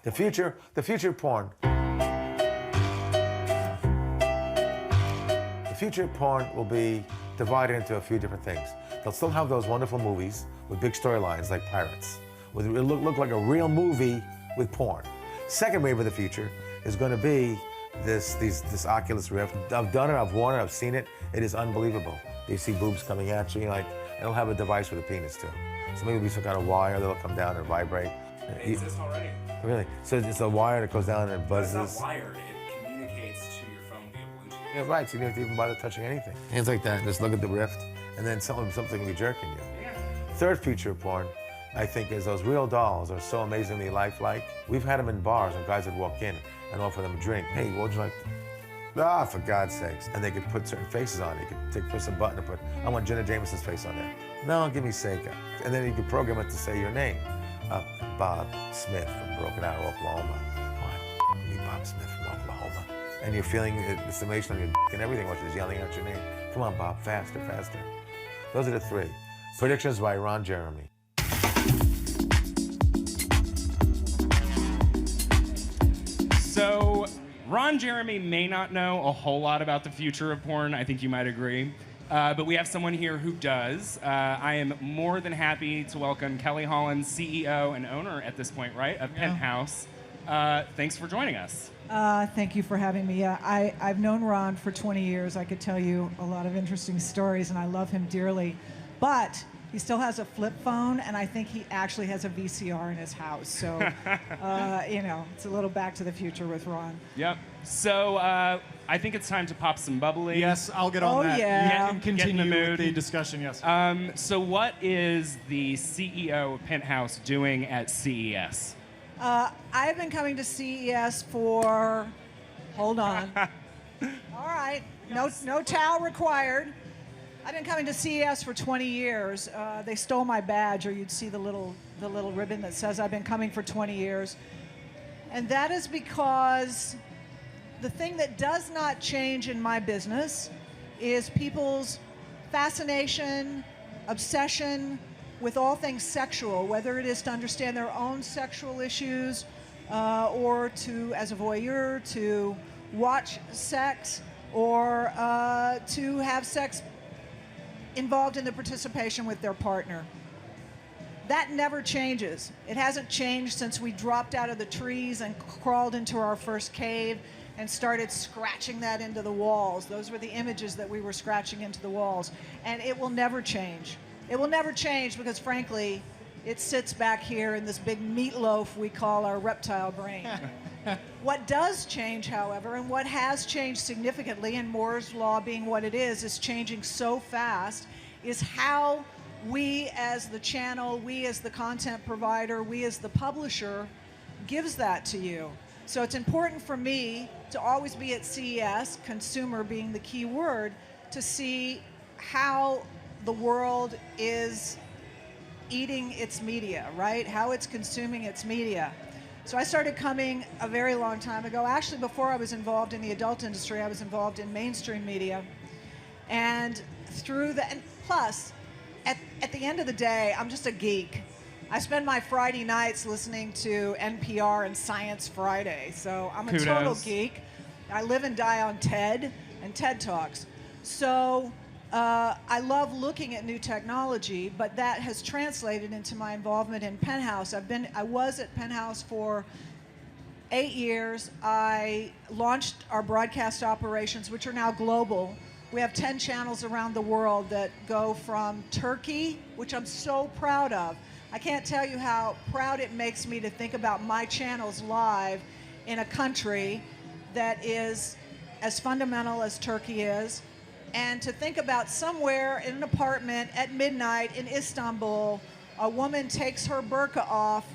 The future of porn. The future of porn will be divided into a few different things. They'll still have those wonderful movies with big storylines like Pirates. It'll look like a real movie with porn. Second wave of the future is going to be this Oculus Rift. I've done it, I've worn it, I've seen it. It is unbelievable. You see boobs coming at you, like, it'll have a device with a penis too. So maybe it'll be some kind of wire that'll come down and vibrate. It exists already. Really? So it's a wire that goes down and it buzzes? It's not wired. It communicates to your phone via Bluetooth. Yeah, right. So you don't have to even bother touching anything. Hands like that, just look at the Rift, and then something will be jerking you. Yeah. Third feature of porn, I think, is those real dolls are so amazingly lifelike. We've had them in bars and guys would walk in and offer them a drink. Hey, what would you like? Ah, for God's sakes. And they could put certain faces on it. You could push a button and put, I want Jenna Jameson's face on there. No, give me Seika. And then you could program it to say your name. Bob Smith from Broken Arrow, Oklahoma. Come on, give me Bob Smith from Oklahoma. And you're feeling the summation on your dick and everything while she's yelling out your name. Come on, Bob, faster, faster. Those are the three. Predictions by Ron Jeremy. So, Ron Jeremy may not know a whole lot about the future of porn. I think you might agree. But we have someone here who does. I am more than happy to welcome Kelly Holland, CEO and owner at this point, right, of Penthouse. Thanks for joining us. Thank you for having me. I've known Ron for 20 years. I could tell you a lot of interesting stories, and I love him dearly. But he still has a flip phone, and I think he actually has a VCR in his house. So, it's a little Back to the Future with Ron. Yep. So I think it's time to pop some bubbly. Yes, I'll get on that. Yeah. And continue with the discussion, yes. So what is the CEO of Penthouse doing at CES? I've been coming to CES for, hold on. All right, no towel required. I've been coming to CES for 20 years. They stole my badge, or you'd see the little ribbon that says I've been coming for 20 years. And that is because the thing that does not change in my business is people's fascination, obsession with all things sexual, whether it is to understand their own sexual issues or to, as a voyeur, to watch sex or to have sex involved in the participation with their partner. That never changes. It hasn't changed since we dropped out of the trees and crawled into our first cave and started scratching that into the walls. Those were the images that we were scratching into the walls. And it will never change. It will never change because, frankly, it sits back here in this big meatloaf we call our reptile brain. What does change, however, and what has changed significantly, and Moore's Law being what it is changing so fast, is how we as the channel, we as the content provider, we as the publisher gives that to you. So it's important for me to always be at CES, consumer being the key word, to see how the world is eating its media, right? How it's consuming its media. So I started coming a very long time ago. Actually, before I was involved in the adult industry, I was involved in mainstream media. And plus, at the end of the day, I'm just a geek. I spend my Friday nights listening to NPR and Science Friday. So I'm a total geek. I live and die on TED and TED Talks. So I love looking at new technology, but that has translated into my involvement in Penthouse. I was at Penthouse for 8 years. I launched our broadcast operations, which are now global. We have 10 channels around the world that go from Turkey, which I'm so proud of. I can't tell you how proud it makes me to think about my channels live in a country that is as fundamental as Turkey is, and to think about somewhere in an apartment at midnight in Istanbul, a woman takes her burqa off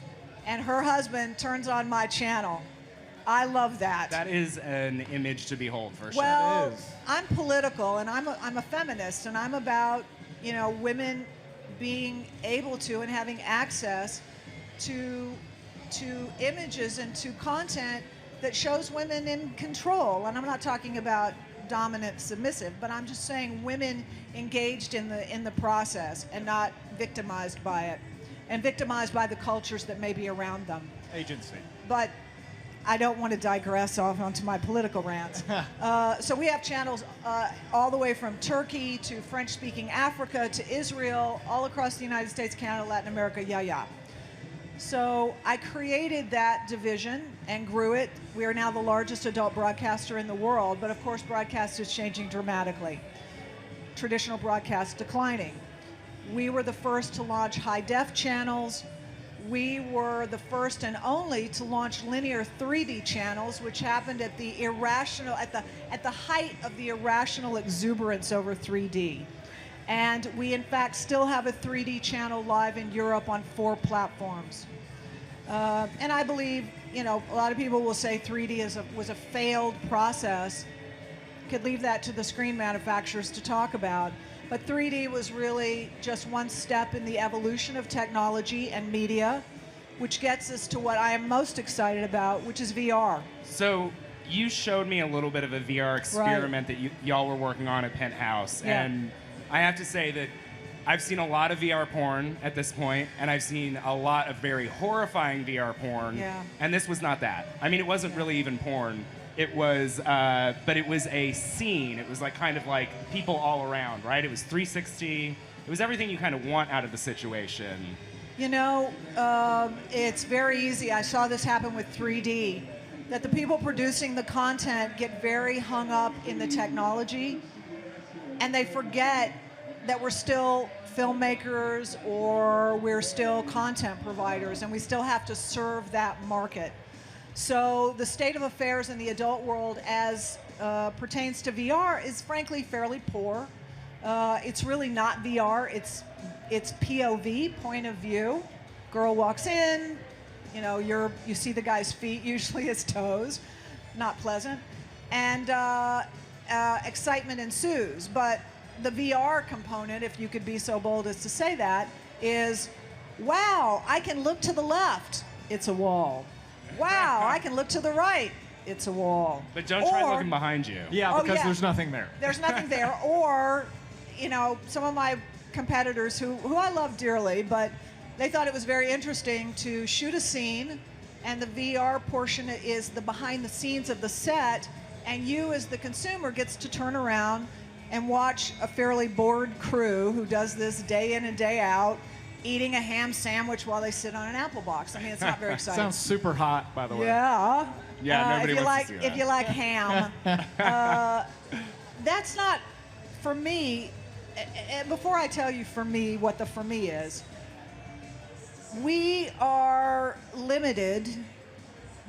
and her husband turns on my channel. I love that. That is an image to behold, for sure. Well, I'm political, and I'm a feminist, and I'm about, women being able to and having access to images and to content that shows women in control. And I'm not talking about dominant, submissive, but I'm just saying women engaged in the process and not victimized by it, and victimized by the cultures that may be around them. Agency. but I don't want to digress off onto my political rants. So we have channels all the way from Turkey to French-speaking Africa to Israel, all across the United States, Canada, Latin America, yeah. So I created that division and grew it. We are now the largest adult broadcaster in the world, but of course broadcast is changing dramatically. Traditional broadcast declining. We were the first to launch high-def channels. We were the first and only to launch linear 3D channels, which happened at the irrational, at the height of the irrational exuberance over 3D. And we, in fact, still have a 3D channel live in Europe on 4 platforms. And I believe, you know, a lot of people will say 3D was a failed process. Could leave that to the screen manufacturers to talk about. But 3D was really just one step in the evolution of technology and media, which gets us to what I am most excited about, which is VR. So you showed me a little bit of a VR experiment that y'all were working on at Penthouse. Yeah. And I have to say that I've seen a lot of VR porn at this point, and I've seen a lot of very horrifying VR porn. Yeah. And this was not that. I mean, it wasn't really even porn. It was, but it was a scene. It was like kind of like people all around, right? It was 360. It was everything you kind of want out of the situation. You know, it's very easy. I saw this happen with 3D, that the people producing the content get very hung up in the technology, and they forget that we're still filmmakers or we're still content providers, and we still have to serve that market. So the state of affairs in the adult world as pertains to VR is frankly fairly poor. It's really not VR, it's POV, point of view. Girl walks in, you know, you see the guy's feet, usually his toes, not pleasant, and excitement ensues. But the VR component, if you could be so bold as to say that, is, wow, I can look to the left, it's a wall. Wow, I can look to the right, it's a wall. But don't try looking behind you. Yeah, because there's nothing there. There's nothing there. Or, you know, some of my competitors who I love dearly, but they thought it was very interesting to shoot a scene, and the VR portion is the behind the scenes of the set, and you as the consumer gets to turn around and watch a fairly bored crew who does this day in and day out, eating a ham sandwich while they sit on an apple box. I mean, it's not very exciting. Sounds super hot, by the way. Yeah. Yeah, nobody wants to see that. If you like ham. That's not, for me, before I tell you for me what the for me is, we are limited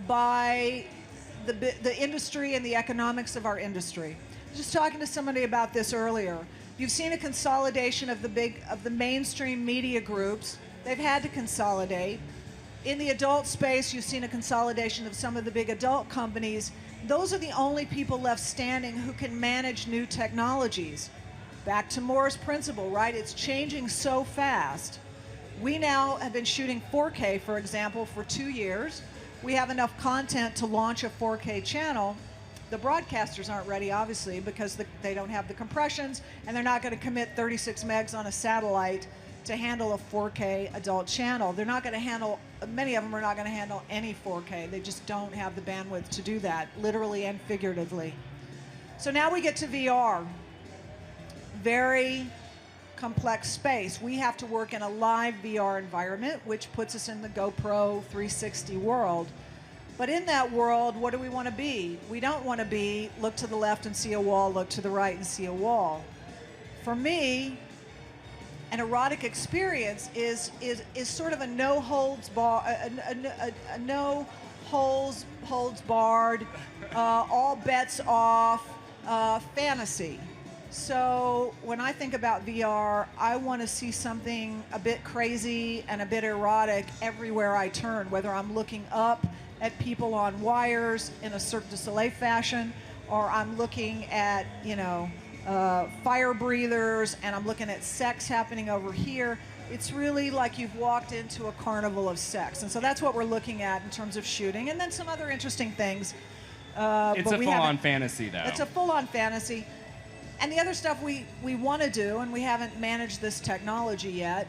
by the industry and the economics of our industry. I was just talking to somebody about this earlier. You've seen a consolidation of the mainstream media groups. They've had to consolidate. In the adult space, you've seen a consolidation of some of the big adult companies. Those are the only people left standing who can manage new technologies. Back to Moore's principle, right? It's changing so fast. We now have been shooting 4K, for example, for 2 years. We have enough content to launch a 4K channel. The broadcasters aren't ready, obviously, because they don't have the compressions, and they're not going to commit 36 megs on a satellite to handle a 4K adult channel. They're not going to handle, many of them are not going to handle any 4K. They just don't have the bandwidth to do that, literally and figuratively. So now we get to VR. Very complex space. We have to work in a live VR environment, which puts us in the GoPro 360 world. But in that world, what do we want to be? We don't want to be look to the left and see a wall, look to the right and see a wall. For me, an erotic experience is sort of a no holds barred, all bets off fantasy. So when I think about VR, I want to see something a bit crazy and a bit erotic everywhere I turn, whether I'm looking up at people on wires in a Cirque du Soleil fashion, or I'm looking at, you know, fire breathers, and I'm looking at sex happening over here. It's really like you've walked into a carnival of sex. And so that's what we're looking at in terms of shooting, and then some other interesting things. It's a full-on fantasy, though. It's a full-on fantasy. And the other stuff we want to do, and we haven't managed this technology yet,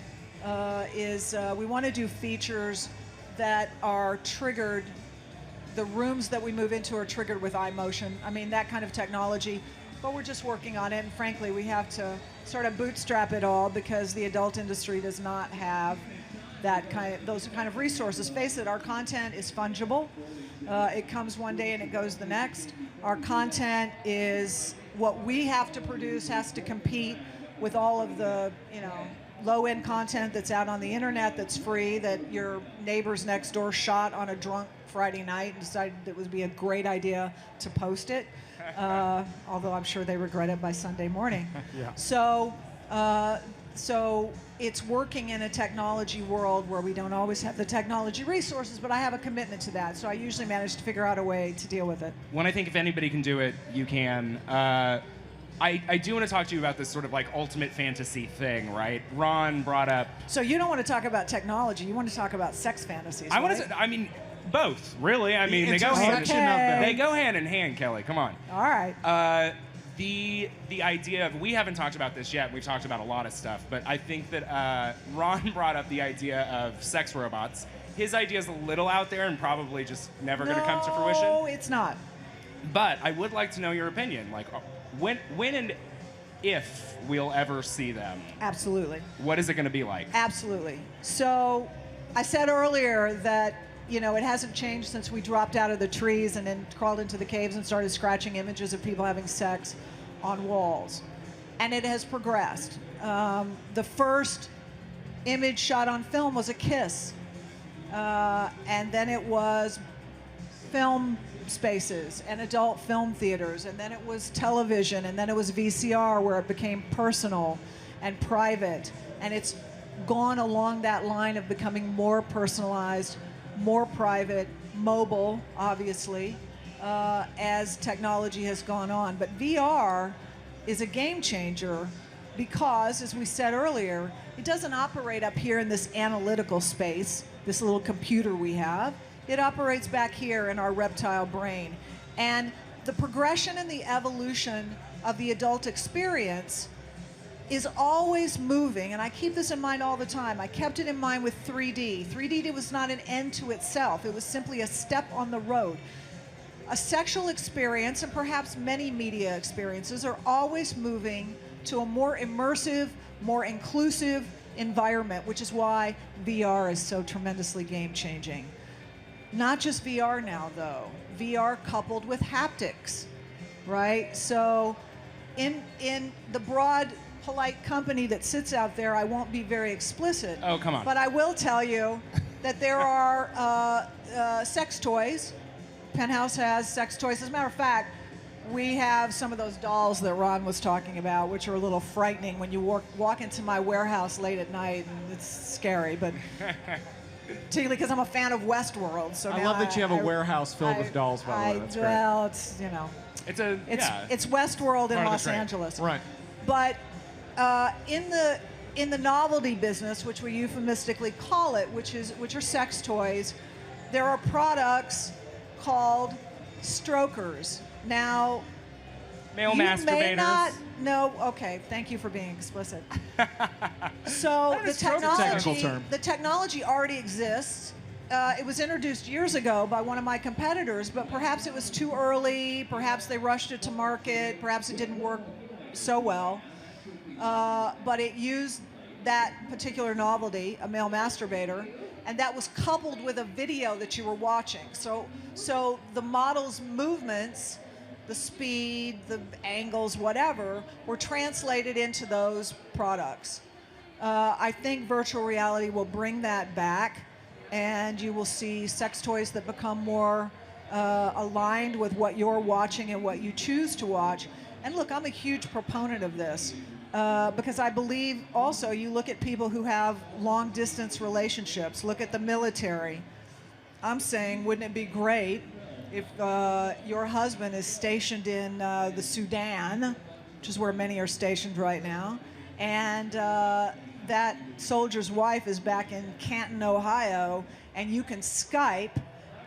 is we want to do features that are triggered the rooms that we move into are triggered with eye motion. I mean, that kind of technology. But we're just working on it, and frankly, we have to sort of bootstrap it all because the adult industry does not have those kind of resources. Face it, our content is fungible. It comes one day and it goes the next. Our content is what we have to produce has to compete with all of the, low-end content that's out on the internet that's free, that your neighbors next door shot on a drunk Friday night and decided it would be a great idea to post it. Although I'm sure they regret it by Sunday morning. Yeah. So it's working in a technology world where we don't always have the technology resources, but I have a commitment to that. So I usually manage to figure out a way to deal with it. When I think if anybody can do it, you can. I do want to talk to you about this sort of like ultimate fantasy thing, right? Ron brought up. So you don't want to talk about technology. You want to talk about sex fantasies, I want right? to. I mean, both, really. I mean, they go hand in hand, Kelly. Come on. All right. The idea of, we haven't talked about this yet. We've talked about a lot of stuff, but I think that Ron brought up the idea of sex robots. His idea is a little out there and probably just never going to come to fruition. No, it's not. But I would like to know your opinion. Like, when and if we'll ever see them. Absolutely. What is it going to be like? Absolutely. So I said earlier that, it hasn't changed since we dropped out of the trees and then crawled into the caves and started scratching images of people having sex on walls. And it has progressed. The first image shot on film was a kiss. And then it was film spaces and adult film theaters, and then it was television, and then it was VCR, where it became personal and private. And it's gone along that line of becoming more personalized, more private, mobile, obviously, as technology has gone on. But VR is a game changer because, as we said earlier, it doesn't operate up here in this analytical space, this little computer we have. It operates back here in our reptile brain. And the progression and the evolution of the adult experience is always moving, and I keep this in mind all the time. I kept it in mind with 3D. 3D was not an end to itself. It was simply a step on the road. A sexual experience, and perhaps many media experiences, are always moving to a more immersive, more inclusive environment, which is why VR is so tremendously game-changing. Not just VR now, though. VR coupled with haptics, right? So in the broad, polite company that sits out there, I won't be very explicit. Oh, come on. But I will tell you that there are sex toys. Penthouse has sex toys. As a matter of fact, we have some of those dolls that Ron was talking about, which are a little frightening when you walk into my warehouse late at night, and it's scary, but... Particularly because I'm a fan of Westworld. So I love that you have a warehouse filled with dolls, by the way. That's great. Well, it's Westworld in Los Angeles. Right. But in the novelty business, which we euphemistically call it, which are sex toys, there are products called strokers. Now, male you masturbators. may not know. Okay, thank you for being explicit. So the technology already exists. It was introduced years ago by one of my competitors, but perhaps it was too early. Perhaps they rushed it to market. Perhaps it didn't work so well. But it used that particular novelty, a male masturbator, and that was coupled with a video that you were watching. So the model's movements, the speed, the angles, whatever, were translated into those products. I think virtual reality will bring that back, and you will see sex toys that become more aligned with what you're watching and what you choose to watch. And look, I'm a huge proponent of this because I believe also you look at people who have long-distance relationships, look at the military. I'm saying, wouldn't it be great if your husband is stationed in the Sudan, which is where many are stationed right now, and that soldier's wife is back in Canton, Ohio, and you can Skype,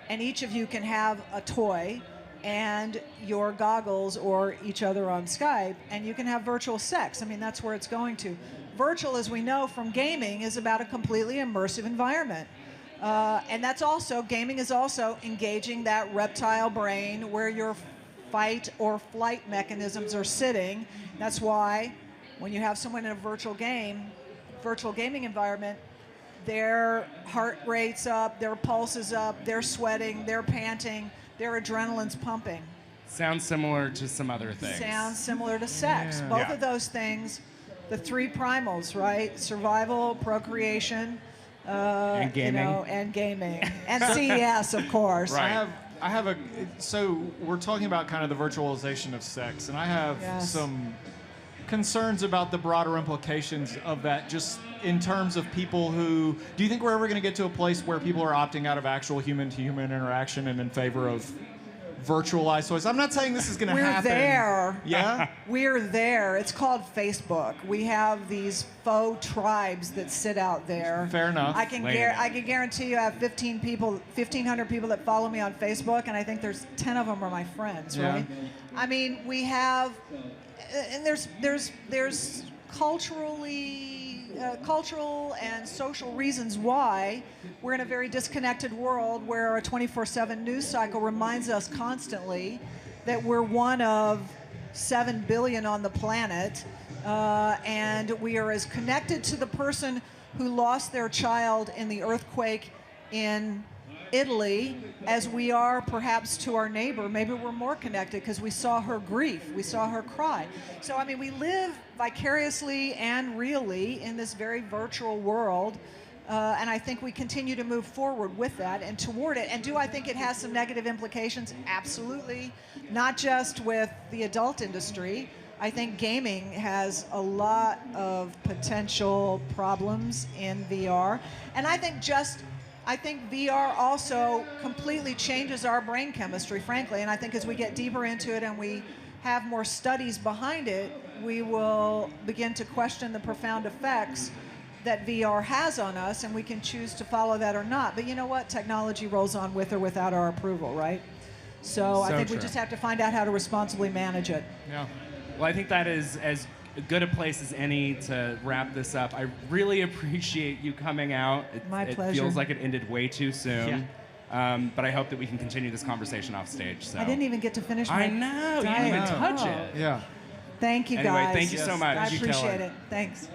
and each of you can have a toy and your goggles or each other on Skype, and you can have virtual sex. I mean, that's where it's going to. Virtual, as we know from gaming, is about a completely immersive environment. And that's also, gaming is also engaging that reptile brain where your fight or flight mechanisms are sitting. That's why when you have someone in a virtual gaming environment, their heart rate's up, their pulse is up, they're sweating, they're panting, their adrenaline's pumping. Sounds similar to some other things. Sounds similar to sex. Yeah. Both Yeah. of those things, the three primals, right? Survival, procreation, and gaming. and gaming, and CES, of course. Right. So we're talking about kind of the virtualization of sex, and I have some concerns about the broader implications of that, just in terms of people who. Do you think we're ever going to get to a place where people are opting out of actual human-to-human interaction and in favor of virtualized toys? I'm not saying this is going to happen. We're there. Yeah? We're there. It's called Facebook. We have these faux tribes that sit out there. Fair enough. I can guarantee you I have 1,500 people that follow me on Facebook, and I think there's 10 of them are my friends, Yeah. right? I mean, we have, and there's cultural and social reasons why we're in a very disconnected world where a 24/7 news cycle reminds us constantly that we're one of 7 billion on the planet, and we are as connected to the person who lost their child in the earthquake in Italy as we are perhaps to our neighbor. Maybe we're more connected because we saw her grief, we saw her cry. So, I mean, we live vicariously and really in this very virtual world, and I think we continue to move forward with that and toward it. And do I think it has some negative implications? Absolutely. Not just with the adult industry. I think gaming has a lot of potential problems in VR. And I think VR also completely changes our brain chemistry, frankly. And I think as we get deeper into it and we have more studies behind it, we will begin to question the profound effects that VR has on us, and we can choose to follow that or not. But you know what? Technology rolls on with or without our approval, right? So I think we just have to find out how to responsibly manage it. Yeah. Well, I think that is as good a place as any to wrap this up. I really appreciate you coming out. My pleasure. It feels like it ended way too soon. But I hope that we can continue this conversation off stage. So. I didn't even get to finish my I know. You didn't even touch it. Yeah. Thank you, Anyway, guys. thank you so much. I You tell appreciate her. it. Thanks.